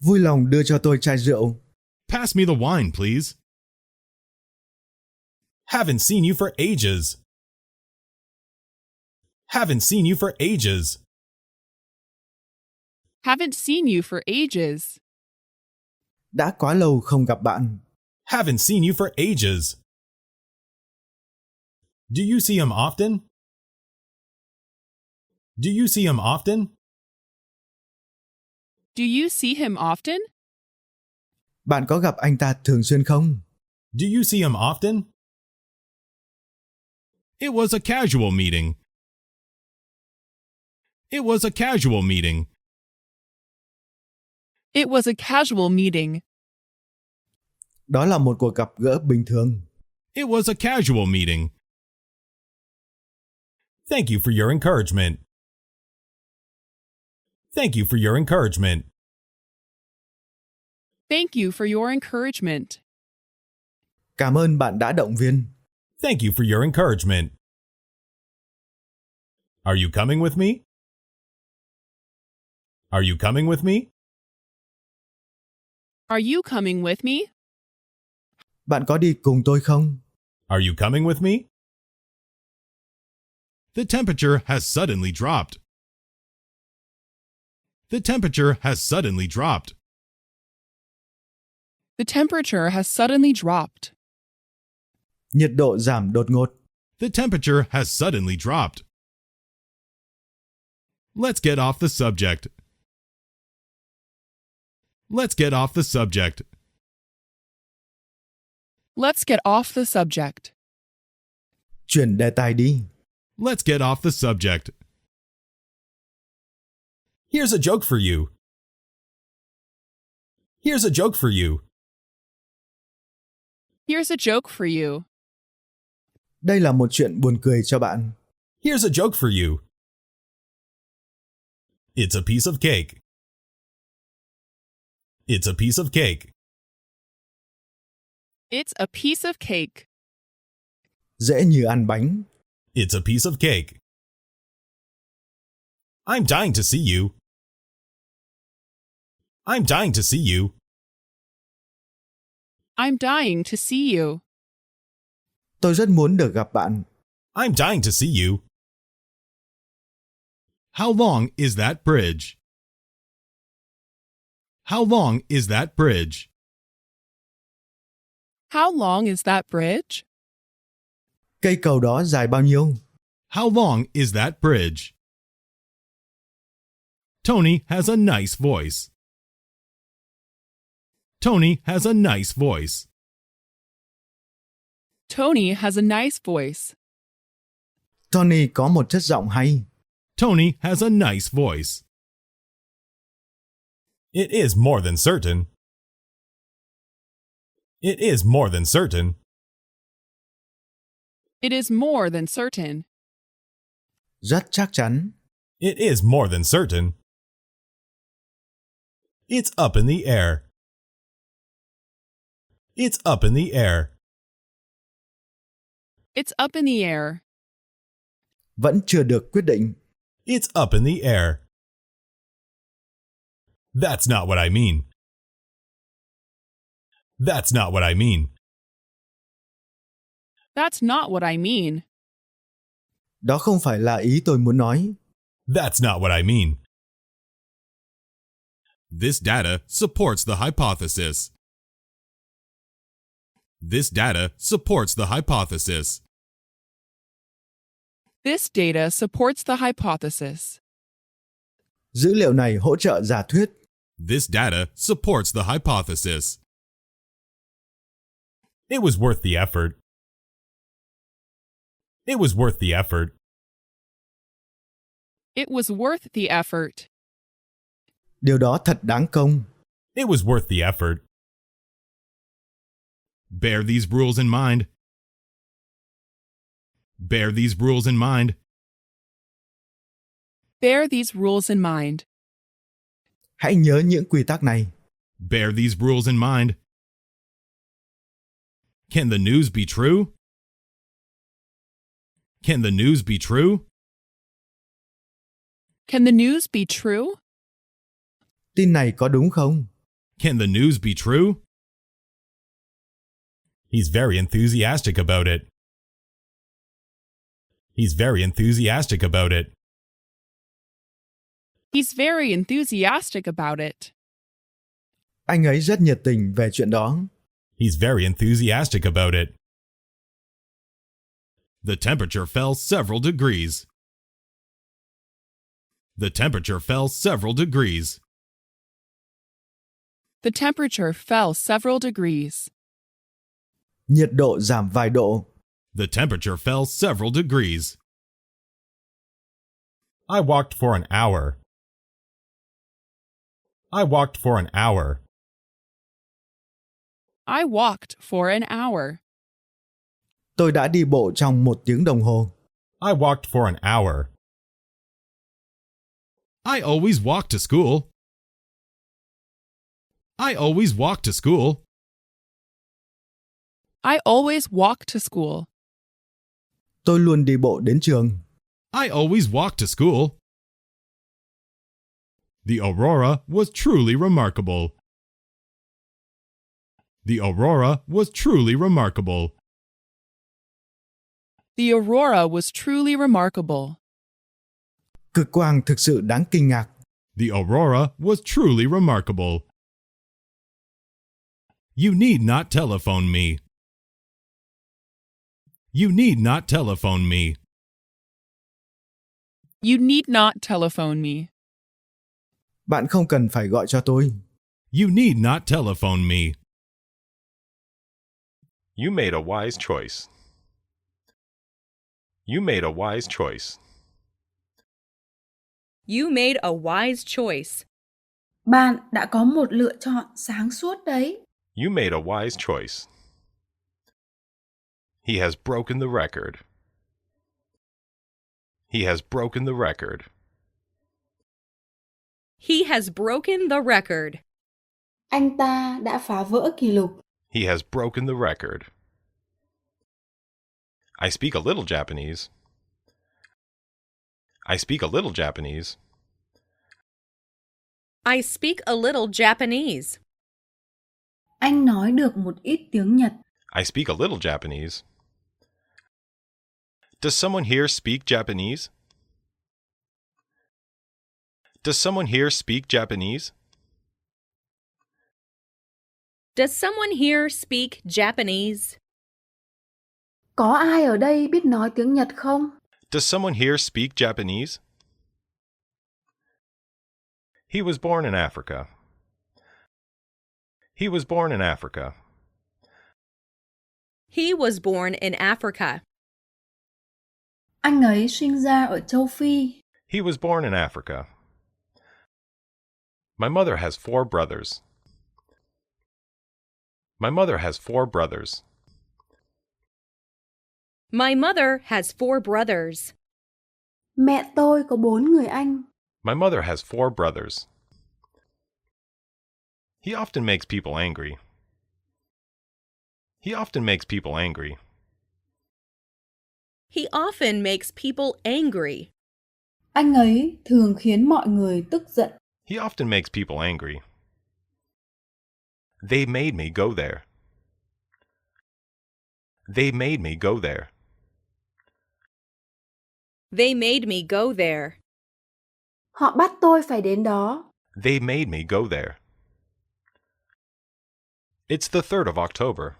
Vui lòng đưa cho tôi chai rượu. Pass me the wine, please. Haven't seen you for ages. Haven't seen you for ages. Haven't seen you for ages. Đã quá lâu không gặp bạn. Haven't seen you for ages. Do you see him often? Do you see him often? Do you see him often? Bạn có gặp anh ta thường xuyên không? Do you see him often? It was a casual meeting. It was a casual meeting. It was a casual meeting. Đó là một cuộc gặp gỡ bình thường. It was a casual meeting. Thank you for your encouragement. Thank you for your encouragement. Thank you for your encouragement. Cảm ơn bạn đã động viên. Thank you for your encouragement. Are you coming with me? Are you coming with me? Are you coming with me? Bạn có đi cùng tôi không? Are you coming with me? The temperature has suddenly dropped. The temperature has suddenly dropped. The temperature has suddenly dropped. Nhiệt độ giảm đột ngột. The temperature has suddenly dropped. Let's get off the subject. Let's get off the subject. Let's get off the subject. Chuyển đề tài đi. Let's get off the subject. Here's a joke for you. Here's a joke for you. Here's a joke for you. Đây là một chuyện buồn cười cho bạn. Here's a joke for you. It's a piece of cake. It's a piece of cake. It's a piece of cake. Dễ như ăn bánh. It's a piece of cake. I'm dying to see you. I'm dying to see you. I'm dying to see you. Tôi rất muốn được gặp bạn. I'm dying to see you. How long is that bridge? How long is that bridge? How long is that bridge? Cây cầu đó dài bao nhiêu? How long is that bridge? Tony has a nice voice. Tony has a nice voice. Tony has a nice voice. Tony có một chất giọng hay. Tony has a nice voice. It is more than certain. It is more than certain. It is more than certain. Rất chắc chắn. It is more than certain. It's up in the air. It's up in the air. It's up in the air. Vẫn chưa được quyết định. It's up in the air. That's not what I mean. That's not what I mean. That's not what I mean. Đó không phải là ý tôi muốn nói. That's not what I mean. This data supports the hypothesis. This data supports the hypothesis. This data supports the hypothesis. Dữ liệu này hỗ trợ giả thuyết. This data supports the hypothesis. It was worth the effort. It was worth the effort. It was worth the effort. Điều đó thật đáng công. It was worth the effort. Bear these rules in mind. Bear these rules in mind. Bear these rules in mind. Hãy nhớ những quy tắc này. Bear these rules in mind. Can the news be true? Can the news be true? Can the news be true? Tin này có đúng không? Can the news be true? He's very enthusiastic about it. He's very enthusiastic about it. He's very enthusiastic about it. Anh ấy rất nhiệt tình về chuyện đó. He's very enthusiastic about it. The temperature fell several degrees. The temperature fell several degrees. The temperature fell several degrees. Nhiệt độ giảm vài độ. The temperature fell several degrees. I walked for an hour. I walked for an hour. I walked for an hour. Tôi đã đi bộ trong 1 tiếng đồng hồ. I walked for an hour. I always walk to school. I always walk to school. I always walk to school. Tôi luôn đi bộ đến trường. I always walk to school. The aurora was truly remarkable. The aurora was truly remarkable. The aurora was truly remarkable. Cực quang thực sự đáng kinh ngạc. The aurora was truly remarkable. You need not telephone me. You need not telephone me. You need not telephone me. Bạn không cần phải gọi cho tôi. You need not telephone me. You made a wise choice. You made a wise choice. You made a wise choice. Bạn đã có một lựa chọn sáng suốt đấy. You made a wise choice. He has broken the record. He has broken the record. He has broken the record. Anh ta đã phá vỡ kỷ lục. He has broken the record. I speak a little Japanese. I speak a little Japanese. I speak a little Japanese. Anh nói được một ít tiếng Nhật. I speak a little Japanese. Does someone here speak Japanese? Does someone here speak Japanese? Does someone here speak Japanese? Có ai ở đây biết nói tiếng Nhật không? Does someone here speak Japanese? He was born in Africa. He was born in Africa. He was born in Africa. Anh ấy sinh ra ở châu Phi. He was born in Africa. My mother has 4 brothers. My mother has 4 brothers. My mother has 4 brothers. Mẹ tôi có 4 người anh. My mother has 4 brothers. He often makes people angry. He often makes people angry. He often makes people angry. Anh ấy thường khiến mọi người tức giận. He often makes people angry. They made me go there. They made me go there. They made me go there. Họ bắt tôi phải đến đó. They made me go there. It's the 3rd of October.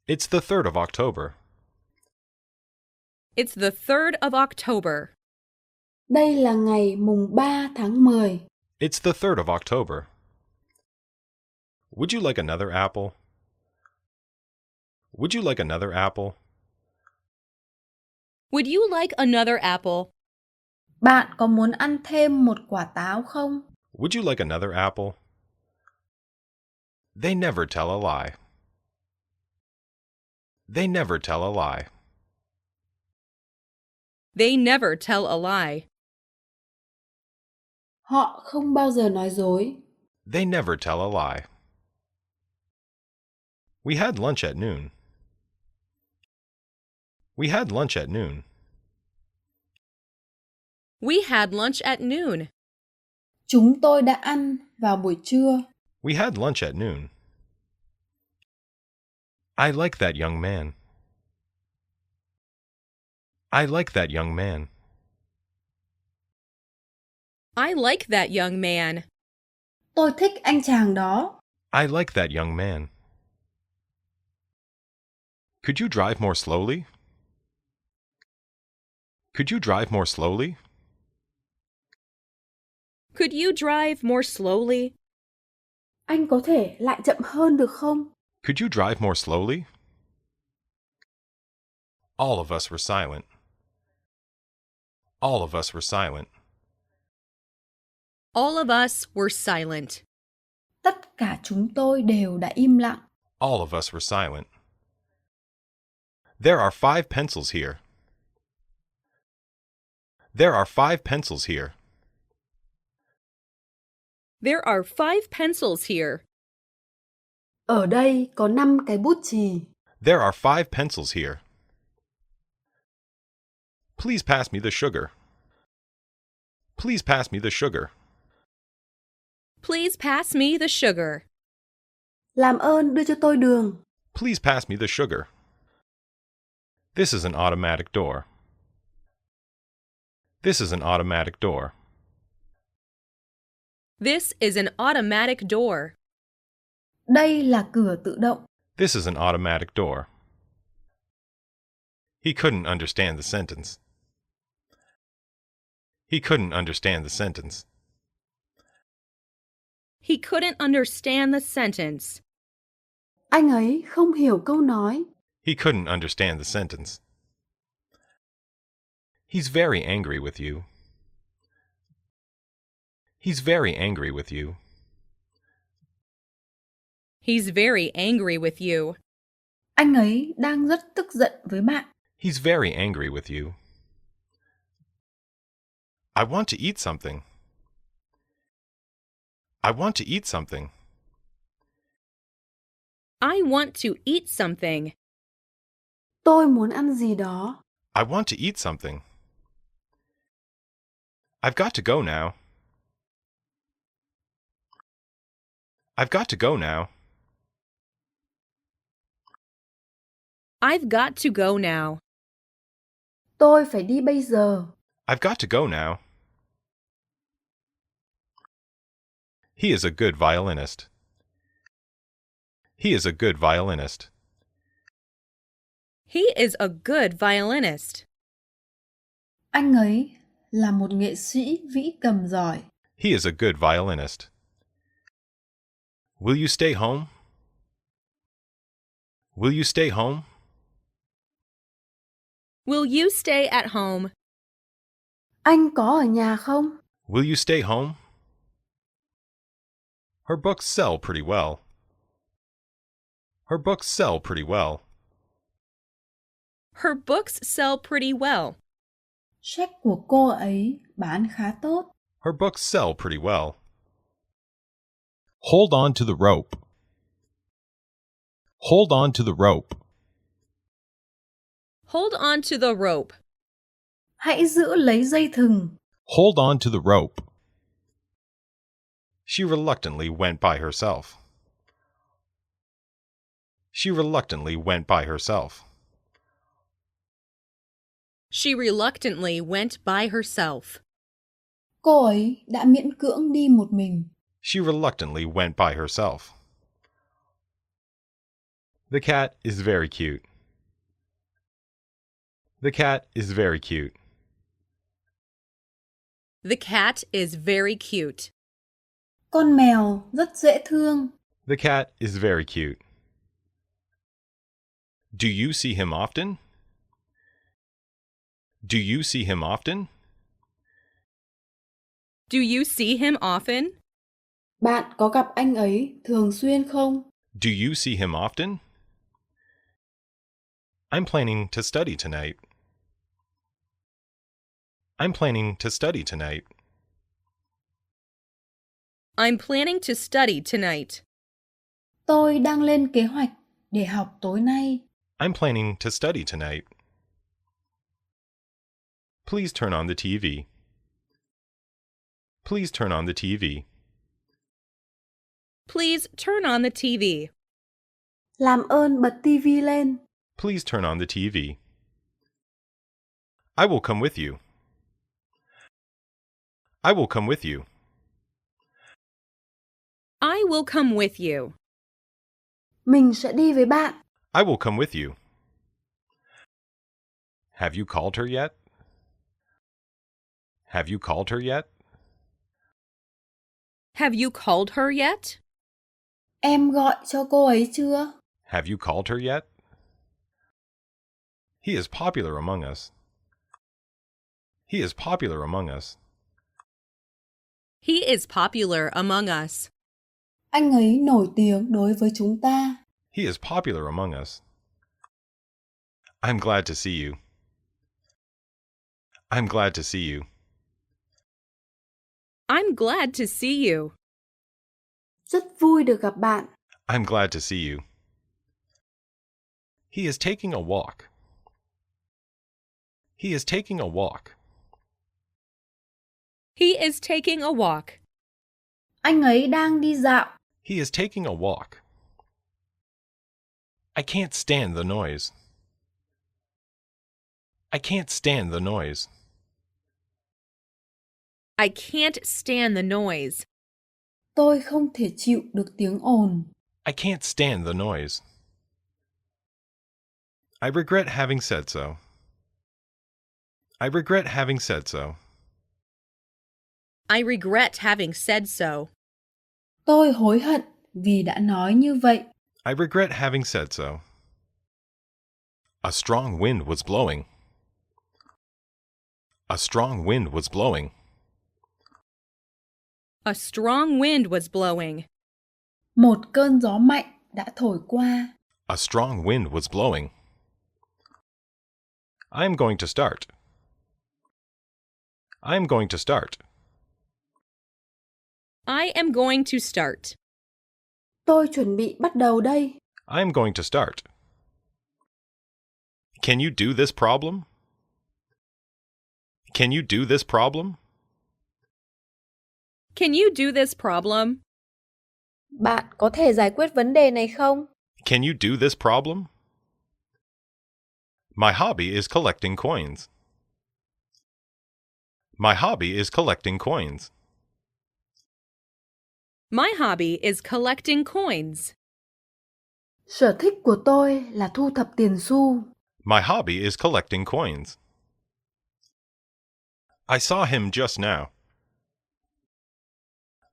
It's the 3rd of October. It's the 3rd of October. Đây là ngày mùng 3 tháng 10. It's the 3rd of October. Would you like another apple? Would you like another apple? Would you like another apple? Bạn có muốn ăn thêm một quả táo không? Would you like another apple? They never tell a lie. They never tell a lie. They never tell a lie. Họ không bao giờ nói dối. They never tell a lie. We had lunch at noon. We had lunch at noon. We had lunch at noon. Chúng tôi đã ăn vào buổi trưa. We had lunch at noon. I like that young man. I like that young man. I like that young man. Tôi thích anh chàng đó. I like that young man. Could you drive more slowly? Could you drive more slowly? Could you drive more slowly? Anh có thể lại chậm hơn được không? Could you drive more slowly? All of us were silent. All of us were silent. All of us were silent. Tất cả chúng tôi đều đã im lặng. All of us were silent. There are 5 pencils here. There are 5 pencils here. There are 5 pencils here. Ở đây có 5 cái bút chì. There are 5 pencils here. Please pass me the sugar. Please pass me the sugar. Please pass me the sugar. Làm ơn đưa cho tôi đường. Please pass me the sugar. This is an automatic door. This is an automatic door. This is an automatic door. Đây là cửa tự động. This is an automatic door. He couldn't understand the sentence. He couldn't understand the sentence. He couldn't understand the sentence. Anh ấy không hiểu câu nói. He couldn't understand the sentence. He's very angry with you. He's very angry with you. He's very angry with you. Anh ấy đang rất tức giận với bạn. He's very angry with you. I want to eat something. I want to eat something. I want to eat something. Tôi muốn ăn gì đó. I want to eat something. I've got to go now. I've got to go now. I've got to go now. Tôi phải đi bây giờ. I've got to go now. He is a good violinist. He is a good violinist. He is a good violinist. Anh ấy là một nghệ sĩ vĩ cầm giỏi. He is a good violinist. Will you stay home? Will you stay home? Will you stay at home? Anh có ở nhà không? Will you stay home? Her books sell pretty well. Her books sell pretty well. Her books sell pretty well. Sách của cô ấy bán khá tốt. Her books sell pretty well. Hold on to the rope. Hold on to the rope. Hold on to the rope. Hãy giữ lấy dây thừng. Hold on to the rope. She reluctantly went by herself. She reluctantly went by herself. She reluctantly went by herself. Cô ấy đã miễn cưỡng đi một mình. She reluctantly went by herself. The cat is very cute. The cat is very cute. The cat is very cute. Con mèo rất dễ thương. The cat is very cute. Do you see him often? Do you see him often? Do you see him often? Bạn có gặp anh ấy thường xuyên không? Do you see him often? I'm planning to study tonight. I'm planning to study tonight. I'm planning to study tonight. Tôi đang lên kế hoạch để học tối nay. I'm planning to study tonight. Please turn on the TV. Please turn on the TV. Please turn on the TV. Làm ơn bật tivi lên. Please turn on the TV. I will come with you. I will come with you. I will come with you. Mình sẽ đi với bạn. I will come with you. Have you called her yet? Have you called her yet? Have you called her yet? Em gọi cho cô ấy chưa? Have you called her yet? He is popular among us. He is popular among us. He is popular among us. Anh ấy nổi tiếng đối với chúng ta. He is popular among us. I'm glad to see you. I'm glad to see you. I'm glad to see you. Rất vui được gặp bạn. I'm glad to see you. He is taking a walk. He is taking a walk. He is taking a walk. Anh ấy đang đi dạo. He is taking a walk. I can't stand the noise. I can't stand the noise. I can't stand the noise. Tôi không thể chịu được tiếng ồn. I can't stand the noise. I regret having said so. I regret having said so. I regret having said so. Tôi hối hận vì đã nói như vậy. I regret having said so. A strong wind was blowing. A strong wind was blowing. A strong wind was blowing. Một cơn gió mạnh đã thổi qua. A strong wind was blowing. I am going to start. I am going to start. I am going to start. Tôi chuẩn bị bắt đầu đây. I am going to start. Can you do this problem? Can you do this problem? Can you do this problem? Bạn có thể giải quyết vấn đề này không? Can you do this problem? My hobby is collecting coins. My hobby is collecting coins. My hobby is collecting coins. Sở thích của tôi là thu thập tiền xu. My hobby is collecting coins. I saw him just now.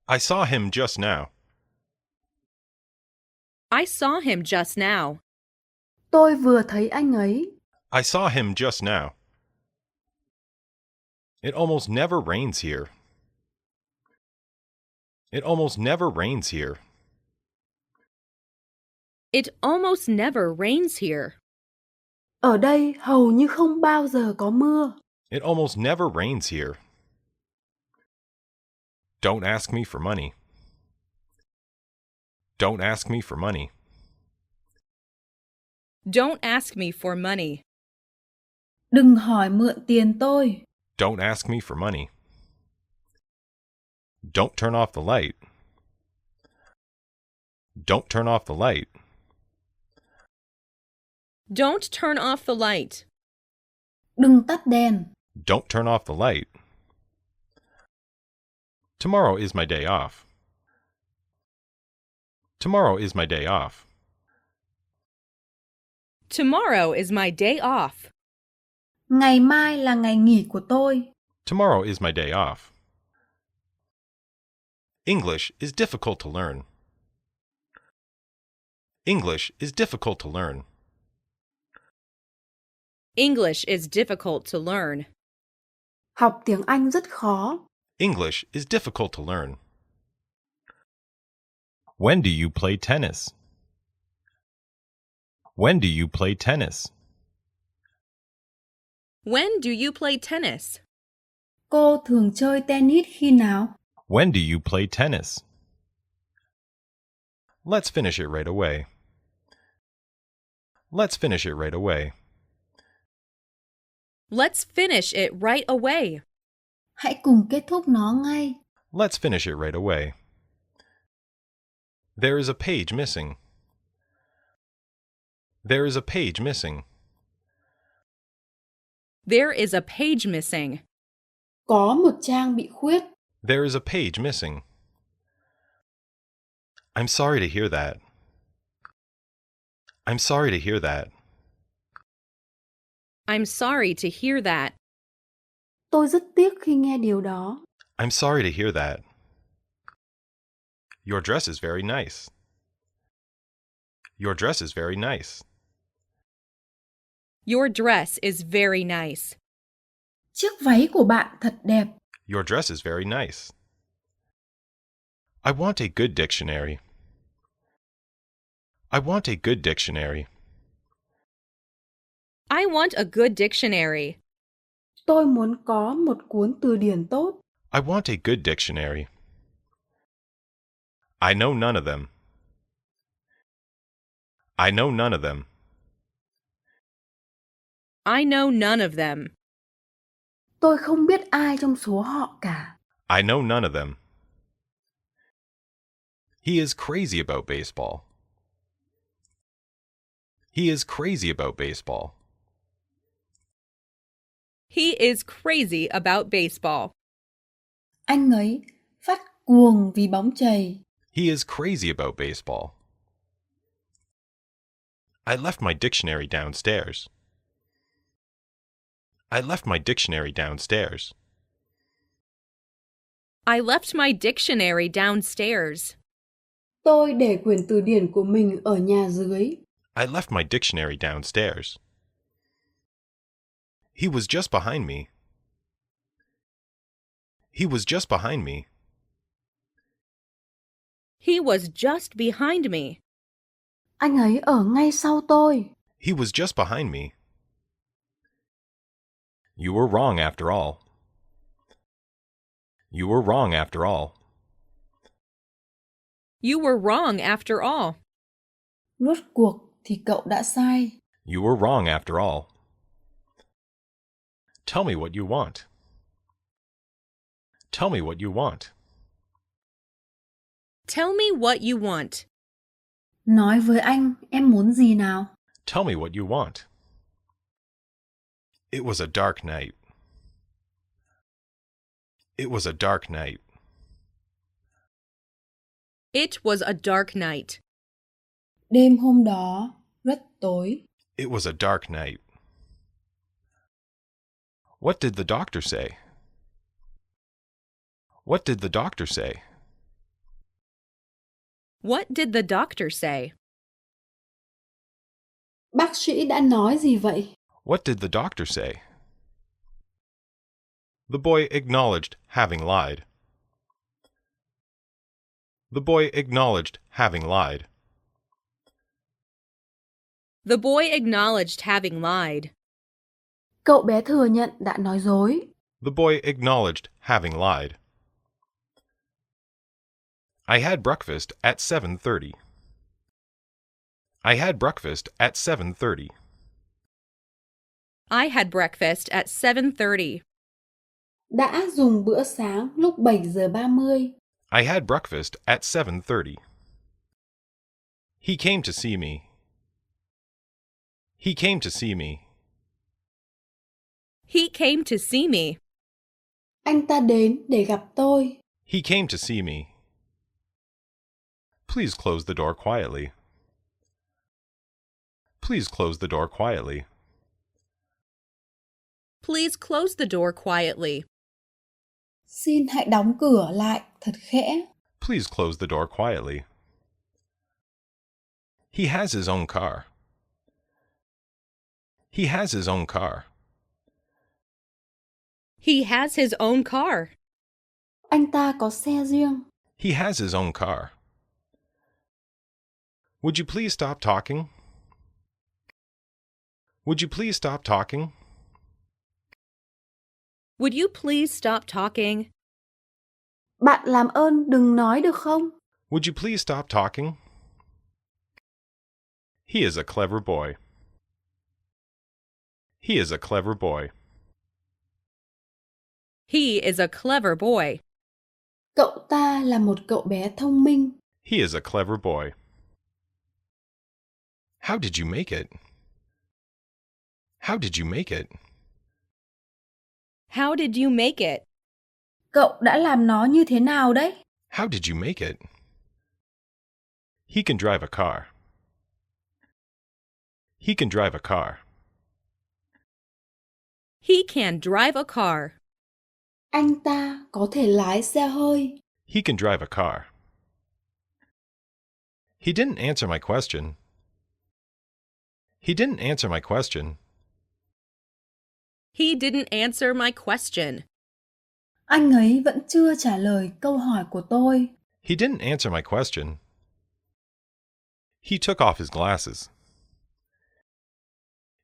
I saw him just now. I saw him just now. Tôi vừa thấy anh ấy. I saw him just now. It almost never rains here. It almost never rains here. It almost never rains here. Ở đây hầu như không bao giờ có mưa. It almost never rains here. Don't ask me for money. Don't ask me for money. Don't ask me for money. Đừng hỏi mượn tiền tôi. Don't ask me for money. Don't turn off the light. Don't turn off the light. Don't turn off the light. Đừng tắt đèn. Don't turn off the light. Tomorrow is my day off. Tomorrow is my day off. Tomorrow is my day off. Ngày mai là ngày nghỉ của tôi. Tomorrow is my day off. English is difficult to learn. English is difficult to learn. English is difficult to learn. Học tiếng Anh rất khó. English is difficult to learn. When do you play tennis? When do you play tennis? When do you play tennis? Cô thường chơi tennis khi nào? When do you play tennis? Let's finish it right away. Let's finish it right away. Let's finish it right away. Hãy cùng kết thúc nó ngay. Let's finish it right away. There is a page missing. There is a page missing. There is a page missing. Có một trang bị khuyết. There is a page missing. I'm sorry to hear that. I'm sorry to hear that. I'm sorry to hear that. Tôi rất tiếc khi nghe điều đó. I'm sorry to hear that. Your dress is very nice. Your dress is very nice. Your dress is very nice. Chiếc váy của bạn thật đẹp. Your dress is very nice. I want a good dictionary. I want a good dictionary. I want a good dictionary. Tôi muốn có một cuốn từ điển tốt. I want a good dictionary. I know none of them. I know none of them. I know none of them. Tôi không biết ai trong số họ cả. I know none of them. He is crazy about baseball. He is crazy about baseball. He is crazy about baseball. Anh ấy phát cuồng vì bóng chày. He is crazy about baseball. I left my dictionary downstairs. I left my dictionary downstairs. I left my dictionary downstairs. Tôi để quyển từ điển của mình ở nhà dưới. I left my dictionary downstairs. He was just behind me. He was just behind me. He was just behind me. Anh ấy ở ngay sau tôi. He was just behind me. You were wrong after all. You were wrong after all. You were wrong after all. Rốt cuộc thì cậu đã sai. You were wrong after all. Tell me what you want. Tell me what you want. Tell me what you want. Nói với anh em muốn gì nào? Tell me what you want. It was a dark night. It was a dark night. It was a dark night. Đêm hôm đó rất tối. It was a dark night. What did the doctor say? What did the doctor say? What did the doctor say? Bác sĩ đã nói gì vậy? What did the doctor say? The boy acknowledged having lied. The boy acknowledged having lied. The boy acknowledged having lied. Cậu bé thừa nhận đã nói dối. The boy acknowledged having lied. I had breakfast at 7:30. I had breakfast at 7:30. I had breakfast at 7:30. Đã dùng bữa sáng lúc 7 giờ 30. I had breakfast at 7:30. He came to see me. He came to see me. He came to see me. Anh ta đến để gặp tôi. He came to see me. Please close the door quietly. Please close the door quietly. Please close the door quietly. Xin hãy đóng cửa lại thật khẽ. Please close the door quietly. He has his own car. He has his own car. He has his own car. Anh ta có xe riêng. He has his own car. Would you please stop talking? Would you please stop talking? Would you please stop talking? Bạn làm ơn đừng nói được không? Would you please stop talking? He is a clever boy. He is a clever boy. He is a clever boy. Cậu ta là một cậu bé thông minh. He is a clever boy. How did you make it? How did you make it? How did you make it? Cậu đã làm nó như thế nào đấy? How did you make it? He can drive a car. He can drive a car. He can drive a car. Anh ta có thể lái xe hơi. He can drive a car. He didn't answer my question. He didn't answer my question. He didn't answer my question. Anh ấy vẫn chưa trả lời câu hỏi của tôi. He didn't answer my question. He took off his glasses.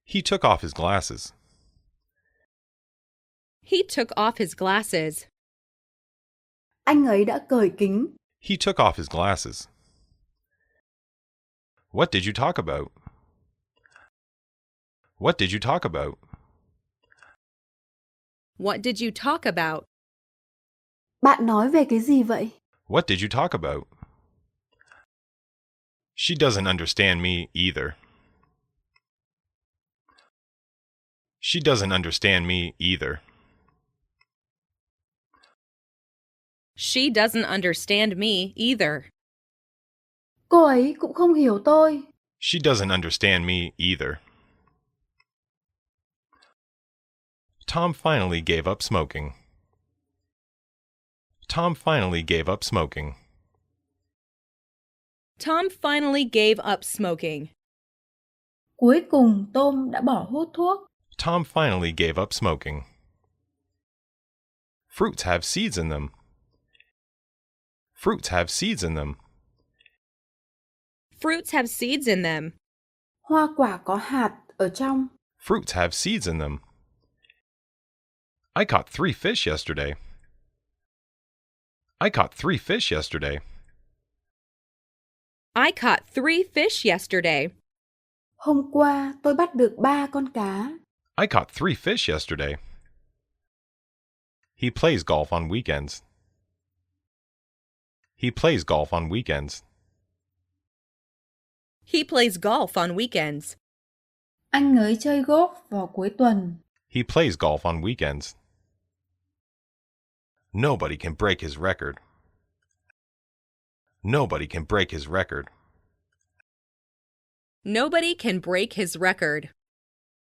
He took off his glasses. He took off his glasses. Anh ấy đã cởi kính. He took off his glasses. What did you talk about? What did you talk about? What did you talk about? Bạn nói về cái gì vậy? What did you talk about? She doesn't understand me either. She doesn't understand me either. She doesn't understand me either. Cô ấy cũng không hiểu tôi. She doesn't understand me either. Tom finally gave up smoking. Tom finally gave up smoking. Tom finally gave up smoking. Cuối cùng Tom đã bỏ hút thuốc. Tom finally gave up smoking. Fruits have seeds in them. Fruits have seeds in them. Fruits have seeds in them. Hoa quả có hạt ở trong. Fruits have seeds in them. I caught 3 fish yesterday. I caught 3 fish yesterday. I caught 3 fish yesterday. Hôm qua tôi bắt được 3 con cá. I caught 3 fish yesterday. He plays golf on weekends. He plays golf on weekends. He plays golf on weekends. Anh ấy chơi golf vào cuối tuần. He plays golf on weekends. Nobody can break his record. Nobody can break his record. Nobody can break his record.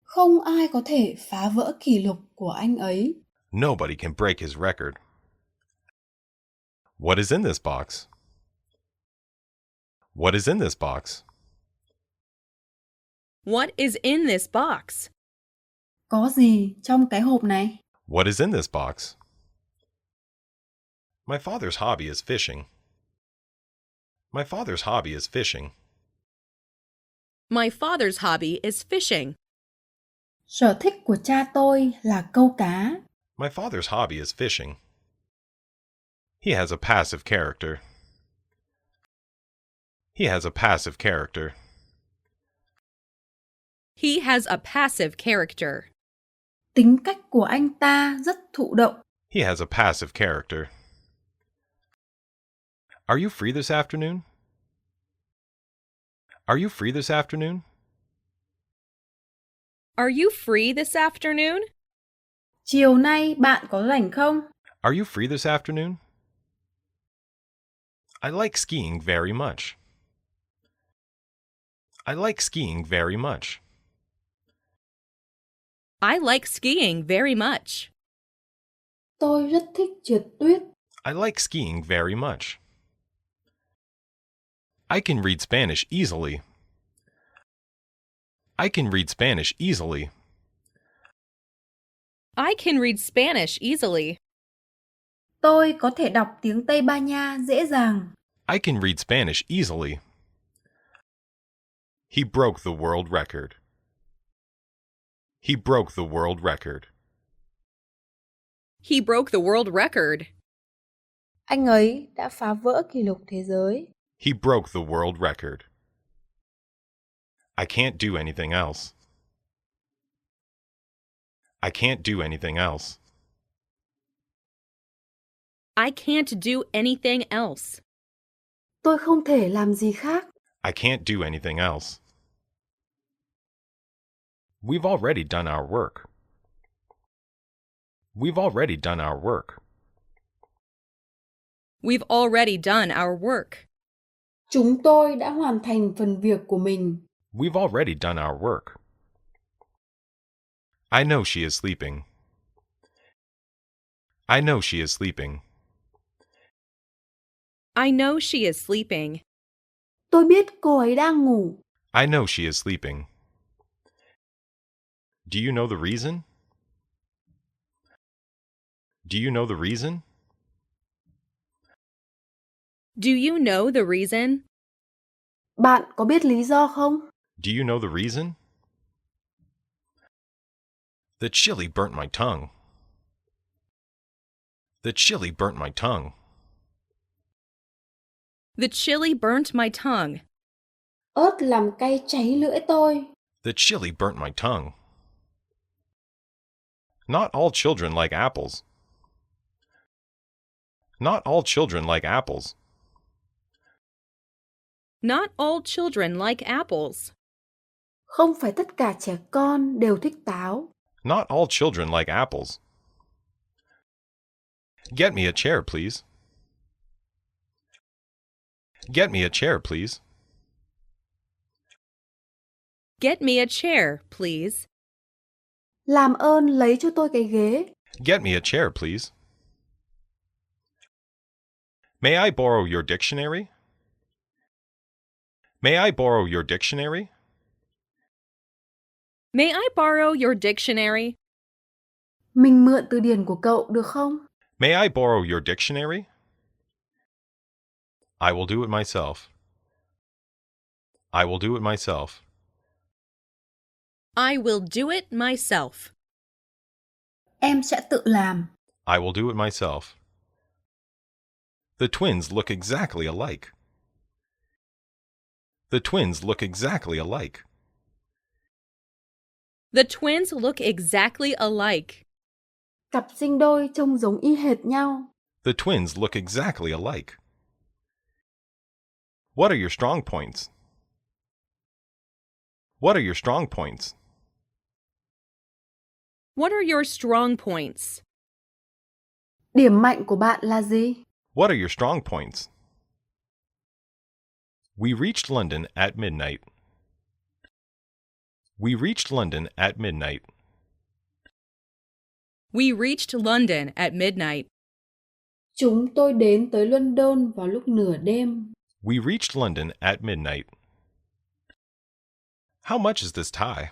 Không ai có thể phá vỡ kỷ lục của anh ấy. Nobody can break his record. What is in this box? What is in this box? What is in this box? Có gì trong cái hộp này? What is in this box? My father's hobby is fishing. My father's hobby is fishing. My father's hobby is fishing. Sở thích của cha tôi là câu cá. My father's hobby is fishing. He has a passive character. He has a passive character. He has a passive character. Tính cách của anh ta rất thụ động. He has a passive character. Are you free this afternoon? Are you free this afternoon? Are you free this afternoon? Chiều nay bạn có rảnh không? Are you free this afternoon? I like skiing very much. I like skiing very much. I like skiing very much. Tôi rất thích trượt tuyết. I like skiing very much. I can read Spanish easily. I can read Spanish easily. I can read Spanish easily. Tôi có thể đọc tiếng Tây Ban Nha dễ dàng. I can read Spanish easily. He broke the world record. He broke the world record. He broke the world record. Anh ấy đã phá vỡ kỷ lục thế giới. He broke the world record. I can't do anything else. I can't do anything else. I can't do anything else. Tôi không thể làm gì khác. I can't do anything else. We've already done our work. We've already done our work. We've already done our work. Chúng tôi đã hoàn thành phần việc của mình. We've already done our work. I know she is sleeping. I know she is sleeping. I know she is sleeping. Tôi biết cô ấy đang ngủ. I know she is sleeping. Do you know the reason? Do you know the reason? Do you know the reason? Bạn có biết lý do không? Do you know the reason? The chili burnt my tongue. The chili burnt my tongue. The chili burnt my tongue. Ớt làm cay cháy lưỡi tôi. The chili burnt my tongue. Not all children like apples. Not all children like apples. Not all children like apples. Không phải tất cả trẻ con đều thích táo. Not all children like apples. Get me a chair, please. Get me a chair, please. Get me a chair, please. Làm ơn lấy cho tôi cái ghế. Get me a chair, please. May I borrow your dictionary? May I borrow your dictionary? May I borrow your dictionary? Mình mượn từ điển của cậu được không? May I borrow your dictionary? I will do it myself. I will do it myself. I will do it myself. Em sẽ tự làm. I will do it myself. The twins look exactly alike. The twins look exactly alike. The twins look exactly alike. Cặp sinh đôi trông giống y hệt nhau. The twins look exactly alike. What are your strong points? What are your strong points? What are your strong points? Điểm mạnh của bạn là gì? What are your strong points? We reached London at midnight. We reached London at midnight. We reached London at midnight. Chúng tôi đến tới London vào lúc nửa đêm. We reached London at midnight. How much is this tie?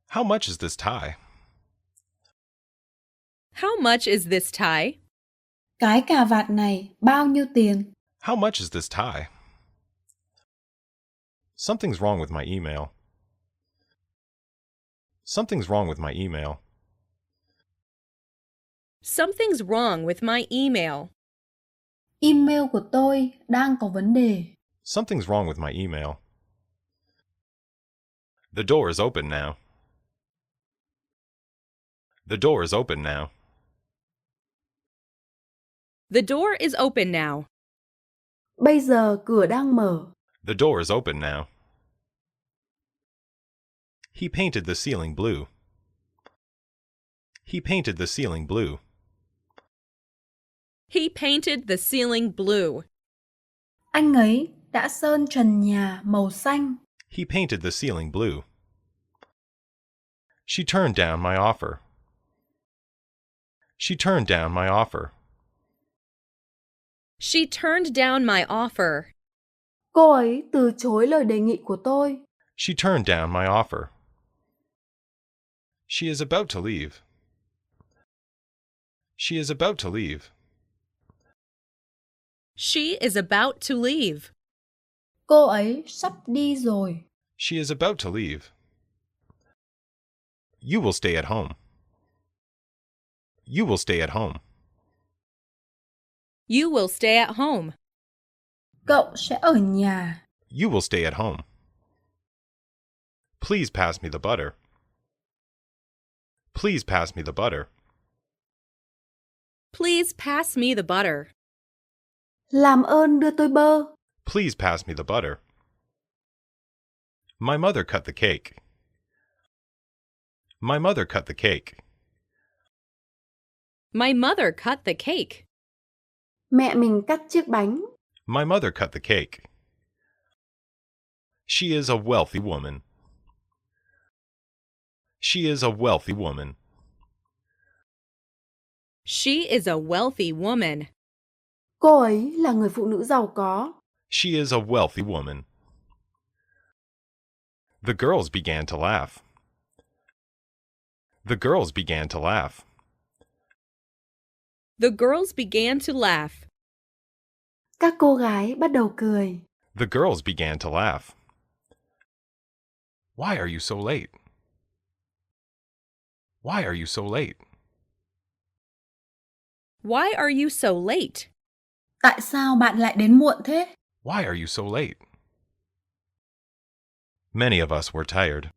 How much is this tie? How much is this tie? Cái cà vạt này bao nhiêu tiền? How much is this tie? Something's wrong with my email. Something's wrong with my email. Something's wrong with my email. Email của tôi đang có vấn đề. Something's wrong with my email. The door is open now. The door is open now. The door is open now. Bây giờ cửa đang mở. The door is open now. He painted the ceiling blue. He painted the ceiling blue. He painted the ceiling blue. Anh ấy đã sơn trần nhà màu xanh. He painted the ceiling blue. She turned down my offer. She turned down my offer. She turned down my offer. Cô ấy từ chối lời đề nghị của tôi. She turned down my offer. She is about to leave. She is about to leave. She is about to leave. Cô ấy sắp đi rồi. She is about to leave. You will stay at home. You will stay at home. You will stay at home. Cậu sẽ ở nhà. You will stay at home. Please pass me the butter. Please pass me the butter. Please pass me the butter. Làm ơn đưa tôi bơ. Please pass me the butter. My mother cut the cake. My mother cut the cake. My mother cut the cake. Mẹ mình cắt chiếc bánh. My mother cut the cake. She is a wealthy woman. She is a wealthy woman. She is a wealthy woman. Cô ấy là người phụ nữ giàu có. She is a wealthy woman. The girls began to laugh. The girls began to laugh. The girls began to laugh. Các cô gái bắt đầu cười. The girls began to laugh. Why are you so late? Why are you so late? Why are you so late? Tại sao bạn lại đến muộn thế? Why are you so late? Many of us were tired.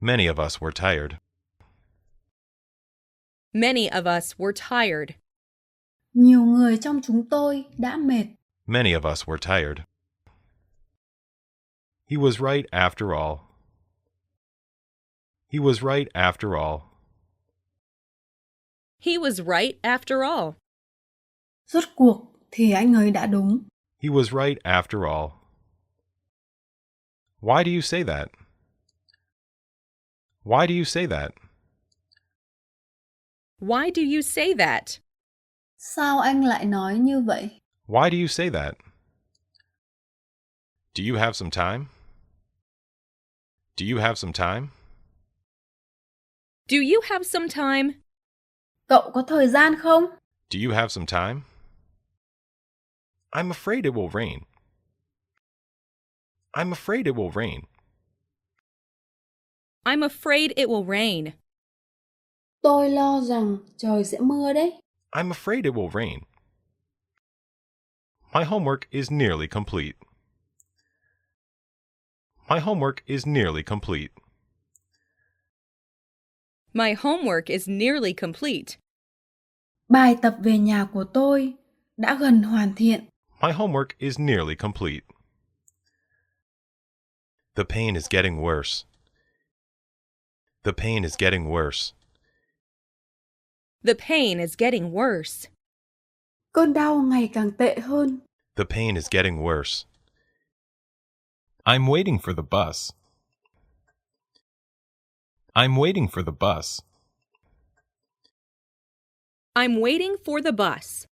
Many of us were tired. Many of us were tired. Nhiều người trong chúng tôi đã mệt. Many of us were tired. He was right after all. He was right after all. He was right after all. Rốt cuộc thì anh ấy đã đúng. He was right after all. Why do you say that? Why do you say that? Why do you say that? Sao anh lại nói như vậy? Why do you say that? Do you have some time? Do you have some time? Do you have some time? Cậu có thời gian không? Do you have some time? I'm afraid it will rain. I'm afraid it will rain. I'm afraid it will rain. Tôi lo rằng trời sẽ mưa đấy. I'm afraid it will rain. My homework is nearly complete. My homework is nearly complete. My homework is nearly complete. Bài tập về nhà của tôi đã gần hoàn thiện. My homework is nearly complete. The pain is getting worse. The pain is getting worse. The pain is getting worse. Cơn đau ngày càng tệ hơn. The pain is getting worse. I'm waiting for the bus. I'm waiting for the bus. I'm waiting for the bus.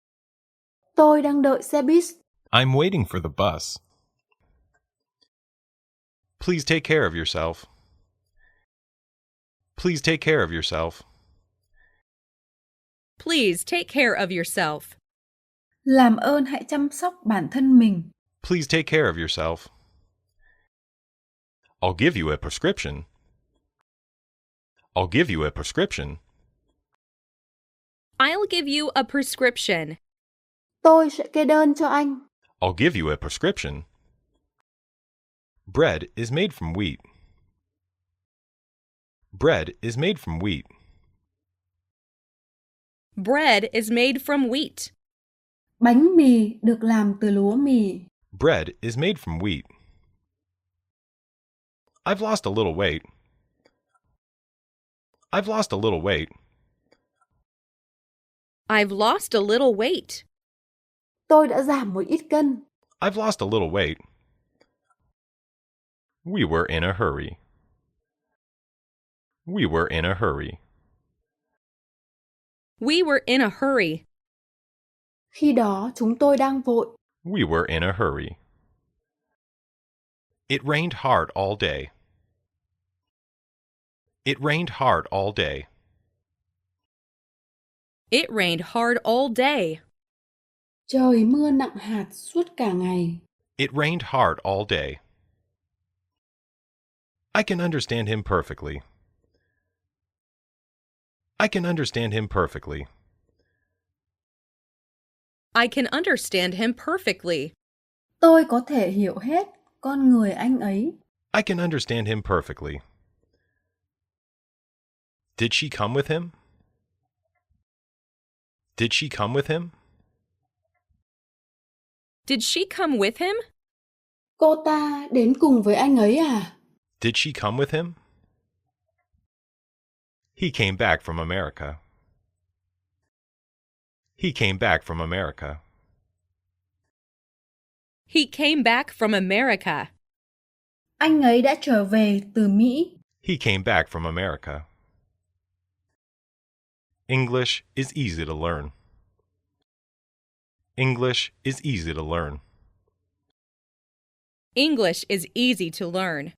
Tôi đang đợi xe buýt. I'm waiting for the bus. Please take care of yourself. Please take care of yourself. Please take care of yourself. Làm ơn hãy chăm sóc bản thân mình. Please take care of yourself. I'll give you a prescription. I'll give you a prescription. I'll give you a prescription. Tôi sẽ kê đơn cho anh. I'll give you a prescription. Bread is made from wheat. Bread is made from wheat. Bread is made from wheat. Bánh mì được làm từ lúa mì. Bread is made from wheat. I've lost a little weight. I've lost a little weight. I've lost a little weight. Tôi đã giảm một ít cân. I've lost a little weight. We were in a hurry. We were in a hurry. We were in a hurry. Khi đó chúng tôi đang vội. We were in a hurry. It rained hard all day. It rained hard all day. It rained hard all day. Trời mưa nặng hạt suốt cả ngày. It rained hard all day. I can understand him perfectly. I can understand him perfectly. I can understand him perfectly. Tôi có thể hiểu hết con người anh ấy. I can understand him perfectly. Did she come with him? Did she come with him? Did she come with him? Cô ta đến cùng với anh ấy à? Did she come with him? He came back from America. He came back from America. He came back from America. Anh ấy đã trở về từ Mỹ. He came back from America. English is easy to learn. English is easy to learn. English is easy to learn.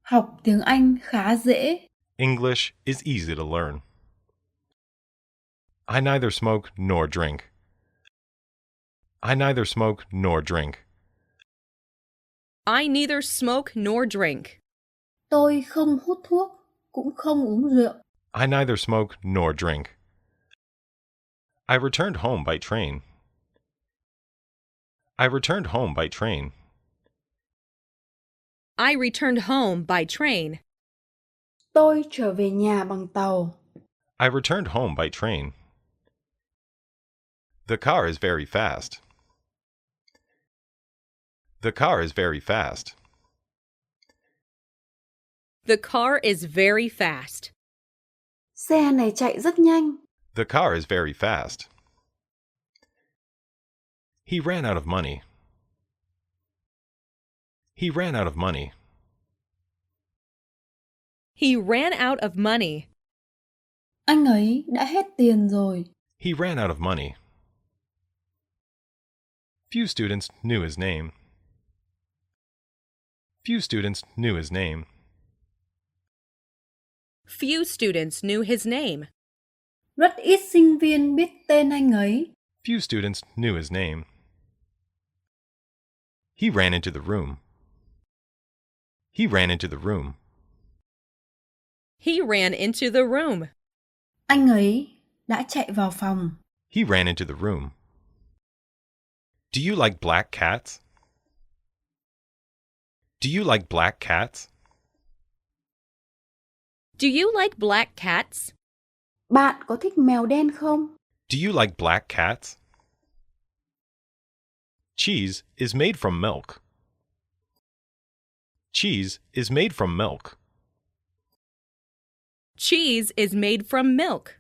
Học tiếng Anh khá dễ. English is easy to learn. I neither smoke nor drink. I neither smoke nor drink. I neither smoke nor drink. Tôi không hút thuốc, cũng không uống rượu. I neither smoke nor drink. I returned home by train. I returned home by train. I returned home by train. Tôi trở về nhà bằng tàu. I returned home by train. The car is very fast. The car is very fast. The car is very fast. Xe này chạy rất nhanh. The car is very fast. He ran out of money. He ran out of money. He ran out of money. Anh ấy đã hết tiền rồi. He ran out of money. Few students knew his name. Few students knew his name. Few students knew his name. Rất ít sinh viên biết tên anh ấy. Few students knew his name. He ran into the room. He ran into the room. He ran into the room. Anh ấy đã chạy vào phòng. He ran into the room. Do you like black cats? Do you like black cats? Do you like black cats? Bạn có thích mèo đen không? Do you like black cats? Cheese is made from milk. Cheese is made from milk. Cheese is made from milk.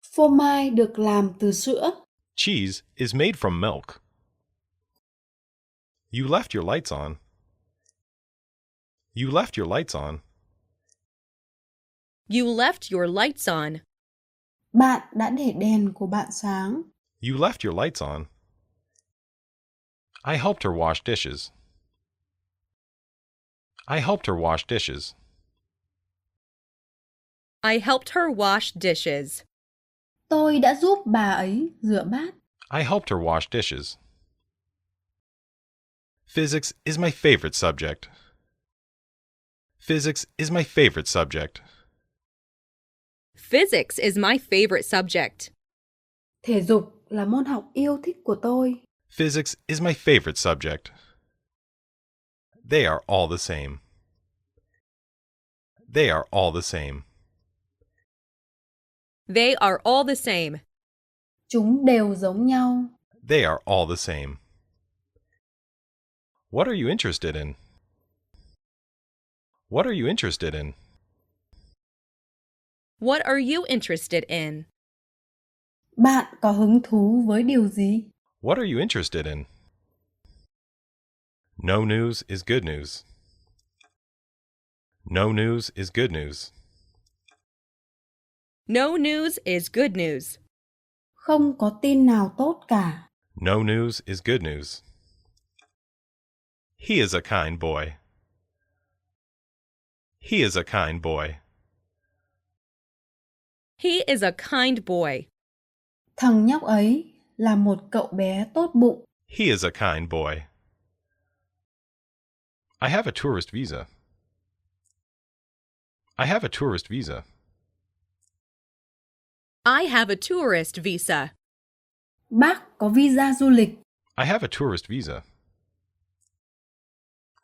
Phô mai được làm từ sữa. Cheese is made from milk. You left your lights on. You left your lights on. You left your lights on. Bạn đã để đèn của bạn sáng. You left your lights on. I helped her wash dishes. I helped her wash dishes. I helped her wash dishes. Tôi đã giúp bà ấy rửa bát. I helped her wash dishes. Physics is my favorite subject. Physics is my favorite subject. Physics is my favorite subject. Thể dục là môn học yêu thích của tôi. Physics is my favorite subject. They are all the same. They are all the same. They are all the same. Chúng đều giống nhau. They are all the same. What are you interested in? What are you interested in? What are you interested in? Bạn có hứng thú với điều gì? What are you interested in? No news is good news. No news is good news. No news is good news. Không có tin nào tốt cả. No news is good news. He is a kind boy. He is a kind boy. He is a kind boy. Thằng nhóc ấy là một cậu bé tốt bụng. He is a kind boy. I have a tourist visa. I have a tourist visa. I have a tourist visa. Bác có visa du lịch. I have a tourist visa.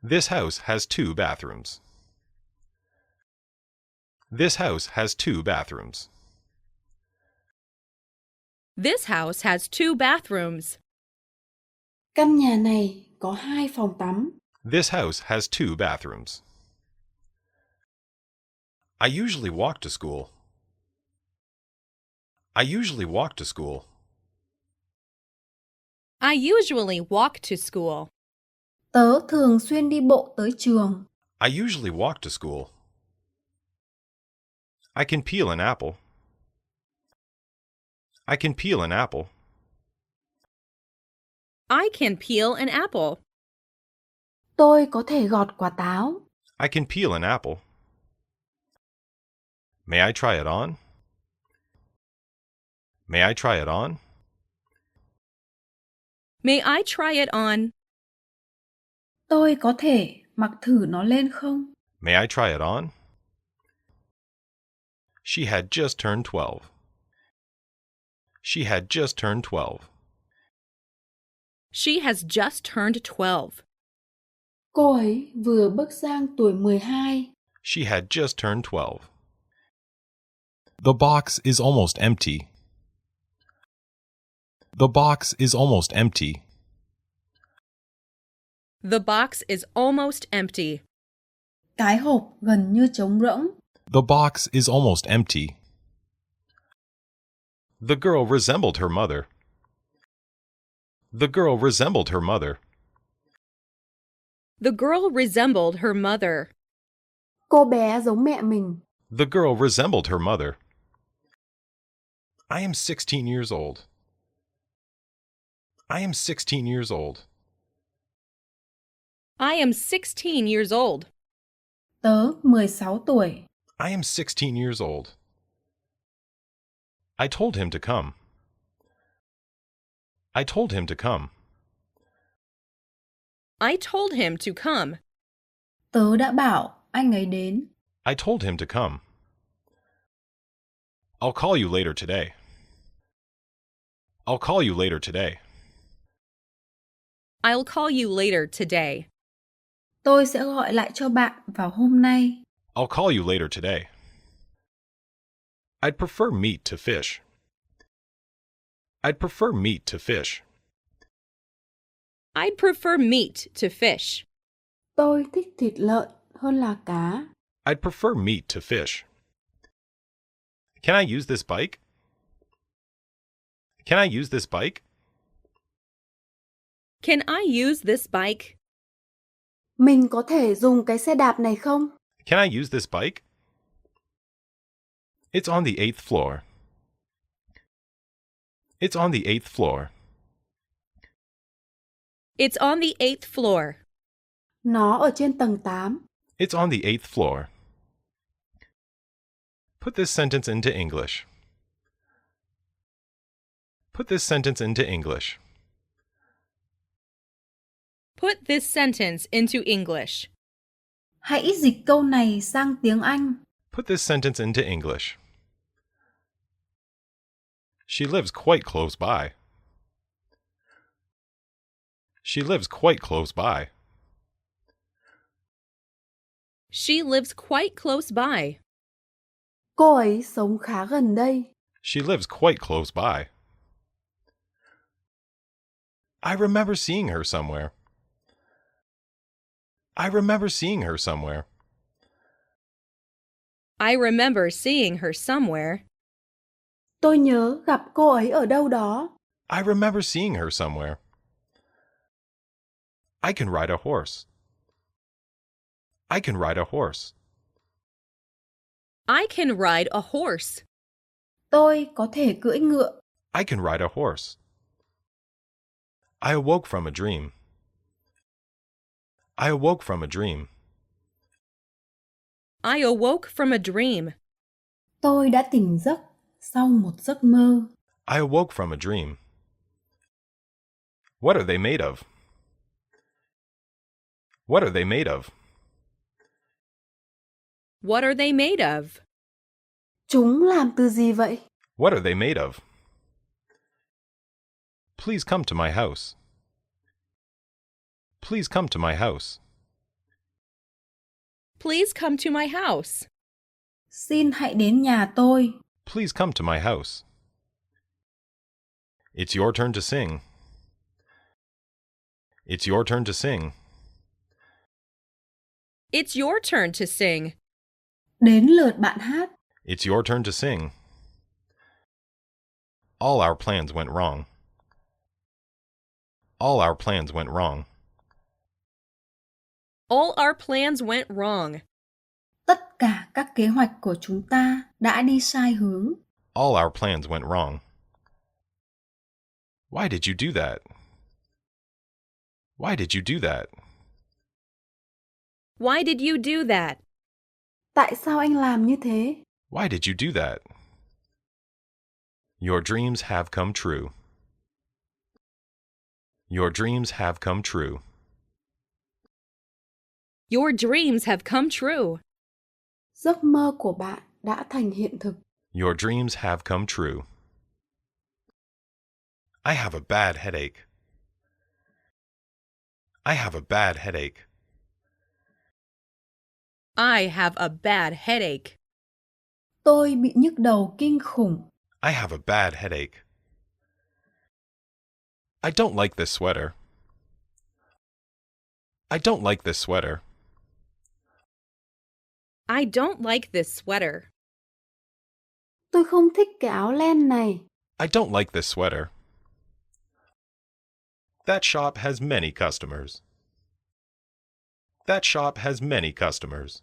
This house has 2 bathrooms. This house has 2 bathrooms. This house has 2 bathrooms. Căn nhà này có 2 phòng tắm. This house has 2 bathrooms. I usually walk to school. I usually walk to school. I usually walk to school. Tớ thường xuyên đi bộ tới trường. I usually walk to school. I can peel an apple. I can peel an apple. I can peel an apple. Tôi có thể gọt quả táo. I can peel an apple. May I try it on? May I try it on? May I try it on? Tôi có thể mặc thử nó lên không? May I try it on? She had just turned 12. She had just turned 12. She has just turned 12. Cô ấy vừa bước sang tuổi 12. She had just turned 12. The box is almost empty. The box is almost empty. The box is almost empty. Cái hộp gần như trống rỗng. The box is almost empty. The girl resembled her mother. The girl resembled her mother. The girl resembled her mother. Cô bé giống mẹ mình. The girl resembled her mother. I am 16 years old. I am 16 years old. I am 16 years old. Tớ 16 tuổi. I am 16 years old. I told him to come. I told him to come. I told him to come. Tớ đã bảo anh ấy đến. I told him to come. I'll call you later today. I'll call you later today. I'll call you later today. Tôi sẽ gọi lại cho bạn vào hôm nay. I'll call you later today. I'd prefer meat to fish. I'd prefer meat to fish. I'd prefer meat to fish. Tôi thích thịt lợn hơn là cá. I'd prefer meat to fish. Can I use this bike? Can I use this bike? Can I use this bike? Mình có thể dùng cái xe đạp này không? Can I use this bike? It's on the 8th floor. It's on the 8th floor. It's on the 8th floor. Nó ở trên tầng 8. It's on the 8th floor. Put this sentence into English. Put this sentence into English. Put this sentence into English. Hãy dịch câu này sang tiếng Anh. Put this sentence into English. She lives quite close by. She lives quite close by. She lives quite close by. Cô ấy sống khá gần đây. She lives quite close by. I remember seeing her somewhere. I remember seeing her somewhere. I remember seeing her somewhere. Tôi nhớ gặp cô ấy ở đâu đó. I remember seeing her somewhere. I can ride a horse. I can ride a horse. I can ride a horse. Tôi có thể cưỡi ngựa. I can ride a horse. I awoke from a dream. I awoke from a dream. I awoke from a dream. Tôi đã tỉnh giấc sau một giấc mơ. I awoke from a dream. What are they made of? What are they made of? What are they made of? Chúng làm từ gì vậy? What are they made of? Please come to my house. Please come to my house. Please come to my house. Xin hãy đến nhà tôi. Please come to my house. It's your turn to sing. It's your turn to sing. It's your turn to sing. Đến lượt bạn hát. It's your turn to sing. All our plans went wrong. All our plans went wrong. All our plans went wrong. Tất cả các kế hoạch của chúng ta đã đi sai hướng. All our plans went wrong. Why did you do that? Why did you do that? Why did you do that? Tại sao anh làm như thế? Why did you do that? Your dreams have come true. Your dreams have come true. Your dreams have come true. Giấc mơ của bạn đã thành hiện thực. Your dreams have come true. I have a bad headache. I have a bad headache. I have a bad headache. Tôi bị nhức đầu kinh khủng. I have a bad headache. I don't like this sweater. I don't like this sweater. I don't like this sweater. Tôi không thích cái áo len này. I don't like this sweater. That shop has many customers. That shop has many customers.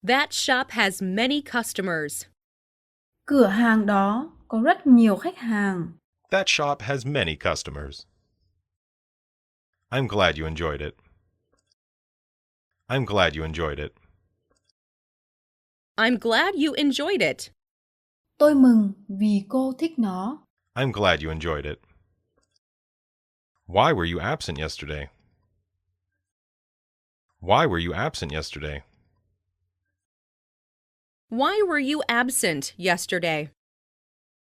That shop has many customers. Cửa hàng đó có rất nhiều khách hàng. That shop has many customers. I'm glad you enjoyed it. I'm glad you enjoyed it. I'm glad you enjoyed it. Tôi mừng vì cô thích nó. I'm glad you enjoyed it. Why were you absent yesterday? Why were you absent yesterday? Why were you absent yesterday?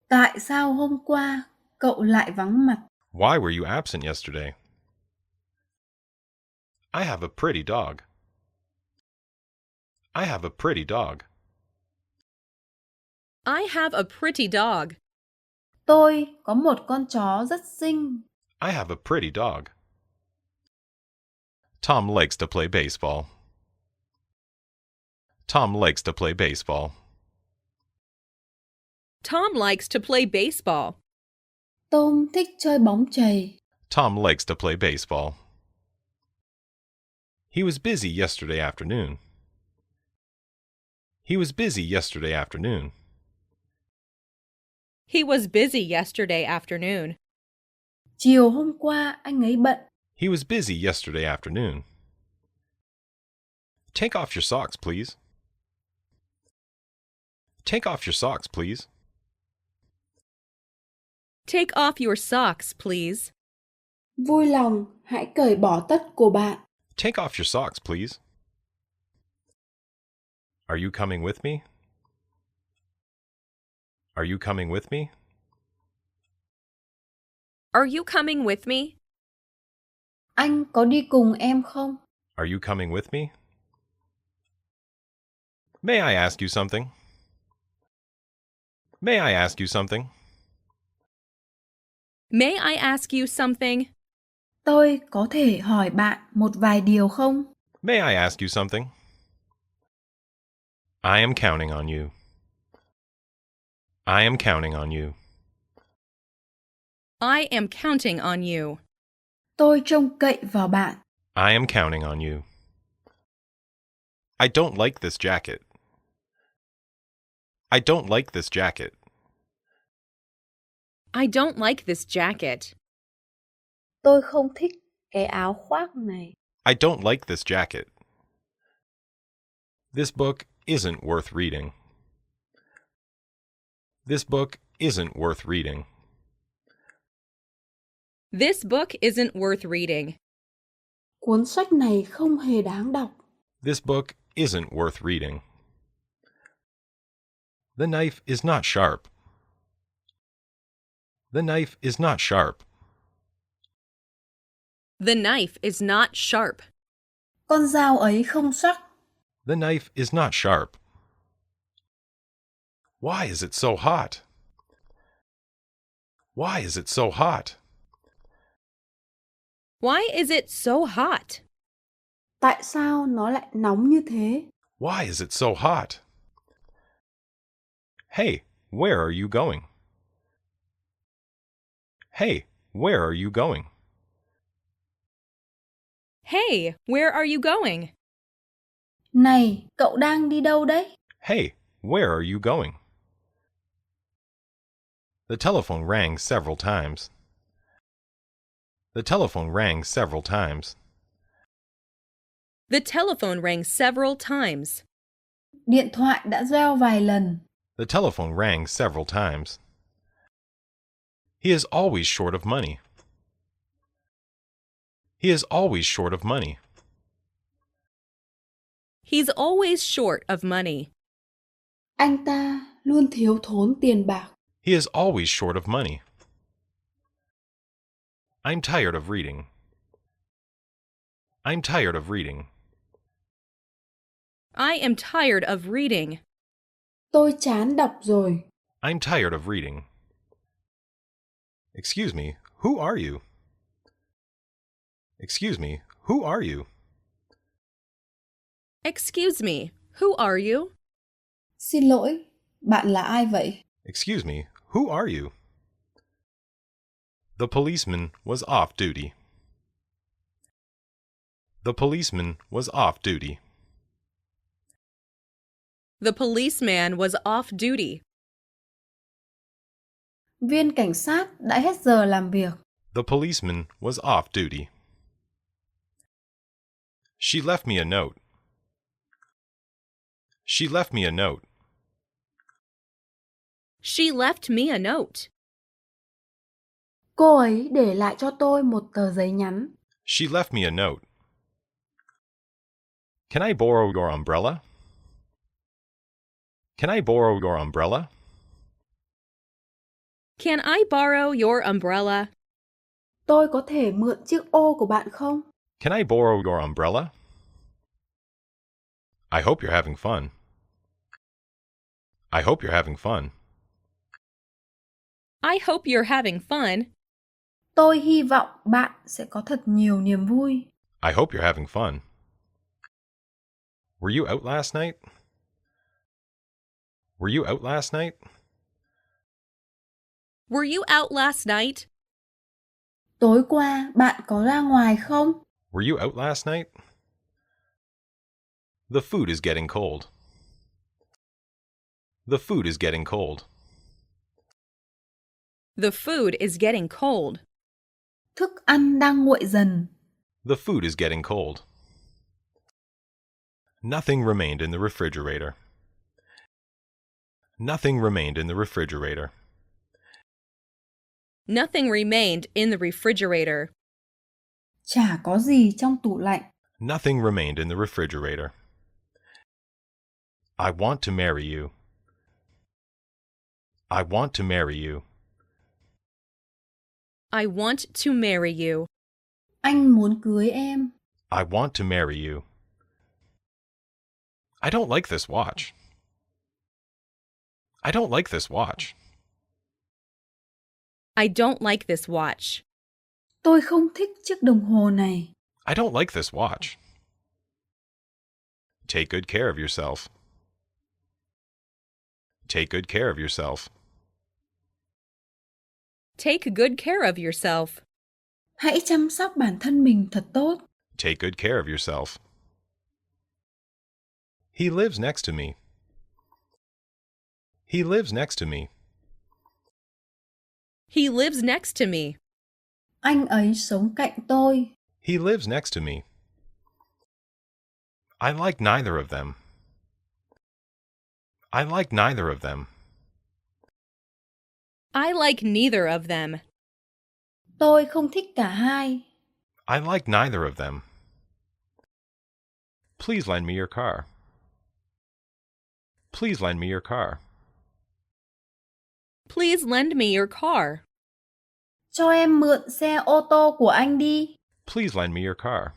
Tại sao hôm qua cậu lại vắng mặt? Why were you absent yesterday? I have a pretty dog. I have a pretty dog. I have a pretty dog. Tôi có một con chó rất xinh. I have a pretty dog. Tom likes to play baseball. Tom likes to play baseball. Tom likes to play baseball. Tom thích chơi bóng chày. Tom likes to play baseball. He was busy yesterday afternoon. He was busy yesterday afternoon. He was busy yesterday afternoon. Chiều hôm qua anh ấy bận. He was busy yesterday afternoon. Take off your socks, please. Take off your socks, please. Take off your socks, please. Vui lòng, hãy cởi bỏ tất của bạn. Take off your socks, please. Are you coming with me? Are you coming with me? Are you coming with me? Anh có đi cùng em không? Are you coming with me? May I ask you something? May I ask you something? May I ask you something? Tôi có thể hỏi bạn một vài điều không? May I ask you something? I am counting on you. I am counting on you. I am counting on you. Tôi trông cậy vào bạn. I am counting on you. I don't like this jacket. I don't like this jacket. I don't like this jacket. Tôi không thích cái áo khoác này. I don't like this jacket. This book isn't worth reading. This book isn't worth reading. This book isn't worth reading. Cuốn sách này không hề đáng đọc. This book isn't worth reading. The knife is not sharp. The knife is not sharp. The knife is not sharp. Con dao ấy không sắc. The knife is not sharp. Why is it so hot? Why is it so hot? Why is it so hot? Tại sao nó lại nóng như thế? Why is it so hot? Hey, where are you going? Hey, where are you going? Hey, where are you going? Này, cậu đang đi đâu đấy? Hey, where are you going? The telephone rang several times. The telephone rang several times. The telephone rang several times. Điện thoại đã reo vài lần. The telephone rang several times. He is always short of money. He is always short of money. He's always short of money. Anh ta luôn thiếu thốn tiền bạc. He is always short of money. I'm tired of reading. I'm tired of reading. I am tired of reading. Tôi chán đọc rồi. I'm tired of reading. Excuse me, who are you? Excuse me, who are you? Excuse me, who are you? Xin lỗi, bạn là ai vậy? Excuse me, who are you? The policeman was off duty. The policeman was off duty. The policeman was off duty. Viên cảnh sát đã hết giờ làm việc. The policeman was off duty. She left me a note. She left me a note. She left me a note. Cô ấy để lại cho tôi một tờ giấy nhắn. She left me a note. Can I borrow your umbrella? Can I borrow your umbrella? Can I borrow your umbrella? Tôi có thể mượn chiếc ô của bạn không? Can I borrow your umbrella? I hope you're having fun. I hope you're having fun. I hope you're having fun. Tôi hy vọng bạn sẽ có thật nhiều niềm vui. I hope you're having fun. Were you out last night? Were you out last night? Were you out last night? Tối qua bạn có ra ngoài không? Were you out last night? The food is getting cold. The food is getting cold. The food is getting cold. Thức ăn đang nguội dần. The food is getting cold. Nothing remained in the refrigerator. Nothing remained in the refrigerator. Nothing remained in the refrigerator. Chả có gì trong tủ lạnh. Nothing remained in the refrigerator. I want to marry you. I want to marry you. I want to marry you. Anh muốn cưới em. I want to marry you. I don't like this watch. I don't like this watch. I don't like this watch. Tôi không thích chiếc đồng hồ này. I don't like this watch. Take good care of yourself. Take good care of yourself. Take good care of yourself. Hãy chăm sóc bản thân mình thật tốt. Take good care of yourself. He lives next to me. He lives next to me. He lives next to me. Anh ấy sống cạnh tôi. He lives next to me. I like neither of them. I like neither of them. I like neither of them. Tôi không thích cả hai. I like neither of them. Please lend me your car. Please lend me your car. Please lend me your car. Cho em mượn xe ô tô của anh đi. Please lend me your car.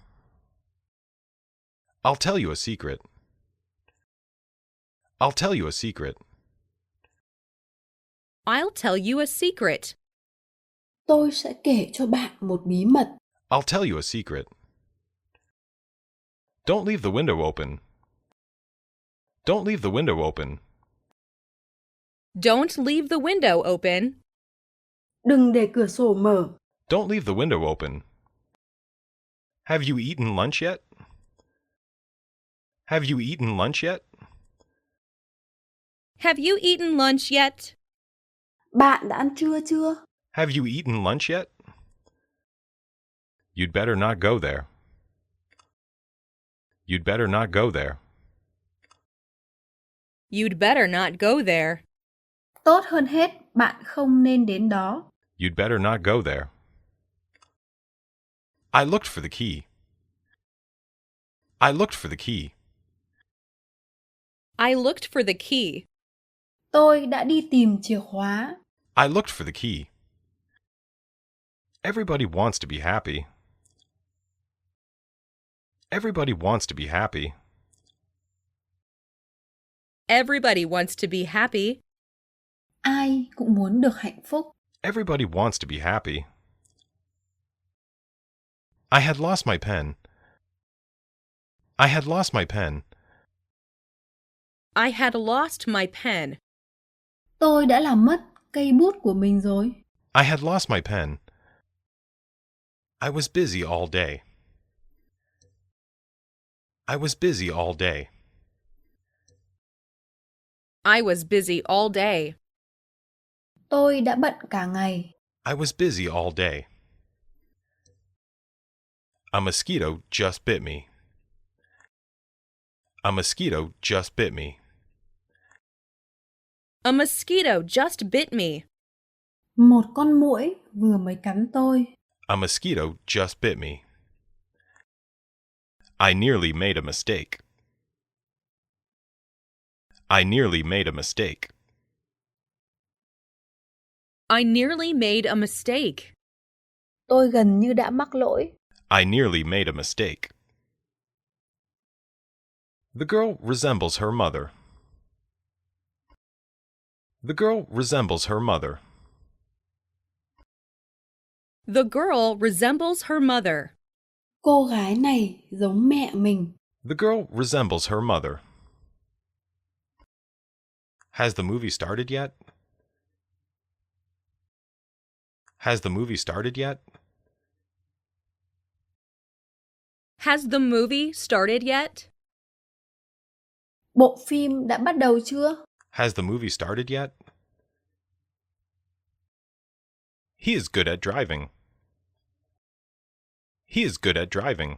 I'll tell you a secret. I'll tell you a secret. I'll tell you a secret. Tôi sẽ kể cho bạn một bí mật. I'll tell you a secret. Don't leave the window open. Don't leave the window open. Don't leave the window open. Đừng để cửa sổ mở. Don't leave the window open. Have you eaten lunch yet? Have you eaten lunch yet? Have you eaten lunch yet? Bạn đã ăn trưa chưa? Have you eaten lunch yet? You'd better not go there. You'd better not go there. You'd better not go there. Tốt hơn hết, bạn không nên đến đó. You'd better not go there. I looked for the key. I looked for the key. I looked for the key. Tôi đã đi tìm chìa khóa. I looked for the key. Everybody wants to be happy. Everybody wants to be happy. Everybody wants to be happy. Ai cũng muốn được hạnh phúc. Everybody wants to be happy. I had lost my pen. I had lost my pen. I had lost my pen. Tôi đã làm mất cây bút của mình rồi. I had lost my pen. I was busy all day. I was busy all day. I was busy all day. Tôi đã bận cả ngày. I was busy all day. A mosquito just bit me. A mosquito just bit me. A mosquito just bit me. Một con muỗi vừa mới cắn tôi. A mosquito just bit me. I nearly made a mistake. I nearly made a mistake. I nearly made a mistake. Tôi gần như đã mắc lỗi. I nearly made a mistake. The girl resembles her mother. The girl resembles her mother. The girl resembles her mother. Cô gái này giống mẹ mình. The girl resembles her mother. Has the movie started yet? Has the movie started yet? Has the movie started yet? Bộ phim đã bắt đầu chưa? Has the movie started yet? He is good at driving. He is good at driving.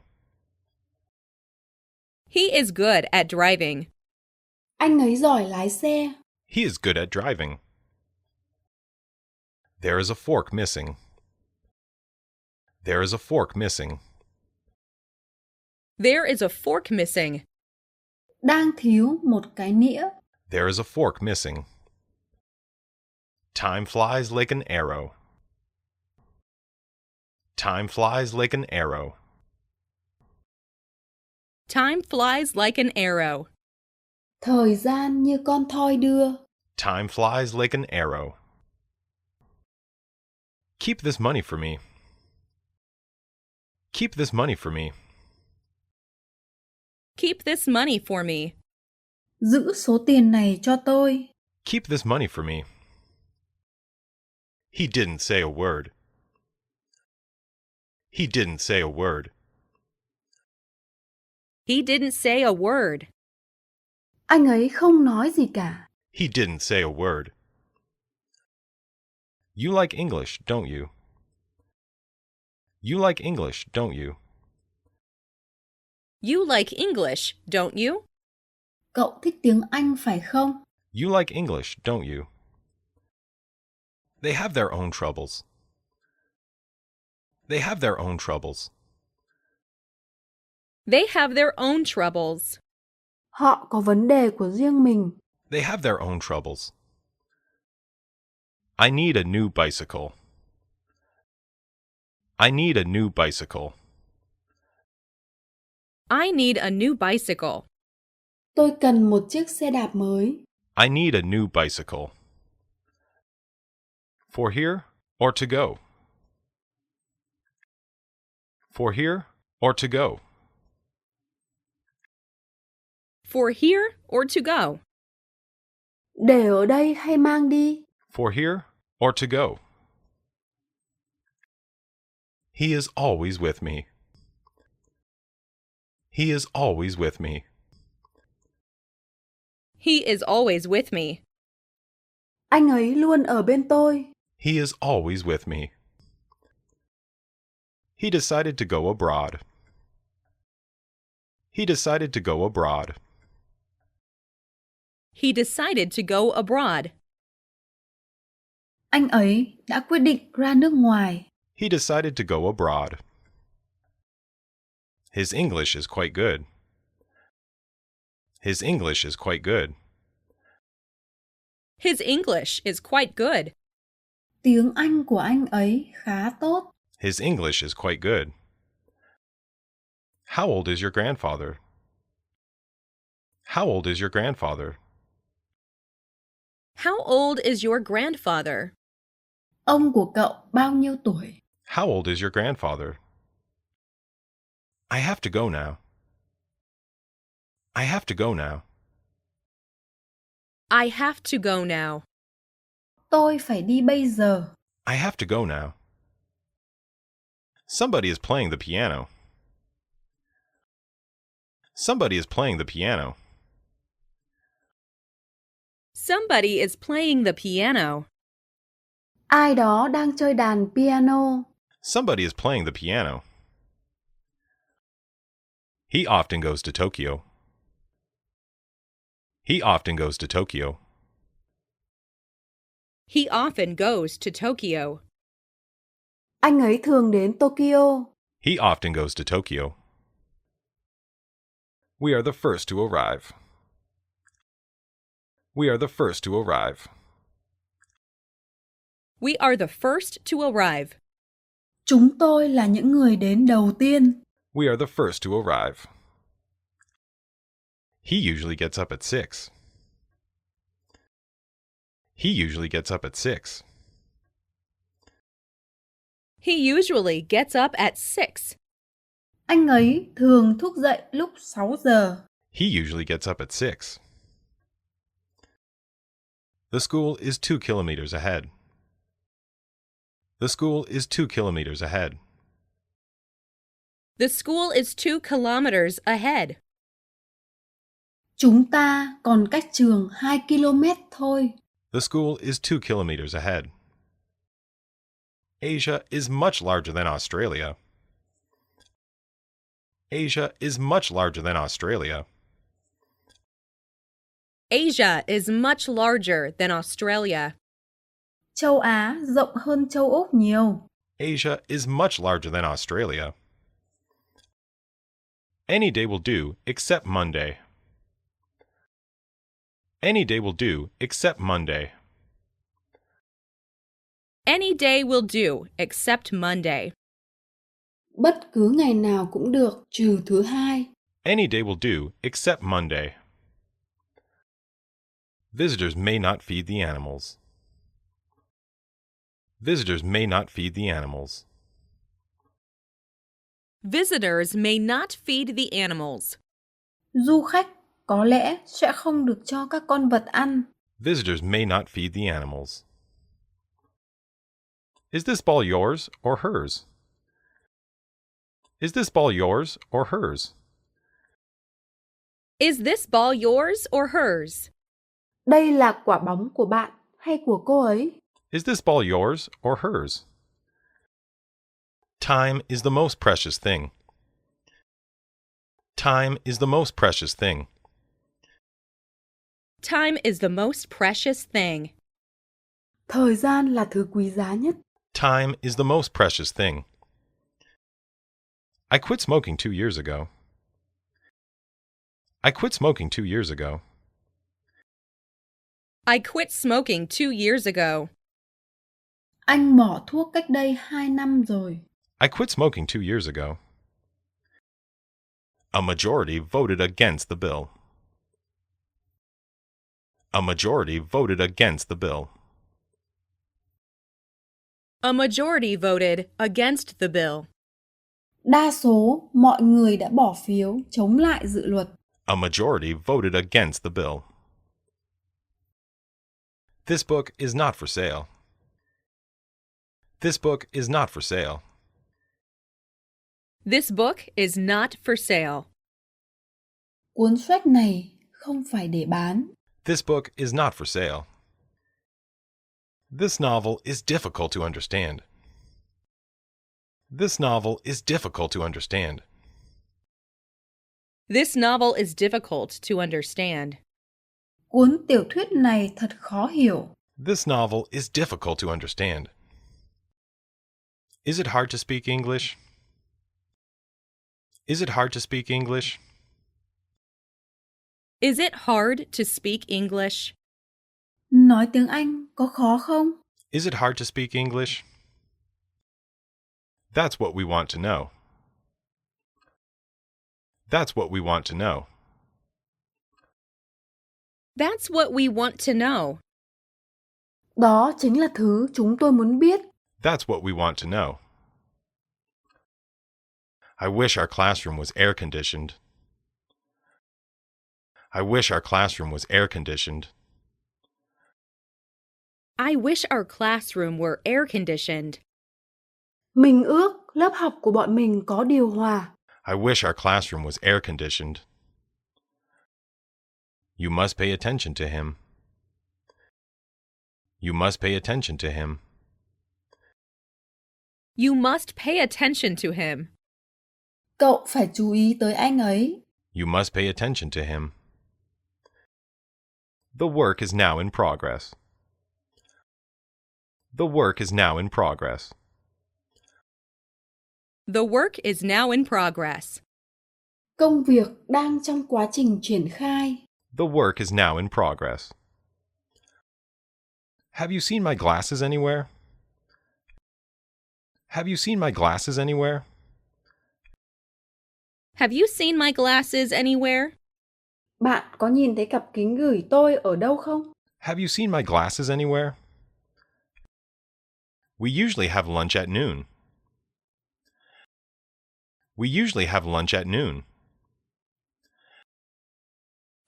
He is good at driving. Anh ấy giỏi lái xe. He is good at driving. There is a fork missing. There is a fork missing. There is a fork missing. Đang thiếu một cái nĩa. There is a fork missing. Time flies like an arrow. Time flies like an arrow. Time flies like an arrow. Thời gian như con thoi đưa. Time flies like an arrow. Keep this money for me. Keep this money for me. Keep this money for me. Giữ số tiền này cho tôi. Keep this money for me. He didn't say a word. He didn't say a word. He didn't say a word. Anh ấy không nói gì cả. He didn't say a word. You like English, don't you? You like English, don't you? You like English, don't you? Cậu thích tiếng Anh phải không? You like English, don't you? They have their own troubles. They have their own troubles. They have their own troubles. Họ có vấn đề của riêng mình. They have their own troubles. I need a new bicycle. I need a new bicycle. I need a new bicycle. Tôi cần một chiếc xe đạp mới. I need a new bicycle. For here or to go? For here or to go? For here or to go? Để ở đây hay mang đi? For here or to go? He is always with me. He is always with me. He is always with me. Anh ấy luôn ở bên tôi. He is always with me. He decided to go abroad. He decided to go abroad. He decided to go abroad. Anh ấy đã quyết định ra nước ngoài. He decided to go abroad. His English is quite good. His English is quite good. His English is quite good. Tiếng Anh của anh ấy khá tốt. His English is quite good. How old is your grandfather? How old is your grandfather? How old is your grandfather? Ông của cậu bao nhiêu tuổi? How old is your grandfather? I have to go now. I have to go now. I have to go now. Tôi phải đi bây giờ. I have to go now. Somebody is playing the piano. Somebody is playing the piano. Somebody is playing the piano. Ai đó đang chơi đàn piano. Somebody is playing the piano. He often goes to Tokyo. He often goes to Tokyo. He often goes to Tokyo. Anh ấy thường đến Tokyo. He often goes to Tokyo. We are the first to arrive. We are the first to arrive. We are the first to arrive. Chúng tôi là những người đến đầu tiên. We are the first to arrive. He usually gets up at 6. He usually gets up at 6. He usually gets up at 6. Anh ấy thường thức dậy lúc 6 giờ. He usually gets up at 6. The school is 2 kilometers ahead. The school is 2 kilometers ahead. The school is 2 kilometers ahead. Chúng ta còn cách trường 2 km thôi. The school is 2 kilometers ahead. Asia is much larger than Australia. Asia is much larger than Australia. Asia is much larger than Australia. Châu Á rộng hơn châu Úc nhiều. Asia is much larger than Australia. Any day will do except Monday. Any day will do except Monday. Any day will do except Monday. Bất cứ ngày nào cũng được trừ thứ hai. Any day will do except Monday. Visitors may not feed the animals. Visitors may not feed the animals. Visitors may not feed the animals. Du khách có lẽ sẽ không được cho các con vật ăn. Visitors may not feed the animals. Is this ball yours or hers? Is this ball yours or hers? Is this ball yours or hers? Đây là quả bóng của bạn hay của cô ấy? Is this ball yours or hers? Time is the most precious thing. Time is the most precious thing. Time is the most precious thing. Thời gian là thứ quý giá nhất. Time is the most precious thing. I quit smoking 2 years ago. I quit smoking 2 years ago. I quit smoking 2 years ago. Anh bỏ thuốc cách đây 2 năm rồi. I quit smoking 2 years ago. A majority voted against the bill. A majority voted against the bill. A majority voted against the bill. Đa số mọi người đã bỏ phiếu chống lại dự luật. A majority voted against the bill. This book is not for sale. This book is not for sale. This book is not for sale. Cuốn sách này không phải để bán. This book is not for sale. This novel is difficult to understand. This novel is difficult to understand. This novel is difficult to understand. Cuốn tiểu thuyết này thật khó hiểu. This novel is difficult to understand. Is it hard to speak English? Is it hard to speak English? Is it hard to speak English? Nói tiếng Anh có khó không? Is it hard to speak English? That's what we want to know. That's what we want to know. That's what we want to know. Đó chính là thứ chúng tôi muốn biết. That's what we want to know. I wish our classroom was air-conditioned. I wish our classroom was air-conditioned. I wish our classroom were air-conditioned. Mình ước lớp học của bọn mình có điều hòa. I wish our classroom was air-conditioned. You must pay attention to him. You must pay attention to him. You must pay attention to him. Cậu phải chú ý tới anh ấy. You must pay attention to him. The work is now in progress. The work is now in progress. The work is now in progress. Công việc đang trong quá trình triển khai. The work is now in progress. Have you seen my glasses anywhere? Have you seen my glasses anywhere? Have you seen my glasses anywhere? Bạn có nhìn thấy cặp kính gửi tôi ở đâu không? Have you seen my glasses anywhere? We usually have lunch at noon. We usually have lunch at noon.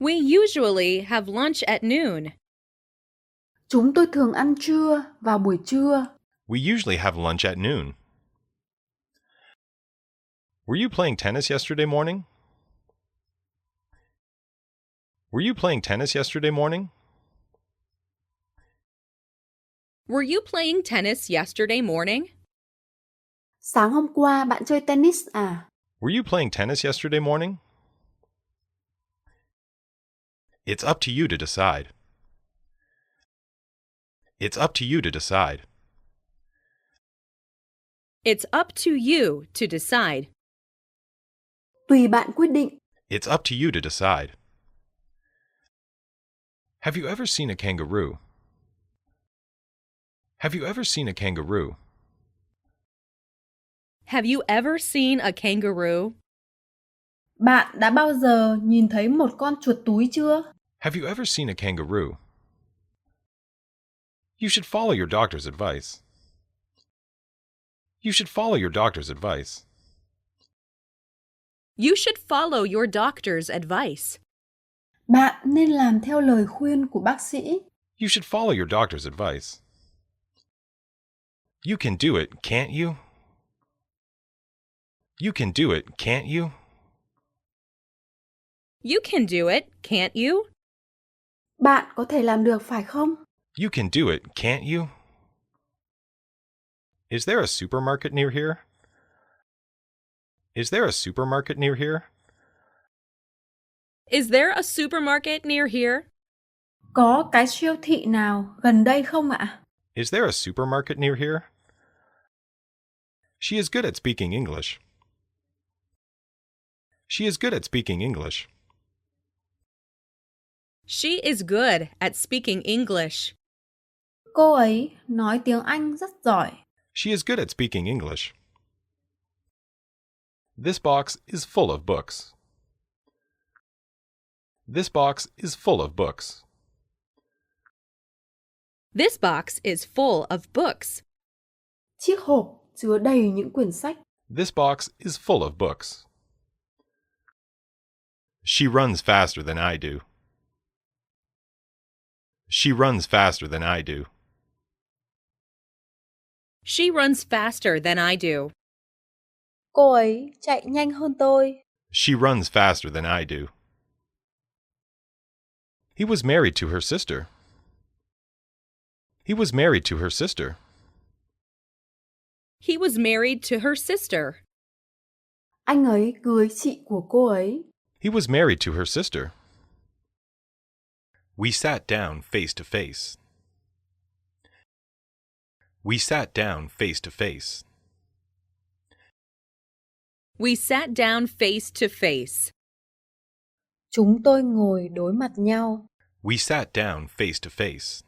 We usually have lunch at noon. Chúng tôi thường ăn trưa vào buổi trưa. We usually have lunch at noon. Were you playing tennis yesterday morning? Were you playing tennis yesterday morning? Were you playing tennis yesterday morning? Sáng hôm qua bạn chơi tennis à? Were you playing tennis yesterday morning? It's up to you to decide. It's up to you to decide. It's up to you to decide. Tùy bạn quyết định. It's up to you to decide. Have you ever seen a kangaroo? Have you ever seen a kangaroo? Have you ever seen a kangaroo? Bạn đã bao giờ nhìn thấy một con chuột túi chưa? Have you ever seen a kangaroo? You should follow your doctor's advice. You should follow your doctor's advice. You should follow your doctor's advice. Bạn nên làm theo lời khuyên của bác sĩ. You should follow your doctor's advice. You can do it, can't you? You can do it, can't you? You can do it, can't you? Bạn có thể làm được phải không? You can do it, can't you? Is there a supermarket near here? Is there a supermarket near here? Is there a supermarket near here? Có cái siêu thị nào gần đây không ạ? Is there a supermarket near here? She is good at speaking English. She is good at speaking English. She is good at speaking English. Cô ấy nói tiếng Anh rất giỏi. She is good at speaking English. This box is full of books. This box is full of books. This box is full of books. Chiếc hộp chứa đầy những quyển sách. This box is full of books. She runs faster than I do. She runs faster than I do. She runs faster than I do. Cô ấy chạy nhanh hơn tôi. She runs faster than I do. He was married to her sister. He was married to her sister. He was married to her sister. Anh ấy cưới chị của cô ấy. He was married to her sister. We sat down face to face. We sat down face to face. We sat down face to face. Chúng tôi ngồi đối mặt nhau. We sat down face to face.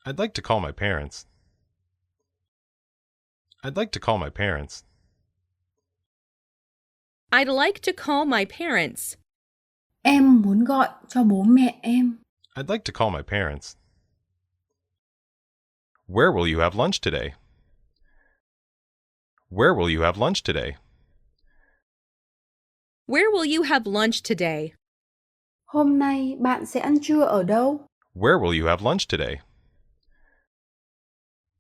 I'd like to call my parents. I'd like to call my parents. I'd like to call my parents. Em muốn gọi cho bố mẹ em. I'd like to call my parents. Where will you have lunch today? Where will you have lunch today? Where will you have lunch today? Hôm nay bạn sẽ ăn trưa ở đâu? Where will you have lunch today?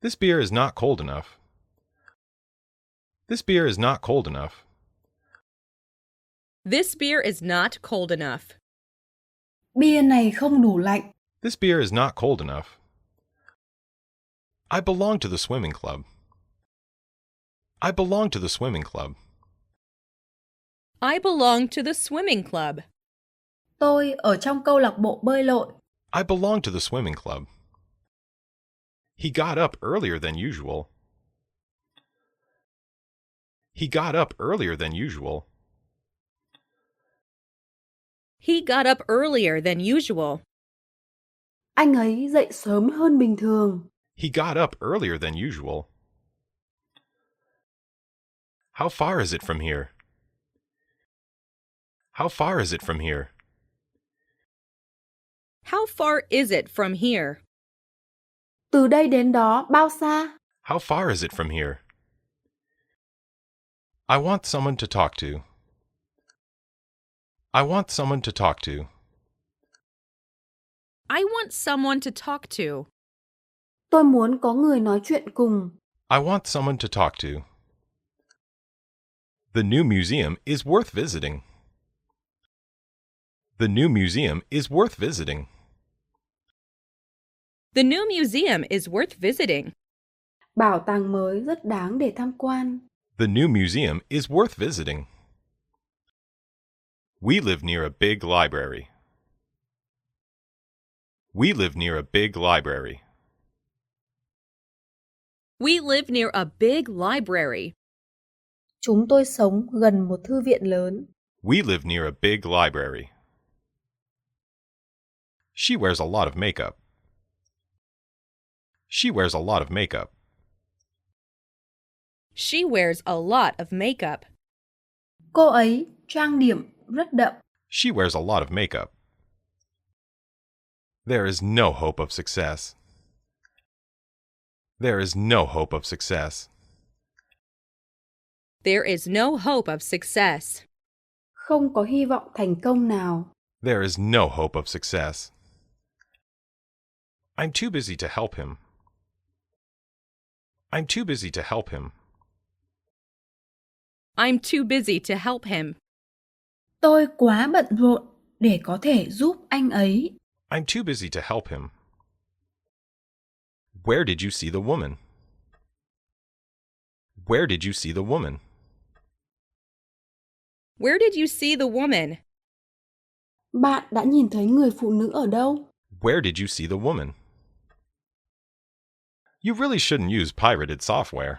This beer is not cold enough. This beer is not cold enough. This beer is not cold enough. Bia này không đủ lạnh. This beer is not cold enough. I belong to the swimming club. I belong to the swimming club. I belong to the swimming club. Tôi ở trong câu lạc bộ bơi lội. I belong to the swimming club. He got up earlier than usual. He got up earlier than usual. He got up earlier than usual. Anh ấy dậy sớm hơn bình thường. He got up earlier than usual. How far is it from here? How far is it from here? How far is it from here? Từ đây đến đó bao xa? How far is it from here? I want someone to talk to. I want someone to talk to. I want someone to talk to. Tôi muốn có người nói chuyện cùng. I want someone to talk to. The new museum is worth visiting. The new museum is worth visiting. The new museum is worth visiting. Bảo tàng mới rất đáng để tham quan. The new museum is worth visiting. We live near a big library. We live near a big library. We live near a big library. Chúng tôi sống gần một thư viện lớn. We live near a big library. She wears a lot of makeup. She wears a lot of makeup. She wears a lot of makeup. Cô ấy trang điểm rất đậm. She wears a lot of makeup. There is no hope of success. There is no hope of success. There is no hope of success. Không có hy vọng thành công nào. There is no hope of success. I'm too busy to help him. I'm too busy to help him. I'm too busy to help him. Tôi quá bận rộn để có thể giúp anh ấy. I'm too busy to help him. Where did you see the woman? Where did you see the woman? Where did you see the woman? Bạn đã nhìn thấy người phụ nữ ở đâu? Where did you see the woman? You really shouldn't use pirated software.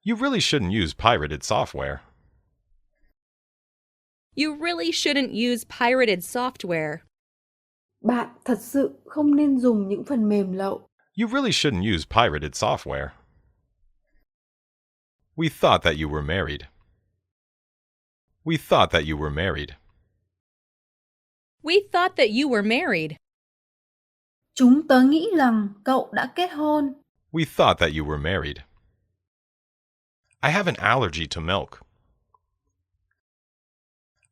You really shouldn't use pirated software. You really shouldn't use pirated software. Bạn thật sự không nên dùng những phần mềm lậu. You really shouldn't use pirated software. We thought that you were married. We thought that you were married. We thought that you were married. Chúng tớ nghĩ rằng cậu đã kết hôn. We thought that you were married. I have an allergy to milk.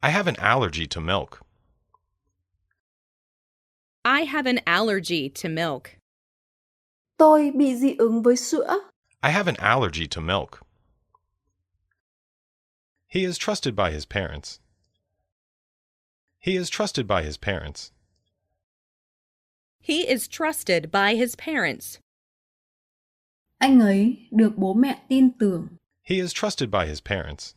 I have an allergy to milk. I have an allergy to milk. Tôi bị dị ứng với sữa. I have an allergy to milk. He is trusted by his parents. He is trusted by his parents. He is trusted by his parents. Anh ấy được bố mẹ tin tưởng. He is trusted by his parents.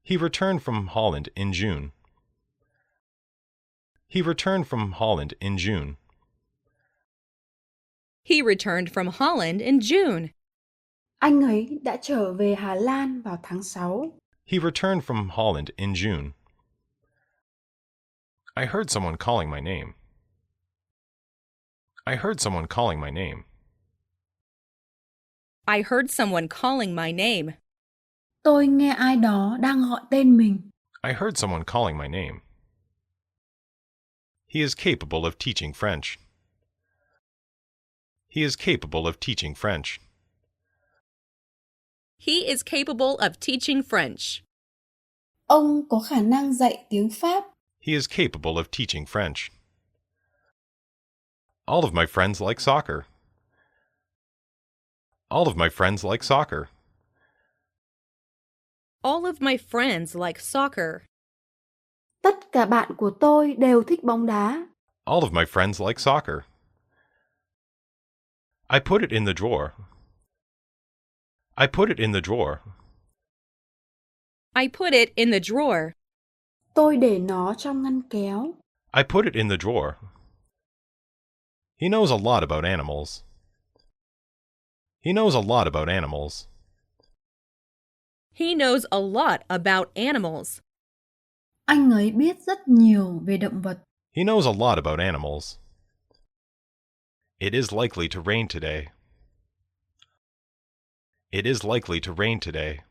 He returned from Holland in June. He returned from Holland in June. He returned from Holland in June. Anh ấy đã trở về Hà Lan vào tháng 6. He returned from Holland in June. I heard someone calling my name. I heard someone calling my name. I heard someone calling my name. Tôi nghe ai đó đang gọi tên mình. I heard someone calling my name. He is capable of teaching French. He is capable of teaching French. He is capable of teaching French. Ông có khả năng dạy tiếng Pháp. He is capable of teaching French. All of my friends like soccer. All of my friends like soccer. All of my friends like soccer. Tất cả bạn của tôi đều thích bóng đá. All of my friends like soccer. I put it in the drawer. I put it in the drawer. I put it in the drawer. Tôi để nó trong ngăn kéo. I put it in the drawer. He knows a lot about animals. He knows a lot about animals. He knows a lot about animals. Anh ấy biết rất nhiều về động vật. He knows a lot about animals. It is likely to rain today. It is likely to rain today.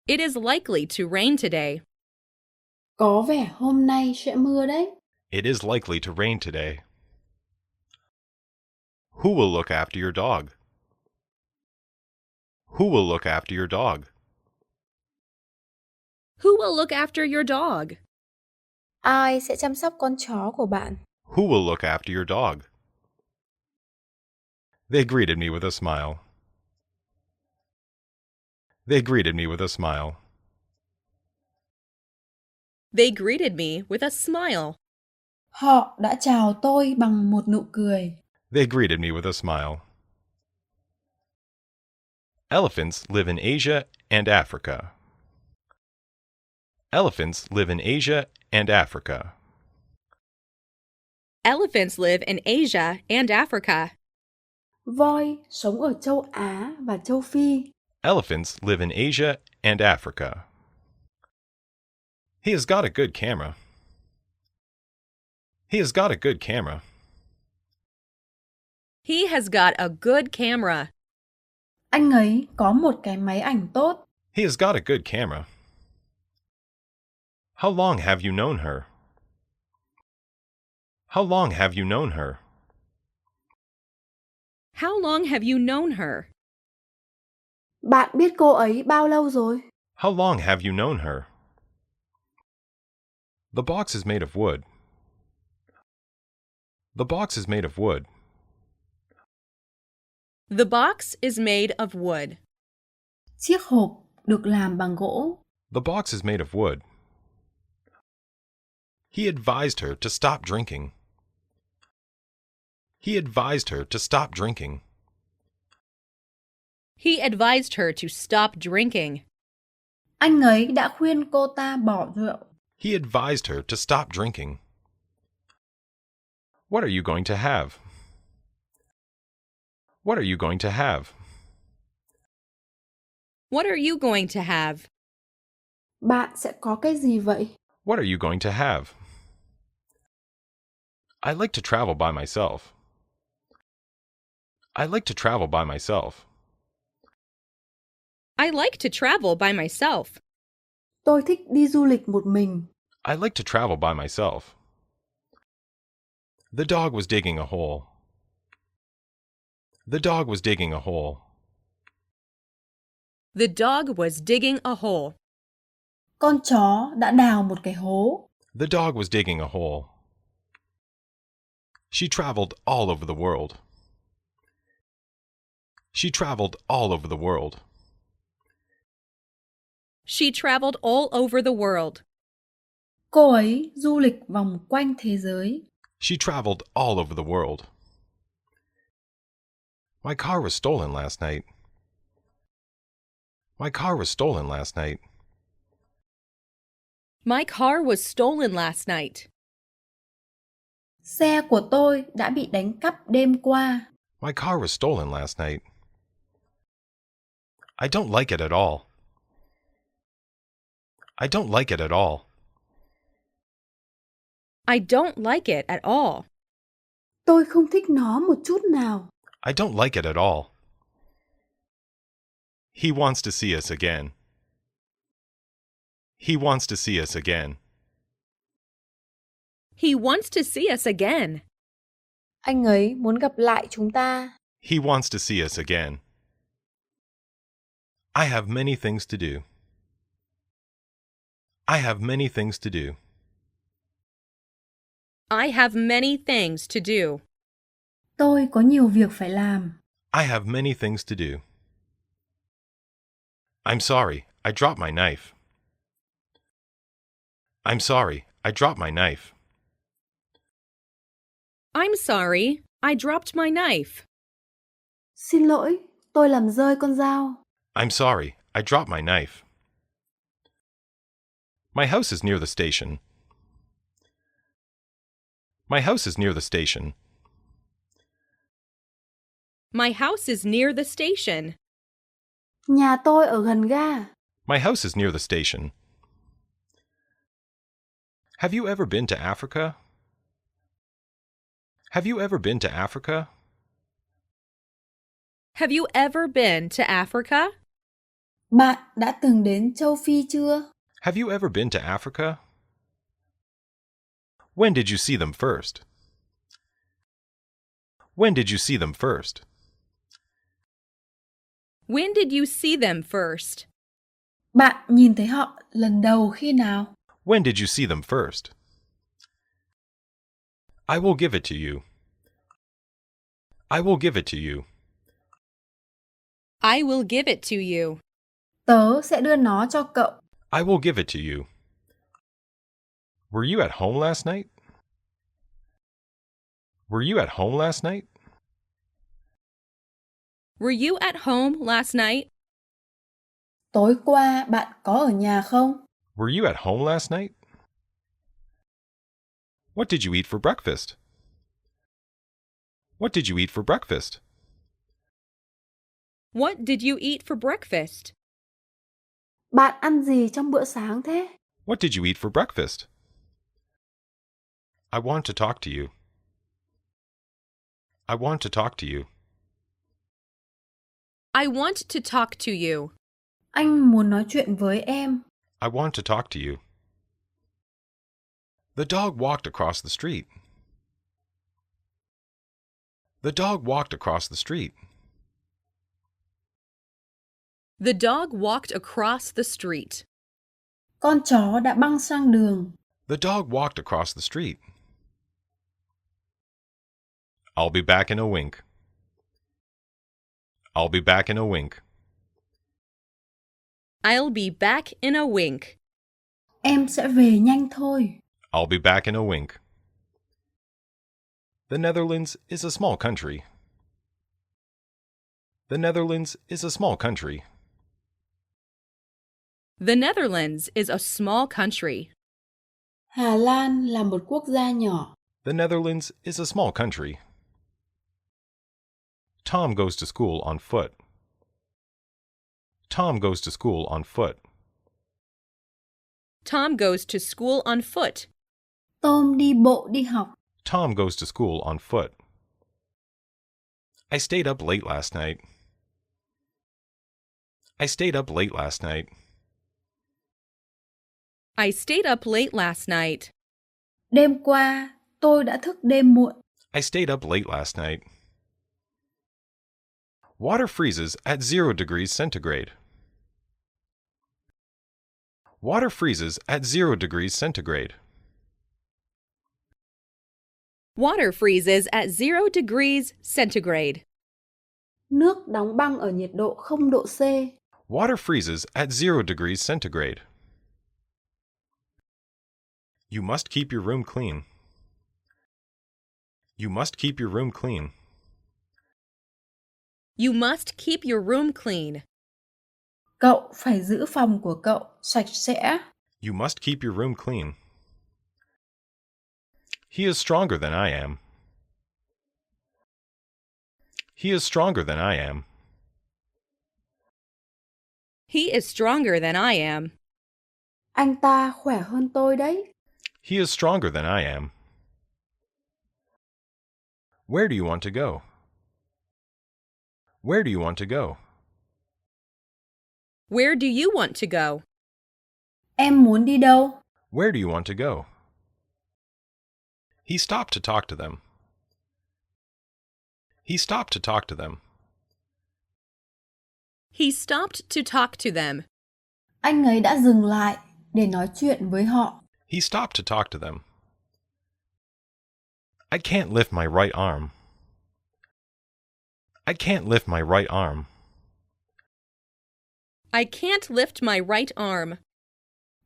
It is likely to rain today. Có vẻ hôm nay sẽ mưa đấy. It is likely to rain today. Who will look after your dog? Who will look after your dog? Who will look after your dog? Ai sẽ chăm sóc con chó của bạn? Who will look after your dog? They greeted me with a smile. They greeted me with a smile. They greeted me with a smile. Họ đã chào tôi bằng một nụ cười. They greeted me with a smile. Elephants live in Asia and Africa. Elephants live in Asia and Africa. Elephants live in Asia and Africa. Voi sống ở châu Á và châu Phi. Elephants live in Asia and Africa. He has got a good camera. He has got a good camera. He has got a good camera. Anh ấy có một cái máy ảnh tốt. He has got a good camera. How long have you known her? How long have you known her? How long have you known her? Bạn biết cô ấy bao lâu rồi? How long have you known her? The box is made of wood. The box is made of wood. The box is made of wood. Chiếc hộp được làm bằng gỗ. The box is made of wood. He advised her to stop drinking. He advised her to stop drinking. He advised her to stop drinking. Anh ấy đã khuyên cô ta bỏ rượu. He advised her to stop drinking. What are you going to have? What are you going to have? What are you going to have? Bạn sẽ có cái gì vậy? What are you going to have? I like to travel by myself. I like to travel by myself. I like to travel by myself. Tôi thích đi du lịch một mình. I like to travel by myself. The dog was digging a hole. The dog was digging a hole. The dog was digging a hole. Con chó đã đào một cái hố. The dog was digging a hole. She traveled all over the world. She traveled all over the world. She traveled all over the world. Cô ấy du lịch vòng quanh thế giới. She traveled all over the world. My car was stolen last night. My car was stolen last night. My car was stolen last night. Xe của tôi đã bị đánh cắp đêm qua. My car was stolen last night. I don't like it at all. I don't like it at all. I don't like it at all. Tôi không thích nó một chút nào. I don't like it at all. He wants to see us again. He wants to see us again. He wants to see us again. Anh ấy muốn gặp lại chúng ta. He wants to see us again. I have many things to do. I have many things to do. I have many things to do. Tôi có nhiều việc phải làm. I have many things to do. I'm sorry, I dropped my knife. I'm sorry, I dropped my knife. I'm sorry, I dropped my knife. Xin lỗi, tôi làm rơi con dao. I'm sorry, I dropped my knife. My house is near the station. My house is near the station. My house is near the station. Nhà tôi ở gần ga. My house is near the station. Have you ever been to Africa? Have you ever been to Africa? Have you ever been to Africa? Bạn đã từng đến châu Phi chưa? Have you ever been to Africa? When did you see them first? When did you see them first? When did you see them first? Bạn nhìn thấy họ lần đầu khi nào? When did you see them first? I will give it to you. I will give it to you. I will give it to you. Tớ sẽ đưa nó cho cậu. I will give it to you. Were you at home last night? Were you at home last night? Were you at home last night? Tối qua bạn có ở nhà không? Were you at home last night? What did you eat for breakfast? What did you eat for breakfast? What did you eat for breakfast? Bạn ăn gì trong bữa sáng thế? What did you eat for breakfast? I want to talk to you. I want to talk to you. I want to talk to you. Anh muốn nói chuyện với em. I want to talk to you. The dog walked across the street. The dog walked across the street. The dog walked across the street. Con chó đã băng sang đường. The dog walked across the street. I'll be back in a wink. I'll be back in a wink. I'll be back in a wink. Em sẽ về nhanh thôi. I'll be back in a wink. The Netherlands is a small country. The Netherlands is a small country. The Netherlands is a small country. Hà Lan là một quốc gia nhỏ. The Netherlands is a small country. Tom goes to school on foot. Tom goes to school on foot. Tom goes to school on foot. Tom đi bộ đi học. Tom goes to school on foot. I stayed up late last night. I stayed up late last night. I stayed up late last night. Đêm qua, tôi đã thức đêm muộn. I stayed up late last night. Water freezes at 0 degrees centigrade. Water freezes at 0 degrees centigrade. Water freezes at 0 degrees centigrade. Nước đóng băng ở nhiệt độ 0 độ C. Water freezes at 0 degrees centigrade. You must keep your room clean. You must keep your room clean. You must keep your room clean. Cậu phải giữ phòng của cậu sạch sẽ. You must keep your room clean. He is stronger than I am. He is stronger than I am. He is stronger than I am. Anh ta khỏe hơn tôi đấy. He is stronger than I am. Where do you want to go? Where do you want to go? Where do you want to go? Em muốn đi đâu? Where do you want to go? He stopped to talk to them. He stopped to talk to them. He stopped to talk to them. Anh ấy đã dừng lại để nói chuyện với họ. He stopped to talk to them. I can't lift my right arm. I can't lift my right arm. I can't lift my right arm.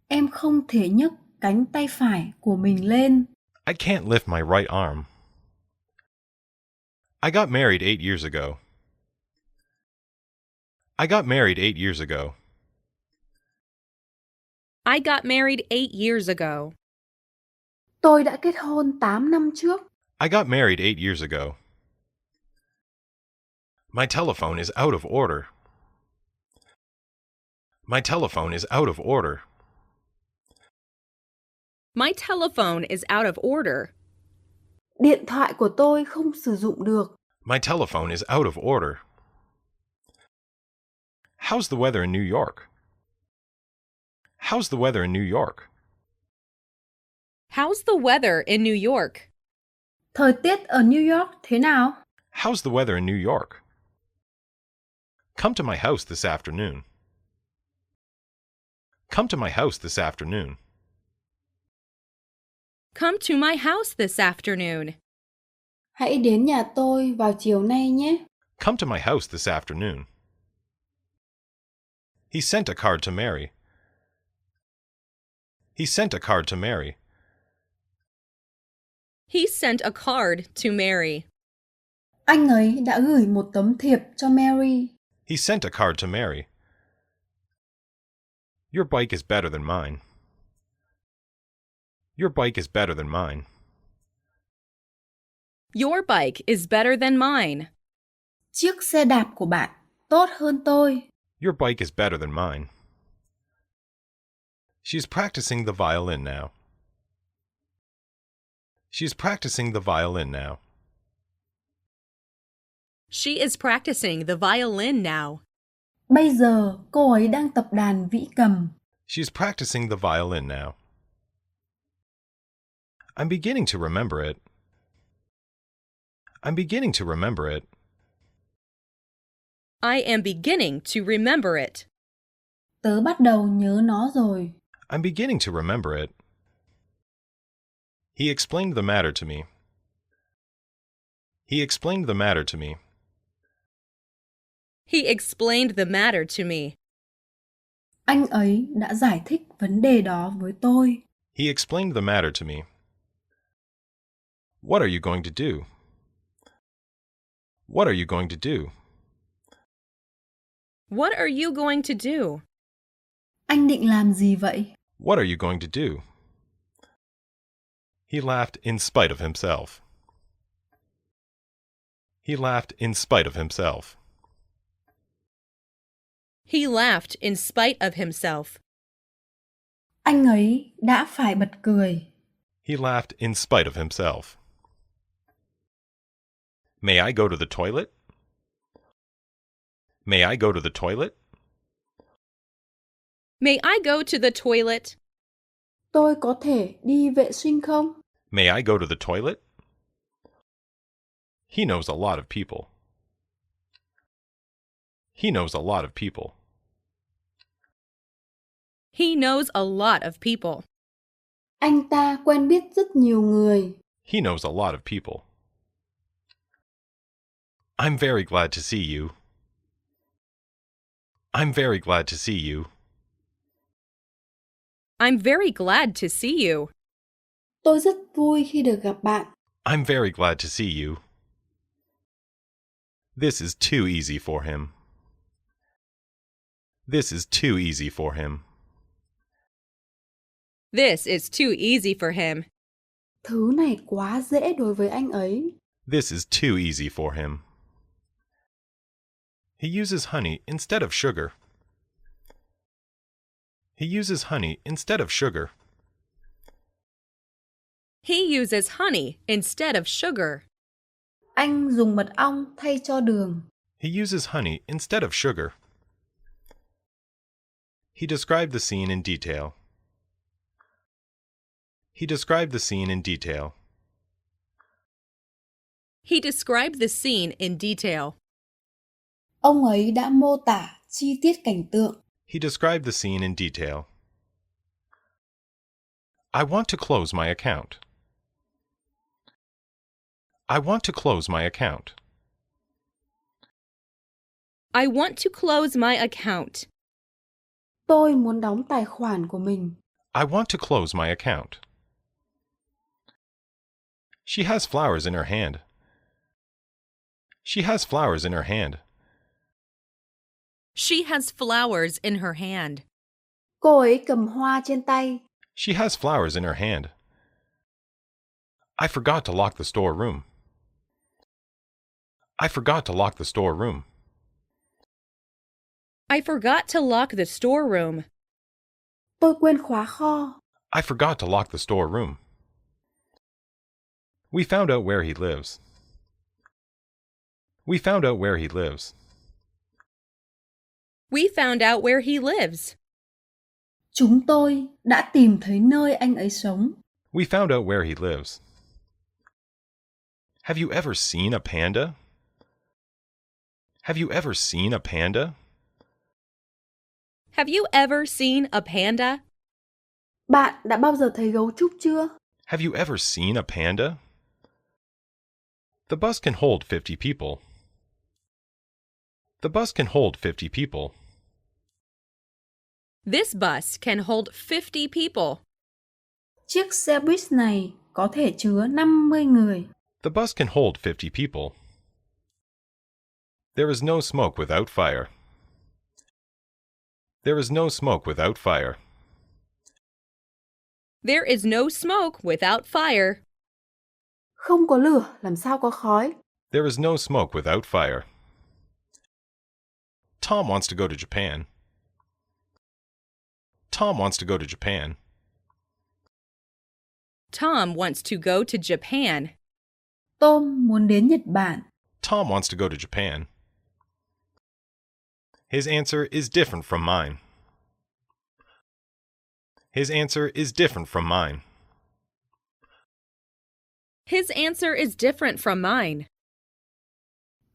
Em không thể nhấc cánh tay phải của mình lên. I can't lift my right arm. I got married 8 years ago. I got married 8 years ago. I got married 8 years ago. Tôi đã kết hôn 8 năm trước. I got married 8 years ago. My telephone is out of order. My telephone is out of order. My telephone is out of order. Điện thoại của tôi không sử dụng được. My telephone is out of order. How's the weather in New York? How's the weather in New York? How's the weather in New York? Thời tiết ở New York thế nào? How's the weather in New York? Come to my house this afternoon. Come to my house this afternoon. Come to my house this afternoon. Hãy đến nhà tôi vào chiều nay nhé. Come to my house this afternoon. He sent a card to Mary. He sent a card to Mary. He sent a card to Mary. Anh ấy đã gửi một tấm thiệp cho Mary. He sent a card to Mary. Your bike is better than mine. Your bike is better than mine. Your bike is better than mine. Chiếc xe đạp của bạn tốt hơn tôi. Your bike is better than mine. She's practicing the violin now. She's practicing the violin now. She is practicing the violin now. Bây giờ cô ấy đang tập đàn vĩ cầm. She's practicing the violin now. I'm beginning to remember it. I'm beginning to remember it. I am beginning to remember it. Tớ bắt đầu nhớ nó rồi. I'm beginning to remember it. He explained the matter to me. He explained the matter to me. He explained the matter to me. Anh ấy đã giải thích vấn đề đó với tôi. He explained the matter to me. What are you going to do? What are you going to do? What are you going to do? Anh định làm gì vậy? What are you going to do? He laughed in spite of himself. He laughed in spite of himself. He laughed in spite of himself. Anh ấy đã phải bật cười. He laughed in spite of himself. May I go to the toilet? May I go to the toilet? May I go to the toilet? Tôi có thể đi vệ sinh không? May I go to the toilet? He knows a lot of people. He knows a lot of people. He knows a lot of people. Anh ta quen biết rất nhiều người. He knows a lot of people. I'm very glad to see you. I'm very glad to see you. I'm very glad to see you. Tôi rất vui khi được gặp bạn. I'm very glad to see you. This is too easy for him. This is too easy for him. This is too easy for him. Thứ này quá dễ đối với anh ấy. This is too easy for him. He uses honey instead of sugar. He uses honey instead of sugar. He uses honey instead of sugar. Anh dùng mật ong thay cho đường. He uses honey instead of sugar. He described the scene in detail. He described the scene in detail. He described the scene in detail. Ông ấy đã mô tả chi tiết cảnh tượng. He described the scene in detail. I want to close my account. I want to close my account. I want to close my account. Tôi muốn đóng tài khoản của mình. I want to close my account. She has flowers in her hand. She has flowers in her hand. She has flowers in her hand. Cô ấy cầm hoa trên tay. She has flowers in her hand. I forgot to lock the store room. I forgot to lock the store room. I forgot to lock the storeroom. Tôi quên khóa kho. I forgot to lock the store room. We found out where he lives. We found out where he lives. We found out where he lives. Chúng tôi đã tìm thấy nơi anh ấy sống. We found out where he lives. Have you ever seen a panda? Have you ever seen a panda? Have you ever seen a panda? Bạn đã bao giờ thấy gấu trúc chưa? Have you ever seen a panda? The bus can hold 50 people. The bus can hold 50 people. This bus can hold 50 people. Chiếc xe buýt này có thể chứa 50 người. The bus can hold 50 people. There is no smoke without fire. There is no smoke without fire. There is no smoke without fire. Không có lửa làm sao có khói. There is no smoke without fire. Tom wants to go to Japan. Tom wants to go to Japan. Tom wants to go to Japan. Tom muốn đến Nhật Bản. Tom wants to go to Japan. His answer is different from mine. His answer is different from mine. His answer is different from mine.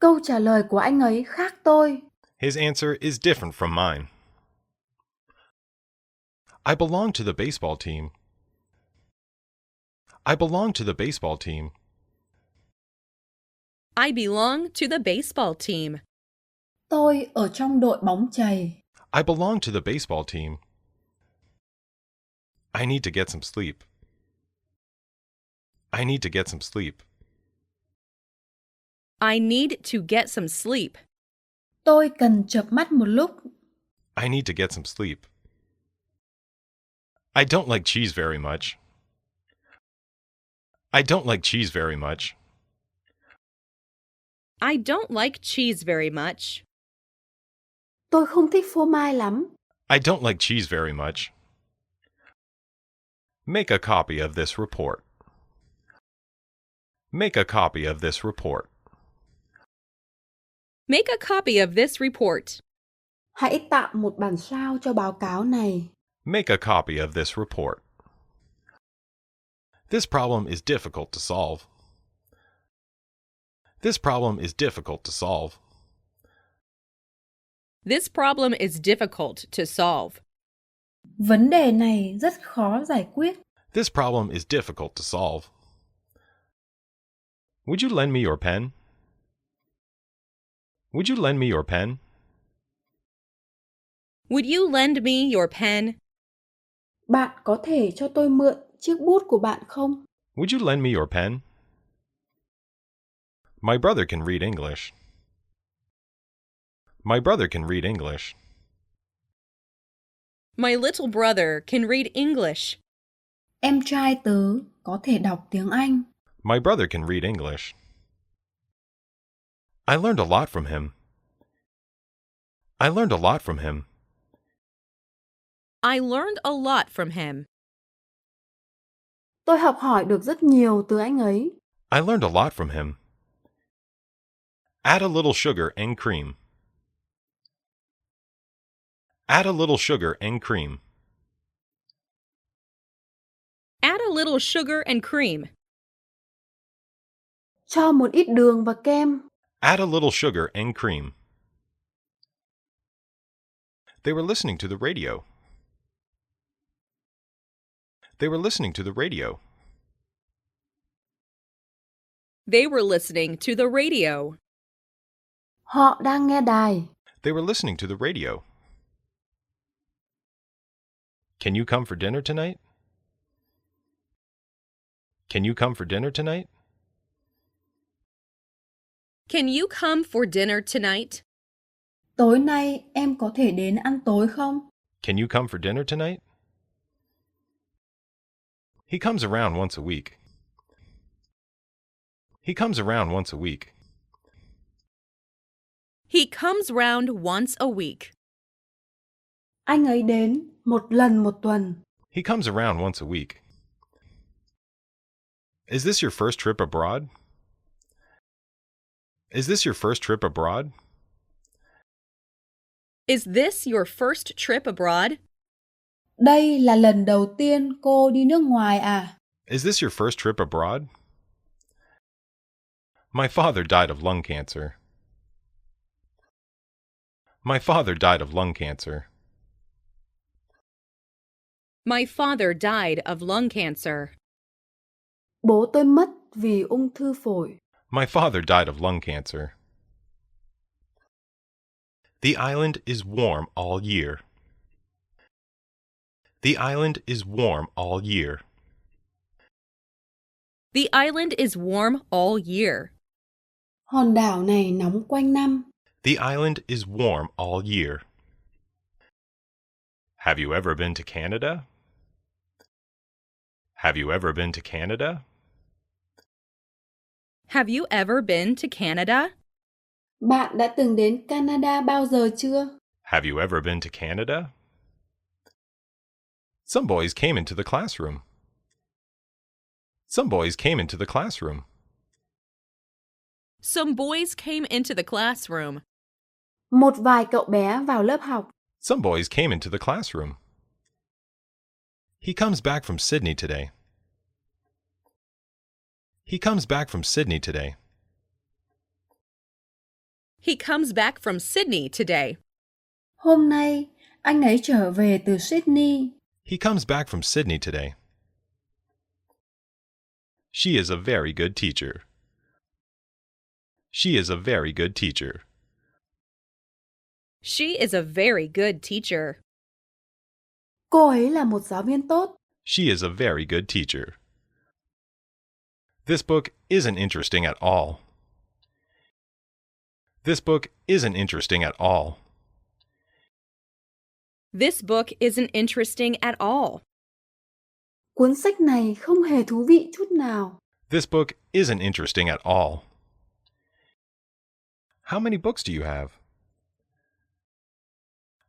Câu trả lời của anh ấy khác tôi. His answer is different from mine. I belong to the baseball team. I belong to the baseball team. I belong to the baseball team. Tôi ở trong đội bóng chày. I belong to the baseball team. I need to get some sleep. I need to get some sleep. I need to get some sleep. Tôi cần chợp mắt một lúc. I need to get some sleep. I don't like cheese very much. I don't like cheese very much. I don't like cheese very much. Tôi không thích phô mai lắm. I don't like cheese very much. Make a copy of this report. Make a copy of this report. Make a copy of this report. Hãy tạo một bản sao cho báo cáo này. Make a copy of this report. This problem is difficult to solve. This problem is difficult to solve. This problem is difficult to solve. Vấn đề này rất khó giải quyết. This problem is difficult to solve. Would you lend me your pen? Would you lend me your pen? Would you lend me your pen? Bạn có thể cho tôi mượn chiếc bút của bạn không? Would you lend me your pen? My brother can read English. My brother can read English. My little brother can read English. Em trai tớ có thể đọc tiếng Anh. My brother can read English. I learned a lot from him. I learned a lot from him. I learned a lot from him. Tôi học hỏi được rất nhiều từ anh ấy. I learned a lot from him. Add a little sugar and cream. Add a little sugar and cream. Add a little sugar and cream. Cho một ít đường và kem. Add a little sugar and cream. They were listening to the radio. They were listening to the radio. They were listening to the radio. Họ đang nghe đài. They were listening to the radio. Can you come for dinner tonight? Can you come for dinner tonight? Can you come for dinner tonight? Tối nay em có thể đến ăn tối không? Can you come for dinner tonight? He comes around once a week. He comes around once a week. He comes round once a week. Anh ấy đến một lần một tuần. He comes around once a week. Is this your first trip abroad? Is this your first trip abroad? Is this your first trip abroad? Đây là lần đầu tiên cô đi nước ngoài à? Is this your first trip abroad? My father died of lung cancer. My father died of lung cancer. My father died of lung cancer. Bố tôi mất vì ung thư phổi. My father died of lung cancer. The island is warm all year. The island is warm all year. The island is warm all year. Hòn đảo này nóng quanh năm. The island is warm all year. Have you ever been to Canada? Have you ever been to Canada? Have you ever been to Canada? Bạn đã từng đến Canada bao giờ chưa? Have you ever been to Canada? Some boys came into the classroom. Some boys came into the classroom. Some boys came into the classroom. Một vài cậu bé vào lớp học. Some boys came into the classroom. He comes back from Sydney today. He comes back from Sydney today. He comes back from Sydney today. Hôm nay, anh ấy trở về từ Sydney. He comes back from Sydney today. She is a very good teacher. She is a very good teacher. She is a very good teacher. Cô ấy là một giáo viên tốt. She is a very good teacher. This book isn't interesting at all. This book isn't interesting at all. This book isn't interesting at all. Cuốn sách này không hề thú vị chút nào. This book isn't interesting at all. How many books do you have?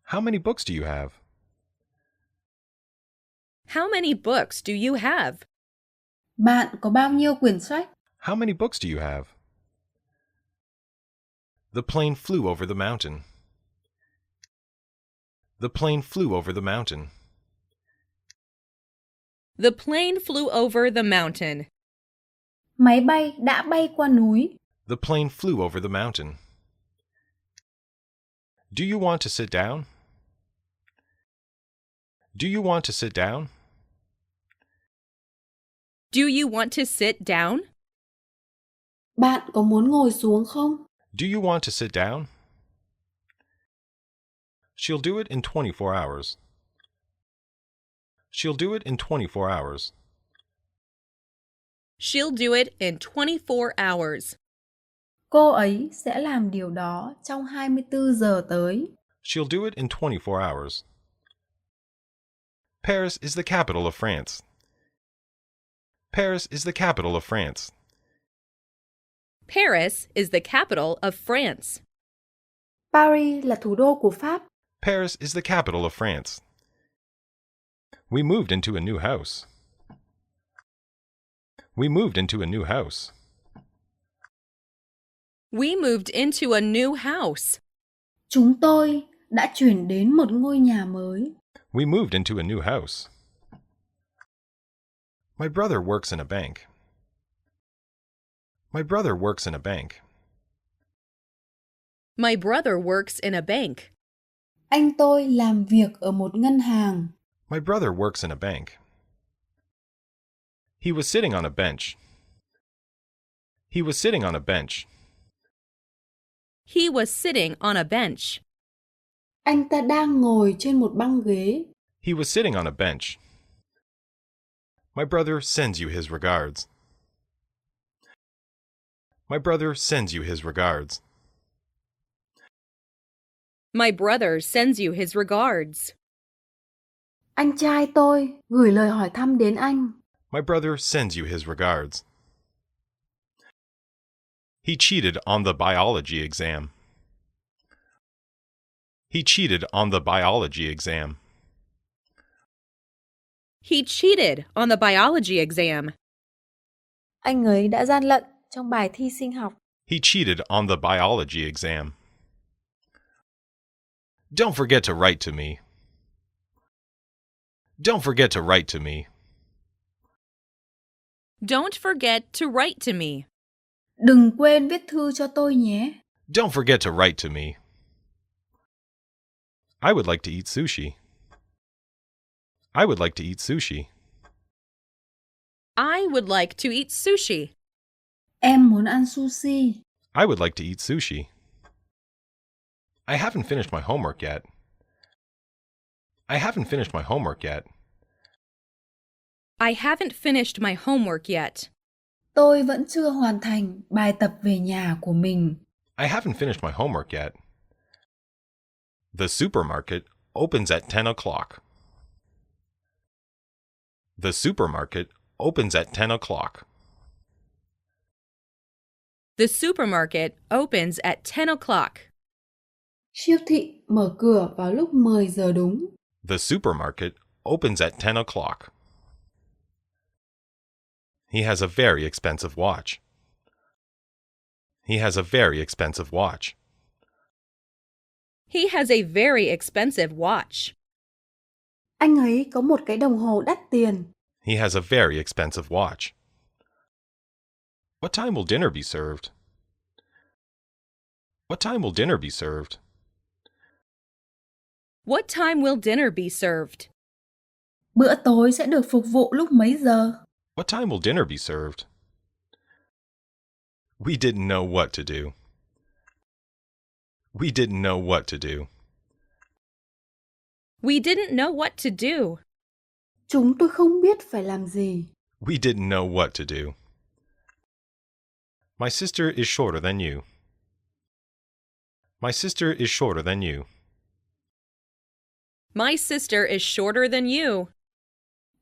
How many books do you have? How many books do you have? Bạn có bao nhiêu quyển sách? How many books do you have? The plane flew over the mountain. The plane flew over the mountain. The plane flew over the mountain. Máy bay đã bay qua núi. The plane flew over the mountain. Do you want to sit down? Do you want to sit down? Do you want to sit down? Bạn có muốn ngồi xuống không? Do you want to sit down? She'll do it in 24 hours. She'll do it in 24 hours. She'll do it in 24 hours. Cô ấy sẽ làm điều đó trong 24 giờ tới. She'll do it in 24 hours. Paris is the capital of France. Paris is the capital of France. Paris is the capital of France. Paris là thủ đô của Pháp. Paris is the capital of France. We moved into a new house. We moved into a new house. We moved into a new house. Chúng tôi đã chuyển đến một ngôi nhà mới. We moved into a new house. My brother works in a bank. My brother works in a bank. My brother works in a bank. Anh tôi làm việc ở một ngân hàng. My brother works in a bank. He was sitting on a bench. He was sitting on a bench. He was sitting on a bench. Anh ta đang ngồi trên một băng ghế. He was sitting on a bench. My brother sends you his regards. My brother sends you his regards. My brother sends you his regards. Anh trai tôi gửi lời hỏi thăm đến anh. My brother sends you his regards. He cheated on the biology exam. He cheated on the biology exam. He cheated on the biology exam. Anh ấy đã gian lận trong bài thi sinh học. He cheated on the biology exam. Don't forget to write to me. Don't forget to write to me. Don't forget to write to me. Đừng quên viết thư cho tôi nhé. Don't forget to write to me. I would like to eat sushi. I would like to eat sushi. I would like to eat sushi. Em muốn ăn sushi. I would like to eat sushi. I haven't finished my homework yet. I haven't finished my homework yet. I haven't finished my homework yet. Tôi vẫn chưa hoàn thành bài tập về nhà của mình. I haven't finished my homework yet. The supermarket opens at 10 o'clock. The supermarket opens at 10 o'clock. The supermarket opens at 10 o'clock. Siêu thị mở cửa vào lúc 10 giờ đúng. The supermarket opens at 10 o'clock. He has a very expensive watch. He has a very expensive watch. He has a very expensive watch. Anh ấy có một cái đồng hồ đắt tiền. He has a very expensive watch. What time will dinner be served? What time will dinner be served? What time will dinner be served? Bữa tối sẽ được phục vụ lúc mấy giờ? What time will dinner be served? We didn't know what to do. We didn't know what to do. We didn't know what to do. Chúng tôi không biết phải làm gì. We didn't know what to do. My sister is shorter than you. My sister is shorter than you. My sister is shorter than you.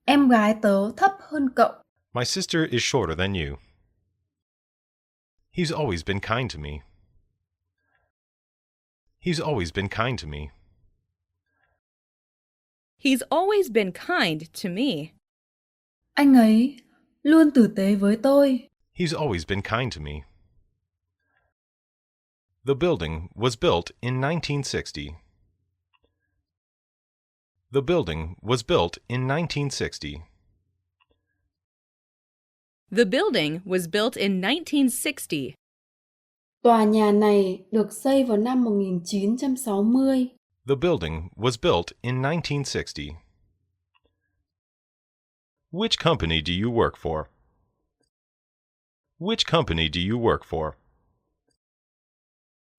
Em gái tớ thấp hơn cậu. My sister is shorter than you. He's always been kind to me. He's always been kind to me. He's always been kind to me. Anh ấy luôn tử tế với tôi. He's always been kind to me. The building was built in 1960. The building was built in 1960. The building was built in 1960. Tòa nhà này được xây vào năm 1960. The building was built in 1960. Which company do you work for? Which company do you work for?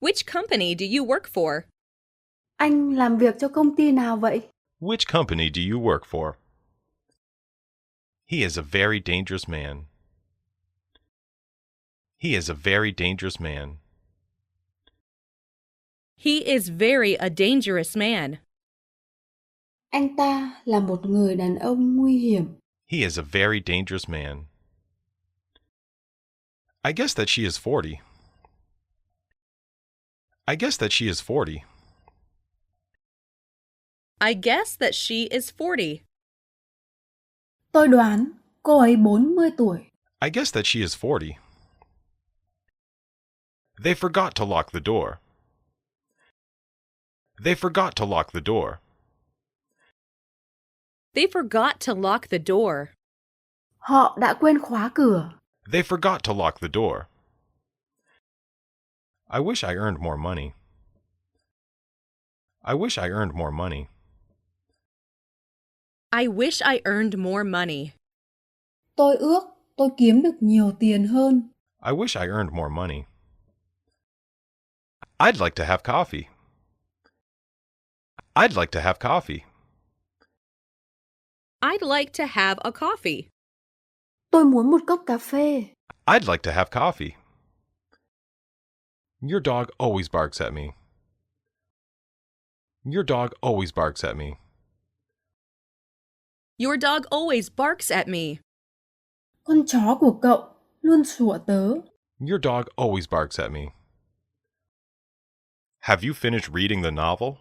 Which company do you work for? Anh làm việc cho công ty nào vậy? Which company do you work for? He is a very dangerous man. He is a very dangerous man. He is very a dangerous man. Anh ta là một người đàn ông nguy hiểm. He is a very dangerous man. I guess that she is 40. I guess that she is 40. I guess that she is 40. Tôi đoán cô ấy 40 tuổi. I guess that she is 40. They forgot to lock the door. They forgot to lock the door. They forgot to lock the door. Họ đã quên khóa cửa. They forgot to lock the door. I wish I earned more money. I wish I earned more money. I wish I earned more money. Tôi ước tôi kiếm được nhiều tiền hơn. I wish I earned more money. I'd like to have coffee. I'd like to have coffee. I'd like to have a coffee. Tôi muốn một cốc cà phê. I'd like to have coffee. Your dog always barks at me. Your dog always barks at me. Your dog always barks at me. Con chó của cậu luôn sủa tớ. Your dog always barks at me. Have you finished reading the novel?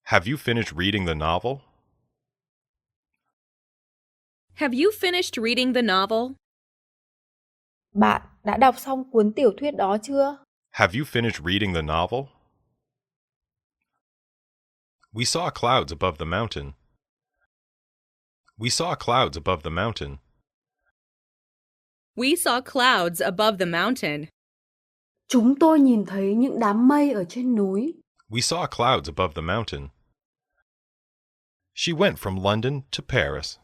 Have you finished reading the novel? Have you finished reading the novel? Bạn đã đọc xong cuốn tiểu thuyết đó chưa? Have you finished reading the novel? We saw clouds above the mountain. We saw clouds above the mountain. We saw clouds above the mountain. Chúng tôi nhìn thấy những đám mây ở trên núi. We saw clouds above the mountain. She went from London to Paris.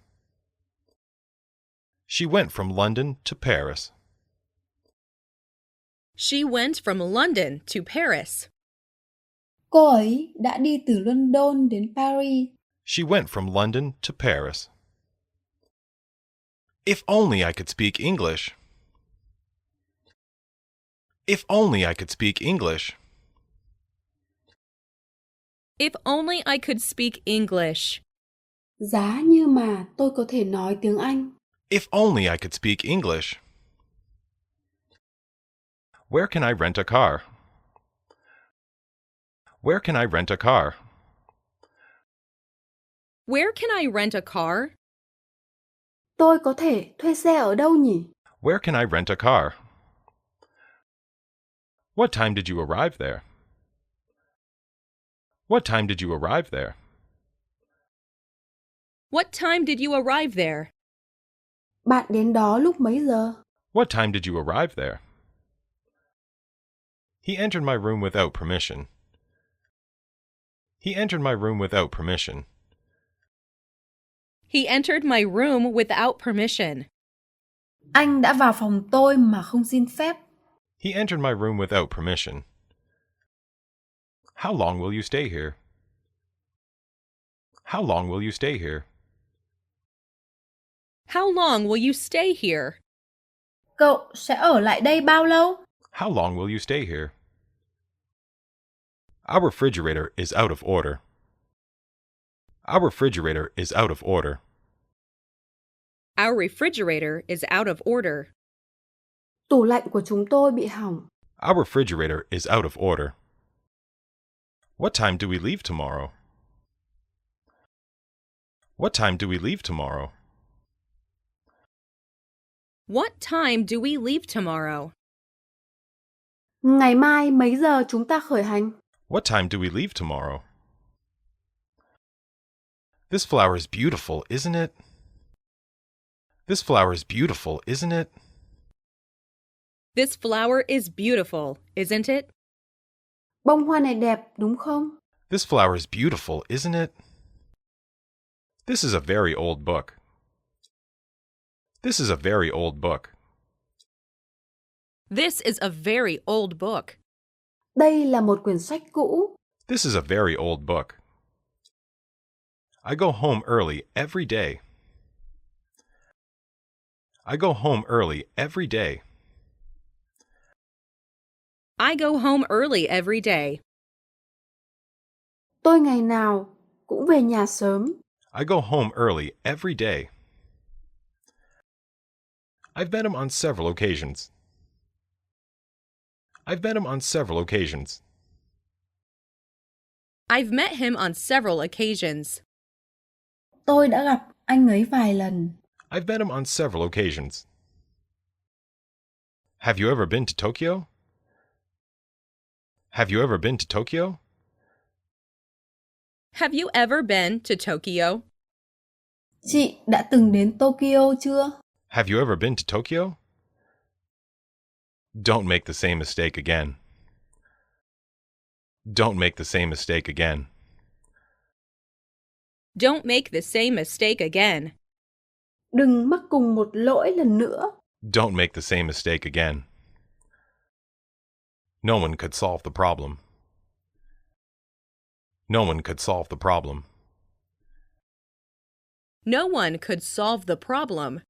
She went from London to Paris. She went from London to Paris. Cô ấy đã đi từ London đến Paris. She went from London to Paris. If only I could speak English. If only I could speak English. If only I could speak English. Giá như mà tôi có thể nói tiếng Anh. If only I could speak English. Where can I rent a car? Where can I rent a car? Where can I rent a car? Tôi có thể thuê xe ở đâu nhỉ? Where can I rent a car? What time did you arrive there? What time did you arrive there? What time did you arrive there? Bạn đến đó lúc mấy giờ? What time did you arrive there? He entered my room without permission. He entered my room without permission. He entered my room without permission. Anh đã vào phòng tôi mà không xin phép. He entered my room without permission. How long will you stay here? How long will you stay here? How long will you stay here? Cậu sẽ ở lại đây bao lâu? How long will you stay here? Our refrigerator is out of order. Our refrigerator is out of order. Our refrigerator is out of order. Tủ lạnh của chúng tôi bị hỏng. Our refrigerator is out of order. What time do we leave tomorrow? What time do we leave tomorrow? What time do we leave tomorrow? Ngày mai mấy giờ chúng ta khởi hành? What time do we leave tomorrow? This flower is beautiful, isn't it? This flower is beautiful, isn't it? This flower is beautiful, isn't it? Bông hoa này đẹp đúng không? This flower is beautiful, isn't it? This is a very old book. This is a very old book. This is a very old book. Đây là một quyển sách cũ. This is a very old book. I go home early every day. I go home early every day. I go home early every day. Tôi ngày nào cũng về nhà sớm. I go home early every day. I've met him on several occasions. I've met him on several occasions. I've met him on several occasions. Tôi đã gặp anh ấy vài lần. I've met him on several occasions. Have you ever been to Tokyo? Have you ever been to Tokyo? Have you ever been to Tokyo? Chị đã từng đến Tokyo chưa? Have you ever been to Tokyo? Don't make the same mistake again. Don't make the same mistake again. Don't make the same mistake again. Đừng mắc cùng một lỗi lần nữa. Don't make the same mistake again. No one could solve the problem. No one could solve the problem. No one could solve the problem.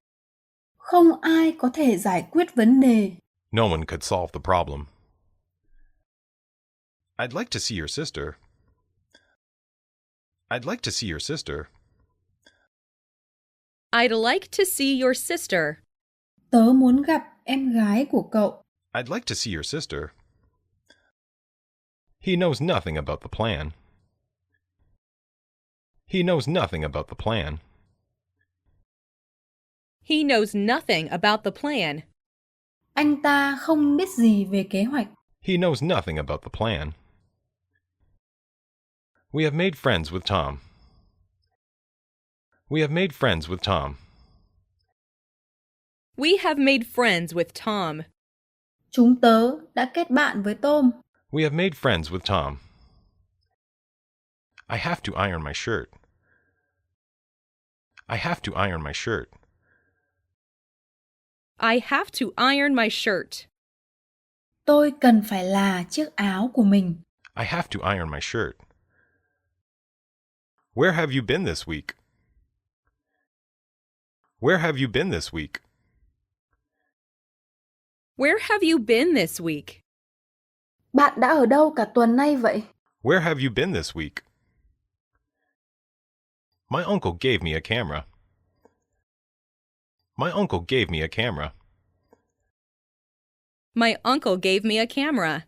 Không ai có thể giải quyết vấn đề. No one could solve the problem. I'd like to see your sister. I'd like to see your sister. I'd like to see your sister. Tớ muốn gặp em gái của cậu. I'd like to see your sister. He knows nothing about the plan. He knows nothing about the plan. He knows nothing about the plan. Anh ta không biết gì về kế hoạch. He knows nothing about the plan. We have made friends with Tom. We have made friends with Tom. We have made friends with Tom. Chúng tớ đã kết bạn với Tom. We have made friends with Tom. I have to iron my shirt. I have to iron my shirt. I have to iron my shirt. Tôi cần phải là chiếc áo của mình. I have to iron my shirt. Where have you been this week? Where have you been this week? Where have you been this week? Bạn đã ở đâu cả tuần nay vậy? Where have you been this week? My uncle gave me a camera. My uncle gave me a camera. My uncle gave me a camera.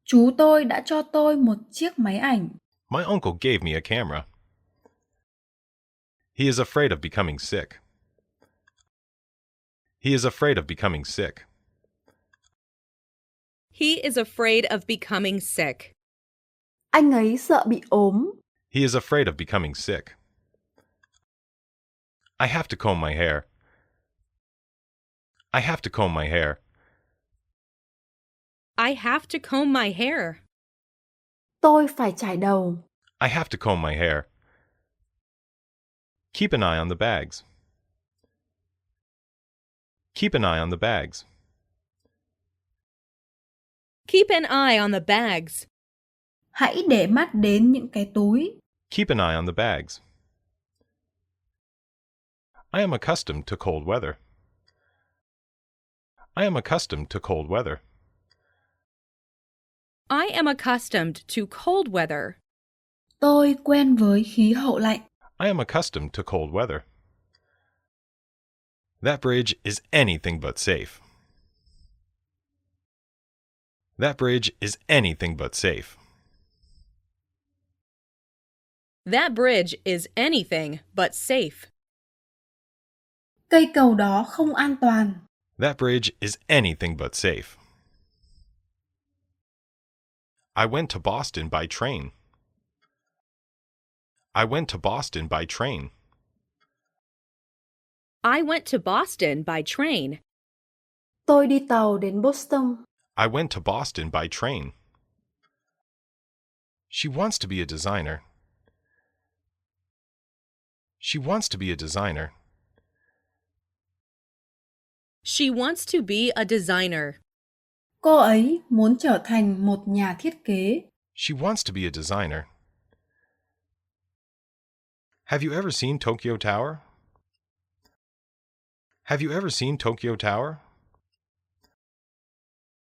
Chú tôi đã cho tôi một chiếc máy ảnh. My uncle gave me a camera. He is afraid of becoming sick. He is afraid of becoming sick. He is afraid of becoming sick. Anh ấy sợ bị ốm. He is afraid of becoming sick. I have to comb my hair. I have to comb my hair. I have to comb my hair. Tôi phải chải đầu. I have to comb my hair. Keep an eye on the bags. Keep an eye on the bags. Keep an eye on the bags. Hãy để mắt đến những cái túi. Keep an eye on the bags. I am accustomed to cold weather. I am accustomed to cold weather. I am accustomed to cold weather. Tôi quen với khí hậu lạnh. I am accustomed to cold weather. That bridge is anything but safe. That bridge is anything but safe. That bridge is anything but safe. Cây cầu đó không an toàn. That bridge is anything but safe. I went to Boston by train. I went to Boston by train. I went to Boston by train. Tôi đi tàu đến Boston. I went to Boston by train. She wants to be a designer. She wants to be a designer. She wants to be a designer. Cô ấy muốn trở thành một nhà thiết kế. She wants to be a designer. Have you ever seen Tokyo Tower? Have you ever seen Tokyo Tower?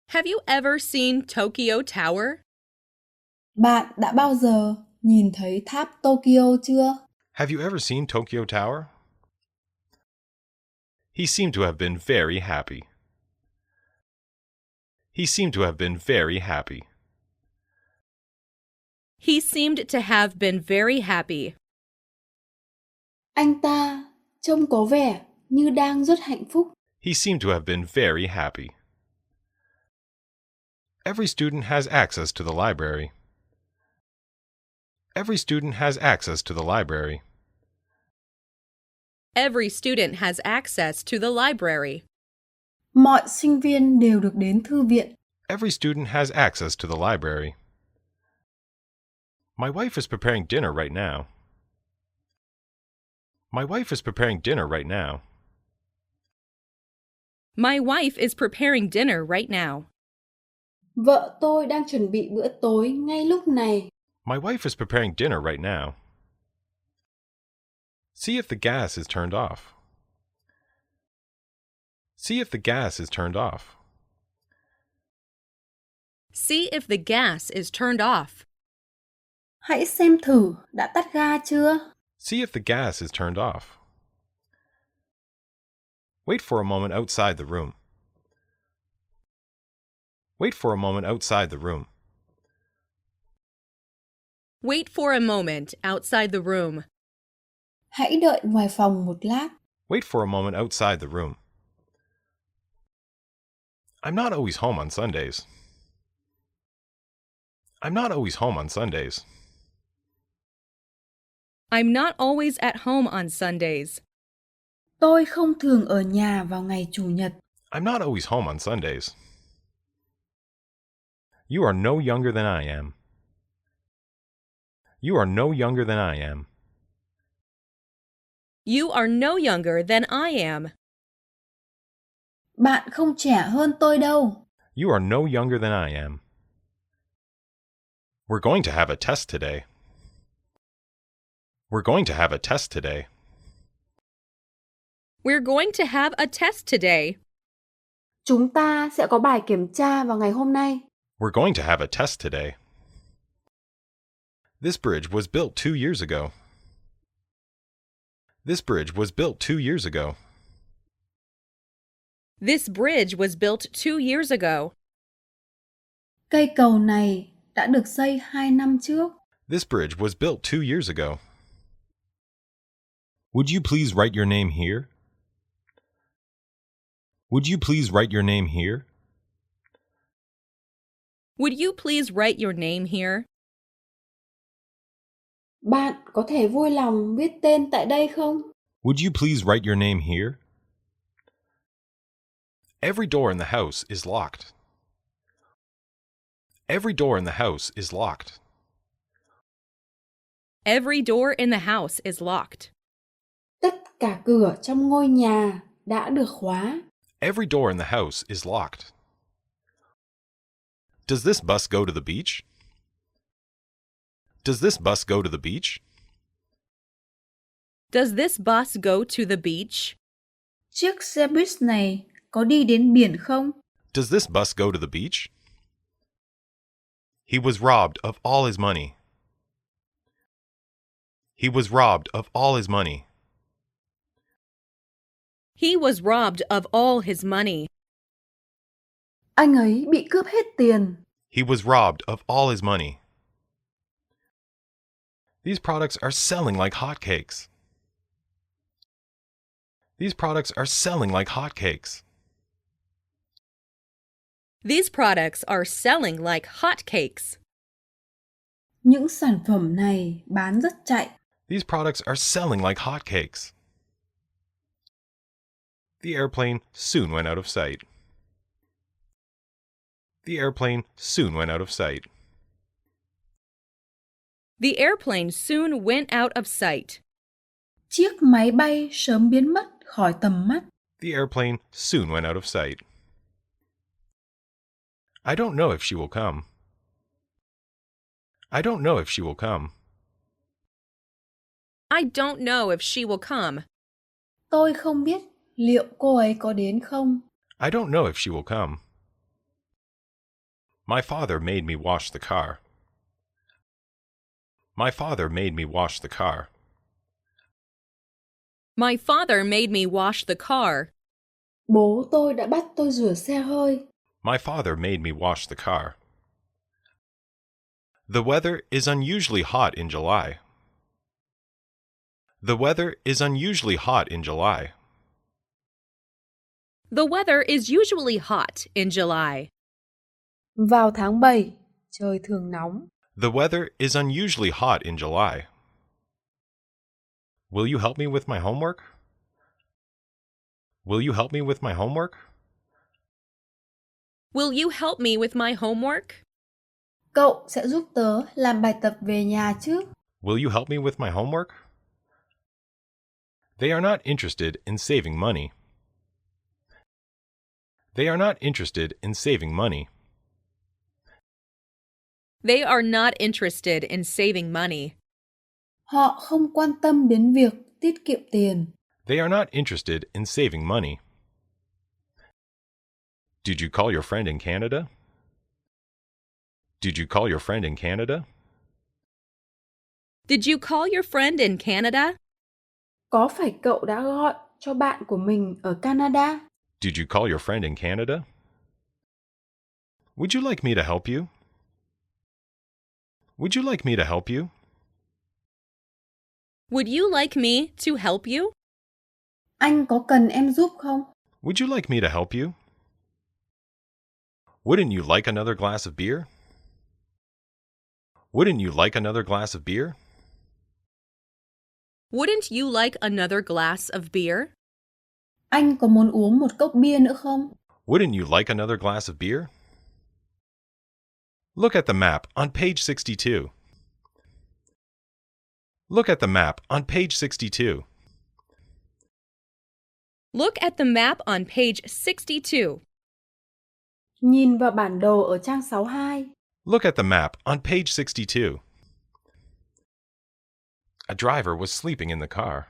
Have you ever seen Tokyo Tower? Bạn đã bao giờ nhìn thấy tháp Tokyo chưa? Have you ever seen Tokyo Tower? He seemed to have been very happy. He seemed to have been very happy. He seemed to have been very happy. Anh ta trông có vẻ như đang rất hạnh phúc. He seemed to have been very happy. Every student has access to the library. Every student has access to the library. Every student has access to the library. Mọi sinh viên đều được đến thư viện. Every student has access to the library. My wife is preparing dinner right now. My wife is preparing dinner right now. My wife is preparing dinner right now. Vợ tôi đang chuẩn bị bữa tối ngay lúc này. My wife is preparing dinner right now. See if the gas is turned off. See if the gas is turned off. See if the gas is turned off. Hãy xem thử đã tắt ga chưa? See if the gas is turned off. Wait for a moment outside the room. Wait for a moment outside the room. Wait for a moment outside the room. Hãy đợi ngoài phòng một lát. Wait for a moment outside the room. I'm not always home on Sundays. I'm not always home on Sundays. I'm not always at home on Sundays. Tôi không thường ở nhà vào ngày Chủ nhật. I'm not always home on Sundays. You are no younger than I am. You are no younger than I am. You are no younger than I am. Bạn không trẻ hơn tôi đâu. You are no younger than I am. We're going to have a test today. We're going to have a test today. We're going to have a test today. Chúng ta sẽ có bài kiểm tra vào ngày hôm nay. We're going to have a test today. This bridge was built 2 years ago. This bridge was built 2 years ago. This bridge was built 2 years ago. Cây cầu này đã được xây 2 năm trước. This bridge was built 2 years ago. Would you please write your name here? Would you please write your name here? Would you please write your name here? Bạn có thể vui lòng viết tên tại đây không? Would you please write your name here? Every door in the house is locked. Every door in the house is locked. Every door in the house is locked. Tất cả cửa trong ngôi nhà đã được khóa. Every door in the house is locked. Does this bus go to the beach? Does this bus go to the beach? Does this bus go to the beach? Chiếc xe buýt này có đi đến biển không? Does this bus go to the beach? He was robbed of all his money. He was robbed of all his money. He was robbed of all his money. Anh ấy bị cướp hết tiền. He was robbed of all his money. These products are selling like hotcakes. These products are selling like hotcakes. These products are selling like hotcakes. Những sản phẩm này bán rất chạy. These products are selling like hotcakes. The airplane soon went out of sight. The airplane soon went out of sight. The airplane soon went out of sight. Chiếc máy bay sớm biến mất khỏi tầm mắt. The airplane soon went out of sight. I don't know if she will come. I don't know if she will come. I don't know if she will come. Tôi không biết liệu cô ấy có đến không. I don't know if she will come. My father made me wash the car. My father made me wash the car. My father made me wash the car. Bố tôi đã bắt tôi rửa xe hơi. My father made me wash the car. The weather is unusually hot in July. The weather is unusually hot in July. The weather is usually hot in July. Vào tháng 7, trời thường nóng. The weather is unusually hot in July. Will you help me with my homework? Will you help me with my homework? Will you help me with my homework? Cậu sẽ giúp tớ làm bài tập về nhà chứ? Will you help me with my homework? They are not interested in saving money. They are not interested in saving money. They are not interested in saving money. Họ không quan tâm đến việc tiết kiệm tiền. They are not interested in saving money. Did you call your friend in Canada? Did you call your friend in Canada? Did you call your friend in Canada? Có phải cậu đã gọi cho bạn của mình ở Canada? Did you call your friend in Canada? Would you like me to help you? Would you like me to help you? Would you like me to help you? Anh có cần em giúp không? Would you like me to help you? Wouldn't you like another glass of beer? Wouldn't you like another glass of beer? Wouldn't you like another glass of beer? Anh có muốn uống một cốc bia nữa không? Wouldn't you like another glass of beer? Look at the map on page 62. Look at the map on page 62. Look at the map on page 62. Nhìn vào bản đồ ở trang 62. Look at the map on page 62. A driver was sleeping in the car.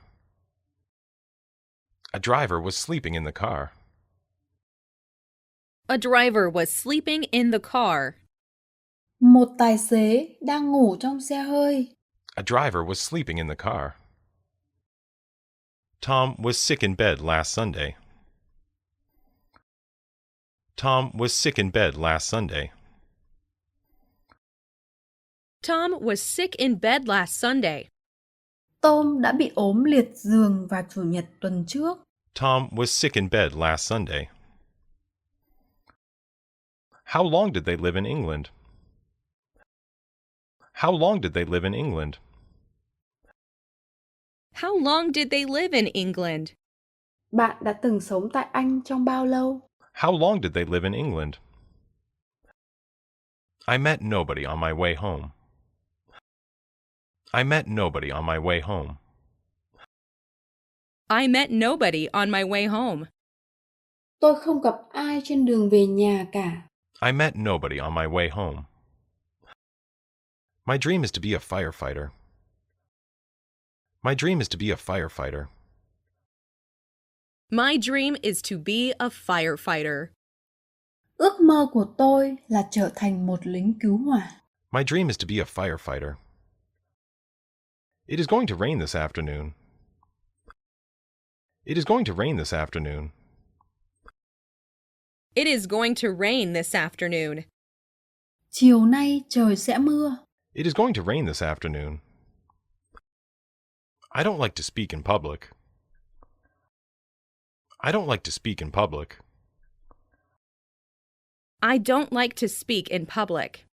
A driver was sleeping in the car. A driver was sleeping in the car. Một tài xế đang ngủ trong xe hơi. A driver was sleeping in the car. Tom was sick in bed last Sunday. Tom was sick in bed last Sunday. Tom was sick in bed last Sunday. Tom đã bị ốm liệt giường vào Chủ nhật tuần trước. Tom was sick in bed last Sunday. How long did they live in England? How long did they live in England? How long did they live in England? Bạn đã từng sống tại Anh trong bao lâu? How long did they live in England? I met nobody on my way home. I met nobody on my way home. I met nobody on my way home. Tôi không gặp ai trên đường về nhà cả. I met nobody on my way home. My dream is to be a firefighter. My dream is to be a firefighter. My dream is to be a firefighter. Ước mơ của tôi là trở thành một lính cứu hỏa. My dream is to be a firefighter. It is going to rain this afternoon. It is going to rain this afternoon. It is going to rain this afternoon. Chiều nay trời sẽ mưa. It is going to rain this afternoon. I don't like to speak in public. I don't like to speak in public. I don't like to speak in public.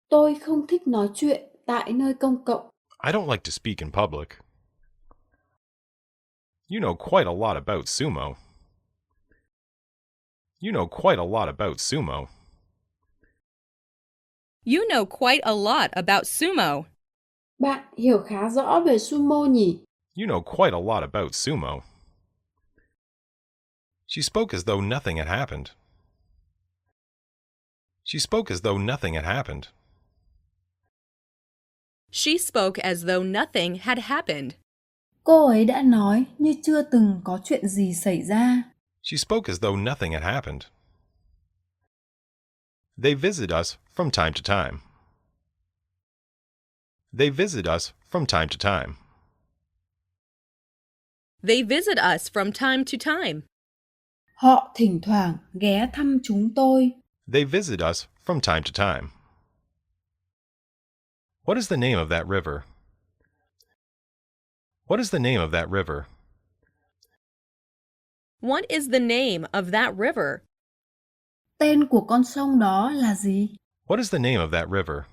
Tôi không thích nói chuyện tại nơi công cộng. I don't like to speak in public. You know quite a lot about sumo. You know quite a lot about sumo. You know quite a lot about sumo. Bạn hiểu khá rõ về sumo nhỉ? You know quite a lot about sumo. She spoke as though nothing had happened. She spoke as though nothing had happened. She spoke as though nothing had happened. Cô ấy đã nói như chưa từng có chuyện gì xảy ra. She spoke as though nothing had happened. They visit us from time to time. They visit us from time to time. They visit us from time to time. Họ thỉnh thoảng ghé thăm chúng tôi. They visit us from time to time. What is the name of that river? What is the name of that river? What is the name of that river? Tên của con sông đó là gì? What is the name of that river?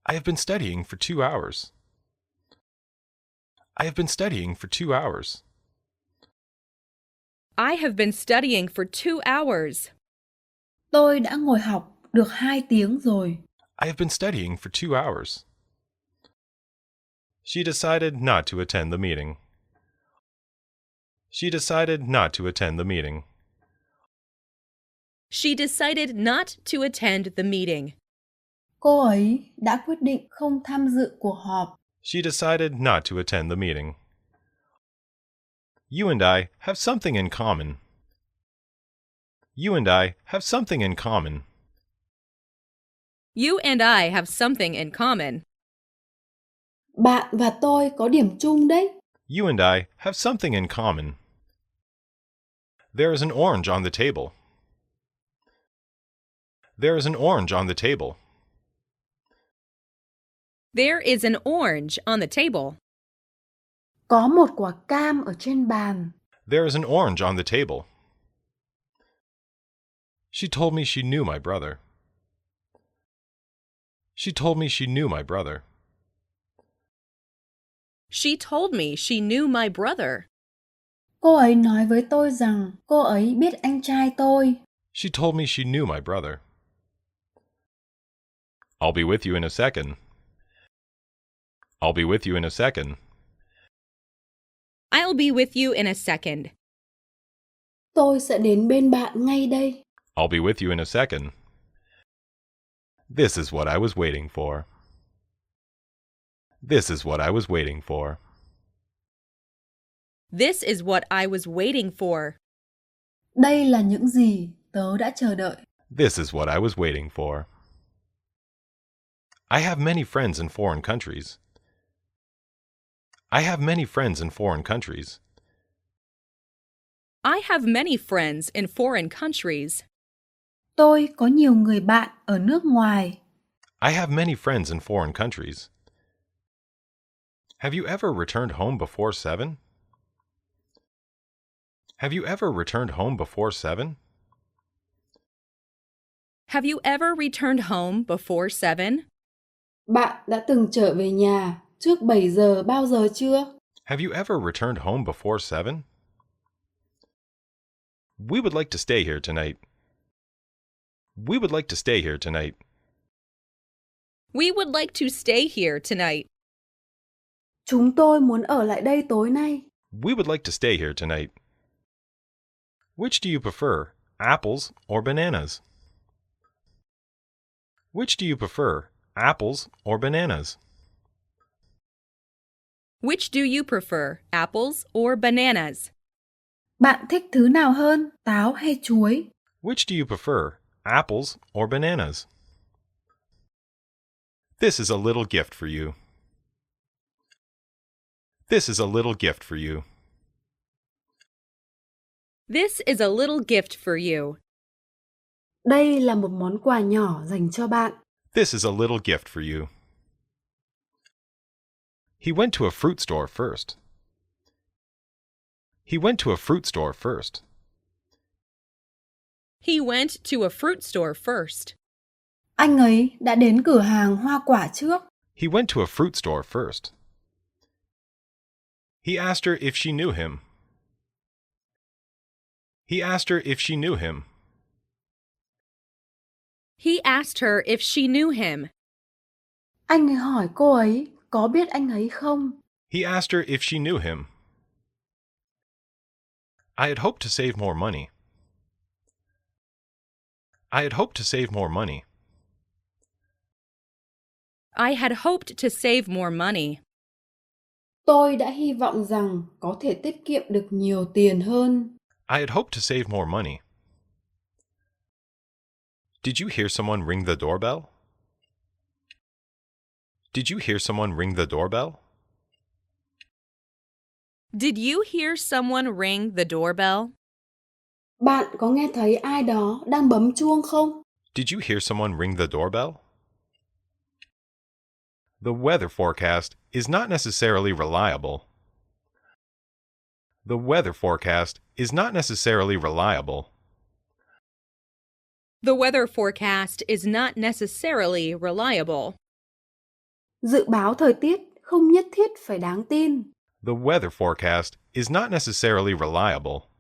I have been studying for 2 hours. I have been studying for 2 hours. I have been studying for 2 hours. Tôi đã ngồi học được 2 tiếng rồi. I have been studying for 2 hours. She decided not to attend the meeting. She decided not to attend the meeting. She decided not to attend the meeting. Cô ấy đã quyết định không tham dự cuộc họp. She decided not to attend the meeting. You and I have something in common. You and I have something in common. You and I have something in common. Bạn và tôi có điểm chung đấy. You and I have something in common. There is an orange on the table. There is an orange on the table. There is an orange on the table. Có một quả cam ở trên bàn. There is an orange on the table. She told me she knew my brother. She told me she knew my brother. She told me she knew my brother. Cô ấy nói với tôi rằng cô ấy biết anh trai tôi. She told me she knew my brother. I'll be with you in a second. I'll be with you in a second. I'll be with you in a second. Tôi sẽ đến bên bạn ngay đây. I'll be with you in a second. This is what I was waiting for. This is what I was waiting for. This is what I was waiting for. Đây là những gì tớ đã chờ đợi. This is what I was waiting for. I have many friends in foreign countries. I have many friends in foreign countries. I have many friends in foreign countries. Tôi có nhiều người bạn ở nước ngoài. I have many friends in foreign countries. Have you ever returned home before 7? Have you ever returned home before 7? Have you ever returned home before 7? Bạn đã từng trở về nhà trước 7 giờ bao giờ chưa? Have you ever returned home before 7? We would like to stay here tonight. We would like to stay here tonight. We would like to stay here tonight. Chúng tôi muốn ở lại đây tối nay. We would like to stay here tonight. Which do you prefer, apples or bananas? Which do you prefer, apples or bananas? Which do you prefer, apples or bananas? Bạn thích thứ nào hơn, táo hay chuối? Which do you prefer, apples or bananas? This is a little gift for you. This is a little gift for you. This is a little gift for you. Đây là một món quà nhỏ dành cho bạn. This is a little gift for you. He went to a fruit store first. He went to a fruit store first. He went to a fruit store first. Anh ấy đã đến cửa hàng hoa quả trước. He went to a fruit store first. He asked her if she knew him. He asked her if she knew him. He asked her if she knew him. Anh ấy hỏi cô ấy có biết anh ấy không? He asked her if she knew him. I had hoped to save more money. I had hoped to save more money. I had hoped to save more money. Tôi đã hy vọng rằng có thể tiết kiệm được nhiều tiền hơn. I had hoped to save more money. Did you hear someone ring the doorbell? Did you hear someone ring the doorbell? Did you hear someone ring the doorbell? Bạn có nghe thấy ai đó đang bấm chuông không? Did you hear someone ring the doorbell? The weather forecast is not necessarily reliable. The weather forecast is not necessarily reliable. The weather forecast is not necessarily reliable. Dự báo thời tiết không nhất thiết phải đáng tin. The weather forecast is not necessarily reliable.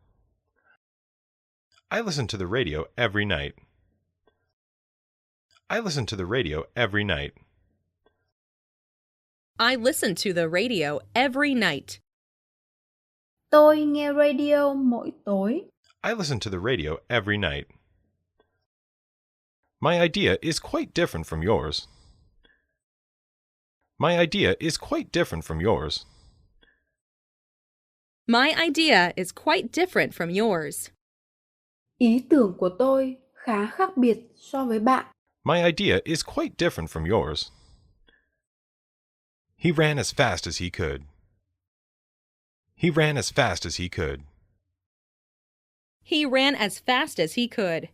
I listen to the radio every night. I listen to the radio every night. I listen to the radio every night. Tôi nghe radio mỗi tối. I listen to the radio every night. My idea is quite different from yours. My idea is quite different from yours. My idea is quite different from yours. Ý tưởng của tôi khá khác biệt so với bạn. My idea is quite different from yours. He ran as fast as he could. He ran as fast as he could. He ran as fast as he could.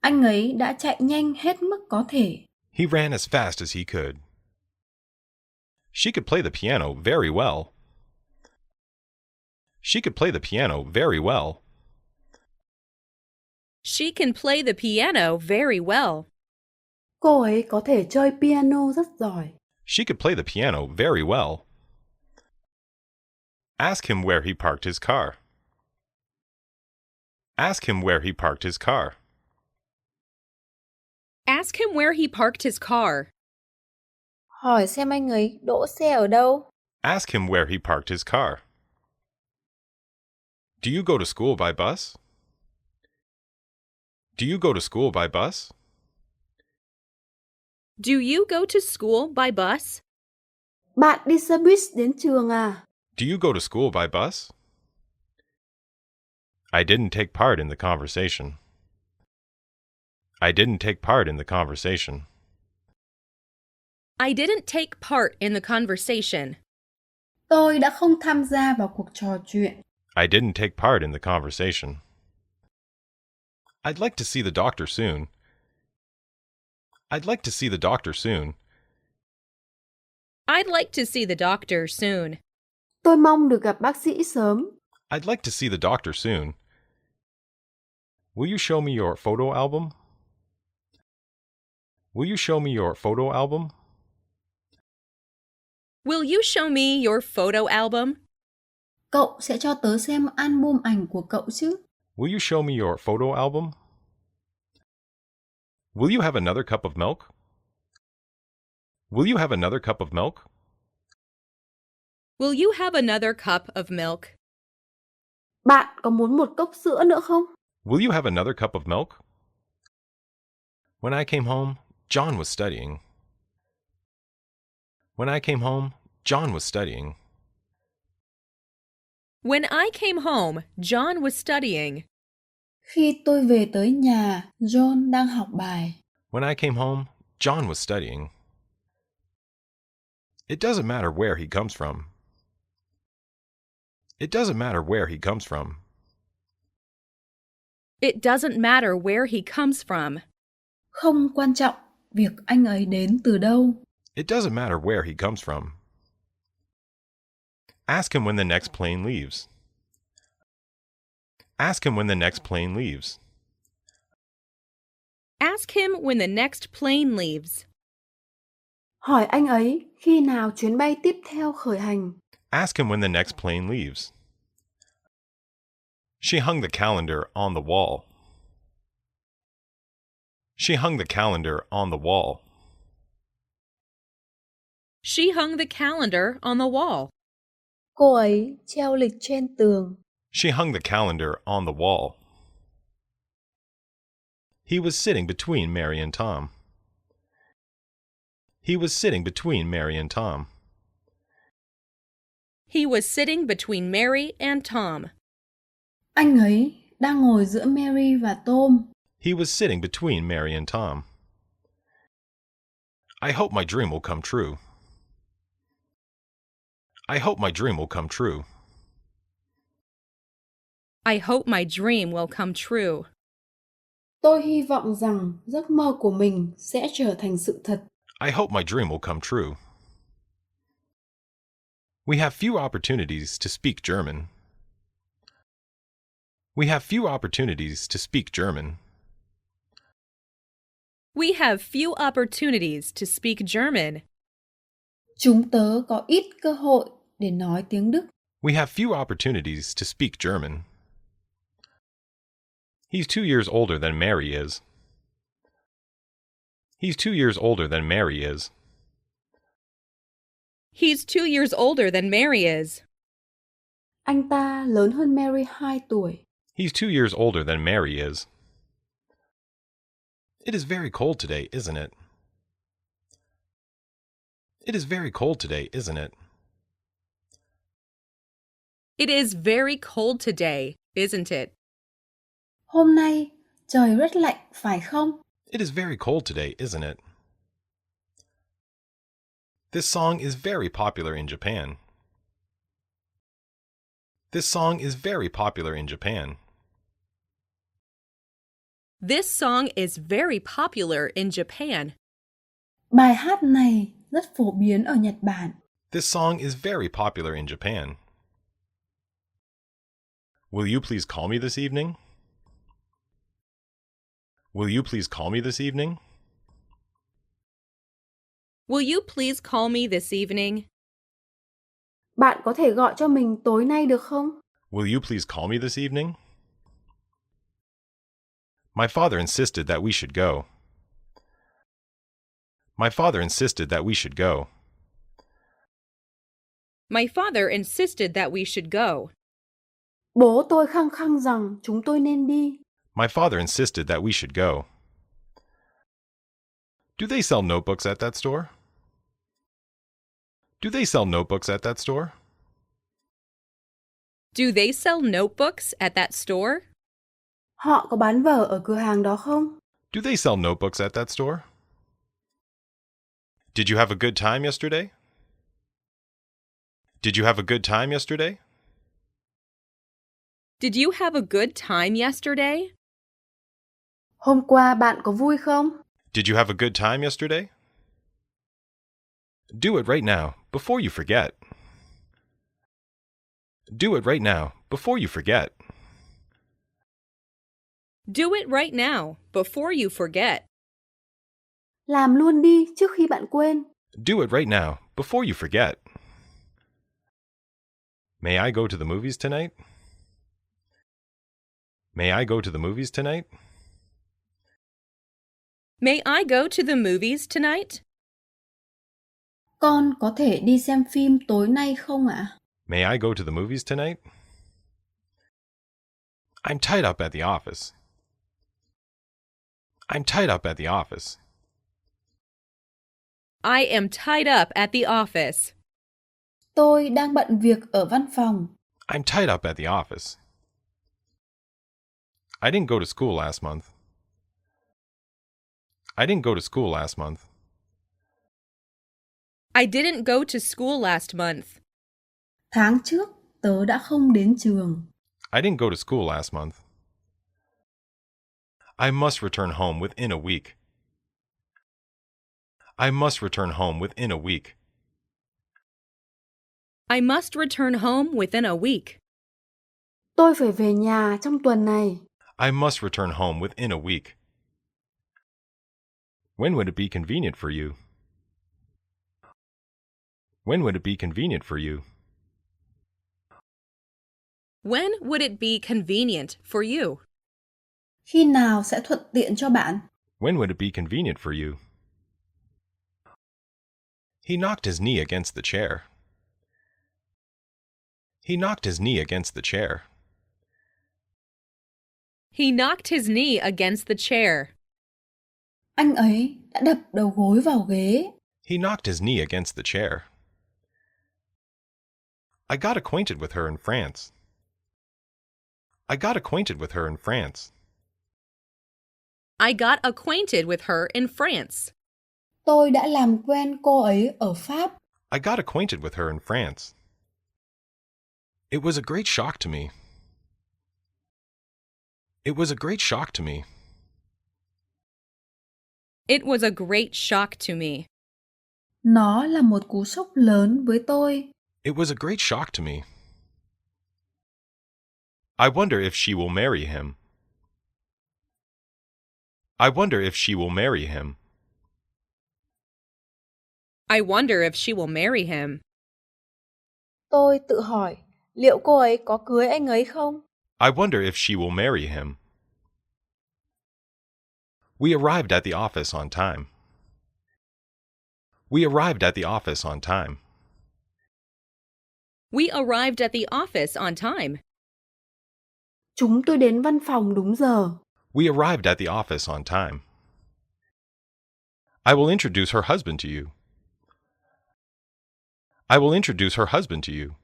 Anh ấy đã chạy nhanh hết mức có thể. He ran as fast as he could. She could play the piano very well. She could play the piano very well. She can play the piano very well. Cô ấy có thể chơi piano rất giỏi. She could play the piano very well. Ask him where he parked his car. Ask him where he parked his car. Ask him where he parked his car. Hỏi xem anh ấy đỗ xe ở đâu. Ask him where he parked his car. Do you go to school by bus? Do you go to school by bus? Do you go to school by bus? Bạn đi xe buýt đến trường à? Do you go to school by bus? I didn't take part in the conversation. I didn't take part in the conversation. I didn't take part in the conversation. Tôi đã không tham gia vào cuộc trò chuyện. I didn't take part in the conversation. I'd like to see the doctor soon. I'd like to see the doctor soon. I'd like to see the doctor soon. Tôi mong được gặp bác sĩ sớm. I'd like to see the doctor soon. Will you show me your photo album? Will you show me your photo album? Will you show me your photo album? Cậu sẽ cho tớ xem album ảnh của cậu chứ? Will you show me your photo album? Will you have another cup of milk? Will you have another cup of milk? Will you have another cup of milk? Bạn có muốn một cốc sữa nữa không? Will you have another cup of milk? When I came home, John was studying. When I came home, John was studying. When I came home, John was studying. Khi tôi về tới nhà, John đang học bài. When I came home, John was studying. It doesn't matter where he comes from. It doesn't matter where he comes from. It doesn't matter where he comes from. Không quan trọng việc anh ấy đến từ đâu. It doesn't matter where he comes from. Ask him when the next plane leaves. Ask him when the next plane leaves. Ask him when the next plane leaves. Hỏi anh ấy khi nào chuyến bay tiếp theo khởi hành. Ask him when the next plane leaves. She hung the calendar on the wall. She hung the calendar on the wall. She hung the calendar on the wall. Cô ấy treo lịch trên tường. She hung the calendar on the wall. He was sitting between Mary and Tom. He was sitting between Mary and Tom. He was sitting between Mary and Tom. Anh ấy đang ngồi giữa Mary và Tom. He was sitting between Mary and Tom. I hope my dream will come true. I hope my dream will come true. I hope my dream will come true. Tôi hy vọng rằng giấc mơ của mình sẽ trở thành sự thật. I hope my dream will come true. We have few opportunities to speak German. We have few opportunities to speak German. We have few opportunities to speak German. Chúng tớ có ít cơ hội để nói tiếng Đức. We have few opportunities to speak German. He's 2 years older than Mary is. He's 2 years older than Mary is. He's 2 years older than Mary is. Anh ta lớn hơn Mary 2 tuổi. He's 2 years older than Mary is. It is very cold today, isn't it? It is very cold today, isn't it? It is very cold today, isn't it? Hôm nay trời rất lạnh, phải không? It is very cold today, isn't it? This song is very popular in Japan. This song is very popular in Japan. This song is very popular in Japan. Bài hát này rất phổ biến ở Nhật Bản. This song is very popular in Japan. Will you please call me this evening? Will you please call me this evening? Will you please call me this evening? Bạn có thể gọi cho mình tối nay được không? Will you please call me this evening? My father insisted that we should go. My father insisted that we should go. My father insisted that we should go. Bố tôi khăng khăng rằng chúng tôi nên đi. My father insisted that we should go. Do they sell notebooks at that store? Do they sell notebooks at that store? Do they sell notebooks at that store? Họ có bán vở ở cửa hàng đó không? Do they sell notebooks at that store? Did you have a good time yesterday? Did you have a good time yesterday? Did you have a good time yesterday? Hôm qua bạn có vui không? Did you have a good time yesterday? Do it right now, before you forget. Do it right now, before you forget. Do it right now, before you forget. Làm luôn đi trước khi bạn quên. Do it right now, before you forget. May I go to the movies tonight? May I go to the movies tonight? May I go to the movies tonight? Con có thể đi xem phim tối nay không ạ? May I go to the movies tonight? I'm tied up at the office. I'm tied up at the office. I am tied up at the office. Tôi đang bận việc ở văn phòng. I'm tied up at the office. I didn't go to school last month. I didn't go to school last month. I didn't go to school last month. Tháng trước, tớ đã không đến trường. I didn't go to school last month. I must return home within a week. I must return home within a week. I must return home within a week. Tôi phải về nhà trong tuần này. I must return home within a week. When would it be convenient for you? When would it be convenient for you? When would it be convenient for you? Khi nào sẽ thuận tiện cho bạn? When would it be convenient for you? He knocked his knee against the chair. He knocked his knee against the chair. He knocked his knee against the chair. Anh ấy đã đập đầu gối vào ghế. He knocked his knee against the chair. I got acquainted with her in France. I got acquainted with her in France. I got acquainted with her in France. Tôi đã làm quen cô ấy ở Pháp. I got acquainted with her in France. It was a great shock to me. It was a great shock to me. It was a great shock to me. Nó là một cú sốc lớn với tôi. It was a great shock to me. I wonder if she will marry him. I wonder if she will marry him. I wonder if she will marry him. Tôi tự hỏi, liệu cô ấy có cưới anh ấy không? I wonder if she will marry him. We arrived at the office on time. We arrived at the office on time. We arrived at the office on time. Chúng tôi đến văn phòng đúng giờ. We arrived at the office on time. I will introduce her husband to you. I will introduce her husband to you.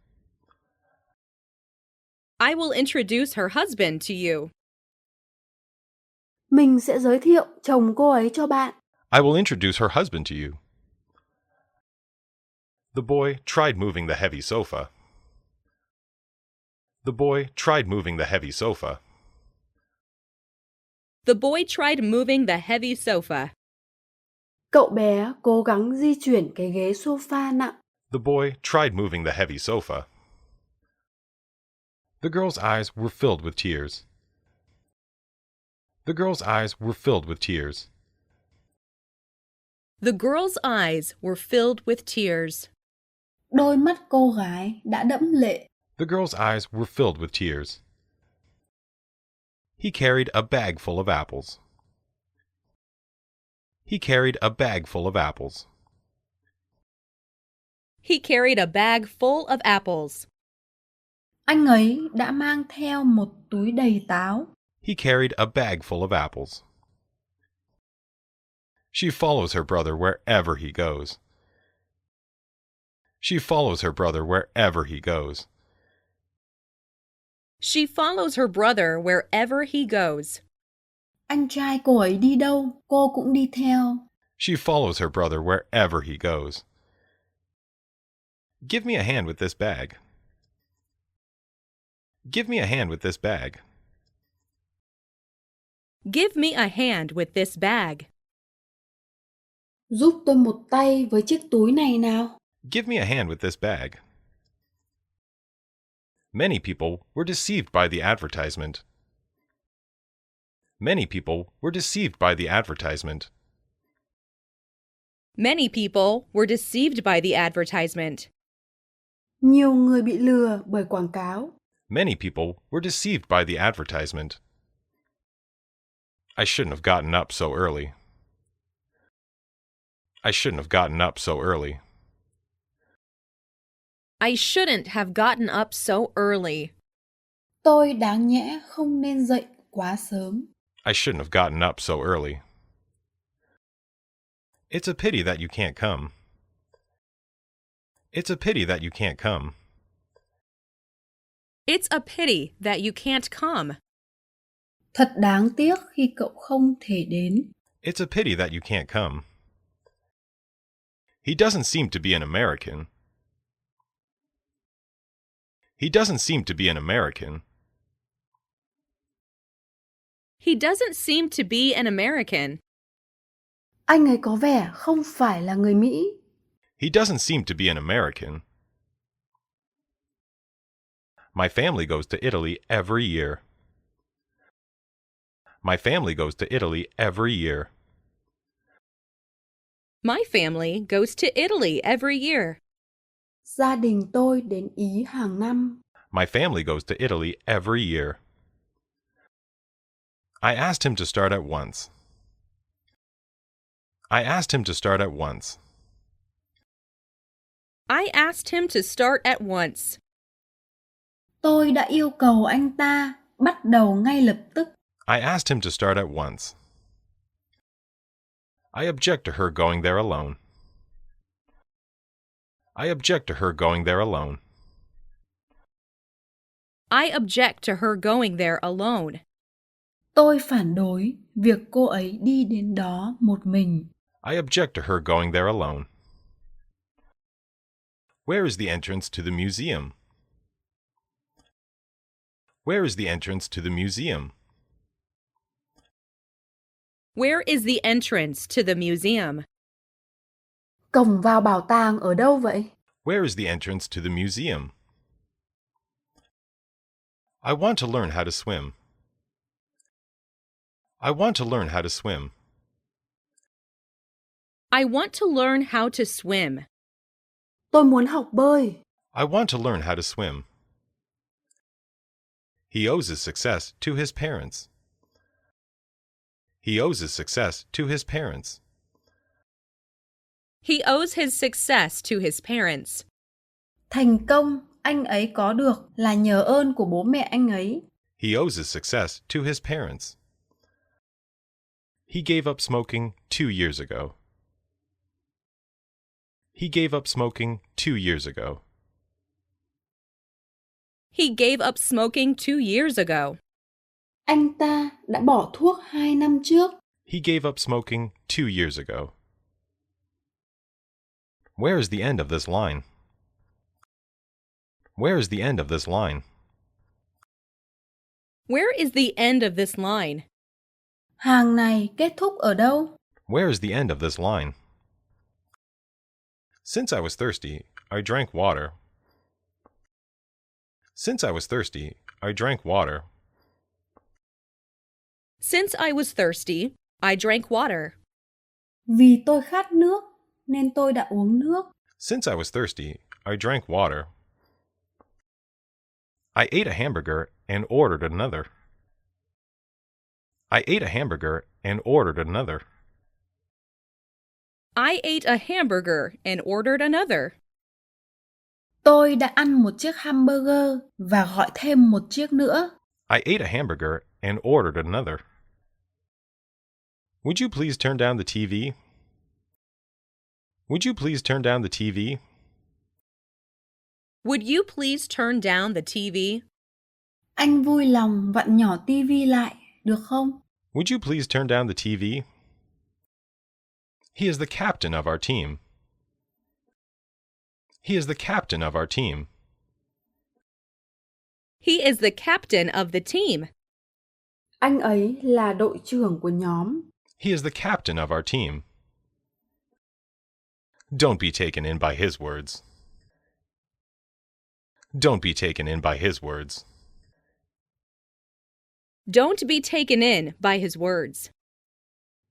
I will introduce her husband to you. Mình sẽ giới thiệu chồng cô ấy cho bạn. I will introduce her husband to you. The boy tried moving the heavy sofa. The boy tried moving the heavy sofa. The boy tried moving the heavy sofa. Cậu bé cố gắng di chuyển cái ghế sofa nặng. The boy tried moving the heavy sofa. The girl's eyes were filled with tears. The girl's eyes were filled with tears. The girl's eyes were filled with tears. Đôi mắt cô gái đã đẫm lệ. The girl's eyes were filled with tears. He carried a bag full of apples. He carried a bag full of apples. He carried a bag full of apples. Anh ấy đã mang theo một túi đầy táo. He carried a bag full of apples. She follows her brother wherever he goes. She follows her brother wherever he goes. She follows her brother wherever he goes. Anh trai cô ấy đi đâu, cô cũng đi theo. She follows her brother wherever he goes. Give me a hand with this bag. Give me a hand with this bag. Give me a hand with this bag. Giúp tôi một tay với chiếc túi này nào. Give me a hand with this bag. Many people were deceived by the advertisement. Many people were deceived by the advertisement. Many people were deceived by the advertisement. Nhiều người bị lừa bởi quảng cáo. Many people were deceived by the advertisement. I shouldn't have gotten up so early. I shouldn't have gotten up so early. I shouldn't have gotten up so early. Tôi đáng nhẽ không nên dậy quá sớm. I shouldn't have gotten up so early. It's a pity that you can't come. It's a pity that you can't come. It's a pity that you can't come. Thật đáng tiếc khi cậu không thể đến. It's a pity that you can't come. He doesn't seem to be an American. He doesn't seem to be an American. He doesn't seem to be an American. Anh ấy có vẻ không phải là người Mỹ. He doesn't seem to be an American. My family goes to Italy every year. My family goes to Italy every year. My family goes to Italy every year. Gia đình tôi đến Ý hàng năm. My family goes to Italy every year. I asked him to start at once. I asked him to start at once. I asked him to start at once. Tôi đã yêu cầu anh ta bắt đầu ngay lập tức. I asked him to start at once. I object to her going there alone. I object to her going there alone. I object to her going there alone. Tôi phản đối việc cô ấy đi đến đó một mình. I object to her going there alone. Where is the entrance to the museum? Where is the entrance to the museum? Where is the entrance to the museum? Cổng vào bảo tàng ở đâu vậy? Where is the entrance to the museum? I want to learn how to swim. I want to learn how to swim. I want to learn how to swim. Tôi muốn học bơi. I want to learn how to swim. He owes his success to his parents. He owes his success to his parents. He owes his success to his parents. Thành công anh ấy có được là nhờ ơn của bố mẹ anh ấy. He owes his success to his parents. He gave up smoking 2 years ago. He gave up smoking 2 years ago. He gave up smoking 2 years ago. Anh ta đã bỏ thuốc 2 năm trước. He gave up smoking 2 years ago. Where is the end of this line? Where is the end of this line? Where is the end of this line? Hàng này kết thúc ở đâu? Where is the end of this line? Since I was thirsty, I drank water. Since I was thirsty, I drank water. Since I was thirsty, I drank water. Vì tôi khát nước nên tôi đã uống nước. Since I was thirsty, I drank water. I ate a hamburger and ordered another. I ate a hamburger and ordered another. I ate a hamburger and ordered another. Tôi đã ăn một chiếc hamburger và gọi thêm một chiếc nữa. I ate a hamburger and ordered another. Would you please turn down the TV? Would you please turn down the TV? Would you please turn down the TV? Anh vui lòng vặn nhỏ tivi lại, được không? Would you please turn down the TV? He is the captain of our team. He is the captain of our team. He is the captain of the team. Anh ấy là đội trưởng của nhóm. He is the captain of our team. Don't be taken in by his words. Don't be taken in by his words. Don't be taken in by his words.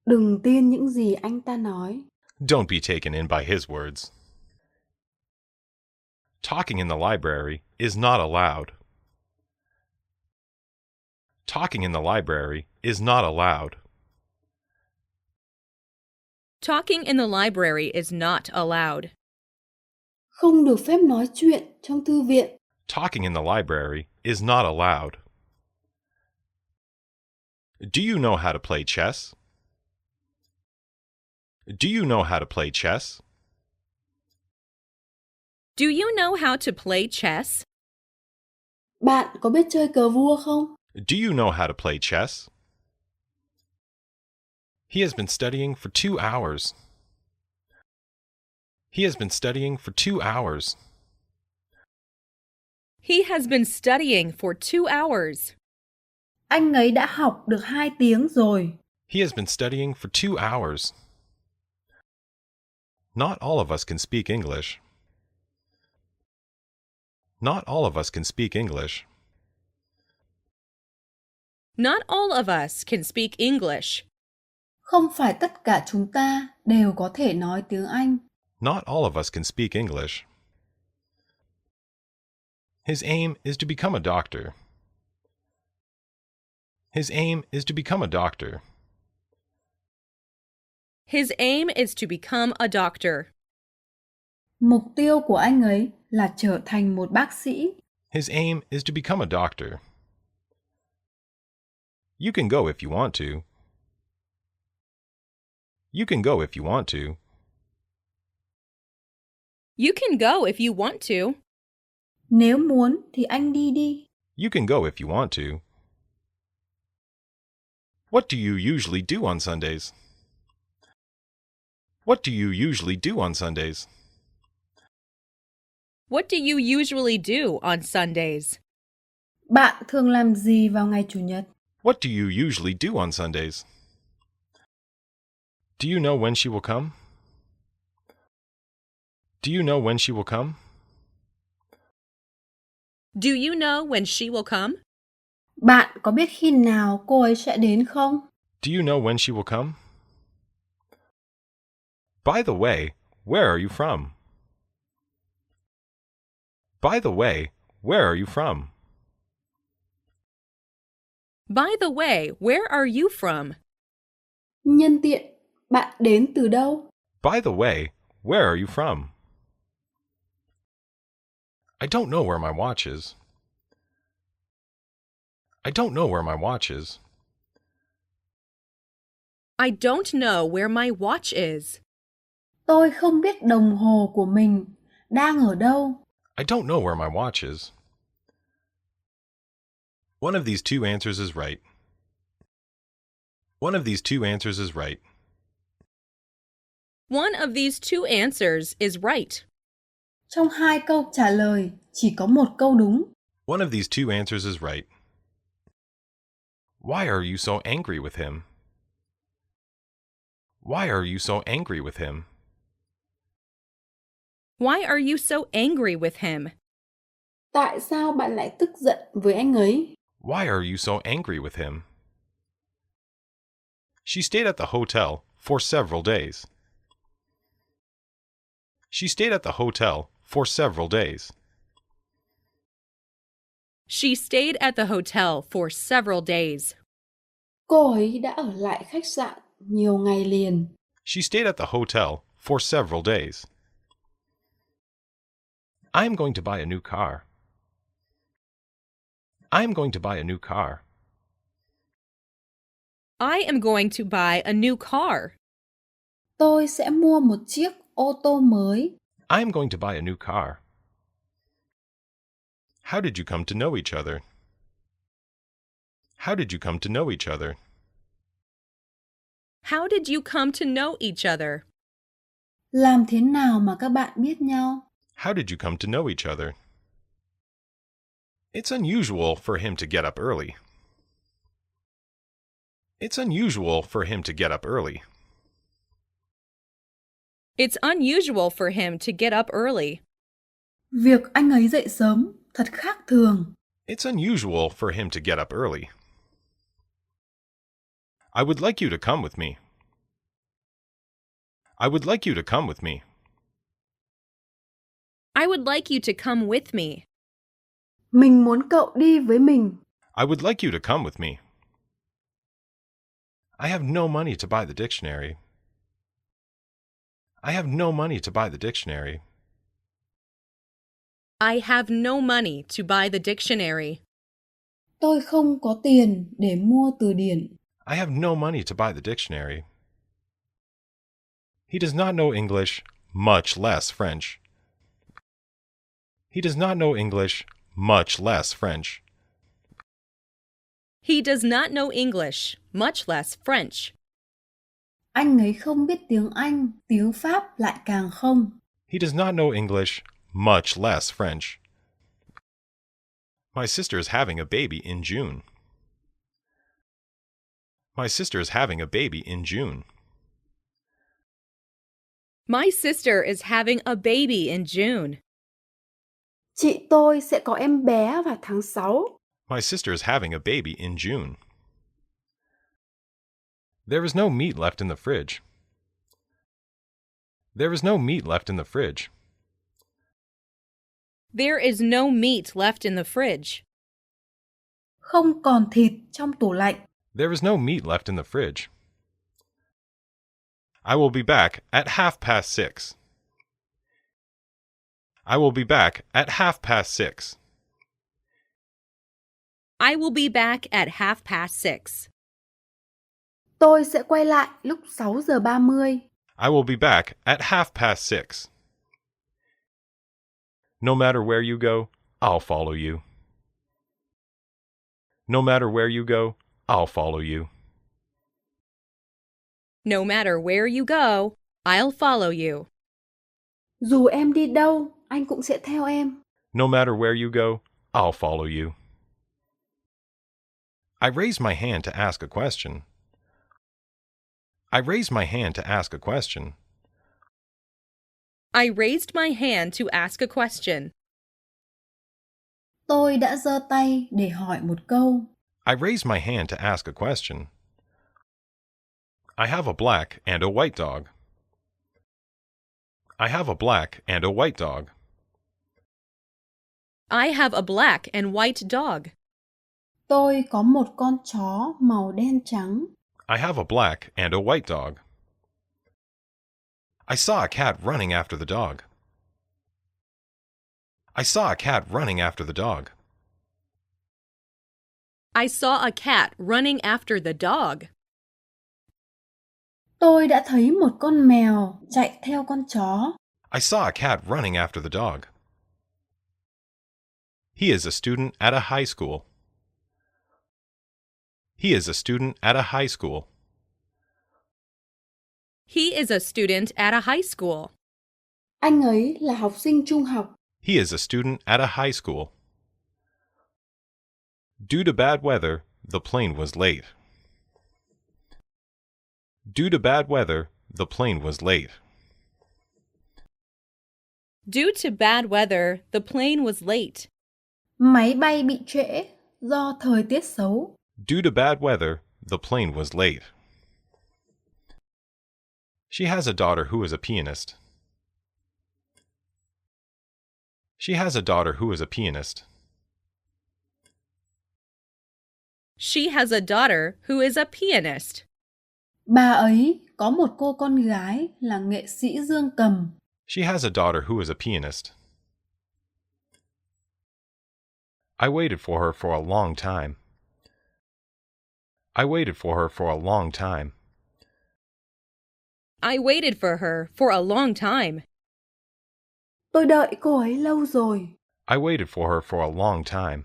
Đừng tin những gì anh ta nói. Don't be taken in by his words. Talking in the library is not allowed. Talking in the library is not allowed. Talking in the library is not allowed. Không được phép nói chuyện trong thư viện. Talking in the library is not allowed. Do you know how to play chess? Do you know how to play chess? Do you know how to play chess? Bạn có biết chơi cờ vua không? Do you know how to play chess? He has been studying for 2 hours. He has been studying for 2 hours. He has been studying for 2 hours. Anh ấy đã học được 2 tiếng rồi. He has been studying for 2 hours. Not all of us can speak English. Not all of us can speak English. Not all of us can speak English. Không phải tất cả chúng ta đều có thể nói tiếng Anh. Not all of us can speak English. His aim is to become a doctor. His aim is to become a doctor. His aim is to become a doctor. Mục tiêu của anh ấy là trở thành một bác sĩ. His aim is to become a doctor. You can go if you want to. You can go if you want to. You can go if you want to. Nếu muốn thì anh đi đi. You can go if you want to. What do you usually do on Sundays? What do you usually do on Sundays? What do you usually do on Sundays? Bạn thường làm gì vào ngày Chủ nhật? What do you usually do on Sundays? Do you know when she will come? Do you know when she will come? Do you know when she will come? Bạn có biết khi nào cô ấy sẽ đến không? Do you know when she will come? By the way, where are you from? By the way, where are you from? By the way, where are you from? Nhân tiện, bạn đến từ đâu? By the way, where are you from? I don't know where my watch is. I don't know where my watch is. I don't know where my watch is. Tôi không biết đồng hồ của mình đang ở đâu. I don't know where my watch is. One of these two answers is right. One of these two answers is right. One of these two answers is right. Trong hai câu trả lời, chỉ có một câu đúng. One of these two answers is right. Why are you so angry with him? Why are you so angry with him? Why are you so angry with him? Tại sao bạn lại tức giận với anh ấy? Why are you so angry with him? She stayed at the hotel for several days. She stayed at the hotel for several days. She stayed at the hotel for several days. Cô ấy đã ở lại khách sạn nhiều ngày liền. She stayed at the hotel for several days. I am going to buy a new car. I am going to buy a new car. I am going to buy a new car. Tôi sẽ mua một chiếc ô tô mới. I am going to buy a new car. How did you come to know each other? How did you come to know each other? How did you come to know each other? Làm thế nào mà các bạn biết nhau? How did you come to know each other? It's unusual for him to get up early. It's unusual for him to get up early. It's unusual for him to get up early. Việc anh ấy dậy sớm thật khác thường. It's unusual for him to get up early. I would like you to come with me. I would like you to come with me. I would like you to come with me. Mình muốn cậu đi với mình. I would like you to come with me. I have no money to buy the dictionary. I have no money to buy the dictionary. I have no money to buy the dictionary. Tôi không có tiền để mua từ điển. I have no money to buy the dictionary. He does not know English, much less French. He does not know English, much less French. He does not know English, much less French. Anh ấy không biết tiếng Anh, tiếng Pháp lại càng không. He does not know English, much less French. My sister is having a baby in June. My sister is having a baby in June. My sister is having a baby in June. Chị tôi sẽ có em bé vào tháng 6. My sister is having a baby in June. There is no meat left in the fridge. There is no meat left in the fridge. There is no meat left in the fridge. Không còn thịt trong tủ lạnh. There is no meat left in the fridge. I will be back at 6:30. I will be back at 6:30. I will be back at 6:30. Tôi sẽ quay lại lúc 6:30. I will be back at 6:30. No matter where you go, I'll follow you. No matter where you go, I'll follow you. No matter where you go, I'll follow you. Dù em đi đâu, anh cũng sẽ theo em. No matter where you go, I'll follow you. I raised my hand to ask a question. I raised my hand to ask a question. I raised my hand to ask a question. Tôi đã giơ tay để hỏi một câu. I raised my hand to ask a question. I have a black and a white dog. I have a black and a white dog. I have a black and white dog. Tôi có một con chó màu đen trắng. I have a black and a white dog. I saw a cat running after the dog. I saw a cat running after the dog. I saw a cat running after the dog. Tôi đã thấy một con mèo chạy theo con chó. I saw a cat running after the dog. He is a student at a high school. He is a student at a high school. He is a student at a high school. Anh ấy là học sinh trung học. He is a student at a high school. Due to bad weather, the plane was late. Due to bad weather, the plane was late. Due to bad weather, the plane was late. Máy bay bị trễ do thời tiết xấu. Due to bad weather, the plane was late. She has a daughter who is a pianist. She has a daughter who is a pianist. She has a daughter who is a pianist. Bà ấy có một cô con gái là nghệ sĩ dương cầm. She has a daughter who is a pianist. I waited for her for a long time. I waited for her for a long time. I waited for her for a long time. Tôi đợi cô ấy lâu rồi. I waited for her for a long time.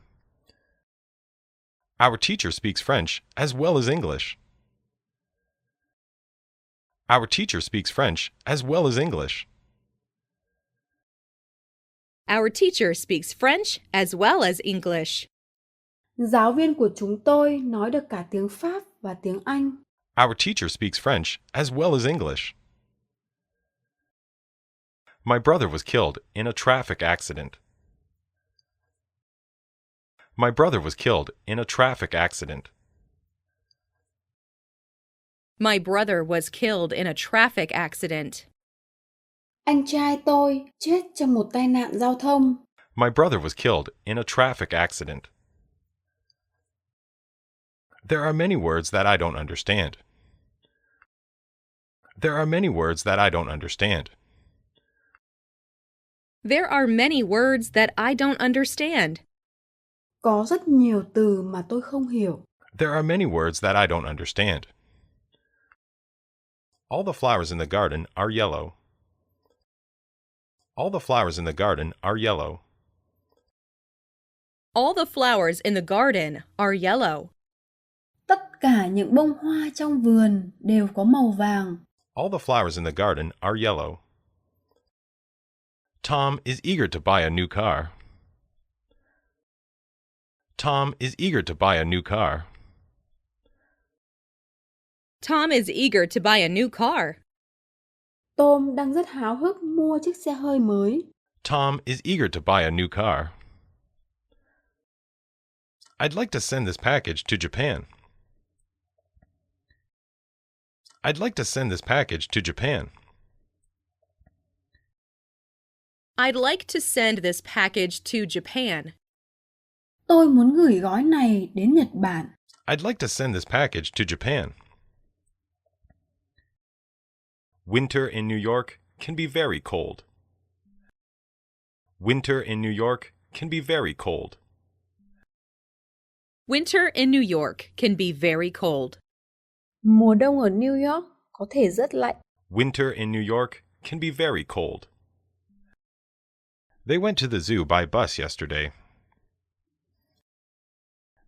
Our teacher speaks French as well as English. Our teacher speaks French as well as English. Our teacher speaks French as well as English. Giáo viên của chúng tôi nói được cả tiếng Pháp và tiếng Anh. Our teacher speaks French as well as English. My brother was killed in a traffic accident. My brother was killed in a traffic accident. My brother was killed in a traffic accident. Anh trai tôi chết trong một tai nạn giao thông. My brother was killed in a traffic accident. There are many words that I don't understand. There are many words that I don't understand. There are many words that I don't understand. Có rất nhiều từ mà tôi không hiểu. There are many words that I don't understand. All the flowers in the garden are yellow. All the flowers in the garden are yellow. All the flowers in the garden are yellow. Tất cả những bông hoa trong vườn đều có màu vàng. All the flowers in the garden are yellow. Tom is eager to buy a new car. Tom is eager to buy a new car. Tom is eager to buy a new car. Tom đang rất háo hức mua chiếc xe hơi mới. Tom is eager to buy a new car. I'd like to send this package to Japan. I'd like to send this package to Japan. I'd like to send this package to Japan. Tôi muốn gửi gói này đến Nhật Bản. I'd like to send this package to Japan. Winter in New York can be very cold. Winter in New York can be very cold. Winter in New York can be very cold. Mùa đông ở New York có thể rất lạnh. Winter in New York can be very cold. They went to the zoo by bus yesterday.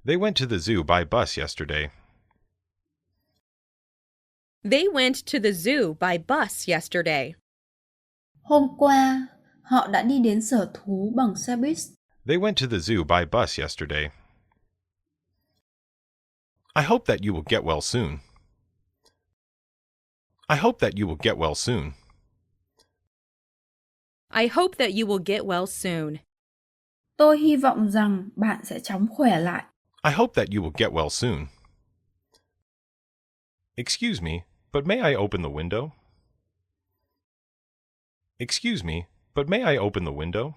They went to the zoo by bus yesterday. They went to the zoo by bus yesterday. Hôm qua, họ đã đi đến sở thú bằng xe buýt. They went to the zoo by bus yesterday. I hope that you will get well soon. I hope that you will get well soon. I hope that you will get well soon. Tôi hy vọng rằng bạn sẽ chóng khỏe lại. I hope that you will get well soon. Excuse me, but may I open the window? Excuse me, but may I open the window?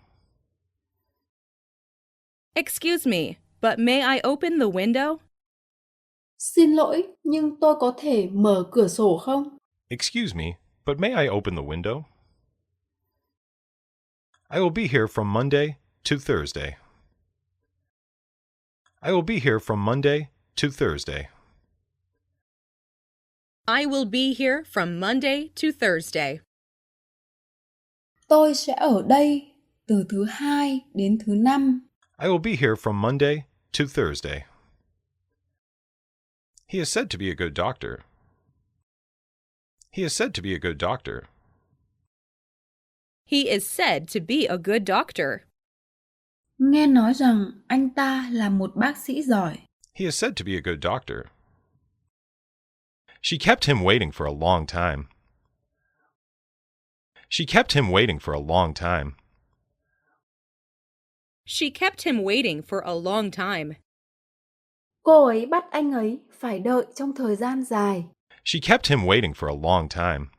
Excuse me, but may I open the window? Xin lỗi, nhưng tôi có thể mở cửa sổ không? Excuse me, but may I open the window? I will be here from Monday to Thursday. I will be here from Monday to Thursday. I will be here from Monday to Thursday. Tôi sẽ ở đây từ thứ hai đến thứ năm. I will be here from Monday to Thursday. He is said to be a good doctor. He is said to be a good doctor. He is said to be a good doctor. Nghe nói rằng anh ta là một bác sĩ giỏi. He is said to be a good doctor. She kept him waiting for a long time. She kept him waiting for a long time. She kept him waiting for a long time. Cô ấy bắt anh ấy phải đợi trong thời gian dài. She kept him waiting for a long time.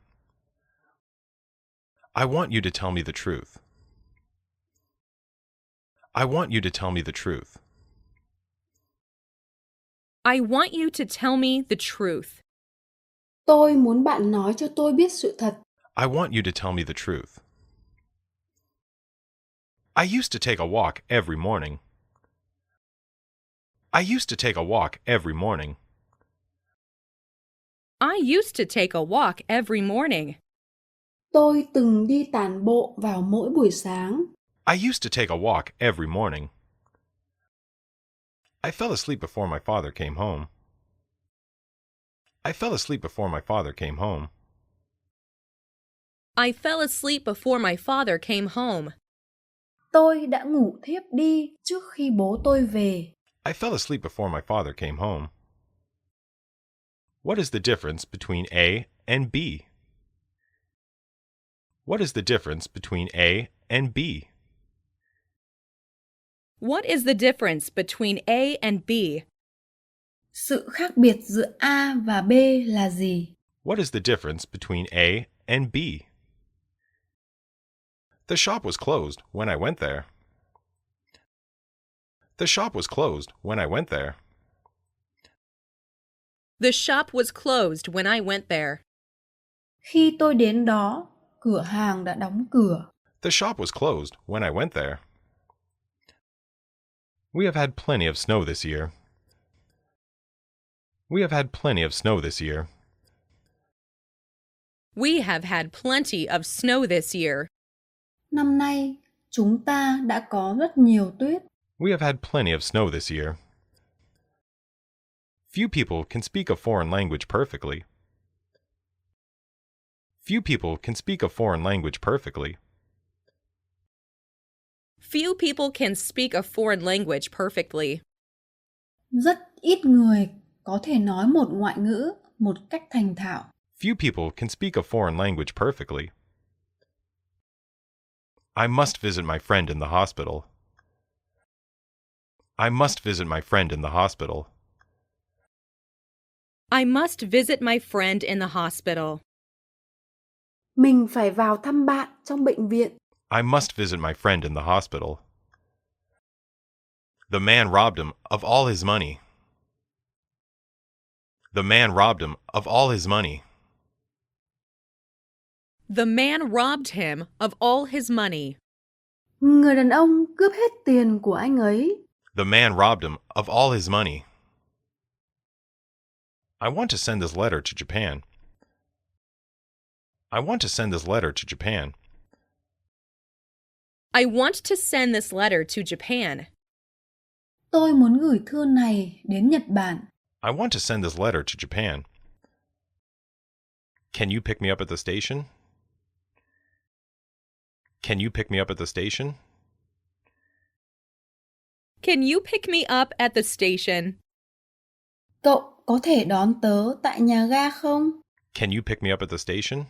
I want you to tell me the truth. I want you to tell me the truth. I want you to tell me the truth. Tôi muốn bạn nói cho tôi biết sự thật. I want you to tell me the truth. I used to take a walk every morning. I used to take a walk every morning. I used to take a walk every morning. Tôi từng đi tản bộ vào mỗi buổi sáng. I used to take a walk every morning. I fell asleep before my father came home. I fell asleep before my father came home. I fell asleep before my father came home. Tôi đã ngủ thiếp đi trước khi bố tôi về. I fell asleep before my father came home. What is the difference between A and B? What is the difference between A and B? What is the difference between A and B? Sự khác biệt giữa A và B là gì? What is the difference between A and B? The shop was closed when I went there. The shop was closed when I went there. The shop was closed when I went there. Khi tôi đến đó, cửa hàng đã đóng cửa. The shop was closed when I went there. We have had plenty of snow this year. We have had plenty of snow this year. We have had plenty of snow this year. Năm nay, chúng ta đã có rất nhiều tuyết. We have had plenty of snow this year. Few people can speak a foreign language perfectly. Few people can speak a foreign language perfectly. Few people can speak a foreign language perfectly. Rất ít người có thể nói một ngoại ngữ một cách thành thạo. Few people can speak a foreign language perfectly. I must visit my friend in the hospital. I must visit my friend in the hospital. I must visit my friend in the hospital. Mình phải vào thăm bạn trong bệnh viện. I must visit my friend in the hospital. The man robbed him of all his money. The man robbed him of all his money. The man robbed him of all his money. Người đàn ông cướp hết tiền của anh ấy. The man robbed him of all his money. I want to send this letter to Japan. I want to send this letter to Japan. I want to send this letter to Japan. Tôi muốn gửi thư này đến Nhật Bản. I want to send this letter to Japan. Can you pick me up at the station? Can you pick me up at the station? Can you pick me up at the station? Cậu có thể đón tớ tại nhà ga không? Can you pick me up at the station?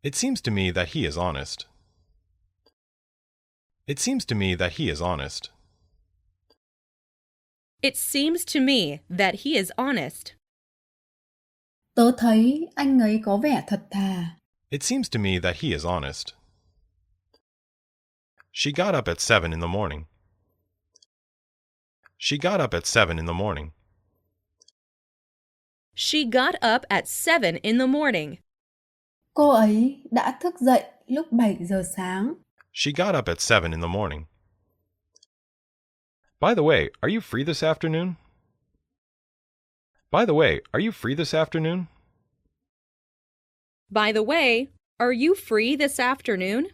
It seems to me that he is honest. It seems to me that he is honest. It seems to me that he is honest. Tớ thấy anh ấy có vẻ thật thà. It seems to me that he is honest. She got up at 7 in the morning. She got up at 7 in the morning. She got up at 7 in the morning. Cô ấy đã thức dậy lúc 7 giờ sáng. She got up at 7 in the morning. By the way, are you free this afternoon? By the way, are you free this afternoon? By the way, are you free this afternoon?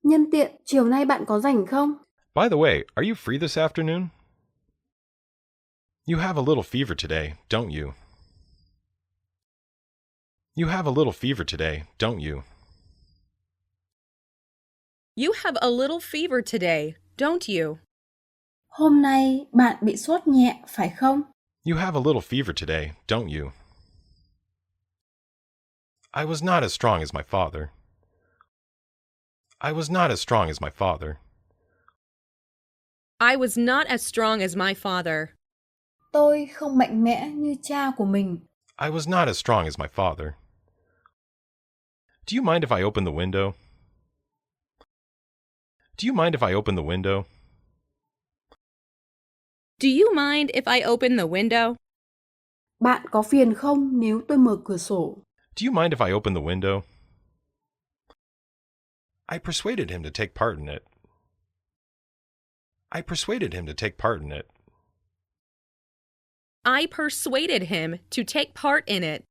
Nhân tiện, chiều nay bạn có rảnh không? By the way, are you free this afternoon? You have a little fever today, don't you? You have a little fever today, don't you? You have a little fever today, don't you? Hôm nay bạn bị sốt nhẹ, phải không? You have a little fever today, don't you? I was not as strong as my father. I was not as strong as my father. I was not as strong as my father. Tôi không mạnh mẽ như cha của mình. I was not as strong as my father. Do you mind if I open the window? Do you mind if I open the window? Do you mind if I open the window? Bạn có phiền không nếu tôi mở cửa sổ? Do you mind if I open the window? I persuaded him to take part in it. I persuaded him to take part in it. I persuaded him to take part in it.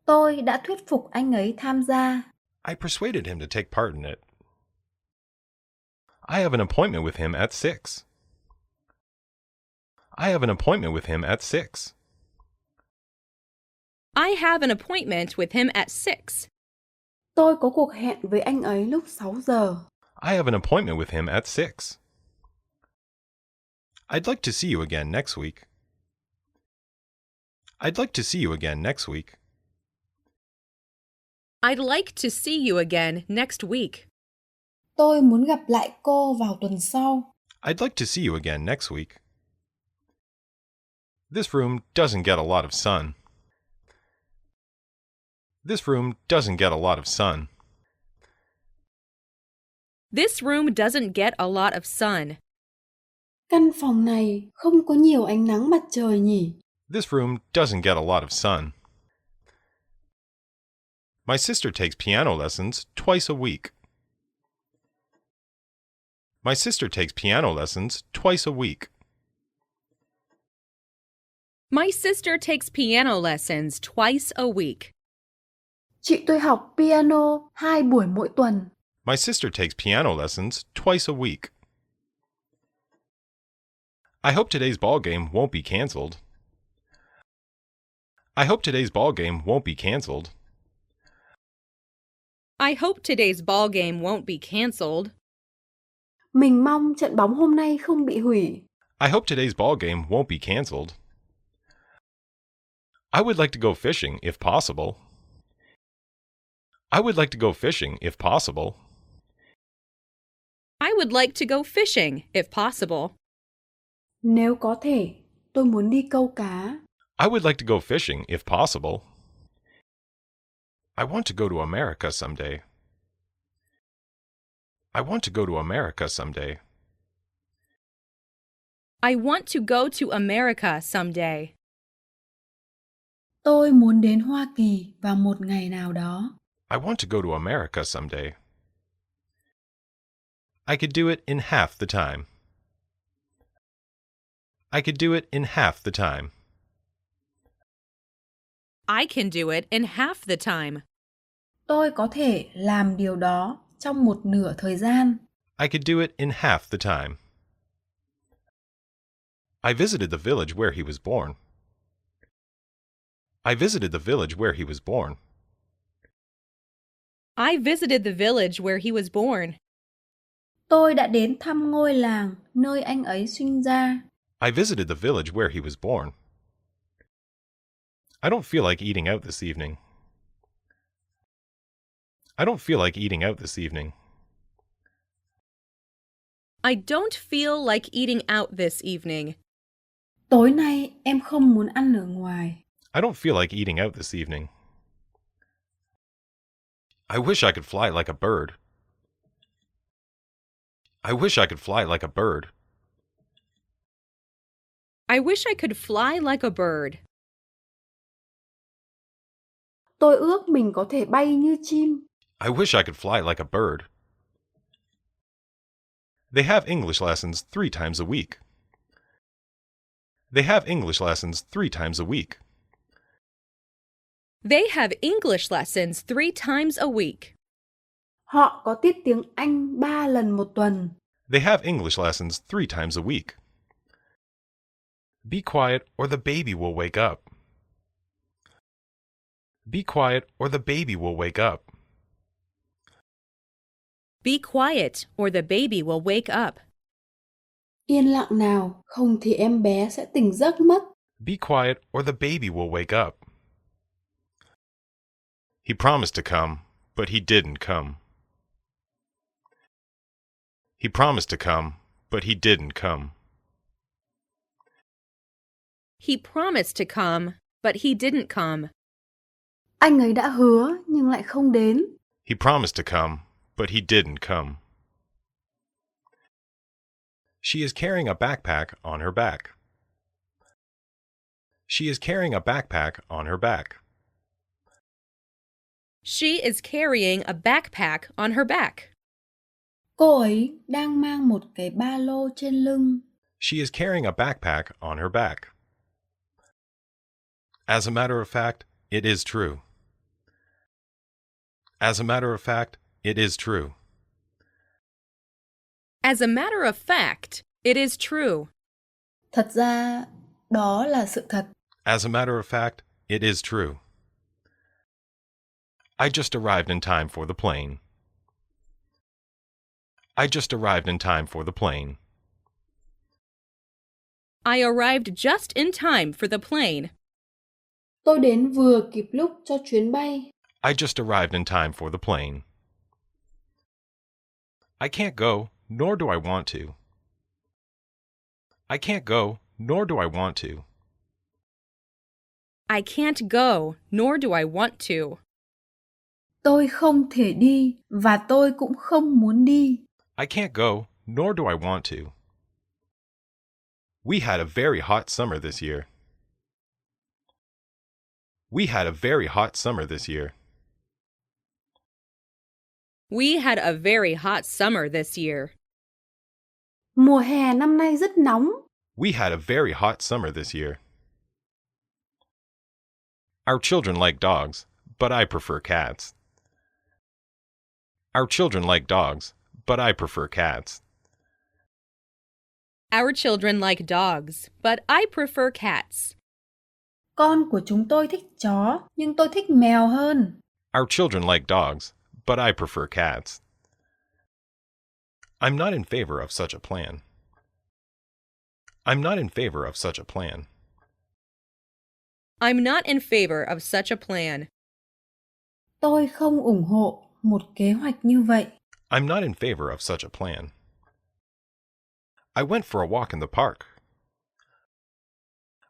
Tôi đã thuyết phục anh ấy tham gia. I persuaded him to take part in it. I have an appointment with him at 6. I have an appointment with him at 6. I have an appointment with him at 6. Tôi có cuộc hẹn với anh ấy lúc 6 giờ. I have an appointment with him at 6. I'd like to see you again next week. I'd like to see you again next week. I'd like to see you again next week. Tôi muốn gặp lại cô vào tuần sau. I'd like to see you again next week. This room doesn't get a lot of sun. This room doesn't get a lot of sun. This room doesn't get a lot of sun. Căn phòng này không có nhiều ánh nắng mặt trời nhỉ? This room doesn't get a lot of sun. My sister takes piano lessons twice a week. My sister takes piano lessons twice a week. My sister takes piano lessons twice a week. Chị tôi học piano 2 buổi mỗi tuần. My sister takes piano lessons twice a week. I hope today's ball game won't be canceled. I hope today's ball game won't be canceled. I hope today's ball game won't be canceled. Mình mong trận bóng hôm nay không bị hủy. I hope today's ball game won't be canceled. I would like to go fishing if possible. I would like to go fishing if possible. I would like to go fishing if possible. Nếu có thể, tôi muốn đi câu cá. I would like to go fishing if possible. I want to go to America someday. I want to go to America someday. I want to go to America someday. Tôi muốn đến Hoa Kỳ vào một ngày nào đó. I want to go to America someday. I could do it in half the time. I could do it in half the time. I can do it in half the time. Tôi có thể làm điều đó trong một nửa thời gian. I could do it in half the time. I visited the village where he was born. I visited the village where he was born. I visited the village where he was born. Tôi đã đến thăm ngôi làng nơi anh ấy sinh ra. I visited the village where he was born. I don't feel like eating out this evening. I don't feel like eating out this evening. I don't feel like eating out this evening. Tối nay em không muốn ăn ở ngoài. I don't feel like eating out this evening. I wish I could fly like a bird. I wish I could fly like a bird. I wish I could fly like a bird. Tôi ước mình có thể bay như chim. I wish I could fly like a bird. They have English lessons 3 times a week. They have English lessons 3 times a week. They have English lessons 3 times a week. Họ có tiết tiếng Anh 3 lần một tuần. They have English lessons 3 times a week. Be quiet or the baby will wake up. Be quiet or the baby will wake up. Be quiet or the baby will wake up. Yên lặng nào, không thì em bé sẽ tỉnh giấc mất. Be quiet or the baby will wake up. He promised to come, but he didn't come. He promised to come, but he didn't come. He promised to come, but he didn't come. Anh ấy đã hứa nhưng lại không đến. He promised to come, but he didn't come. She is carrying a backpack on her back. She is carrying a backpack on her back. She is carrying a backpack on her back. Cô ấy đang mang một cái ba lô trên lưng. She is carrying a backpack on her back. As a matter of fact, it is true. As a matter of fact, it is true. As a matter of fact, it is true. Thật ra, đó là sự thật. As a matter of fact, it is true. I just arrived in time for the plane. I just arrived in time for the plane. I arrived just in time for the plane. Tôi đến vừa kịp lúc cho chuyến bay. I just arrived in time for the plane. I can't go, nor do I want to. I can't go, nor do I want to. I can't go, nor do I want to. Tôi không thể đi và tôi cũng không muốn đi. I can't go, nor do I want to. We had a very hot summer this year. We had a very hot summer this year. We had a very hot summer this year. Mùa hè năm nay rất nóng. We had a very hot summer this year. Our children like dogs, but I prefer cats. Our children like dogs, but I prefer cats. Our children like dogs, but I prefer cats. Con của chúng tôi thích chó, nhưng tôi thích mèo hơn. Our children like dogs, but I prefer cats. I'm not in favor of such a plan. I'm not in favor of such a plan. I'm not in favor of such a plan. Tôi không ủng hộ một kế hoạch như vậy. I'm not in favor of such a plan. I went for a walk in the park.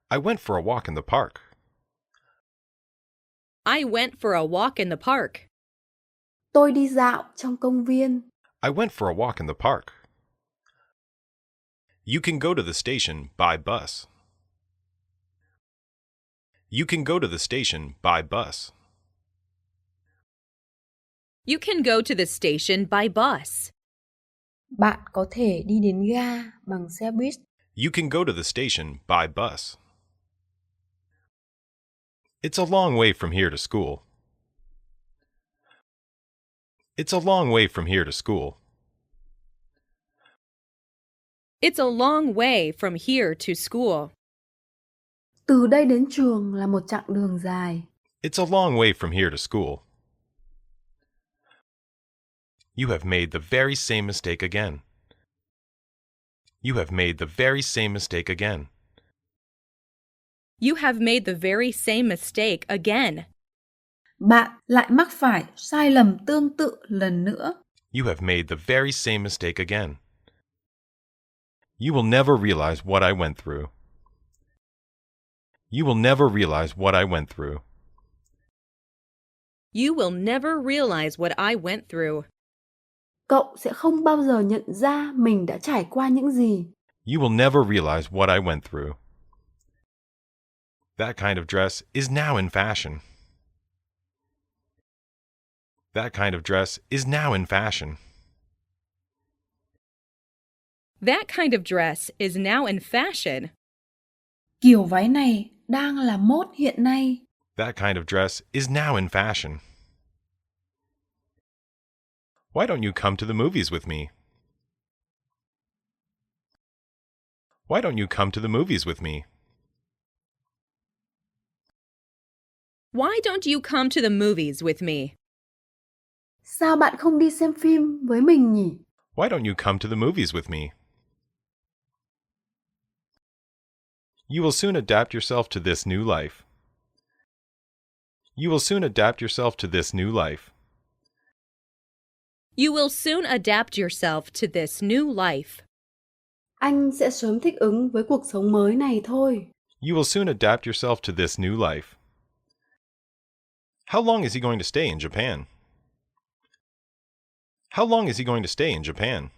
I went for a walk in the park. I went for a walk in the park. Tôi đi dạo trong công viên. I went for a walk in the park. You can go to the station by bus. You can go to the station by bus. You can go to the station by bus. Bạn có thể đi đến ga bằng xe buýt. You can go to the station by bus. It's a long way from here to school. It's a long way from here to school. It's a long way from here to school. Từ đây đến trường là một chặng đường dài. It's a long way from here to school. You have made the very same mistake again. You have made the very same mistake again. You have made the very same mistake again. Bạn lại mắc phải sai lầm tương tự lần nữa. You have made the very same mistake again. You will never realize what I went through. You will never realize what I went through. You will never realize what I went through. Cậu sẽ không bao giờ nhận ra mình đã trải qua những gì. You will never realize what I went through. That kind of dress is now in fashion. That kind of dress is now in fashion. That kind of dress is now in fashion. Kiểu váy này đang là mốt hiện nay. That kind of dress is now in fashion. Why don't you come to the movies with me? Why don't you come to the movies with me? Why don't you come to the movies with me? Sao bạn không đi xem phim với mình nhỉ? Why don't you come to the movies with me? You will soon adapt yourself to this new life. You will soon adapt yourself to this new life. You will soon adapt yourself to this new life. Anh sẽ sớm thích ứng với cuộc sống mới này thôi. You will soon adapt yourself to this new life. How long is he going to stay in Japan? How long is he going to stay in Japan?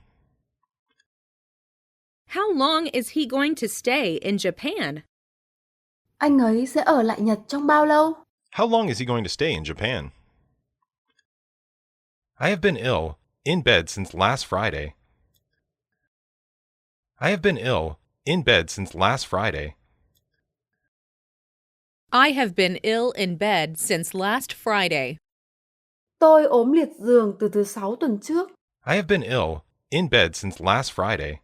How long is he going to stay in Japan? Anh ấy sẽ ở lại Nhật trong bao lâu? How long is he going to stay in Japan? I have been ill, in bed since last Friday. I have been ill, in bed since last Friday. I have been ill in bed since last Friday. Tôi ốm liệt giường từ thứ Sáu tuần trước. I have been ill, in bed since last Friday.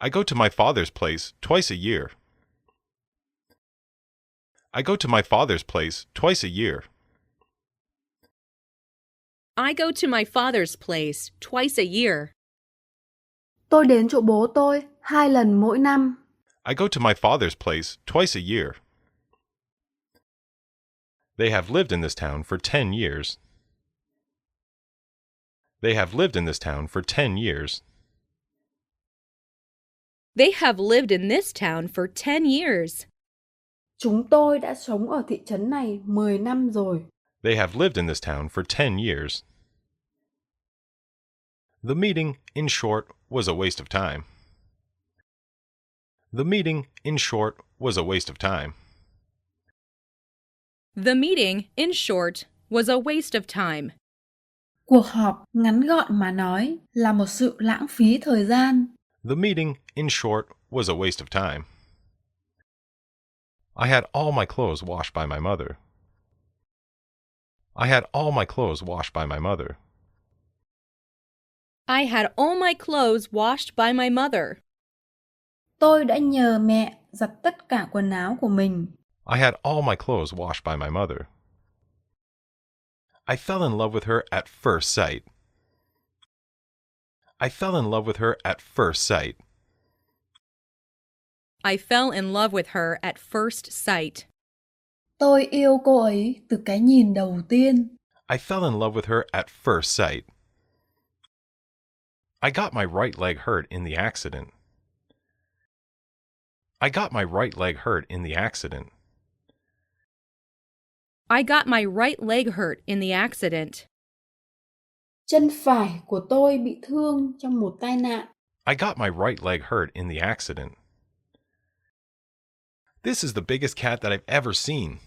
I go to my father's place twice a year. I go to my father's place twice a year. I go to my father's place twice a year. Tôi đến chỗ bố tôi 2 lần mỗi năm. I go to my father's place twice a year. They have lived in this town for 10 years. They have lived in this town for 10 years. They have lived in this town for 10 years. Chúng tôi đã sống ở thị trấn này 10 năm rồi. They have lived in this town for 10 years. The meeting, in short, was a waste of time. The meeting, in short, was a waste of time. The meeting, in short, was a waste of time. Cuộc họp ngắn gọn mà nói là một sự lãng phí thời gian. The meeting, in short, was a waste of time. I had all my clothes washed by my mother. I had all my clothes washed by my mother. I had all my clothes washed by my mother. Tôi đã nhờ mẹ giặt tất cả quần áo của mình. I had all my clothes washed by my mother. I fell in love with her at first sight. I fell in love with her at first sight. I fell in love with her at first sight. Tôi yêu cô ấy từ cái nhìn đầu tiên. I fell in love with her at first sight. I got my right leg hurt in the accident. I got my right leg hurt in the accident. I got my right leg hurt in the accident. Chân phải của tôi bị thương trong một tai nạn. I got my right leg hurt in the accident. This is the biggest cat that I've ever seen.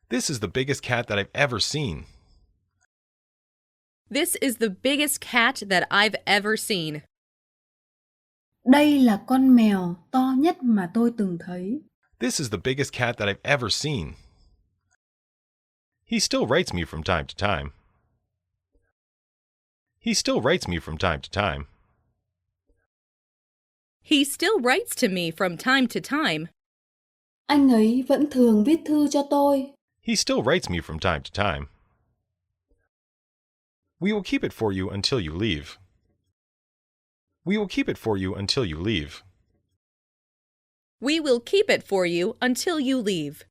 This is the biggest cat that I've ever seen. This is the biggest cat that I've ever seen. Đây là con mèo to nhất mà tôi từng thấy. This is the biggest cat that I've ever seen. He still writes me from time to time. He still writes me from time to time. He still writes to me from time to time. Anh ấy vẫn thường viết thư cho tôi. He still writes me from time to time. We will keep it for you until you leave. We will keep it for you until you leave. We will keep it for you until you leave.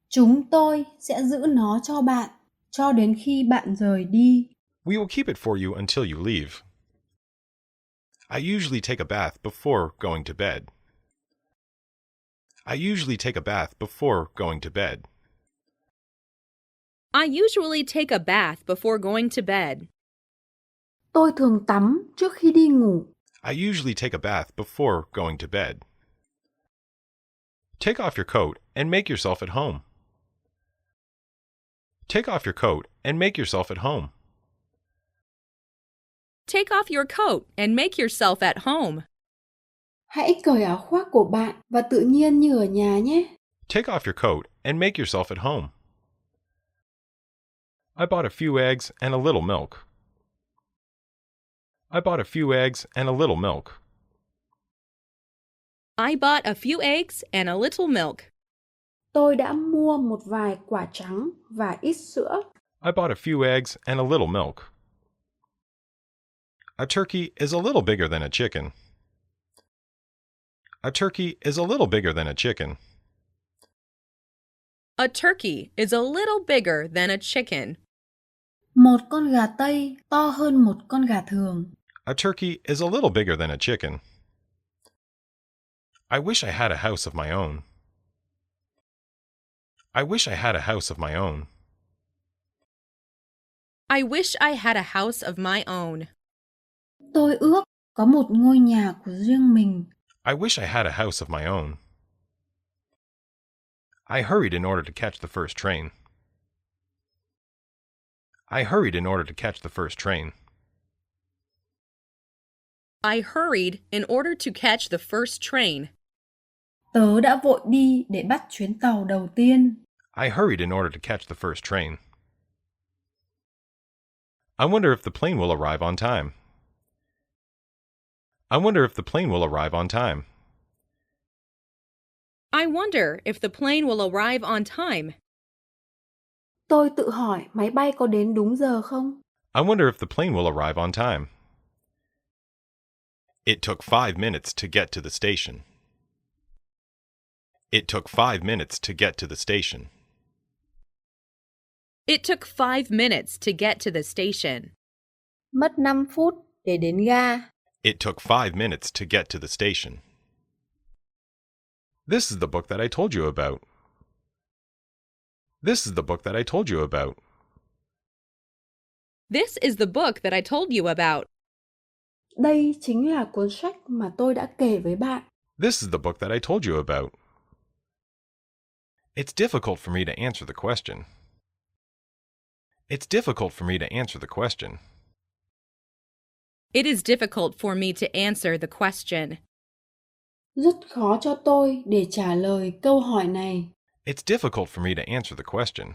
Chúng tôi sẽ giữ nó cho bạn cho đến khi bạn rời đi. We will keep it for you until you leave. I usually take a bath before going to bed. I usually take a bath before going to bed. I usually take a bath before going to bed. Tôi thường tắm trước khi đi ngủ. I usually take a bath before going to bed. Take off your coat and make yourself at home. Take off your coat and make yourself at home. Take off your coat and make yourself at home. Hãy cởi áo khoác của bạn và tự nhiên như ở nhà nhé. Take off your coat and make yourself at home. I bought a few eggs and a little milk. I bought a few eggs and a little milk. I bought a few eggs and a little milk. Tôi đã mua một vài quả trắng và ít sữa. I bought a few eggs and a little milk. A turkey is a little bigger than a chicken. A turkey is a little bigger than a chicken. A turkey is a little bigger than a chicken. Một con gà Tây to hơn một con gà thường. A turkey is a little bigger than a chicken. I wish I had a house of my own. I wish I had a house of my own. I wish I had a house of my own. Tôi ước có một ngôi nhà của riêng mình. I wish I had a house of my own. I hurried in order to catch the first train. I hurried in order to catch the first train. I hurried in order to catch the first train. Tớ đã vội đi để bắt chuyến tàu đầu tiên. I hurried in order to catch the first train. I wonder if the plane will arrive on time. I wonder if the plane will arrive on time. I wonder if the plane will arrive on time. Tôi tự hỏi máy bay có đến đúng giờ không? I wonder if the plane will arrive on time. It took 5 minutes to get to the station. It took 5 minutes to get to the station. It took 5 minutes to get to the station. Mất 5 phút để đến ga. It took 5 minutes to get to the station. This is the book that I told you about. This is the book that I told you about. This is the book that I told you about. Đây chính là cuốn sách mà tôi đã kể với bạn. This is the book that I told you about. It's difficult for me to answer the question. It's difficult for me to answer the question. It is difficult for me to answer the question. Rất khó cho tôi để trả lời câu hỏi này. It's difficult for me to answer the question.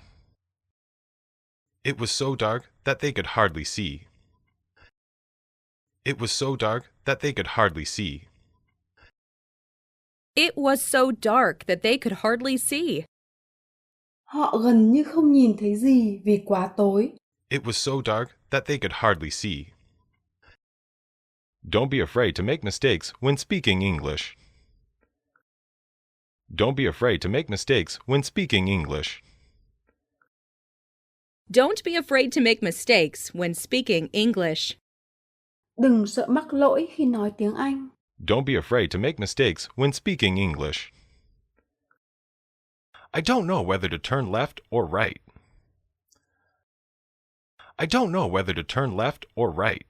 It was so dark that they could hardly see. It was so dark that they could hardly see. It was so dark that they could hardly see. Họ gần như không nhìn thấy gì vì quá tối. It was so dark that they could hardly see. Don't be afraid to make mistakes when speaking English. Don't be afraid to make mistakes when speaking English. Don't be afraid to make mistakes when speaking English. Đừng sợ mắc lỗi khi nói tiếng Anh. Don't be afraid to make mistakes when speaking English. I don't know whether to turn left or right. I don't know whether to turn left or right.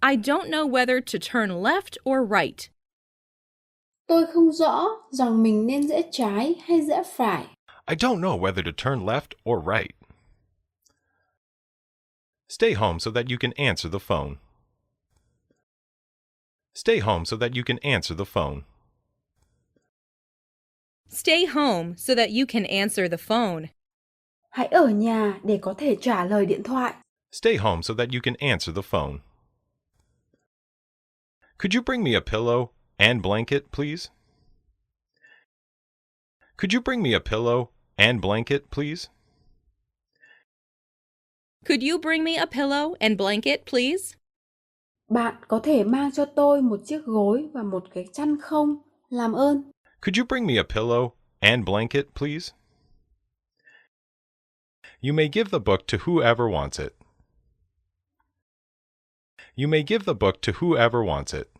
I don't know whether to turn left or right. Tôi không rõ rằng mình nên rẽ trái hay rẽ phải. I don't know whether to turn left or right. Stay home so that you can answer the phone. Stay home so that you can answer the phone. Stay home so that you can answer the phone. Hãy ở nhà để có thể trả lời điện thoại. Stay home so that you can answer the phone. Could you bring me a pillow and blanket, please? Could you bring me a pillow and blanket, please? Could you bring me a pillow and blanket, please? Bạn có thể mang cho tôi một chiếc gối và một cái chăn không? Làm ơn. Could you bring me a pillow and blanket, please? You may give the book to whoever wants it. You may give the book to whoever wants it.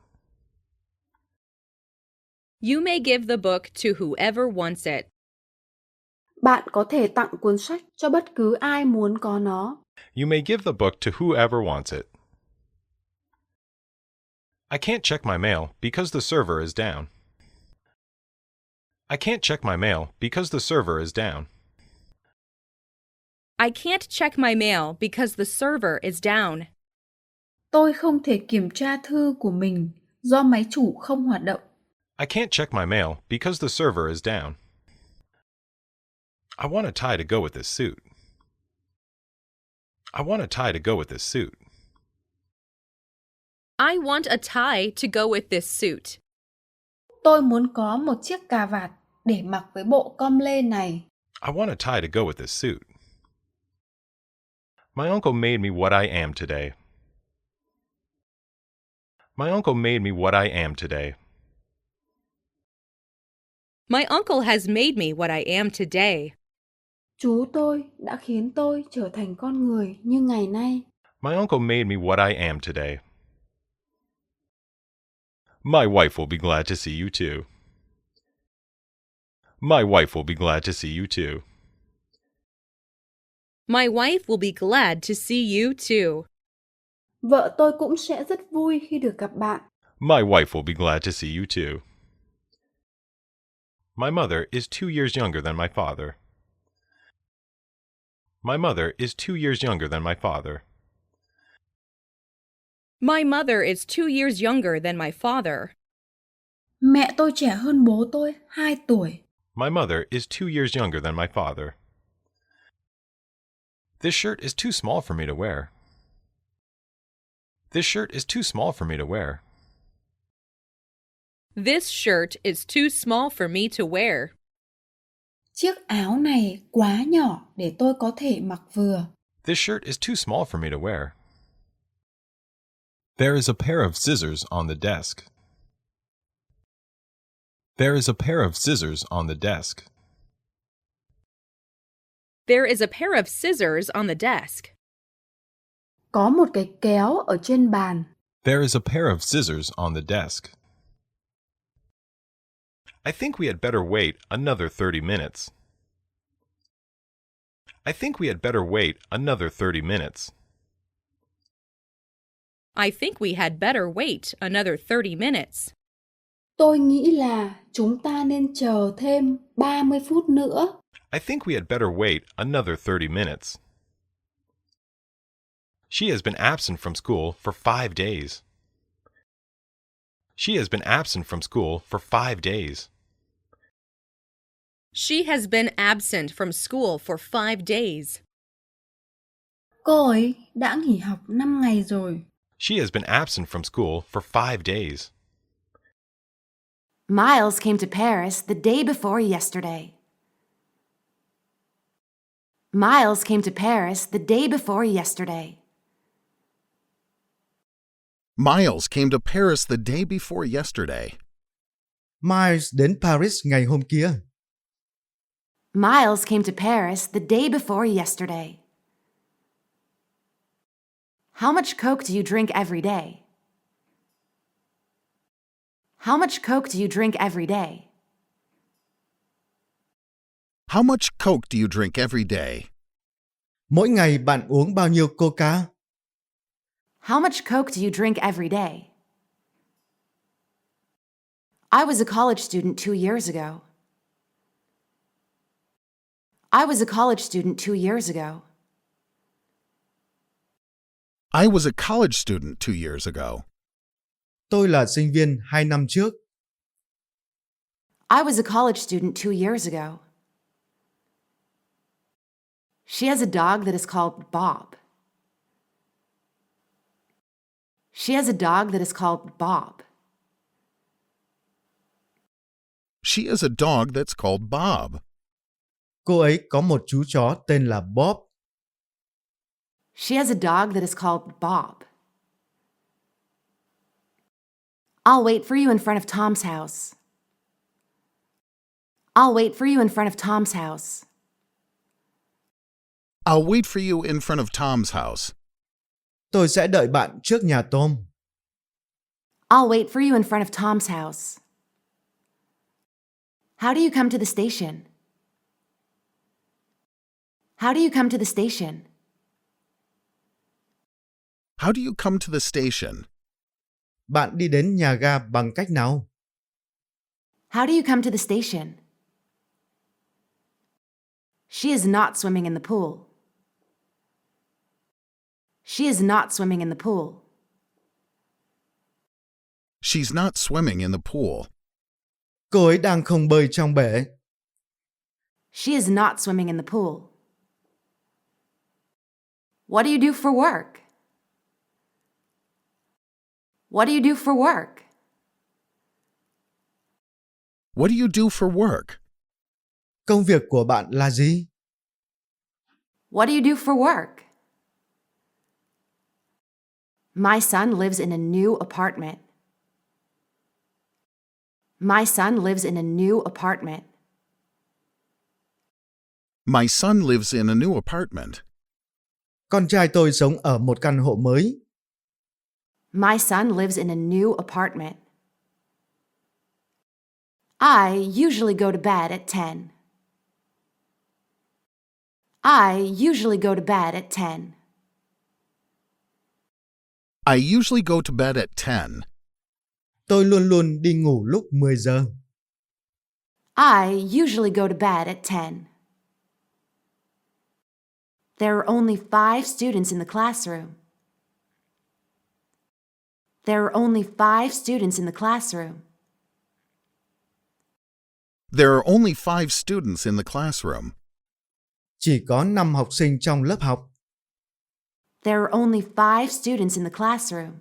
You may give the book to whoever wants it. Bạn có thể tặng cuốn sách cho bất cứ ai muốn có nó. You may give the book to whoever wants it. I can't check my mail because the server is down. I can't check my mail because the server is down. I can't check my mail because the server is down. Tôi không thể kiểm tra thư của mình do máy chủ không hoạt động. I can't check my mail because the server is down. I want a tie to go with this suit. I want a tie to go with this suit. I want a tie to go with this suit. Tôi muốn có một chiếc cà vạt để mặc với bộ com lê này. I want a tie to go with this suit. My uncle made me what I am today. My uncle made me what I am today. My uncle has made me what I am today. Chú tôi đã khiến tôi trở thành con người như ngày nay. My uncle made me what I am today. My wife will be glad to see you too. My wife will be glad to see you too. My wife will be glad to see you too. Vợ tôi cũng sẽ rất vui khi được gặp bạn. My wife will be glad to see you too. My mother is 2 years younger than my father. My mother is 2 years younger than my father. My mother is 2 years younger than my father. Mẹ tôi trẻ hơn bố tôi 2 tuổi. My mother is 2 years younger than my father. This shirt is too small for me to wear. This shirt is too small for me to wear. This shirt is too small for me to wear. Chiếc áo này quá nhỏ để tôi có thể mặc vừa. This shirt is too small for me to wear. There is a pair of scissors on the desk. There is a pair of scissors on the desk. There is a pair of scissors on the desk. Có một cái kéo ở trên bàn. There is a pair of scissors on the desk. I think we had better wait another 30 minutes. I think we had better wait another 30 minutes. I think we had better wait another 30 minutes. Tôi nghĩ là chúng ta nên chờ thêm 30 phút nữa. I think we had better wait another 30 minutes. She has been absent from school for 5 days. She has been absent from school for 5 days. She has been absent from school for 5 days. Cô ấy đã nghỉ học 5 ngày rồi. She has been absent from school for 5 days. Miles came to Paris the day before yesterday. Miles came to Paris the day before yesterday. Miles came to Paris the day before yesterday. Miles đến Paris ngày hôm kia. Miles came to Paris the day before yesterday. How much Coke do you drink every day? How much Coke do you drink every day? How much Coke do you drink every day? Mỗi ngày bạn uống bao nhiêu Coca? How much Coke do you drink every day? I was a college student 2 years ago. I was a college student 2 years ago. I was a college student 2 years ago. Tôi là sinh viên 2 năm trước. I was a college student 2 years ago. She has a dog that is called Bob. She has a dog that is called Bob. She has a dog that's called Bob. Cô ấy có một chú chó tên là Bob. She has a dog that is called Bob. I'll wait for you in front of Tom's house. I'll wait for you in front of Tom's house. I'll wait for you in front of Tom's house. Tôi sẽ đợi bạn trước nhà Tom. I'll wait for you in front of Tom's house. How do you come to the station? How do you come to the station? How do you come to the station? Bạn đi đến nhà ga bằng cách nào? How do you come to the station? She is not swimming in the pool. She is not swimming in the pool. She's not swimming in the pool. Cô ấy đang không bơi trong bể. She is not swimming in the pool. What do you do for work? What do you do for work? What do you do for work? Công việc của bạn là gì? What do you do for work? My son lives in a new apartment. My son lives in a new apartment. My son lives in a new apartment. Con trai tôi sống ở một căn hộ mới. My son lives in a new apartment. I usually go to bed at 10. I usually go to bed at 10. I usually go to bed at 10. Tôi luôn luôn đi ngủ lúc 10 giờ. I usually go to bed at 10. There are only 5 students in the classroom. There are only 5 students in the classroom. There are only 5 students in the classroom. Chỉ có 5 học sinh trong lớp học. There are only 5 students in the classroom.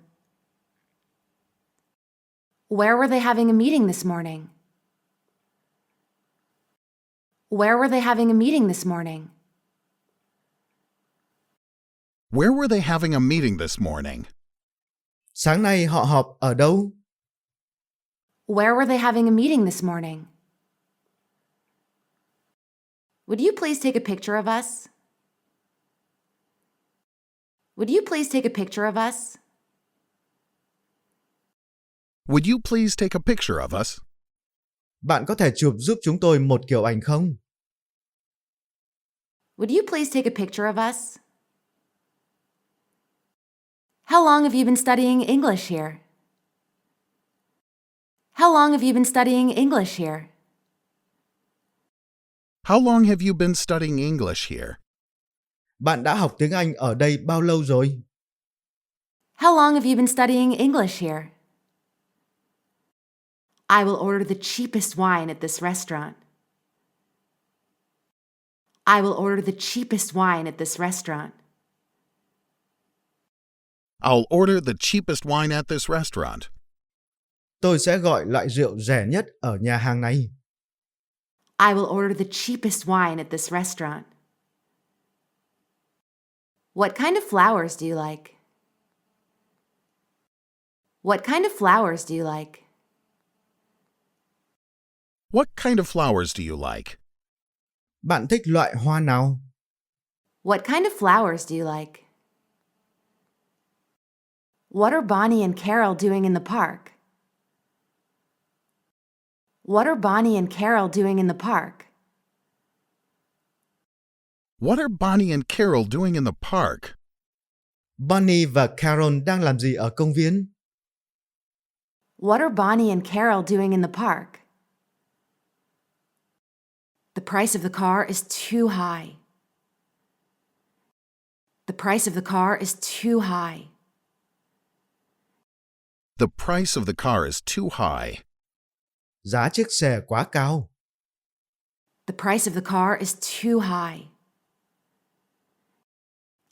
Where were they having a meeting this morning? Where were they having a meeting this morning? Where were they having a meeting this morning? Sáng nay họ họp ở đâu? Where were they having a meeting this morning? Would you please take a picture of us? Would you please take a picture of us? Would you please take a picture of us? Bạn có thể chụp giúp chúng tôi một kiểu ảnh không? Would you please take a picture of us? How long have you been studying English here? How long have you been studying English here? How long have you been studying English here? Bạn đã học tiếng Anh ở đây bao lâu rồi? How long have you been studying English here? I will order the cheapest wine at this restaurant. I will order the cheapest wine at this restaurant. I'll order the cheapest wine at this restaurant. Tôi sẽ gọi loại rượu rẻ nhất ở nhà hàng này. I will order the cheapest wine at this restaurant. What kind of flowers do you like? What kind of flowers do you like? What kind of flowers do you like? Bạn thích loại hoa nào? What kind of flowers do you like? What are Bonnie and Carol doing in the park? What are Bonnie and Carol doing in the park? What are Bonnie and Carol doing in the park? Bonnie và Carol đang làm gì ở công viên? What are Bonnie and Carol doing in the park? The price of the car is too high. The price of the car is too high. The price of the car is too high. Giá chiếc xe quá cao. The price of the car is too high.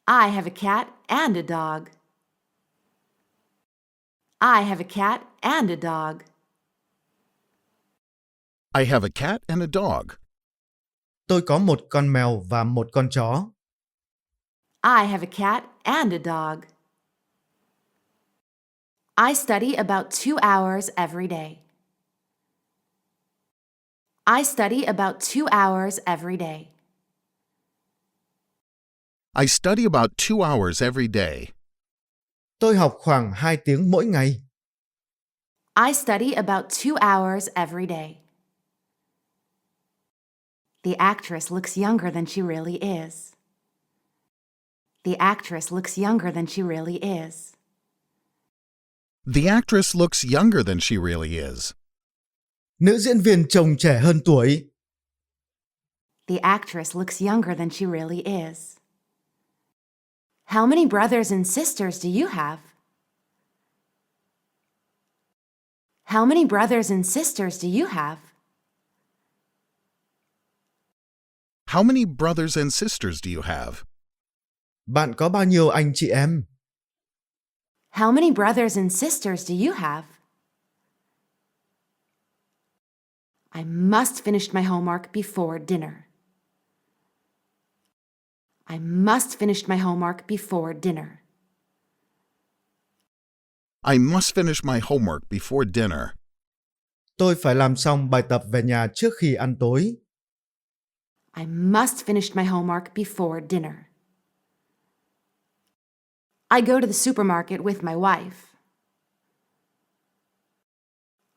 I have a cat and a dog. I have a cat and a dog. I have a cat and a dog. Tôi có một con mèo và một con chó. I have a cat and a dog. I study about 2 hours every day. I study about 2 hours every day. I study about 2 hours every day. Tôi học khoảng 2 tiếng mỗi ngày. I study about 2 hours every day. The actress looks younger than she really is. The actress looks younger than she really is. The actress looks younger than she really is. Nữ diễn viên trông trẻ hơn tuổi. The actress looks younger than she really is. How many brothers and sisters do you have? How many brothers and sisters do you have? How many brothers and sisters do you have? Bạn có bao nhiêu anh chị em? How many brothers and sisters do you have? I must finish my homework before dinner. I must finish my homework before dinner. I must finish my homework before dinner. Tôi phải làm xong bài tập về nhà trước khi ăn tối. I must finish my homework before dinner. I go to the supermarket with my wife.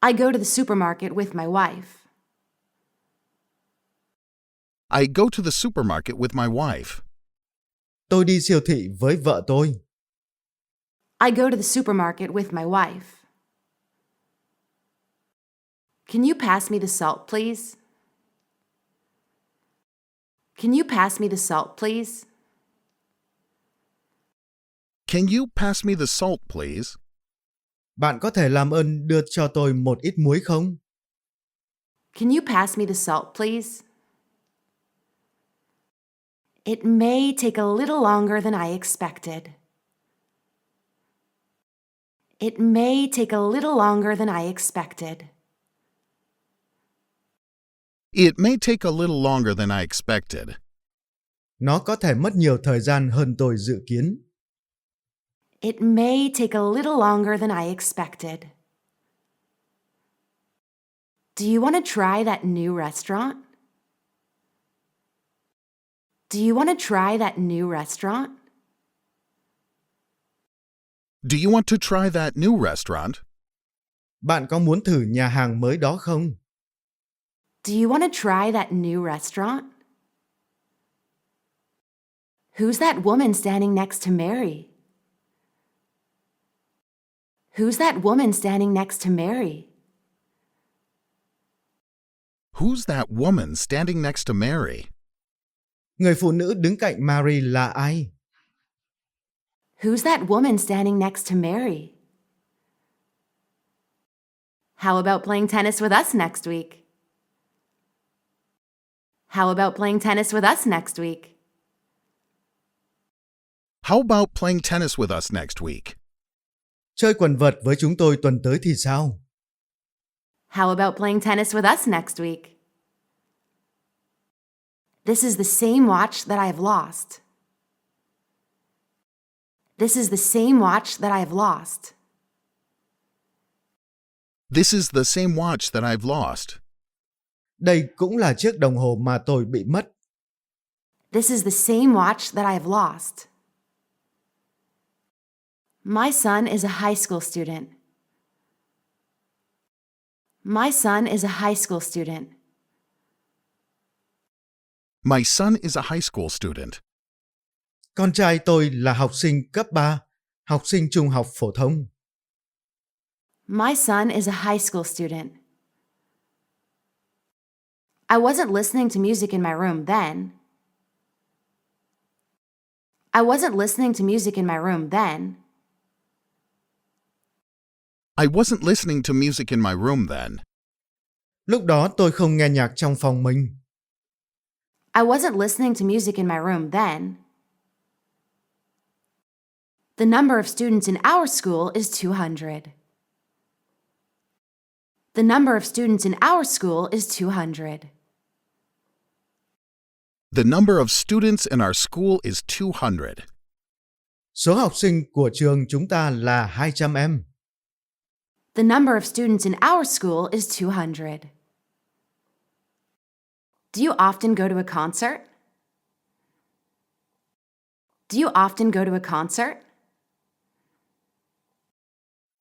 I go to the supermarket with my wife. I go to the supermarket with my wife. Tôi đi siêu thị với vợ tôi. I go to the supermarket with my wife. Can you pass me the salt, please? Can you pass me the salt, please? Can you pass me the salt, please? Bạn có thể làm ơn đưa cho tôi một ít muối không? Can you pass me the salt, please? It may take a little longer than I expected. It may take a little longer than I expected. It may take a little longer than I expected. Nó có thể mất nhiều thời gian hơn tôi dự kiến. It may take a little longer than I expected. Do you want to try that new restaurant? Do you want to try that new restaurant? Do you want to try that new restaurant? Bạn có muốn thử nhà hàng mới đó không? Do you want to try that new restaurant? Who's that woman standing next to Mary? Who's that woman standing next to Mary? Who's that woman standing next to Mary? Người phụ nữ đứng cạnh Mary là ai? Who's that woman standing next to Mary? How about playing tennis with us next week? How about playing tennis with us next week? How about playing tennis with us next week? Chơi quần vợt với chúng tôi tuần tới thì sao? How about playing tennis with us next week? This is the same watch that I have lost. This is the same watch that I have lost. This is the same watch that I've lost. Đây cũng là chiếc đồng hồ mà tôi bị mất. This is the same watch that I have lost. My son is a high school student. My son is a high school student. My son is a high school student. Con trai tôi là học sinh cấp 3, học sinh trung học phổ thông. My son is a high school student. I wasn't listening to music in my room then. I wasn't listening to music in my room then. I wasn't listening to music in my room then. Lúc đó tôi không nghe nhạc trong phòng mình. I wasn't listening to music in my room then. The number of students in our school is 200. The number of students in our school is 200. The number of students in our school is 200. Số học sinh của trường chúng ta là 200 em. The number of students in our school is 200. Do you often go to a concert? Do you often go to a concert?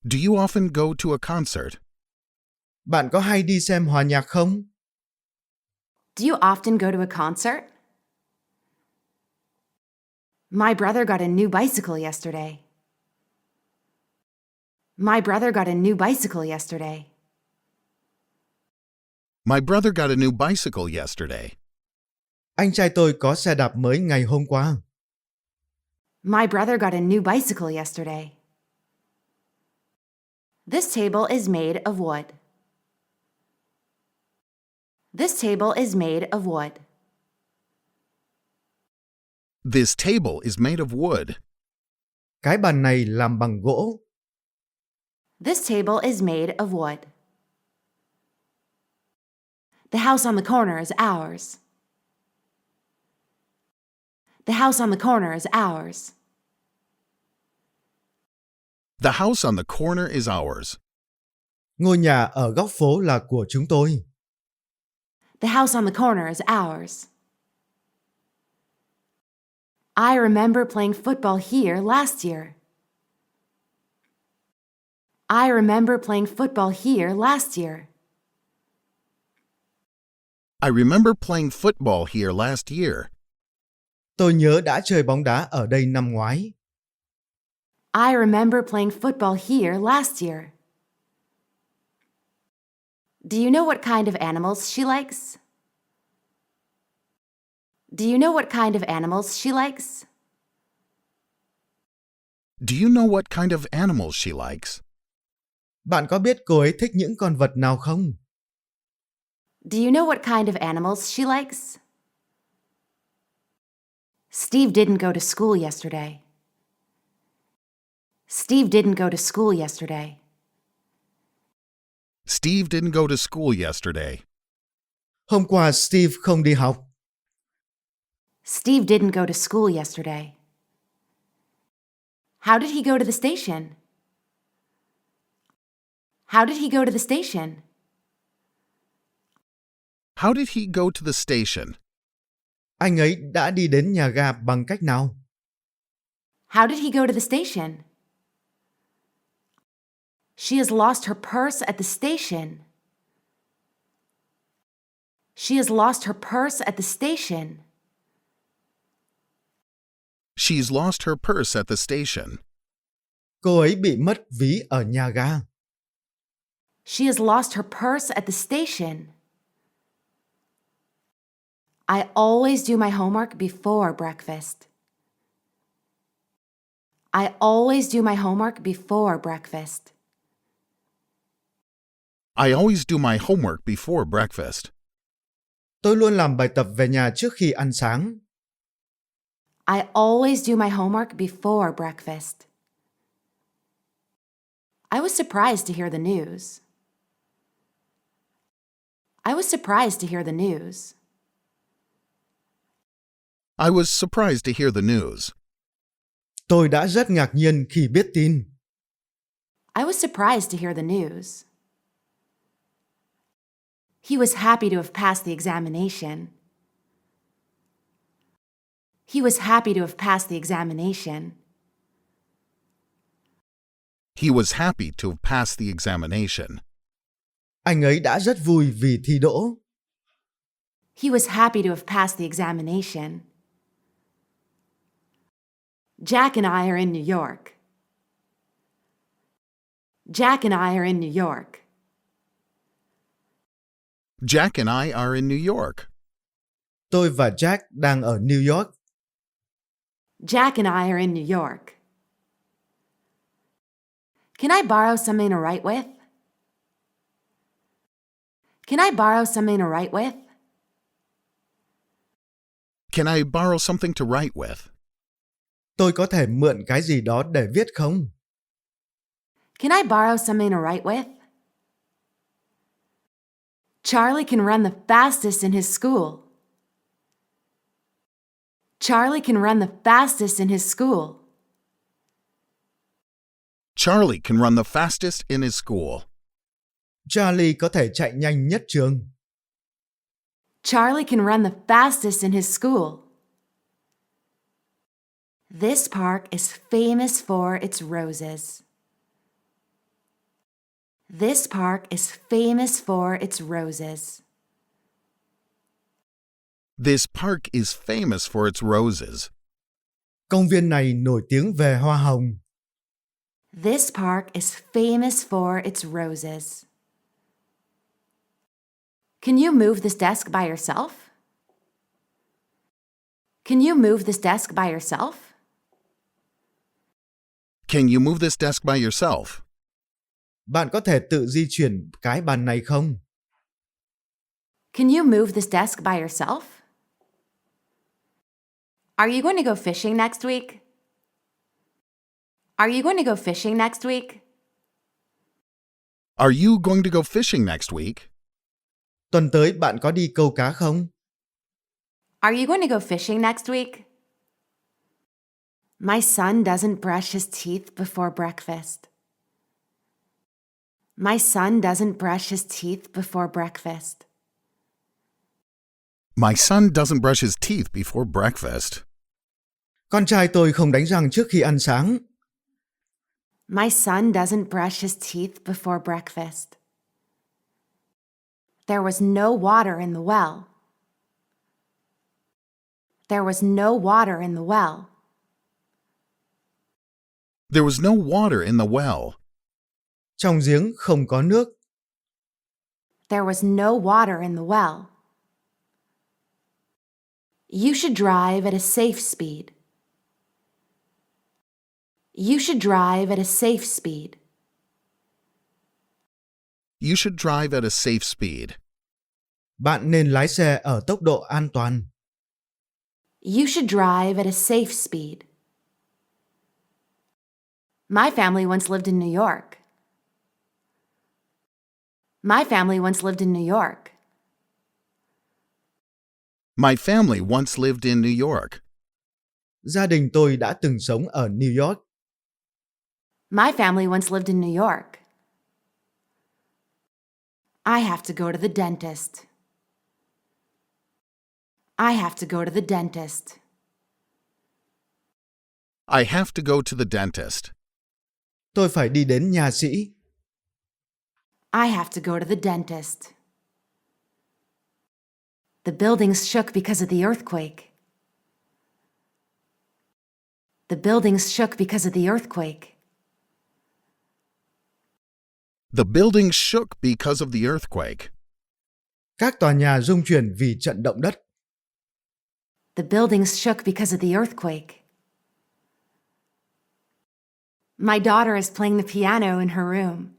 Do you often go to a concert? Bạn có hay đi xem hòa nhạc không? Do you often go to a concert? My brother got a new bicycle yesterday. My brother got a new bicycle yesterday. My brother got a new bicycle yesterday. Anh trai tôi có xe đạp mới ngày hôm qua. My brother got a new bicycle yesterday. This table is made of wood. This table is made of wood. This table is made of wood. Cái bàn này làm bằng gỗ. This table is made of wood. The house on the corner is ours. The house on the corner is ours. The house on the corner is ours. Ngôi nhà ở góc phố là của chúng tôi. The house on the corner is ours. I remember playing football here last year. I remember playing football here last year. I remember playing football here last year. Tôi nhớ đã chơi bóng đá ở đây năm ngoái. I remember playing football here last year. Do you know what kind of animals she likes? Do you know what kind of animals she likes? Do you know what kind of animals she likes? Bạn có biết cô ấy thích những con vật nào không? Do you know what kind of animals she likes? Steve didn't go to school yesterday. Steve didn't go to school yesterday. Steve didn't go to school yesterday. Hôm qua Steve không đi học. Steve didn't go to school yesterday. How did he go to the station? How did he go to the station? How did he go to the station? Anh ấy đã đi đến nhà ga bằng cách nào? How did he go to the station? She has lost her purse at the station. She has lost her purse at the station. She's lost her purse at the station. Cô ấy bị mất ví ở nhà ga. She has lost her purse at the station. I always do my homework before breakfast. I always do my homework before breakfast. I always do my homework before breakfast. Tôi luôn làm bài tập về nhà trước khi ăn sáng. I always do my homework before breakfast. I was surprised to hear the news. I was surprised to hear the news. I was surprised to hear the news. Tôi đã rất ngạc nhiên khi biết tin. I was surprised to hear the news. He was happy to have passed the examination. He was happy to have passed the examination. He was happy to have passed the examination. Anh ấy đã rất vui vì thi đỗ. He was happy to have passed the examination. Jack and I are in New York. Jack and I are in New York. Jack and I are in New York. Tôi và Jack đang ở New York. Jack and I are in New York. Can I borrow something to write with? Can I borrow something to write with? Can I borrow something to write with? Tôi có thể mượn cái gì đó để viết không? Can I borrow something to write with? Charlie can run the fastest in his school. Charlie can run the fastest in his school. Charlie can run the fastest in his school. Charlie có thể chạy nhanh nhất trường. Charlie can run the fastest in his school. This park is famous for its roses. This park is famous for its roses. This park is famous for its roses. Công viên này nổi tiếng về hoa hồng. This park is famous for its roses. Can you move this desk by yourself? Can you move this desk by yourself? Can you move this desk by yourself? Bạn có thể tự di chuyển cái bàn này không? Can you move this desk by yourself? Are you going to go fishing next week? Are you going to go fishing next week? Are you going to go fishing next week? Tuần tới bạn có đi câu cá không? Are you going to go fishing next week? My son doesn't brush his teeth before breakfast. My son doesn't brush his teeth before breakfast. My son doesn't brush his teeth before breakfast. Con trai tôi không đánh răng trước khi ăn sáng. My son doesn't brush his teeth before breakfast. There was no water in the well. There was no water in the well. There was no water in the well. Trong giếng không có nước. There was no water in the well. You should drive at a safe speed. You should drive at a safe speed. You should drive at a safe speed. Bạn nên lái xe ở tốc độ an toàn. You should drive at a safe speed. My family once lived in New York. My family once lived in New York. My family once lived in New York. Gia đình tôi đã từng sống ở New York. My family once lived in New York. I have to go to the dentist. I have to go to the dentist. I have to go to the dentist. Tôi phải đi đến nha sĩ. I have to go to the dentist. The buildings shook because of the earthquake. The buildings shook because of the earthquake. The building shook because of the earthquake. Các tòa nhà rung chuyển vì trận động đất. The buildings shook because of the earthquake. My daughter is playing the piano in her room.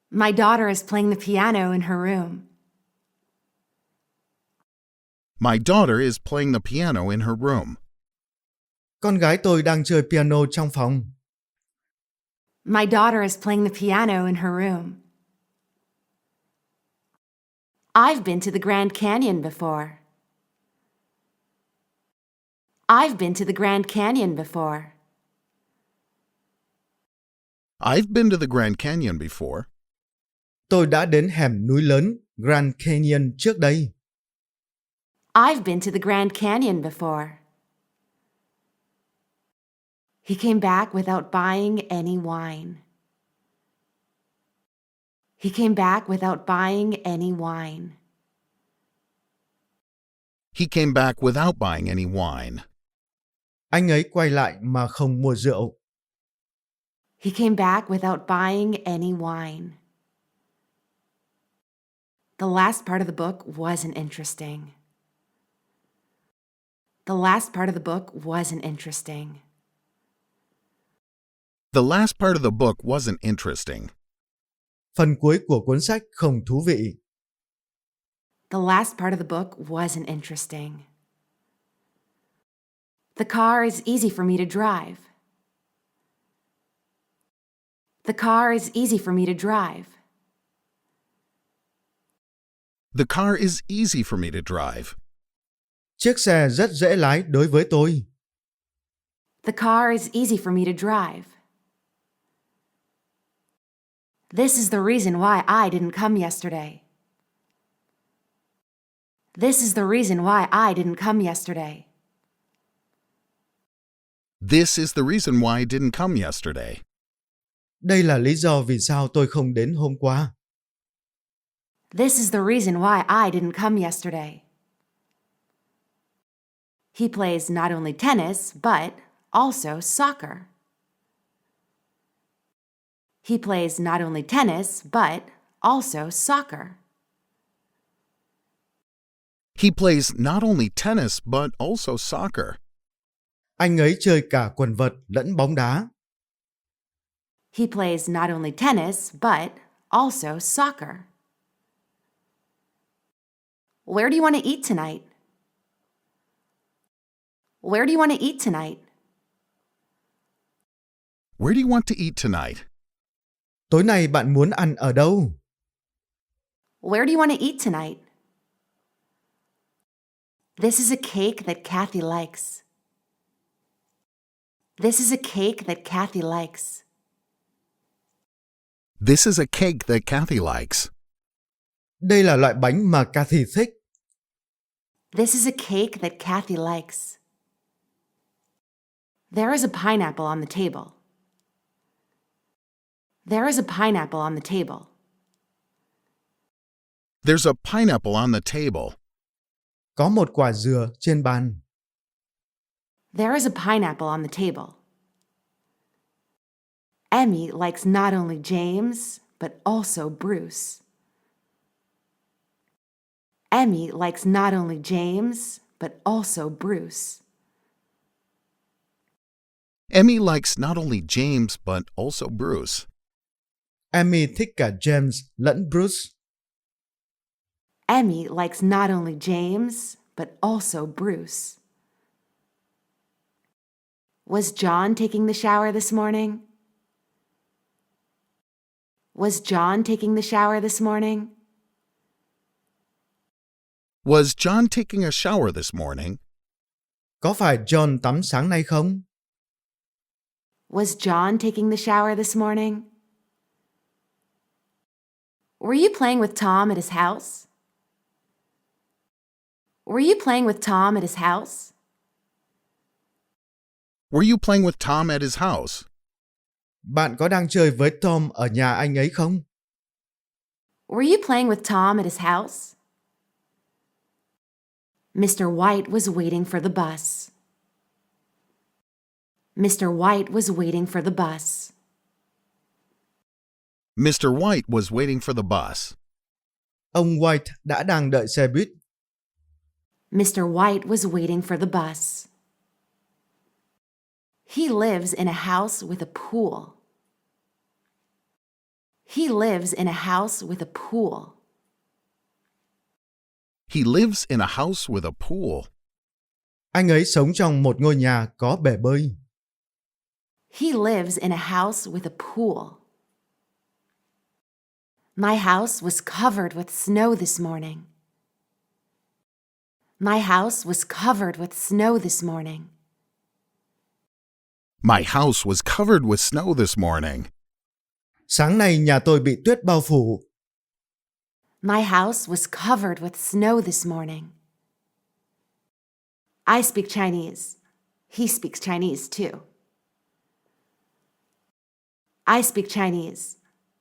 My daughter is playing the piano in her room. My daughter is playing the piano in her room. Con gái tôi đang chơi piano trong phòng. My daughter is playing the piano in her room. I've been to the Grand Canyon before. I've been to the Grand Canyon before. I've been to the Grand Canyon before. Tôi đã đến hẻm núi lớn Grand Canyon trước đây. I've been to the Grand Canyon before. He came back without buying any wine. He came back without buying any wine. He came back without buying any wine. Anh ấy quay lại mà không mua rượu. He came back without buying any wine. The last part of the book wasn't interesting. The last part of the book wasn't interesting. The last part of the book wasn't interesting. Phần cuối của cuốn sách không thú vị. The last part of the book wasn't interesting. The car is easy for me to drive. The car is easy for me to drive. The car is easy for me to drive. Chiếc xe rất dễ lái đối với tôi. The car is easy for me to drive. This is the reason why I didn't come yesterday. This is the reason why I didn't come yesterday. This is the reason why I didn't come yesterday. Đây là lý do vì sao tôi không đến hôm qua. This is the reason why I didn't come yesterday. He plays not only tennis, but also soccer. He plays not only tennis, but also soccer. He plays not only tennis but also soccer. Anh ấy chơi cả quần vợt lẫn bóng đá. He plays not only tennis, but also soccer. Where do you want to eat tonight? Where do you want to eat tonight? Where do you want to eat tonight? Tối nay bạn muốn ăn ở đâu? Where do you want to eat tonight? This is a cake that Kathy likes. This is a cake that Kathy likes. This is a cake that Kathy likes. Đây là loại bánh mà Kathy thích. This is a cake that Kathy likes. There is a pineapple on the table. There is a pineapple on the table. There's a pineapple on the table. Có một quả dừa trên bàn. There is a pineapple on the table. Emmy likes not only James, but also Bruce. Emmy likes not only James, but also Bruce. Emmy likes not only James but also Bruce. Emmy thích cả James lẫn Bruce. Emmy likes not only James, but also Bruce. Was John taking the shower this morning? Was John taking the shower this morning? Was John taking a shower this morning? Có phải John tắm sáng nay không? Was John taking the shower this morning? Were you playing with Tom at his house? Were you playing with Tom at his house? Were you playing with Tom at his house? Bạn có đang chơi với Tom ở nhà anh ấy không? Were you playing with Tom at his house? Mr. White was waiting for the bus. Mr. White was waiting for the bus. Mr. White was waiting for the bus. Ông White đã đang đợi xe buýt. Mr. White was waiting for the bus. He lives in a house with a pool. He lives in a house with a pool. He lives in a house with a pool. Anh ấy sống trong một ngôi nhà có bể bơi. He lives in a house with a pool. My house was covered with snow this morning. My house was covered with snow this morning. My house was covered with snow this morning. Sáng nay nhà tôi bị tuyết bao phủ. My house was covered with snow this morning. I speak Chinese. He speaks Chinese too. I speak Chinese.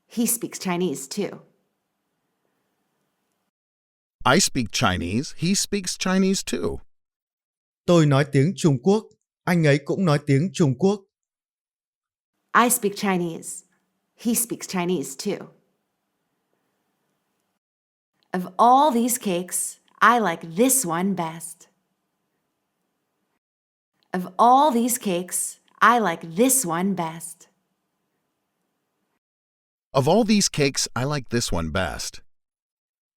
He speaks Chinese too. I speak Chinese. He speaks Chinese too. Tôi nói tiếng Trung Quốc. Anh ấy cũng nói tiếng Trung Quốc. I speak Chinese. He speaks Chinese too. Of all these cakes, I like this one best. Of all these cakes, I like this one best. Of all these cakes, I like this one best.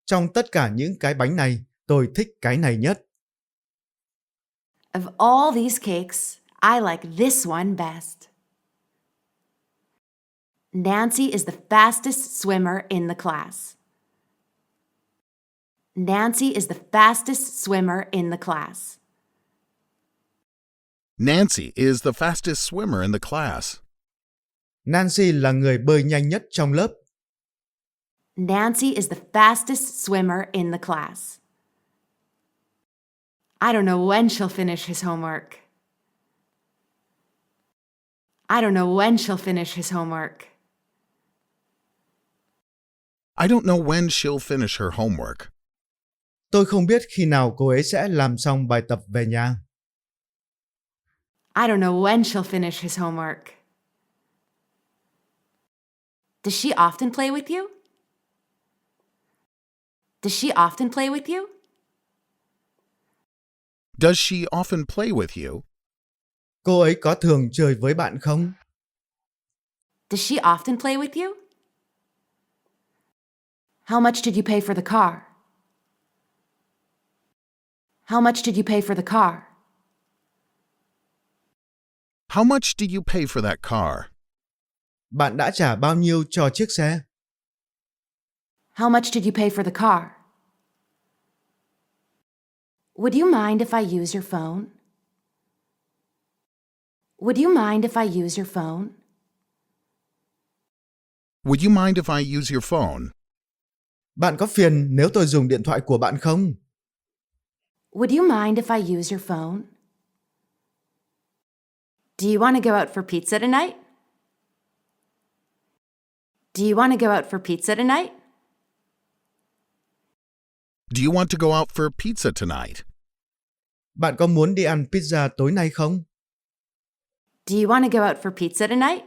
Trong tất cả những cái bánh này, tôi thích cái này nhất. Of all these cakes, I like this one best. Nancy is the fastest swimmer in the class. Nancy is the fastest swimmer in the class. Nancy is the fastest swimmer in the class. Nancy là người bơi nhanh nhất trong lớp. Nancy is the fastest swimmer in the class. I don't know when she'll finish his homework. I don't know when she'll finish his homework. I don't know when she'll finish her homework. Tôi không biết khi nào cô ấy sẽ làm xong bài tập về nhà. I don't know when she'll finish his homework. Does she often play with you? Does she often play with you? Does she often play with you? Cô ấy có thường chơi với bạn không? Does she often play with you? How much did you pay for the car? How much did you pay for the car? How much did you pay for that car? Bạn đã trả bao nhiêu cho chiếc xe? How much did you pay for the car? Would you mind if I use your phone? Would you mind if I use your phone? Would you mind if I use your phone? Bạn có phiền nếu tôi dùng điện thoại của bạn không? Would you mind if I use your phone? Do you want to go out for pizza tonight? Do you want to go out for pizza tonight? Do you want to go out for pizza tonight? Bạn có muốn đi ăn pizza tối nay không? Do you want to go out for pizza tonight?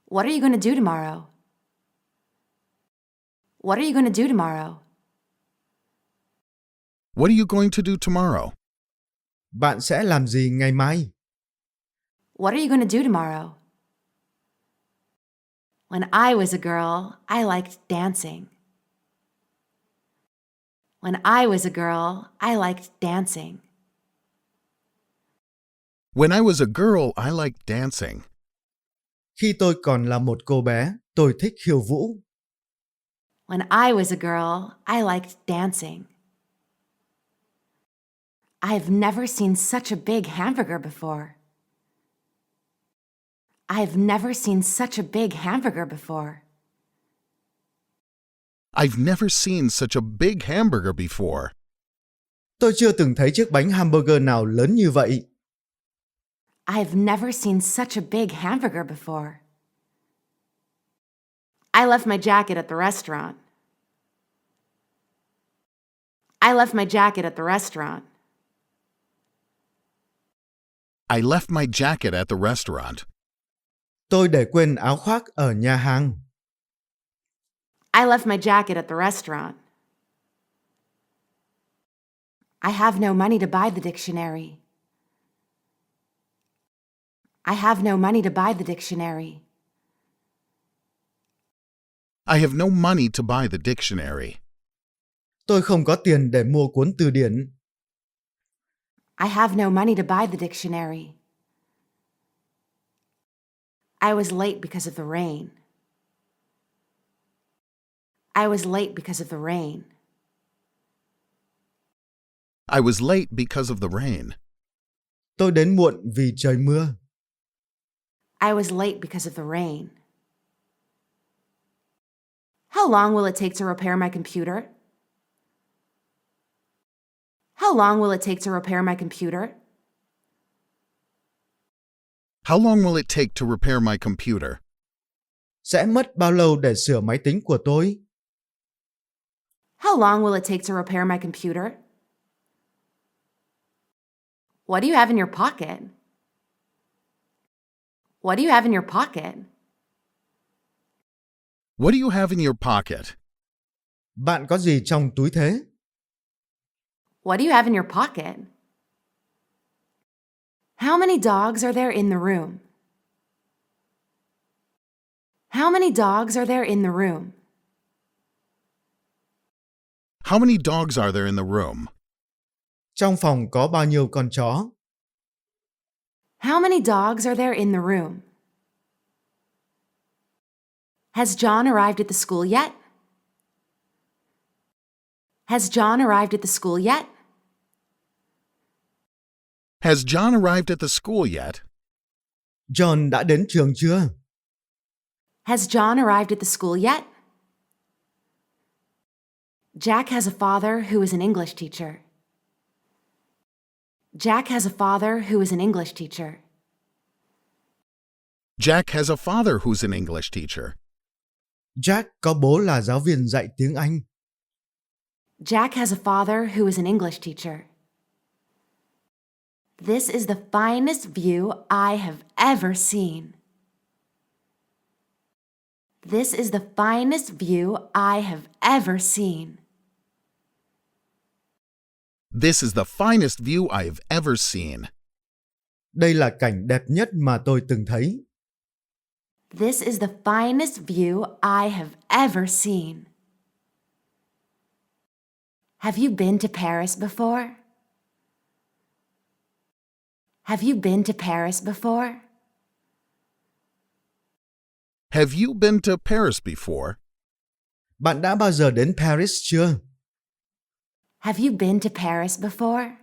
What are you going to do tomorrow? What are you going to do tomorrow? What are you going to do tomorrow? Bạn sẽ làm gì ngày mai? What are you going to do tomorrow? When I was a girl, I liked dancing. When I was a girl, I liked dancing. When I was a girl, I liked dancing. Khi tôi còn là một cô bé, tôi thích khiêu vũ. When I was a girl, I liked dancing. I've never seen such a big hamburger before. I've never seen such a big hamburger before. I've never seen such a big hamburger before. Tôi chưa từng thấy chiếc bánh hamburger nào lớn như vậy. I've never seen such a big hamburger before. I left my jacket at the restaurant. I left my jacket at the restaurant. I left my jacket at the restaurant. Tôi để quên áo khoác ở nhà hàng. I left my jacket at the restaurant. I have no money to buy the dictionary. I have no money to buy the dictionary. I have no money to buy the dictionary. Tôi không có tiền để mua cuốn từ điển. I have no money to buy the dictionary. I was late because of the rain. I was late because of the rain. I was late because of the rain. Tôi đến muộn vì trời mưa. I was late because of the rain. How long will it take to repair my computer? How long will it take to repair my computer? How long will it take to repair my computer? Sẽ mất bao lâu để sửa máy tính của tôi? How long will it take to repair my computer? What do you have in your pocket? What do you have in your pocket? What do you have in your pocket? Bạn có gì trong túi thế? What do you have in your pocket? How many dogs are there in the room? How many dogs are there in the room? How many dogs are there in the room? Trong phòng có bao nhiêu con chó? How many dogs are there in the room? Has John arrived at the school yet? Has John arrived at the school yet? Has John arrived at the school yet? John đã đến trường chưa? Has John arrived at the school yet? Jack has a father who is an English teacher. Jack has a father who is an English teacher. Jack has a father who's an English teacher. Jack có bố là giáo viên dạy tiếng Anh. Jack has a father who is an English teacher. This is the finest view I have ever seen. This is the finest view I have ever seen. This is the finest view I have ever seen. Đây là cảnh đẹp nhất mà tôi từng thấy. This is the finest view I have ever seen. Have you been to Paris before? Have you been to Paris before? Have you been to Paris before? Bạn đã bao giờ đến Paris chưa? Have you been to Paris before?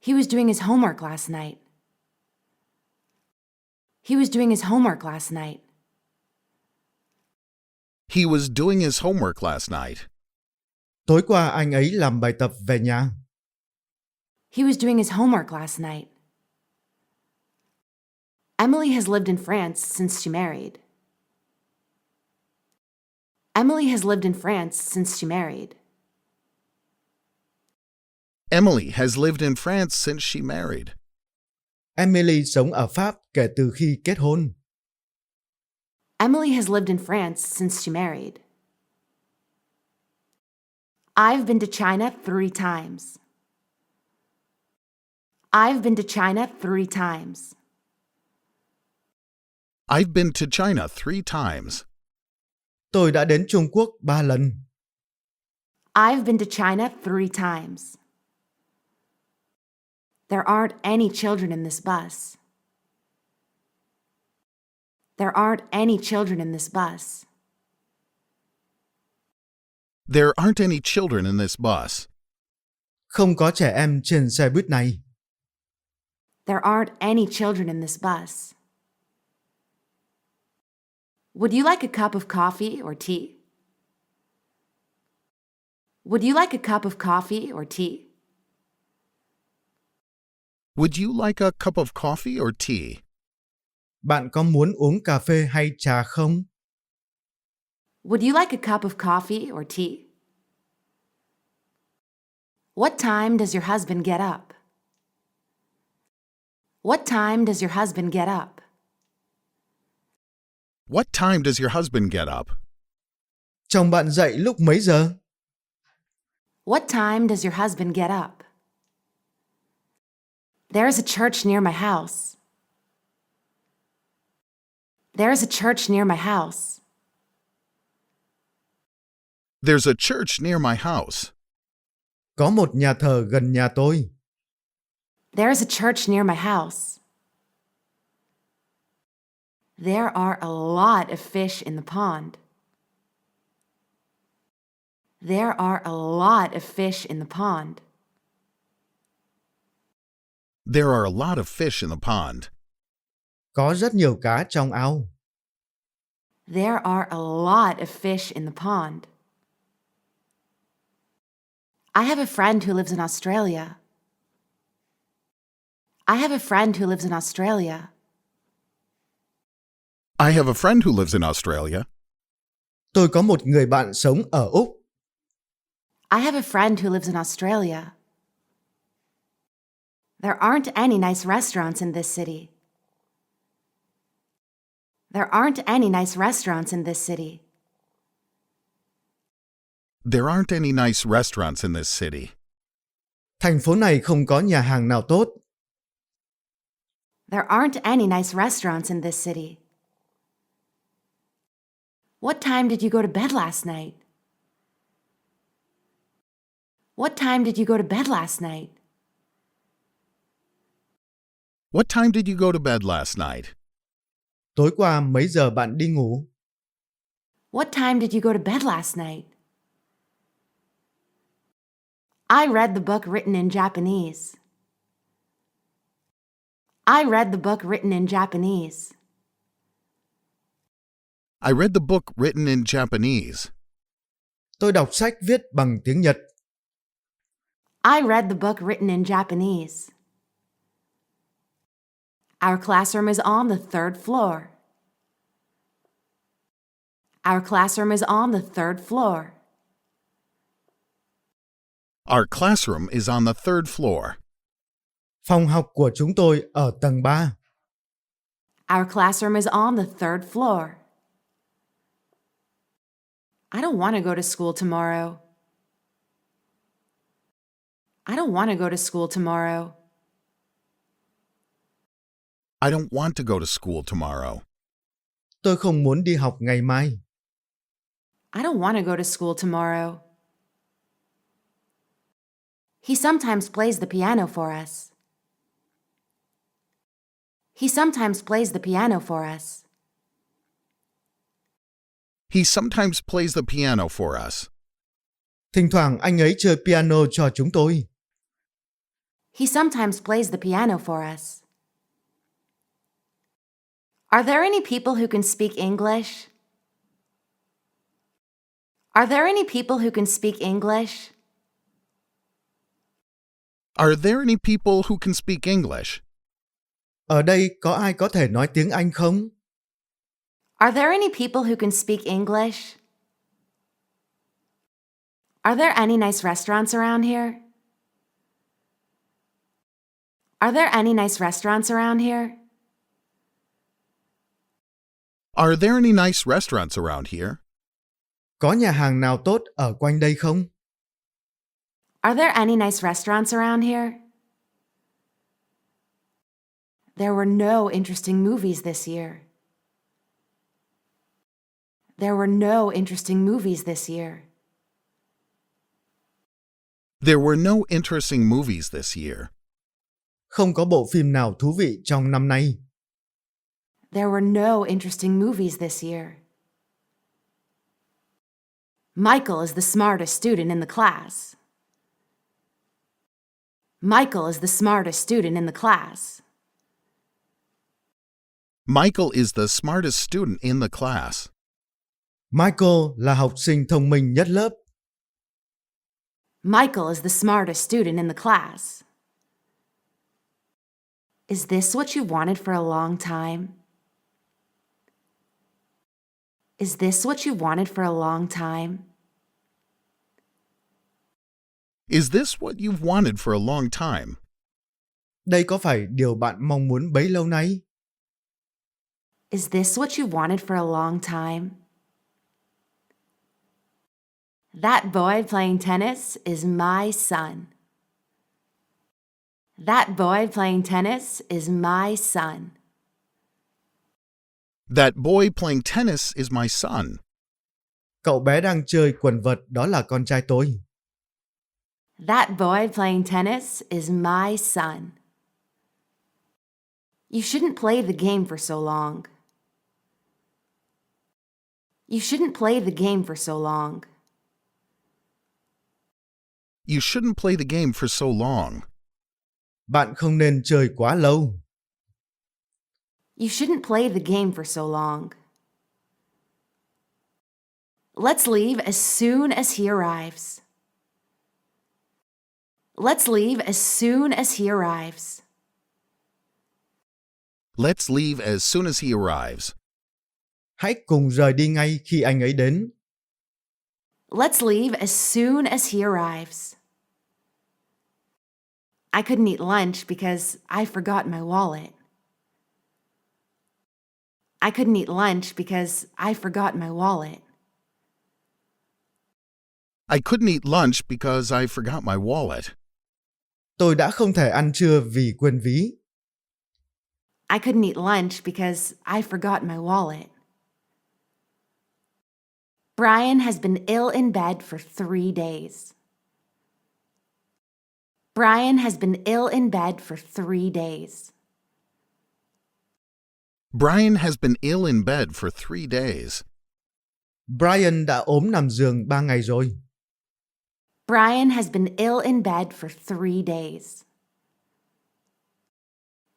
He was doing his homework last night. He was doing his homework last night. He was doing his homework last night. Tối qua anh ấy làm bài tập về nhà. He was doing his homework last night. Emily has lived in France since she married. Emily has lived in France since she married. Emily has lived in France since she married. Emily sống ở Pháp kể từ khi kết hôn. Emily has lived in France since she married. I've been to China 3 times. I've been to China 3 times. I've been to China 3 times. Tôi đã đến Trung Quốc 3 lần. I've been to China 3 times. There aren't any children in this bus. There aren't any children in this bus. There aren't any children in this bus. Không có trẻ em trên xe buýt này. There aren't any children in this bus. Would you like a cup of coffee or tea? Would you like a cup of coffee or tea? Would you like a cup of coffee or tea? Bạn có muốn uống cà phê hay trà không? Would you like a cup of coffee or tea? What time does your husband get up? What time does your husband get up? What time does your husband get up? Chồng bạn dậy lúc mấy giờ? What time does your husband get up? There's a church near my house. There's a church near my house. There's a church near my house. Có một nhà thờ gần nhà tôi. There's a church near my house. There are a lot of fish in the pond. There are a lot of fish in the pond. There are a lot of fish in the pond. Có rất nhiều cá trong ao. There are a lot of fish in the pond. I have a friend who lives in Australia. I have a friend who lives in Australia. I have a friend who lives in Australia. Tôi có một người bạn sống ở Úc. I have a friend who lives in Australia. There aren't any nice restaurants in this city. There aren't any nice restaurants in this city. There aren't any nice restaurants in this city. Thành phố này không có nhà hàng nào tốt. There aren't any nice restaurants in this city. What time did you go to bed last night? What time did you go to bed last night? What time did you go to bed last night? Tối qua mấy giờ bạn đi ngủ? What time did you go to bed last night? I read the book written in Japanese. I read the book written in Japanese. I read the book written in Japanese. Tôi đọc sách viết bằng tiếng Nhật. I read the book written in Japanese. Our classroom is on the 3rd floor. Our classroom is on the third floor. Our classroom is on the third floor. Phòng học của chúng tôi ở tầng 3. Our classroom is on the third floor. I don't want to go to school tomorrow. I don't want to go to school tomorrow. I don't want to go to school tomorrow. Tôi không muốn đi học ngày mai. I don't want to go to school tomorrow. He sometimes plays the piano for us. He sometimes plays the piano for us. He sometimes plays the piano for us. Thỉnh thoảng anh ấy chơi piano cho chúng tôi. He sometimes plays the piano for us. Are there any people who can speak English? Are there any people who can speak English? Are there any people who can speak English? Ở đây có ai có thể nói tiếng Anh không? Are there any people who can speak English? Are there any nice restaurants around here? Are there any nice restaurants around here? Are there any nice restaurants around here? Có nhà hàng nào tốt ở quanh đây không? Are there any nice restaurants around here? There were no interesting movies this year. There were no interesting movies this year. There were no interesting movies this year. Không có bộ phim nào thú vị trong năm nay. There were no interesting movies this year. Michael is the smartest student in the class. Michael is the smartest student in the class. Michael is the smartest student in the class. Michael là học sinh thông minh nhất lớp. Michael is the smartest student in the class. Is this what you've wanted for a long time? Is this what you've wanted for a long time? Is this what you've wanted for a long time? Đây có phải điều bạn mong muốn bấy lâu nay? Is this what you've wanted for a long time? That boy playing tennis is my son. That boy playing tennis is my son. That boy playing tennis is my son. Cậu bé đang chơi quần vợt đó là con trai tôi. That boy playing tennis is my son. You shouldn't play the game for so long. You shouldn't play the game for so long. You shouldn't play the game for so long. Bạn không nên chơi quá lâu. You shouldn't play the game for so long. Let's leave as soon as he arrives. Let's leave as soon as he arrives. Let's leave as soon as he arrives. Hãy cùng rời đi ngay khi anh ấy đến. Let's leave as soon as he arrives. I couldn't eat lunch because I forgot my wallet. I couldn't eat lunch because I forgot my wallet. I couldn't eat lunch because I forgot my wallet. Tôi đã không thể ăn trưa vì quên ví. I couldn't eat lunch because I forgot my wallet. Brian has been ill in bed for 3 days. Brian has been ill in bed for 3 days. Brian has been ill in bed for 3 days. Brian đã ốm nằm giường 3 ngày rồi. Brian has been ill in bed for 3 days.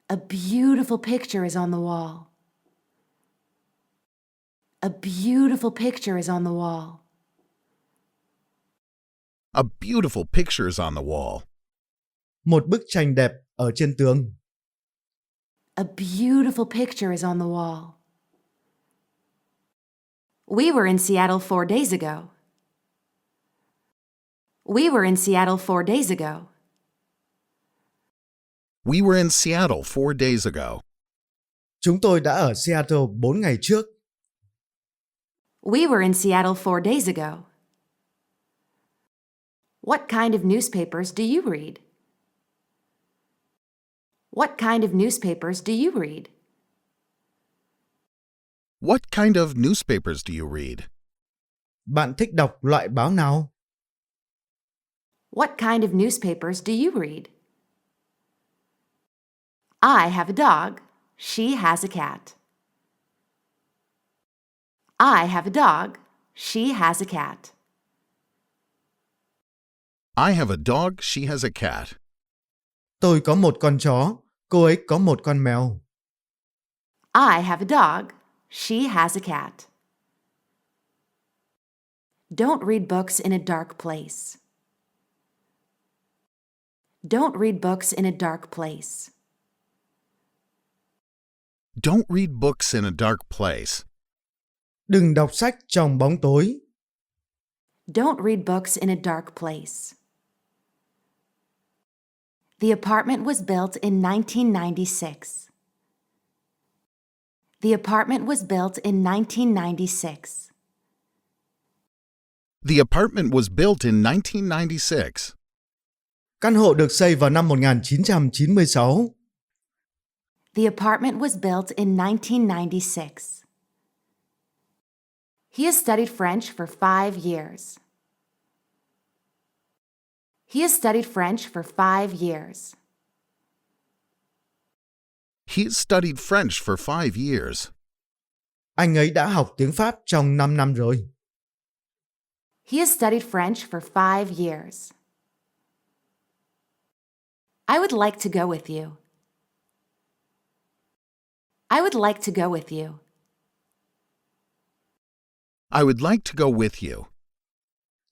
A beautiful picture is on the wall. A beautiful picture is on the wall. A beautiful picture is on the wall. Một bức tranh đẹp ở trên tường. A beautiful picture is on the wall. We were in Seattle 4 days ago. We were in Seattle 4 days ago. We were in Seattle 4 days ago. Chúng tôi đã ở Seattle 4 ngày trước. We were in Seattle 4 days ago. What kind of newspapers do you read? What kind of newspapers do you read? What kind of newspapers do you read? Bạn thích đọc loại báo nào? What kind of newspapers do you read? I have a dog. She has a cat. I have a dog. She has a cat. I have a dog. She has a cat. Tôi có một con chó, cô ấy có một con mèo. I have a dog. She has a cat. Don't read books in a dark place. Don't read books in a dark place. Don't read books in a dark place. Đừng đọc sách trong bóng tối. Don't read books in a dark place. The apartment was built in 1996. The apartment was built in 1996. The apartment was built in 1996. Căn hộ được xây vào năm 1996. The apartment was built in 1996. He has studied French for 5 years. He has studied French for 5 years. He studied French for 5 years. Anh ấy đã học tiếng Pháp trong 5 năm rồi. He has studied French for 5 years. I would like to go with you. I would like to go with you. I would like to go with you.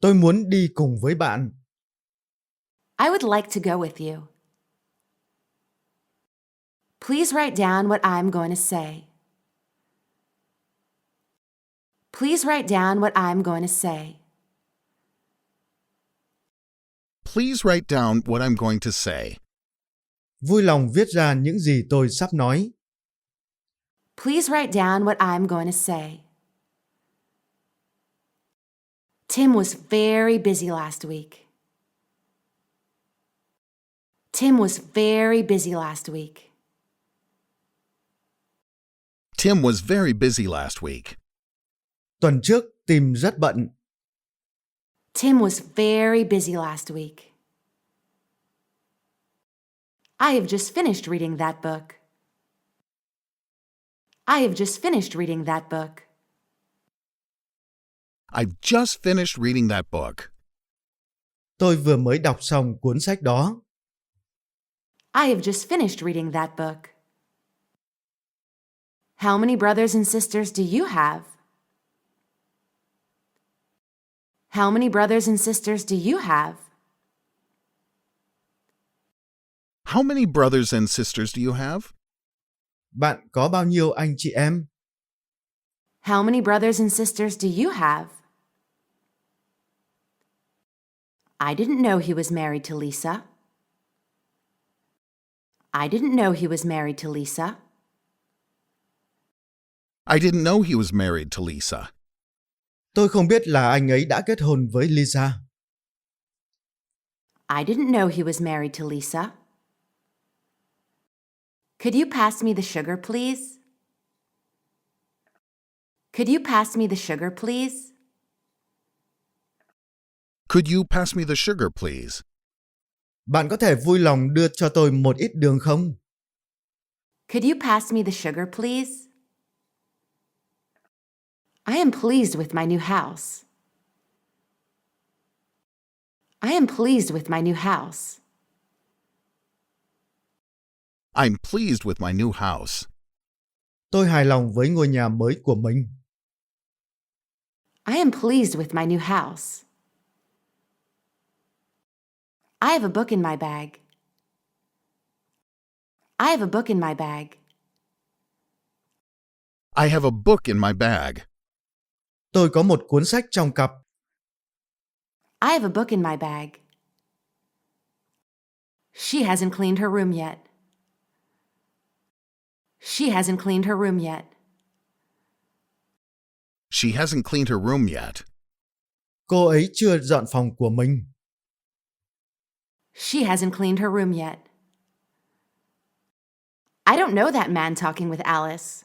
Tôi muốn đi cùng với bạn. I would like to go with you. Please write down what I'm going to say. Please write down what I'm going to say. Please write down what I'm going to say. Vui lòng viết ra những gì tôi sắp nói. Please write down what I'm going to say. Tim was very busy last week. Tim was very busy last week. Tim was very busy last week. Tuần trước, Tim rất bận. Tim was very busy last week. I have just finished reading that book. I have just finished reading that book. I've just finished reading that book. Tôi vừa mới đọc xong cuốn sách đó. I have just finished reading that book. How many brothers and sisters do you have? How many brothers and sisters do you have? How many brothers and sisters do you have? Bạn có bao nhiêu anh chị em? How many brothers and sisters do you have? I didn't know he was married to Lisa. I didn't know he was married to Lisa. I didn't know he was married to Lisa. Tôi không biết là anh ấy đã kết hôn với Lisa. I didn't know he was married to Lisa. Could you pass me the sugar, please? Could you pass me the sugar, please? Could you pass me the sugar, please? Bạn có thể vui lòng đưa cho tôi một ít đường không? Could you pass me the sugar, please? I am pleased with my new house. I am pleased with my new house. I'm pleased with my new house. Tôi hài lòng với ngôi nhà mới của mình. I am pleased with my new house. I have a book in my bag. I have a book in my bag. I have a book in my bag. Tôi có một cuốn sách trong cặp. I have a book in my bag. She hasn't cleaned her room yet. She hasn't cleaned her room yet. She hasn't cleaned her room yet. Cô ấy chưa dọn phòng của mình. She hasn't cleaned her room yet. I don't know that man talking with Alice.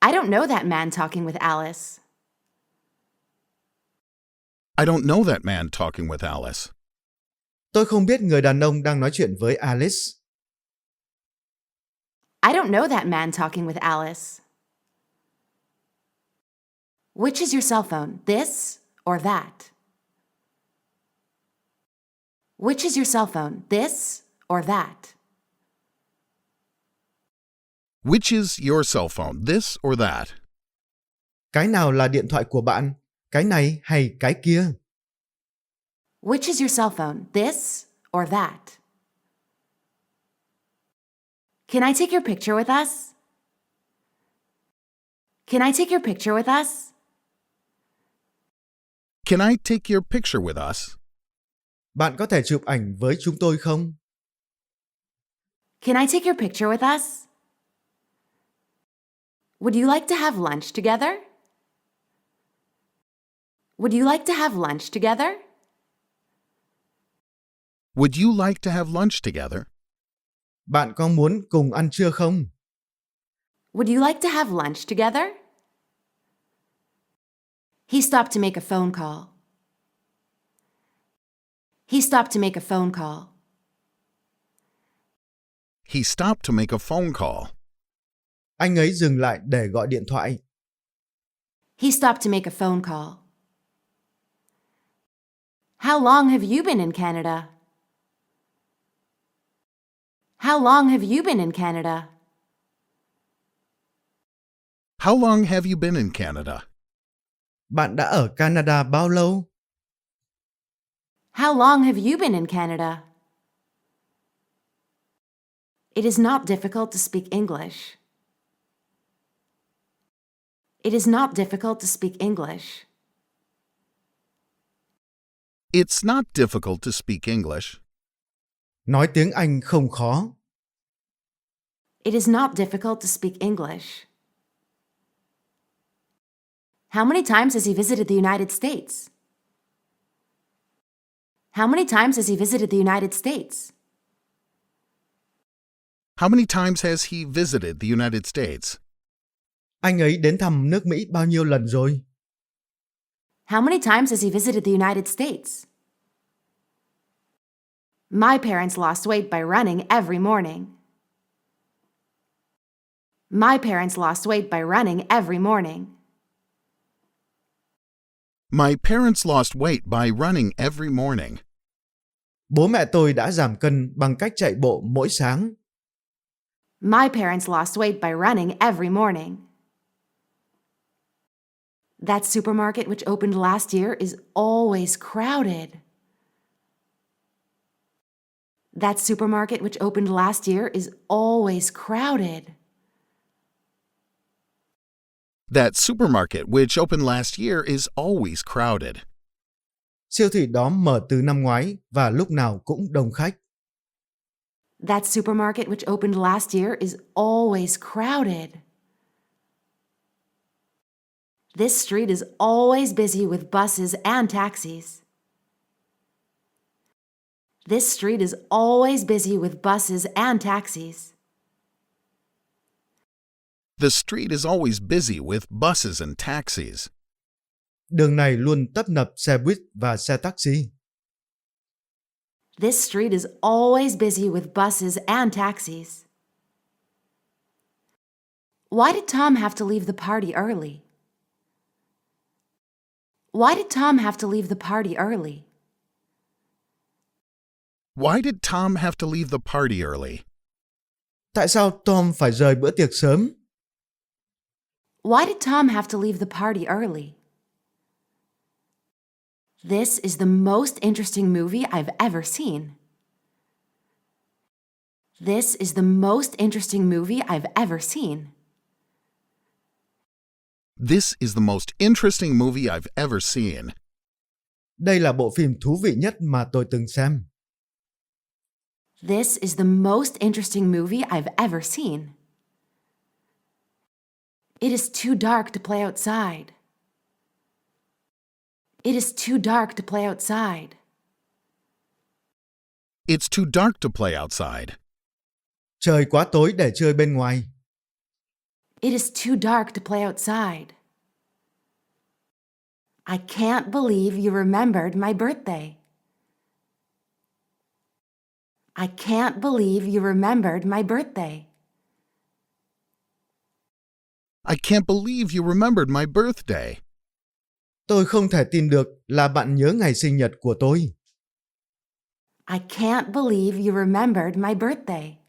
I don't know that man talking with Alice. I don't know that man talking with Alice. Tôi không biết người đàn ông đang nói chuyện với Alice. I don't know that man talking with Alice. Which is your cell phone, this or that? Which is your cell phone, this or that? Which is your cell phone, this or that? Cái nào là điện thoại của bạn? Cái này hay cái kia? Which is your cell phone, this or that? Can I take your picture with us? Can I take your picture with us? Can I take your picture with us? Bạn có thể chụp ảnh với chúng tôi không? Can I take your picture with us? Would you like to have lunch together? Would you like to have lunch together? Would you like to have lunch together? Bạn có muốn cùng ăn trưa không? Would you like to have lunch together? He stopped to make a phone call. He stopped to make a phone call. He stopped to make a phone call. Anh ấy dừng lại để gọi điện thoại. He stopped to make a phone call. How long have you been in Canada? How long have you been in Canada? How long have you been in Canada? Bạn đã ở Canada bao lâu? How long have you been in Canada? It is not difficult to speak English. It is not difficult to speak English. It's not difficult to speak English. Nói tiếng Anh không khó. It is not difficult to speak English. How many times has he visited the United States? How many times has he visited the United States? How many times has he visited the United States? Anh ấy đến thăm nước Mỹ bao nhiêu lần rồi? How many times has he visited the United States? My parents lost weight by running every morning. My parents lost weight by running every morning. My parents lost weight by running every morning. Bố mẹ tôi đã giảm cân bằng cách chạy bộ mỗi sáng. My parents lost weight by running every morning. That supermarket which opened last year is always crowded. That supermarket which opened last year is always crowded. That supermarket which opened last year is always crowded. Siêu thị đó mở từ năm ngoái và lúc nào cũng đông khách. That supermarket which opened last year is always crowded. This street is always busy with buses and taxis. This street is always busy with buses and taxis. The street is always busy with buses and taxis. Đường này luôn tấp nập xe buýt và xe taxi. This street is always busy with buses and taxis. Why did Tom have to leave the party early? Why did Tom have to leave the party early? Why did Tom have to leave the party early? Tại sao Tom phải rời bữa tiệc sớm? Why did Tom have to leave the party early? This is the most interesting movie I've ever seen. This is the most interesting movie I've ever seen. This is the most interesting movie I've ever seen. Đây là bộ phim thú vị nhất mà tôi từng xem. This is the most interesting movie I've ever seen. It is too dark to play outside. It is too dark to play outside. It's too dark to play outside. Trời quá tối để chơi bên ngoài. It is too dark to play outside. I can't believe you remembered my birthday. I can't believe you remembered my birthday. I can't believe you remembered my birthday. Tôi không thể tin được là bạn nhớ ngày sinh nhật của tôi. I can't believe you remembered my birthday.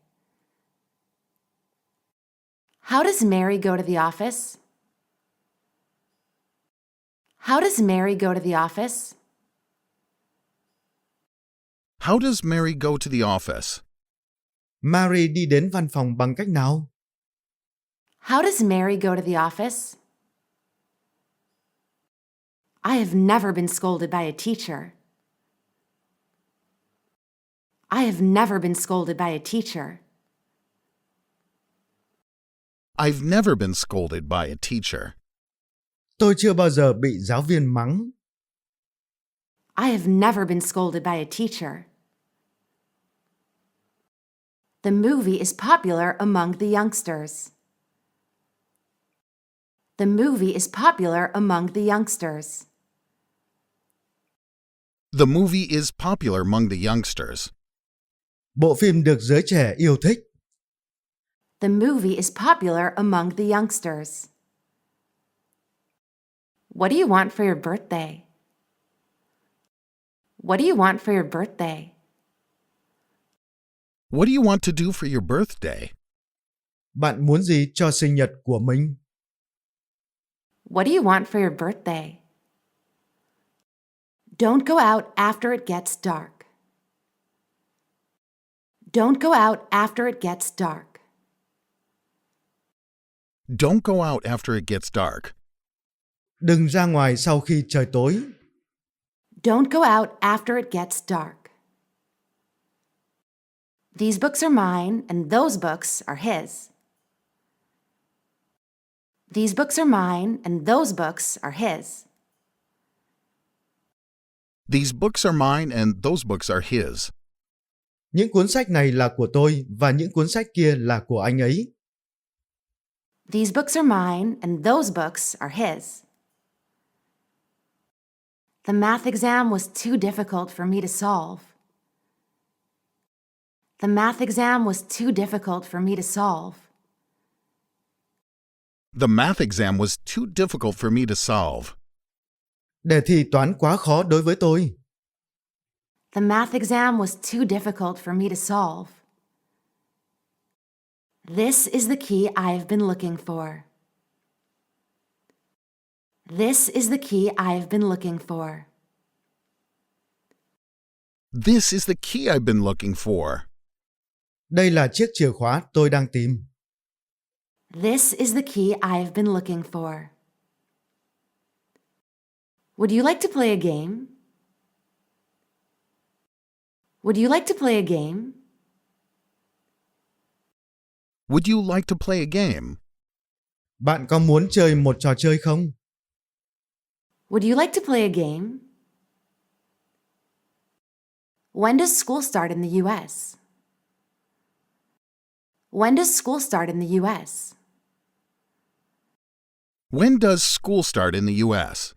How does Mary go to the office? How does Mary go to the office? How does Mary go to the office? Mary đi đến văn phòng bằng cách nào? How does Mary go to the office? I have never been scolded by a teacher. I have never been scolded by a teacher. I've never been scolded by a teacher. Tôi chưa bao giờ bị giáo viên mắng. I have never been scolded by a teacher. The movie is popular among the youngsters. The movie is popular among the youngsters. The movie is popular among the youngsters. Bộ phim được giới trẻ yêu thích. The movie is popular among the youngsters. What do you want for your birthday? What do you want for your birthday? What do you want to do for your birthday? Bạn muốn gì cho sinh nhật của mình? What do you want for your birthday? Don't go out after it gets dark. Don't go out after it gets dark. Don't go out after it gets dark. Đừng ra ngoài sau khi trời tối. Don't go out after it gets dark. These books are mine and those books are his. These books are mine and those books are his. These books are mine and those books are his. Những cuốn sách này là của tôi và những cuốn sách kia là của anh ấy. These books are mine and those books are his. The math exam was too difficult for me to solve. The math exam was too difficult for me to solve. The math exam was too difficult for me to solve. Đề thi toán quá khó đối với tôi. The math exam was too difficult for me to solve. This is the key I've been looking for. This is the key I've been looking for. This is the key I've been looking for. Đây là chiếc chìa khóa tôi đang tìm. This is the key I've been looking for. Would you like to play a game? Would you like to play a game? Would you like to play a game? Bạn có muốn chơi một trò chơi không? Would you like to play a game? When does school start in the U.S.? When does school start in the U.S.? When does school start in the U.S.?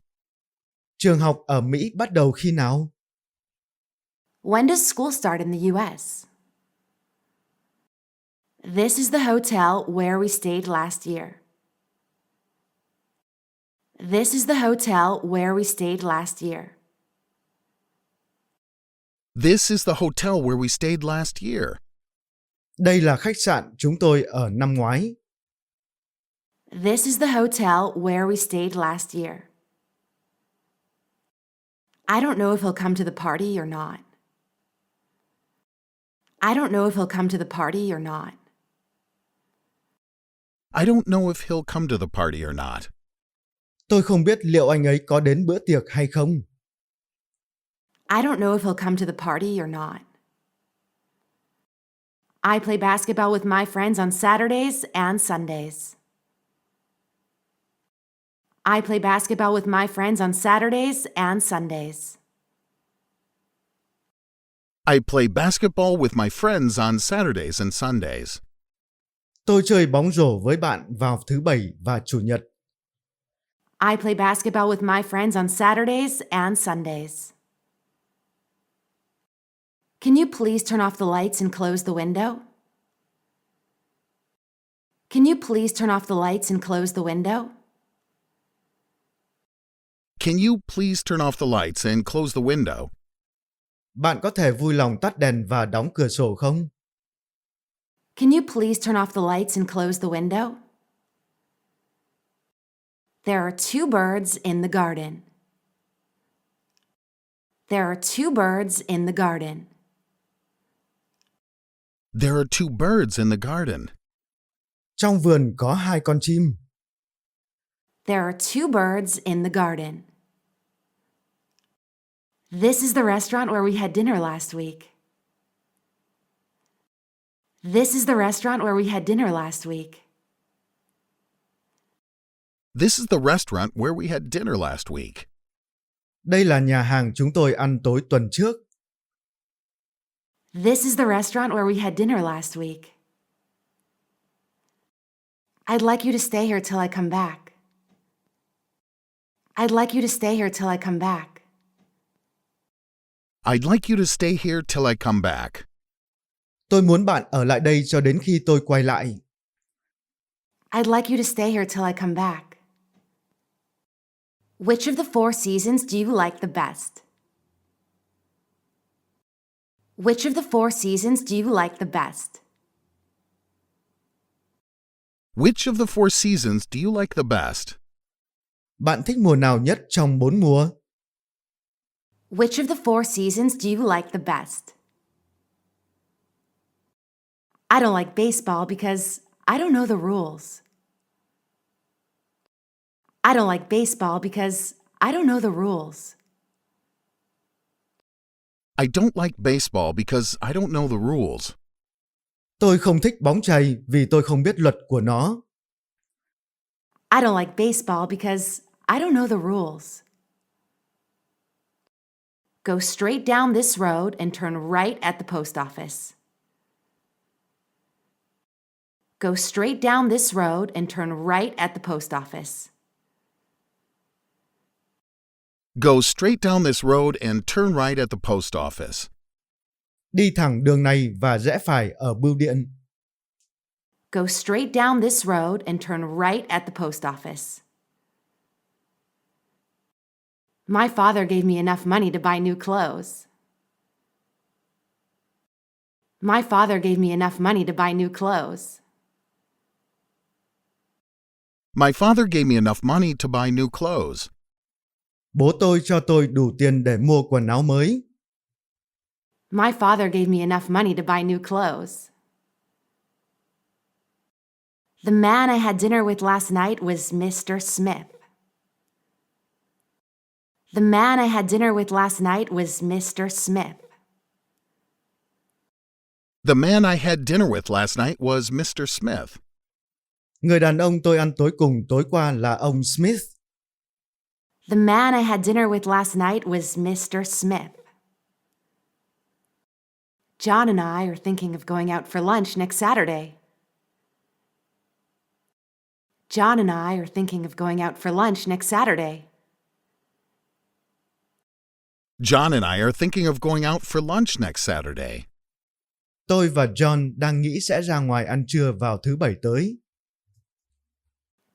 Trường học ở Mỹ bắt đầu khi nào? When does school start in the U.S.? This is the hotel where we stayed last year. This is the hotel where we stayed last year. This is the hotel where we stayed last year. Đây là khách sạn chúng tôi ở năm ngoái. This is the hotel where we stayed last year. I don't know if he'll come to the party or not. I don't know if he'll come to the party or not. I don't know if he'll come to the party or not. Tôi không biết liệu anh ấy có đến bữa tiệc hay không. I don't know if he'll come to the party or not. I play basketball with my friends on Saturdays and Sundays. I play basketball with my friends on Saturdays and Sundays. I play basketball with my friends on Saturdays and Sundays. Tôi chơi bóng rổ với bạn vào thứ Bảy và Chủ nhật. I play basketball with my friends on Saturdays and Sundays. Can you please turn off the lights and close the window? Can you please turn off the lights and close the window? Can you please turn off the lights and close the window? Bạn có thể vui lòng tắt đèn và đóng cửa sổ không? Can you please turn off the lights and close the window? There are two birds in the garden. There are two birds in the garden. There are two birds in the garden. Trong vườn có hai con chim. There are two birds in the garden. This is the restaurant where we had dinner last week. This is the restaurant where we had dinner last week. This is the restaurant where we had dinner last week. Đây là nhà hàng chúng tôi ăn tối tuần trước. This is the restaurant where we had dinner last week. I'd like you to stay here till I come back. I'd like you to stay here till I come back. I'd like you to stay here till I come back. Tôi muốn bạn ở lại đây cho đến khi tôi quay lại. I'd like you to stay here till I come back. Which of the four seasons do you like the best? Which of the four seasons do you like the best? Which of the four seasons do you like the best? Bạn thích mùa nào nhất trong 4 mùa? Which of the four seasons do you like the best? I don't like baseball because I don't know the rules. I don't like baseball because I don't know the rules. I don't like baseball because I don't know the rules. Tôi không thích bóng chày vì tôi không biết luật của nó. I don't like baseball because I don't know the rules. Go straight down this road and turn right at the post office. Go straight down this road and turn right at the post office. Go straight down this road and turn right at the post office. Đi thẳng đường này và rẽ phải ở bưu điện. Go straight down this road and turn right at the post office. My father gave me enough money to buy new clothes. My father gave me enough money to buy new clothes. My father gave me enough money to buy new clothes. Bố tôi cho tôi đủ tiền để mua quần áo mới. My father gave me enough money to buy new clothes. The man I had dinner with last night was Mr. Smith. The man I had dinner with last night was Mr. Smith. The man I had dinner with last night was Mr. Smith. Người đàn ông tôi ăn tối cùng tối qua là ông Smith. The man I had dinner with last night was Mr. Smith. John and I are thinking of going out for lunch next Saturday. John and I are thinking of going out for lunch next Saturday. John and I are thinking of going out for lunch next Saturday. Tôi và John đang nghĩ sẽ ra ngoài ăn trưa vào thứ Bảy tới.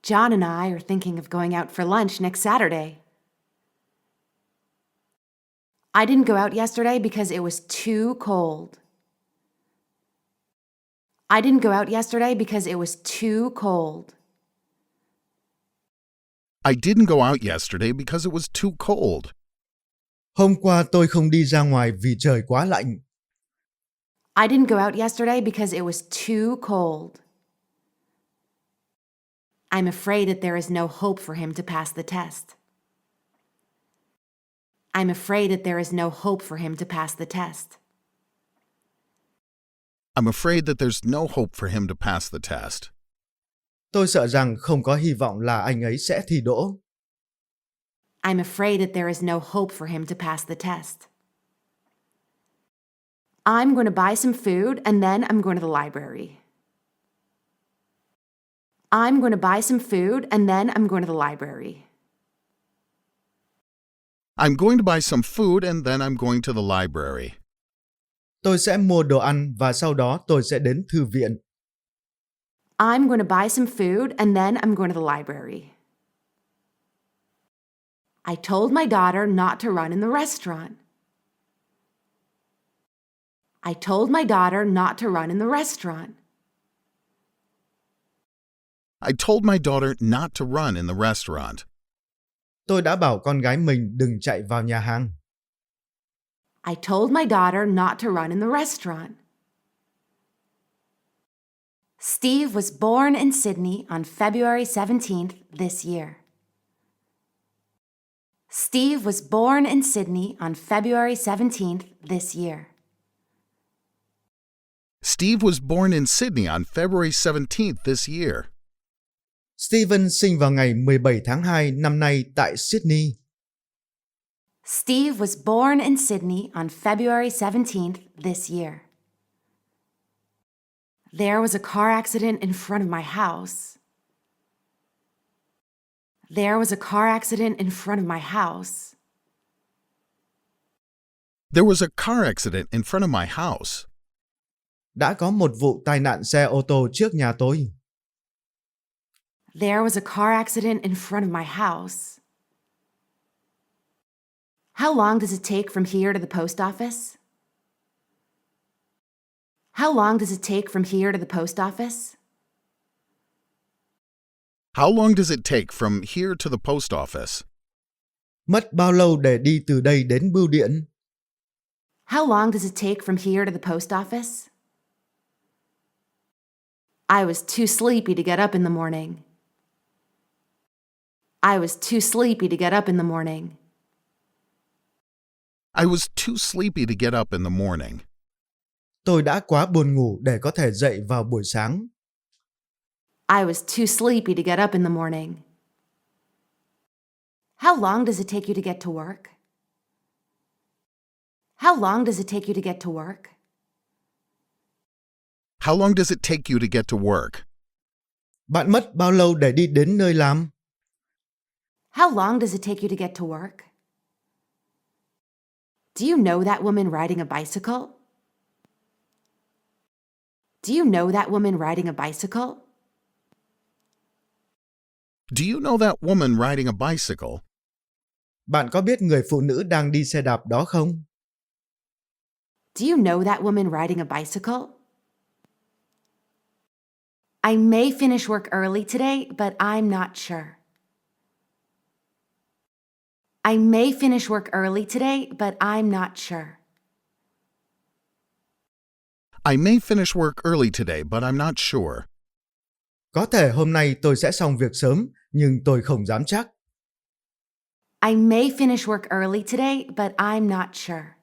John and I are thinking of going out for lunch next Saturday. I didn't go out yesterday because it was too cold. I didn't go out yesterday because it was too cold. I didn't go out yesterday because it was too cold. Hôm qua tôi không đi ra ngoài vì trời quá lạnh. I didn't go out yesterday because it was too cold. I'm afraid that there is no hope for him to pass the test. I'm afraid that there is no hope for him to pass the test. I'm afraid that there's no hope for him to pass the test. Tôi sợ rằng không có hy vọng là anh ấy sẽ thi đỗ. I'm afraid that there is no hope for him to pass the test. I'm going to buy some food and then I'm going to the library. I'm going to buy some food and then I'm going to the library. I'm going to buy some food and then I'm going to the library. Tôi sẽ mua đồ ăn và sau đó tôi sẽ đến thư viện. I'm going to buy some food and then I'm going to the library. I told my daughter not to run in the restaurant. I told my daughter not to run in the restaurant. I told my daughter not to run in the restaurant. Tôi đã bảo con gái mình đừng chạy vào nhà hàng. I told my daughter not to run in the restaurant. Steve was born in Sydney on February 17th this year. Steve was born in Sydney on February 17th this year. Steve was born in Sydney on February 17th this year. Steven sinh vào ngày 17 tháng 2 năm nay tại Sydney. Steve was born in Sydney on February 17th this year. There was a car accident in front of my house. There was a car accident in front of my house. There was a car accident in front of my house. Đã có một vụ tai nạn xe ô tô trước nhà tôi. There was a car accident in front of my house. How long does it take from here to the post office? How long does it take from here to the post office? How long does it take from here to the post office? Mất bao lâu để đi từ đây đến bưu điện? How long does it take from here to the post office? I was too sleepy to get up in the morning. I was too sleepy to get up in the morning. I was too sleepy to get up in the morning. Tôi đã quá buồn ngủ để có thể dậy vào buổi sáng. I was too sleepy to get up in the morning. How long does it take you to get to work? How long does it take you to get to work? How long does it take you to get to work? Bạn mất bao lâu để đi đến nơi làm? How long does it take you to get to work? Do you know that woman riding a bicycle? Do you know that woman riding a bicycle? Do you know that woman riding a bicycle? Bạn có biết người phụ nữ đang đi xe đạp đó không? Do you know that woman riding a bicycle? I may finish work early today, but I'm not sure. I may finish work early today, but I'm not sure. I may finish work early today, but I'm not sure. Có thể hôm nay tôi sẽ xong việc sớm, nhưng tôi không dám chắc. I may finish work early today, but I'm not sure.